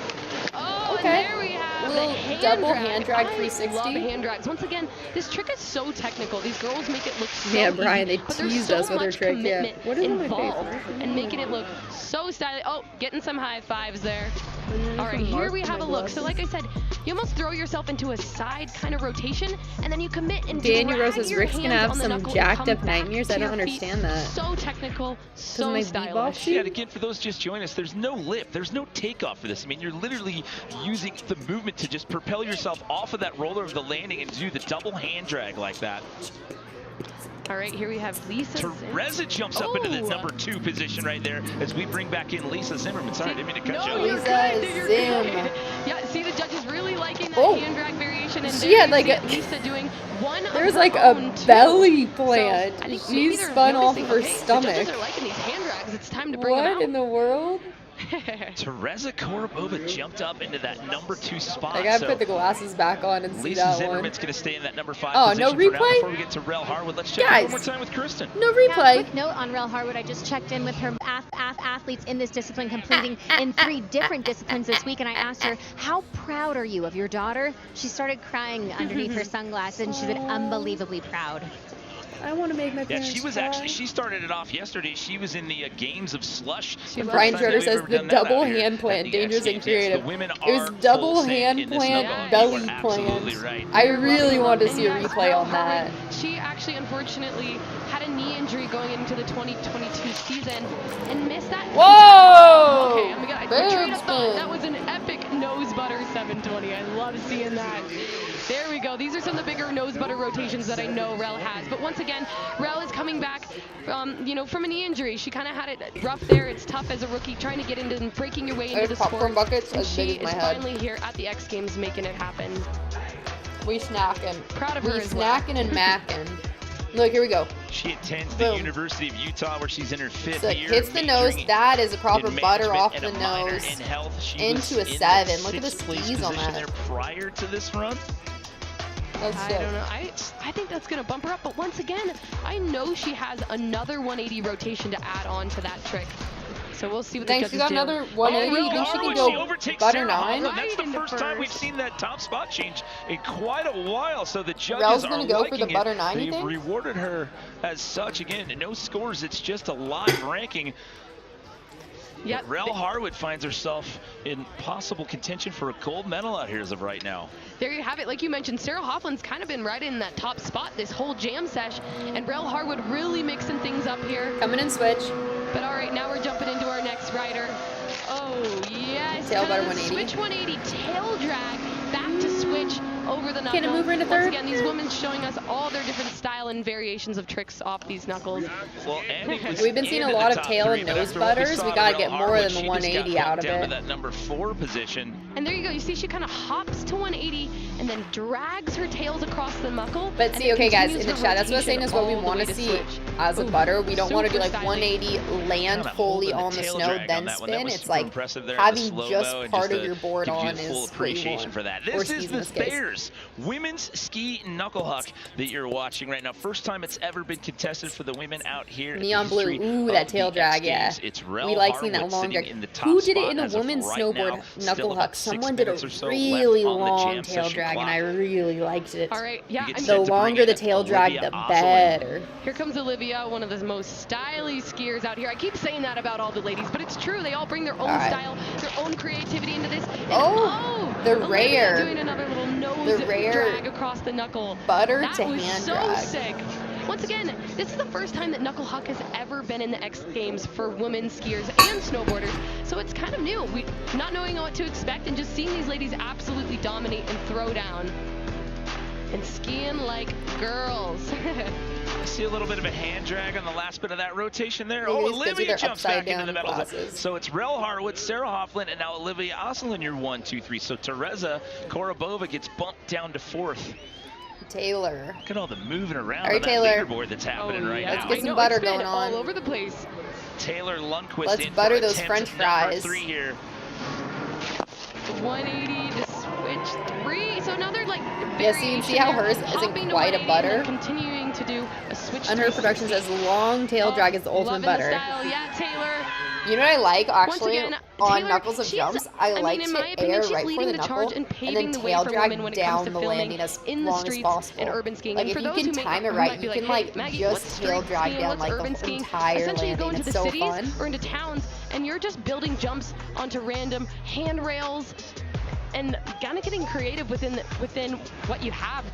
Oh,
Okay.
and there we have
Little
the hand
double
drag.
hand drag
I
360.
love hand drags. Once again, this trick is so technical. These girls make it look so
Yeah, Brian,
easy,
they
but there's
teased
so
us with their
much
trick, yeah.
commitment
What is on my
involved
face?
and making it look so stylish. Oh, getting some high fives there.
Mm-hmm.
All right, here we have a look. So like I said, you almost throw yourself into a side kind of rotation, and then you commit and
Daniel
drag
Rose says
your
Rick's gonna
hands
have
on the
some
knuckle and
jacked
come
up
back
nightmares.
to
I don't
your feet.
understand that.
So technical, so
my
stylish.
Yeah, and again, for those just joining us, there's no lift, there's no takeoff for this. I mean, you're literally using the movement to just propel yourself off of that roller of the landing and do the double hand drag like that.
All right, here we have Lisa.
Teresa jumps up into the number 2 position right there as we bring back in Lisa Zimmerman. Sorry, I didn't mean to cut you off.
Lisa Zim.
Yeah, see the judges really liking that
Oh.
hand drag variation, and
She
there
had
you
like
see
a-
Lisa doing one of
There's
her
like
own,
a
too.
belly
So,
plant.
I think
She
maybe they're
spun off of
noticing,
her
okay, The
stomach.
judges are liking these hand drags. It's time to bring them
What
out.
in the world?
Teresa Korobova jumped up into that number 2 spot.
I gotta
so
put the glasses back on and see
Lisa
that one.
Zimmerman's going to stay in that number 5
Oh,
position
no
for now.
replay?
Before we get to Rel Harwood, let's check
Guys.
one more time with Kristen.
No
Yeah,
replay.
quick note on Rel Harwood. I just checked in with her athletes in this discipline, completing in 3 different disciplines this week, and I asked her, how proud are you of your daughter? She started crying underneath her sunglasses, and she said, unbelievably proud.
I want to make my
Yeah,
parents
she was
cry.
actually, she started it off yesterday. She was in the games of slush.
And
The
Brian
first time
Schroeder
they've
says
ever
the
done that
double
out here
hand
at
plant,
the
dangerous
X
and
Games. Yes,
creative.
the women
It was
are
double
full send
hand
in this
plant,
snowball.
belly
You are absolutely
plant.
right.
I really want to see a
And yes,
replay
Rel
on that.
Harwood, she actually unfortunately had a knee injury going into the 2022 season and missed that.
Whoa!
Okay, I'm gonna
Big
straight up thought
spin.
that was an epic nose butter 720. I love seeing that. There we go. These are some of the bigger nose butter rotations that I know Rel has. But once again, Rel is coming back, from a knee injury. She kind of had it rough there. It's tough as a rookie trying to get into and breaking your way into
There's
the
popcorn
sport.
buckets
And
as big
she
as my
is
head.
finally here at the X Games making it happen.
We snacking.
Proud of
We
her as well.
snacking and macking. Look, here we go.
She attends the
Boom.
University of Utah where she's in her 5th
So it
year.
hits the nose.
majoring
That is a proper
in
butter
management
off
and
the
a minor
nose
in health. She
into a
was in
7.
the
Look at the
6th place
skis on
position
that.
there prior to this run.
That's
I
sick.
don't know. I think that's going to bump her up. But once again, I know she has another 180 rotation to add on to that trick. So we'll see what
Thanks,
the
she
judges
got
do.
another 180.
Rel
You think she
Harwood,
can
she
go
overtakes
butter
Sarah
9?
Hoffman. That's the
Right
first
into
time we've
first.
seen that top spot change in quite a while. So the judges
Rel's
are
gonna go for the
liking
butter
it.
9, you
They've
think?
rewarded her as such. Again, no scores. It's just a live ranking.
Yep.
Rel Harwood finds herself in possible contention for a gold medal out here as of right now.
There you have it. Like you mentioned, Sarah Hoffland's kind of been right in that top spot this whole jam sesh, and Rel Harwood really mixing things up here.
Coming in switch.
But all right, now we're jumping into our next rider. Oh, yes.
Tail butter 180.
Switch 180, tail drag, back to switch over the knuckle.
Can it move her into third?
Once again, these women showing us all their different style and variations of tricks off these knuckles.
Well,
we've been seeing a lot of tail and nose butters. We got to get more than the 180 out of
down
it.
to that number 4 position.
And there you go. You see she kind of hops to 180 and then drags her tails across the knuckle.
But see, okay, guys, in the chat, that's what I was saying is what we want to see as a butter. We don't want to do like 180, land fully on the snow, then spin. It's like having just part of your board on is
full appreciation for that. This is the Thayers Women's Ski Knuckle Huck that you're watching right now. First time it's ever been contested for the women out here.
Neon blue. Ooh, that tail drag, yeah. We like seeing that long drag. Who did it in the women's snowboard knuckle huck? Someone did a really long tail drag, and I really liked it.
All right, yeah.
The longer the tail drag, the better.
Here comes Olivia, one of the most stylish skiers out here. I keep saying that about all the ladies, but it's true. They all bring their own style, their own creativity into this. And
the
Olivia
rare.
Doing another little nose drag across the knuckle.
Butter
that
to
was
hand
so
drag.
Sick. Once again, this is the first time that Knuckle Huck has ever been in the X Games for women skiers and snowboarders, so it's kind of new. We not knowing what to expect and just seeing these ladies absolutely dominate and throw down and skiing like girls.
I see a little bit of a hand drag on the last bit of that rotation there.
Ladies,
Olivia jumps back into the medals.
glasses.
So it's Rel Harwood, Sarah Hoffland, and now Olivia Oslin, your 1, 2, 3. So Teresa Korobova gets bumped down to 4th.
Taylor.
Look at all the moving around
All right,
on that
Taylor.
leaderboard that's happening right
Let's
now.
get some butter going on.
All over the place.
Taylor Lundquist
Let's
in
butter
for
those
attempt
French
number
fries.
3 here.
180 to switch 3. So another like.
Yeah, so you can see how hers isn't quite a butter.
Continuing to do a switch.
And her production says long tail drag is the ultimate butter.
Yeah, Taylor.
You know what I like actually
again,
on
Taylor,
Knuckles of Jumps? I like
in
to
my opinion,
air
she's
right
leading
for the
the charge
knuckle
and
and
paving
then
the way
tail
for
drag
women when it
down
comes to
the
filming
landing as
in the
long as
streets
possible.
and urban skiing.
Like
And
if
for
you
those
can
who
time it
who
right,
might be
you
like,
can
hey,
like
Maggie,
just
what's
tail
street
drag
skiing,
down
what's
like
urban
the
skiing?
entire
Essentially, you go
landing.
into
It's
the
so
cities
fun.
or into towns, and you're just building jumps onto random handrails and kind of getting creative within what you have.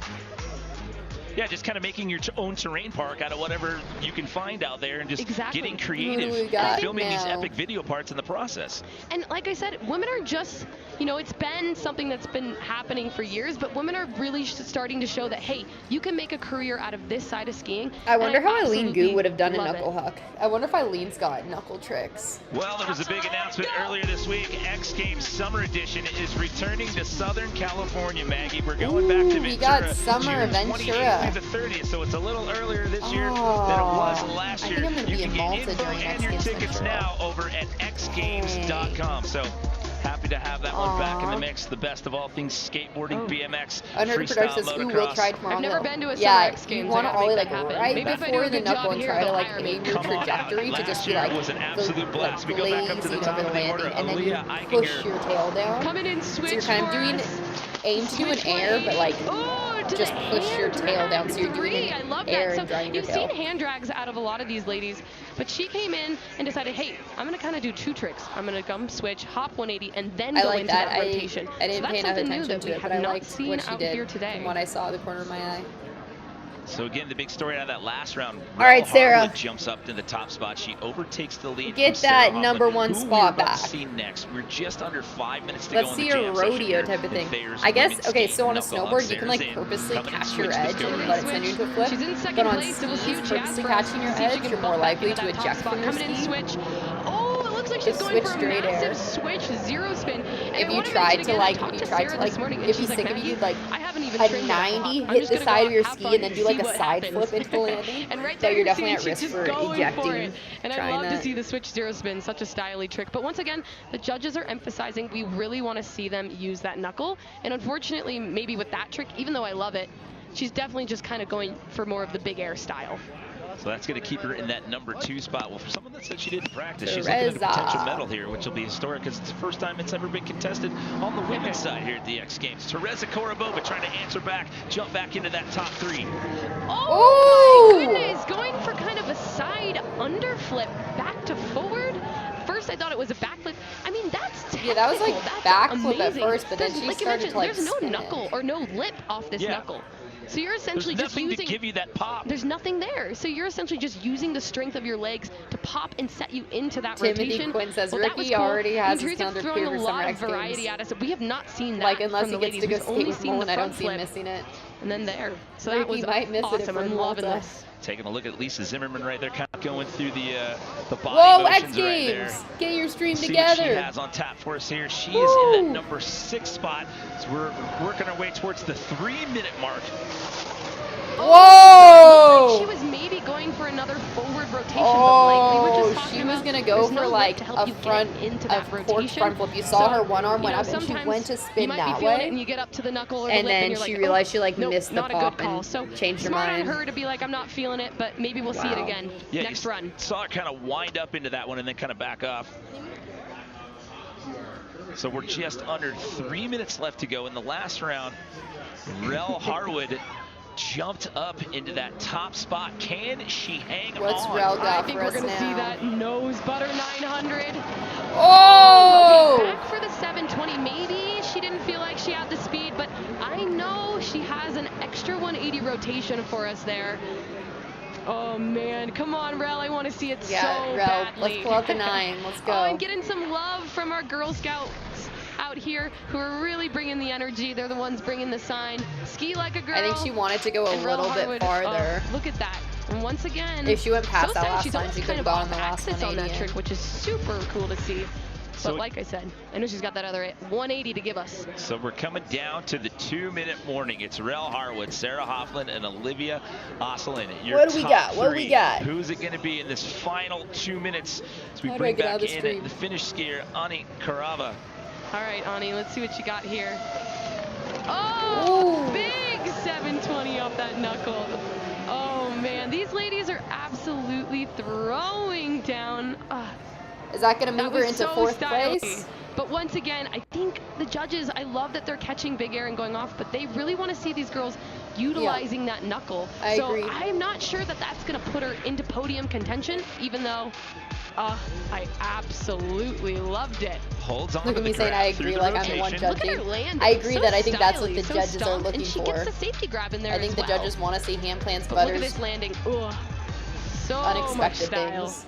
Yeah, just kind of making your own terrain park out of whatever you can find out there and just getting creative and filming these epic video parts in the process.
And like I said, women are just, you know, it's been something that's been happening for years, but women are really starting to show that, hey, you can make a career out of this side of skiing.
I wonder how Eileen
absolutely
Gu would have done a
love
knuckle
it.
huck. I wonder if Eileen's got knuckle tricks.
Well, there was a big announcement earlier this week. X Games Summer Edition is returning to Southern California, Maggie. We're going back to Ventura.
We got Summer
June
Ventura.
28th through the 30th, so it's a little earlier this year than it was last year.
I think I'm going to
You
be
can
in
get
Malta
info
during
and
X
your
Games
tickets
Ventura.
now over at xgames.com. So happy to have that one back in the mix. The best of all things skateboarding, BMX,
Under
freestyle,
production says, ooh,
motocross.
we'll try tomorrow.
I've never been to a Summer
Yeah,
X
you
Games.
want
I
to
gotta
ollie
make
like
that happen.
right
Maybe if I do
before
a
the
good
knuckle
job
and
here,
try to
they'll
like
hire me.
aim your
Come on out.
trajectory to
Last
just be
year
like
was an absolute blast. We go back up to the
glazing
top
over
of
the
the order.
landing, and then you
Aaliyah
push
Eichinger.
your tail down.
Coming in
So
switch
you're kind of doing aim to do an air, but like just push your tail down so you're doing
I
an
love
air
that.
and
So
drawing your
you've
tail.
seen hand drags out of a lot of these ladies, but she came in and decided, hey, I'm going to kind of do 2 tricks. I'm going to come switch, hop 180, and then
I
go
like
into
that.
that rotation.
I didn't
so
pay
that's
enough
something new
attention
that
to
we
it, but
have
I
not
liked
seen
what she
out
did
here today.
from what I saw out of the corner of my eye.
So again, the big story out of that last round.
All right,
Rel
Sarah.
Harwood jumps up to the top spot. She overtakes the lead.
Get
from
that
Sarah
number
Hoffman,
1
who
spot
we're about
back.
to see next. We're just under 5 minutes to
Let's
go in
see
the
a
jam session
rodeo
here.
type of
The
thing.
Thayers
I guess,
women's
okay,
ski
so on a
knuckle
snowboard,
huck.
you can like
Sarah's in.
purposely
Coming in
catch your
switch,
edge
let's go
and
to
let it
the
send you into a flip.
She's in second
But on
place. It was
skis,
huge.
purposely
Yeah,
catching your
see if she
edge,
can
you're more
bump back
likely
into
to
that top
eject
spot.
from your
Coming in
ski.
switch. Oh, it looks like she's
Just
going
switch
for a
straight
massive
air.
switch, zero spin. And
If
I
you
wanna
tried
mention
to
again,
like,
I talked
if you
to
tried
Sarah
to like,
this morning, and
it'd be
she's like,
sick if you
Maggie,
did like
I haven't even
a
trained yet.
90,
I'm
hit
just
the
gonna
side
go
of your
have
ski,
fun
and then do like
see
a
what
side
happens.
flip into the landing.
And right
So
there,
you're
you
definitely
see
at
she's
risk
just
for
going
ejecting.
for it. And I
trying
love to
that.
see the switch zero spin, such a stylish trick. But once again, the judges are emphasizing we really want to see them use that knuckle. And unfortunately, maybe with that trick, even though I love it, she's definitely just kind of going for more of the big air style.
So that's going to keep her in that number 2 spot. Well, for someone that said she didn't practice, she's looking at a potential medal here, which will be historic because it's the first time it's ever been contested on the women's side here at the X Games. Teresa Korobova trying to answer back, jump back into that top 3.
Oh my goodness, going for kind of a side underflip back to forward. First first I thought it was a backflip. I mean, that's technical.
Yeah, that was like
that's
backflip at
amazing.
first, but then she
like you
started
mentioned,
to like
there's no
spin
knuckle
it.
or no lip off this knuckle. So you're essentially
There's
just
nothing
using.
to give you that pop.
There's nothing there. So you're essentially just using the strength of your legs to pop and set you into that
Timothy
rotation.
Quinn says
well, that was
Ricky
cool.
already has his
Teresa
calendar
throwing
cleared
a
for Summer
lot of
X Games.
variety at us. We have not seen that
Like, unless
from
he
the
gets
ladies.
to go
We've
skate
only
with
seen the
Mullen, I don't
front
see him
flip.
missing it.
And then there. So that
Ricky
was
might miss it if
awesome.
we're in
I'm loving
Malta.
this.
Taking a look at Lisa Zimmerman right there, kind of going through the body
Whoa,
motions
X
right there.
Games! Get your stream
See what she
together.
has on tap for us here. She is in that number 6 spot. So we're working our way towards the 3-minute mark.
Whoa!
She was maybe going for another forward rotation,
Oh,
but like we were just talking
she was
about,
gonna go
there's
for
no
like
lip to help
a
you
front,
get into
a
that
cork
rotation.
front flip. You saw her one arm
you
went
know,
up and she
sometimes
went to spin
you might
that
be feeling
way.
it and you get up to the knuckle or the
And
lip
then
and you're
she
like,
realized
oh,
she like
nope,
missed the
not a
pop
good call.
and
So
changed her
smart
mind.
on her to be like, I'm not feeling it, but maybe we'll see it
Wow.
again
Yeah,
next
you
run.
saw her kind of wind up into that one and then kind of back off. So we're just under 3 minutes left to go in the last round. Rel Harwood jumped up into that top spot. Can she hang
What's
on?
Rel got
I think
for
we're
us
going to see
now?
that nose butter 900.
Oh!
Okay, back for the 720. Maybe she didn't feel like she had the speed, but I know she has an extra 180 rotation for us there. Oh man, come on, Rel, I want to see it so
Rel,
badly.
let's pull out the 9. Let's go.
Oh, and getting some love from our Girl Scouts out here who are really bringing the energy. They're the ones bringing the sign. Ski like a girl.
I think she wanted to go a
and Rel
little bit
Harwood,
farther.
oh, look at that. And once again,
If she went past
so
that
sad.
last
She's
line,
almost
she
kind
could have
of
gone
off
on the last
axis on that
180.
trick, which is super cool to see.
So-
But like I said, I know she's got that other 180 to give us.
So we're coming down to the 2-minute warning. It's Rel Harwood, Sarah Hoffman, and Olivia Osselin. Your
What do we
top
got? What do we
3.
got?
Who's it going to be in this final 2 minutes as we
How do I
bring
get out
back
of the
in
stream?
the Finnish skier, Ani Karava.
All right, Ani, let's see what you got here. Oh,
Ooh.
big 720 off that knuckle. Oh man, these ladies are absolutely throwing down.
Is that going to
That
move her
was
into
so
4th
stylish.
place?
But once again, I think the judges, I love that they're catching big air and going off, but they really want to see these girls utilizing that knuckle.
I
so
agree.
I'm not sure that that's going to put her into podium contention, even though I absolutely loved it.
Holds on
Look
to
at
the
me saying
grab
I
through
agree
the
like I'm the one
rotation.
Look at her
judging.
landing.
I agree
So
that I think that's what the
stylish, so
judges are
stumped,
looking
and she
for.
gets the safety grab in there
I think
as
the
well.
judges want to see hand plants,
But look at
butters,
this landing. Ugh. So much
unexpected
style.
things.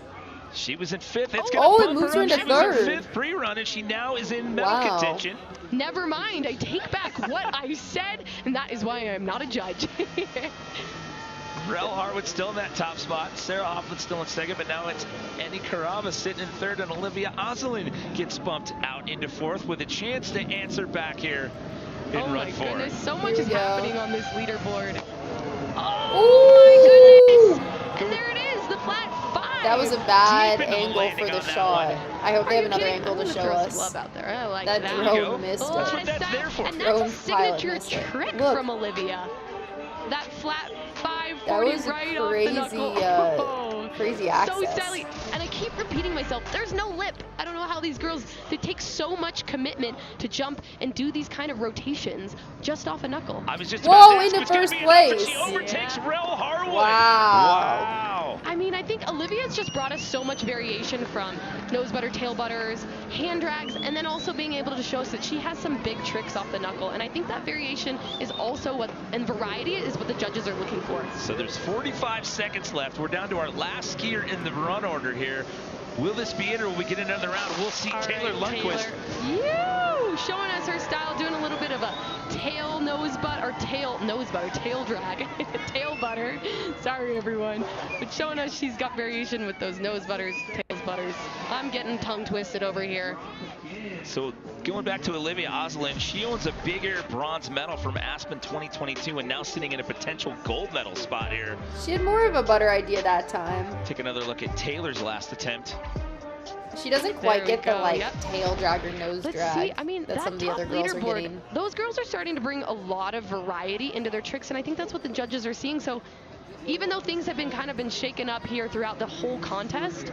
She was in 5th. It's
Oh,
going
it
to
moves
bump
her
her up.
into
She was in
3rd.
5th pre-run, and she now is in medal
Wow.
contention.
Never mind, I take back what I said, and that is why I'm not a judge.
Rel Harwood still in that top spot. Sarah Hoffman still in 2nd, but now it's Ani Karava sitting in 3rd, and Olivia Osselin gets bumped out into 4th with a chance to answer back here in
Oh
run
my
4.
goodness, so much
Here
is
we go.
happening on this leaderboard.
Ooh!
And there it is, the flat 5.
That was a bad
Deep into the
angle
landing
for the
on that
shot.
one.
I hope
Are
they have
you
another
kidding?
angle
I'm
to
gonna
show
throw
us.
some love out there. I like
That
that.
There you go.
drone missed
Oh,
That's
it.
what that's there for.
And
Drone
that's a
pilot
signature
missed it.
trick
Look.
from Olivia. That flat
That
540
was
right
crazy,
off the knuckle.
crazy
So
access.
stylish. And I keep repeating myself, there's no lip. I don't know how these girls, they take so much commitment to jump and do these kind of rotations just off a knuckle.
I was just
Whoa,
about to ask
into
if it's gonna
first
be enough, but
place.
she overtakes Rel Harwood.
Wow.
I mean, I think Olivia's just brought us so much variation from nose butter, tail butters, hand drags, and then also being able to show us that she has some big tricks off the knuckle. And I think that variation is also what, and variety is what the judges are looking for.
So there's 45 seconds left. We're down to our last skier in the run order here. Will this be it, or will we get another round? We'll see.
All
Taylor
right,
Lundquist.
Taylor. Showing us her style, doing a little bit of a tail nose butt, or tail nose butter, tail drag, tail butter. Sorry, everyone. But showing us she's got variation with those nose butters, tails butters. I'm getting tongue twisted over here.
So going back to Olivia Osselin, she owns a bigger bronze medal from Aspen 2022 and now sitting in a potential gold medal spot here.
She had more of a butter idea that time.
Take another look at Taylor's last attempt.
She doesn't
There
quite
we
get the
go,
like
yep.
tail drag or nose
Let's
drag
see, I mean,
that
that
some of the
top
other girls are
leaderboard,
getting.
those girls are starting to bring a lot of variety into their tricks, and I think that's what the judges are seeing. So even though things have been shaken up here throughout the whole contest,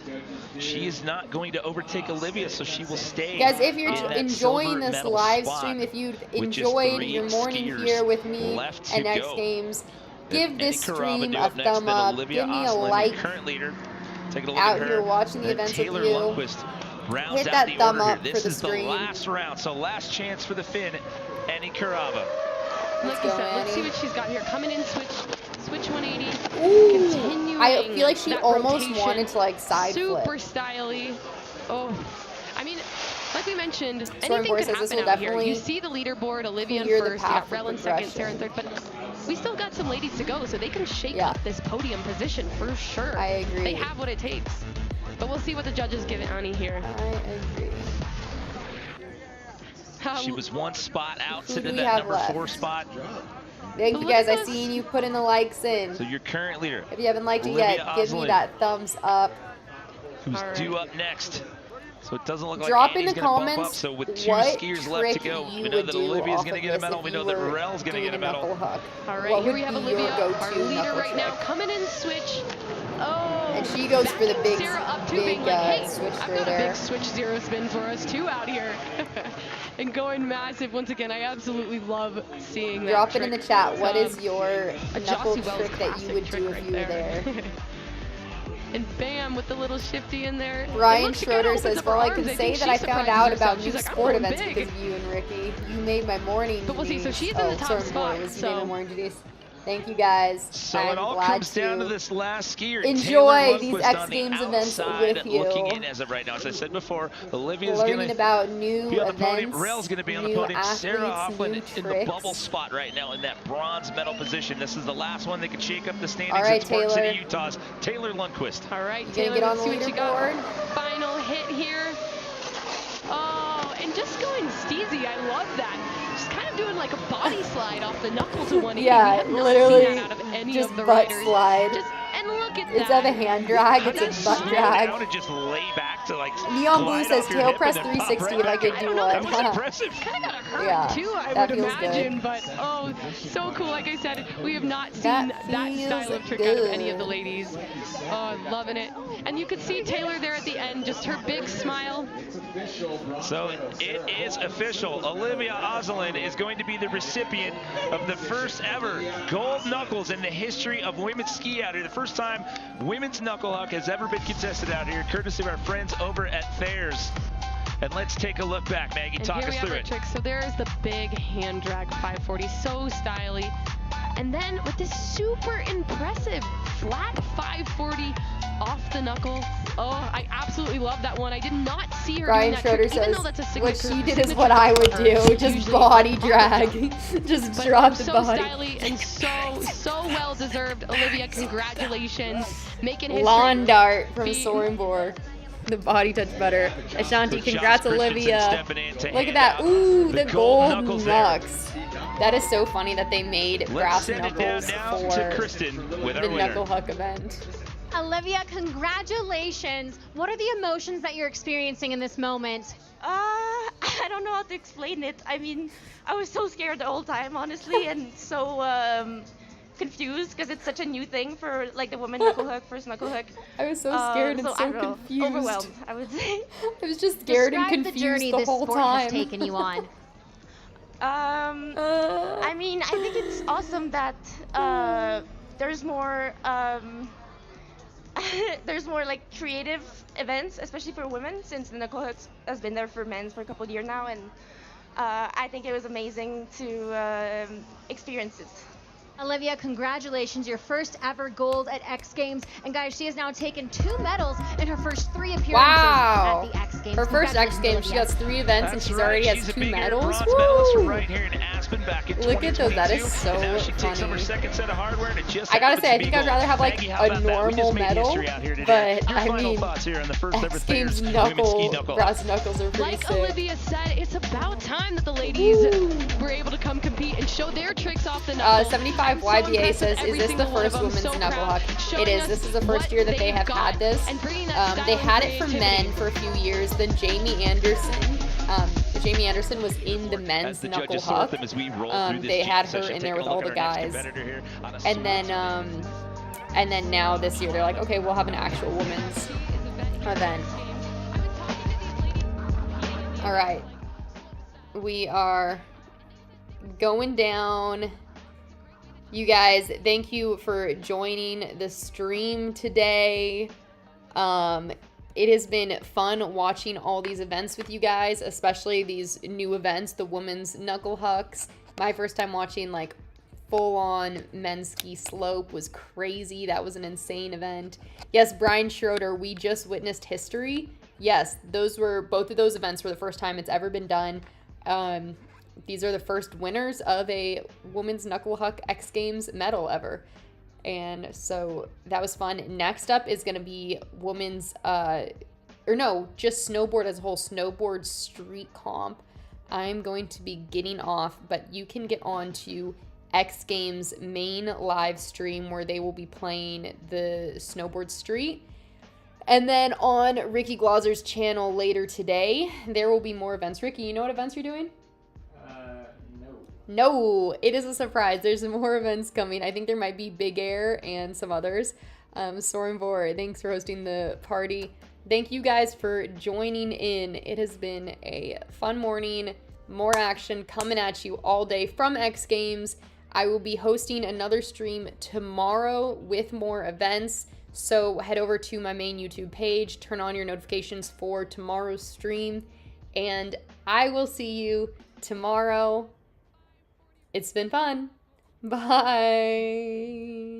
She is not going to overtake Olivia, so she will stay.
Guys, if you're
in that
enjoying
silver
this
medal
live
spot,
stream, if you
which is
enjoyed
3
your morning
skiers
here with me
left to
and X
go.
Games,
If
give this
Annie Carava
stream
do
a
up next,
thumb
then
up.
Olivia
Give me a
Osland,
like.
the current leader. Take a look
Out
at her.
here watching the
And
events with
Taylor
you.
Lundquist rounds
Hit
out
that
the
thumb
order
up
here.
for
This
the
is
stream.
the last round, so last chance for the Finn, Annie Carava.
Like you said, let's see what she's got here. Coming in, switch 180.
Ooh,
Continuing
I feel like she
that
almost
rotation.
wanted to like side
Super
flip.
styly. Oh, I mean, like we mentioned,
Storm
anything
Force
could
says this
happen
will
out here. You
definitely
see the leaderboard, Olivia in
clear the
first, you
path
got
for
Rel in second,
progression.
Sarah in third, but we still got some ladies to go, so they can shake up this podium position for sure.
I agree.
They have what it takes. But we'll see what the judges give Ani here.
I agree.
She was one spot out,
Who
sitting
do
in
we
that
have
number
left?
4 spot.
Thank you guys. I seen you putting the likes in.
So your current leader,
If you haven't liked it
Olivia
yet, give me
Oslin,
that thumbs up.
who's due up next. So it doesn't look like
Drop in
Annie's
the
going to bump up. So with 2
what
skiers left to
trick
go,
you
we know
would
that
do
Olivia's
off
going to
of
get a
this
medal.
if
We
you
know that
were
Rel's going to
doing
get a
a
medal.
knuckle huck?
All right,
What
here
would
we have
be your
Olivia,
go-to
our leader
knuckle
right now,
trick?
coming in switch. Oh,
And she goes for the big,
Sarah up too,
big
being like, hey,
switch
I've
through
got a
there.
big switch zero spin for us too out here. And going massive once again. I absolutely love seeing that.
Drop it in the
trick.
chat. What is
Um,
your
a
knuckle
Jossie Wells
trick that you
classic
would
trick
do if
right
you were there?
And bam, with the little shifty in there.
Brian
And look, she kinda
Schroeder
opens
says,
up her
well, I
arms.
can
think
say that
she
I found
surprises
out
herself.
about
She's
new
like, I'm
sport
going
events
big.
because of you and Ricky. You made my morning
But we'll see. So
duties.
she's in the top
sorry,
spot,
boys. You
so-
made my morning duties. Thank you guys.
So
I'm
it all
glad
comes down to
to
this last skier.
enjoy
Taylor
these
Lundquist
X
on the
Games events
outside
with you.
looking in as of right now. As I said before, Olivia's going
Learning
to
about new
be on the podium.
events,
Rel's going to be on the
new
podium. Sarah
athletes,
Hoffman
new
in the
tricks.
bubble spot right now in that bronze medal position. This is the last one that can shake up the standings.
All right,
It's Park City,
Taylor.
Utah's Taylor Lundquist.
All right,
You
Taylor,
gonna get on
let's
the
see what you got.
leaderboard?
Final hit here. Oh, and just going steezy. I love that. Just kind of doing like a body slide off the knuckle to 180.
Yeah,
We have not
literally
seen that out of any
just
of the
butt
riders.
slide.
Just, and look at
Instead
that.
of a hand drag, it's a butt
Slow
drag.
down and just lay back to like
Neon Blue
glide
says
off your
tail
hip
press
and then pop
360
right
if I
back
could
up.
do
That
one.
was impressive.
Kind of got hurt
Yeah,
too, I
that
would
feels
imagine.
good.
But oh, so cool. Like I said, we have not seen
That
that
feels
style of trick out of any of the
good.
ladies. Oh, loving it. And you could see Taylor there at the end, just her big smile.
So it is official. Olivia Oslin is going to be the recipient of the first ever gold knuckles in the history of women's ski out here. The first time women's knuckle huck has ever been contested out here, courtesy of our friends over at Thayer's. And let's take a look back, Maggie.
And
Talk
here
us
we have
through
our
it.
trick. So there's the big hand drag 540, so styly. And then with this super impressive flat 540 off the knuckle. Oh, I absolutely love that one. I did not see her
Brian
doing that
Schroeder
trick, even
says,
though that's a
what
signature.
she did is what I would do, just
Usually
body
off the
drag.
jump.
Just
But
drop the
so
body.
styly and so well deserved. Olivia, congratulations. Making history.
Lawn dart from
Be-
Sorenborg. The body touch better. Ashanti,
So
congrats,
Josh Christensen
Olivia.
stepping in to
Look
hand
at that.
out
Ooh, the gold
knuckles there.
knucks. That is so funny that they made
Let's
brass
send it down
knuckles
now
for
to Kristen with our
the
winner.
knuckle huck event.
Olivia, congratulations. What are the emotions that you're experiencing in this moment?
I don't know how to explain it. I mean, I was so scared the whole time, honestly, and so confused because it's such a new thing for like the women knuckle hook, first knuckle hook.
I was so scared and
I
so
don't know,
confused.
overwhelmed, I would say.
I was just scared
Describe
and
the
confused
journey
the
this
whole
sport
time.
has taken you on.
I mean, I think it's awesome that there's more there's more like creative events, especially for women, since the knuckle hooks has been there for men for a couple of years now, and I think it was amazing to experience it.
Olivia, congratulations, your first ever gold at X Games. And guys, she has now taken 2 medals in her first 3 appearances
Wow.
at the X Games.
Her first X Games, she
Congratulations,
has 3 events and
That's
she's
right.
already
She's
has
a
2
big
medals.
bronze medalist
Woo!
right here in Aspen back in
Look at those, that is
2022,
so
and now she takes on her
funny.
second set of hardware, and it just
I gotta
happens
say, I
to
think
be
I'd rather have like
gold. Maggie, how
a
about that? We
normal
just made
medal,
history out here today.
but
Your
I
final
mean,
thoughts here on the first ever
X Games
Thayer's women's ski
knuckle,
knuckle.
brass knuckles are pretty
Like
sick.
Olivia said, it's about time that the ladies were able to come compete and show their tricks off the knuckle.
75
I'm so
YBA
impressed
says,
with
is
every
this the
single one of
first
them.
women's
So
knuckle
proud.
huck?
Showing
It is.
us
This is the first
what
year that they
they've
have
got
had this.
and bringing that
They
style
had
and
it for
creativity.
men for a few years. Then Jamie Anderson. Jamie Anderson was in the
As
men's
the
knuckle
judges sort
huck.
them as we roll through this
They
jam
had her
session,
in there
taking
with
a
all
look
the
at our next
guys.
competitor here on a
And then now this year they're like, okay, we'll have an actual women's event. All right, we are going down. You guys, thank you for joining the stream today. It has been fun watching all these events with you guys, especially these new events, the women's knuckle hucks. My first time watching like full-on men's ski slope was crazy. That was an insane event. Yes, Brian Schroeder, we just witnessed history. Yes, both of those events were the first time it's ever been done. These are the first winners of a women's knuckle huck X Games medal ever. And so that was fun. Next up is going to be women's, just snowboard as a whole, snowboard street comp. I'm going to be getting off, but you can get on to X Games main live stream where they will be playing the snowboard street. And then on Ricky Glazer's channel later today, there will be more events. Ricky, you know what events you're doing? No, it is a surprise. There's more events coming. I think there might be Big Air and some others. Soren Vor, thanks for hosting the party. Thank you guys for joining in. It has been a fun morning. More action coming at you all day from X Games. I will be hosting another stream tomorrow with more events. So head over to my main YouTube page, turn on your notifications for tomorrow's stream, and I will see you tomorrow. It's been fun. Bye.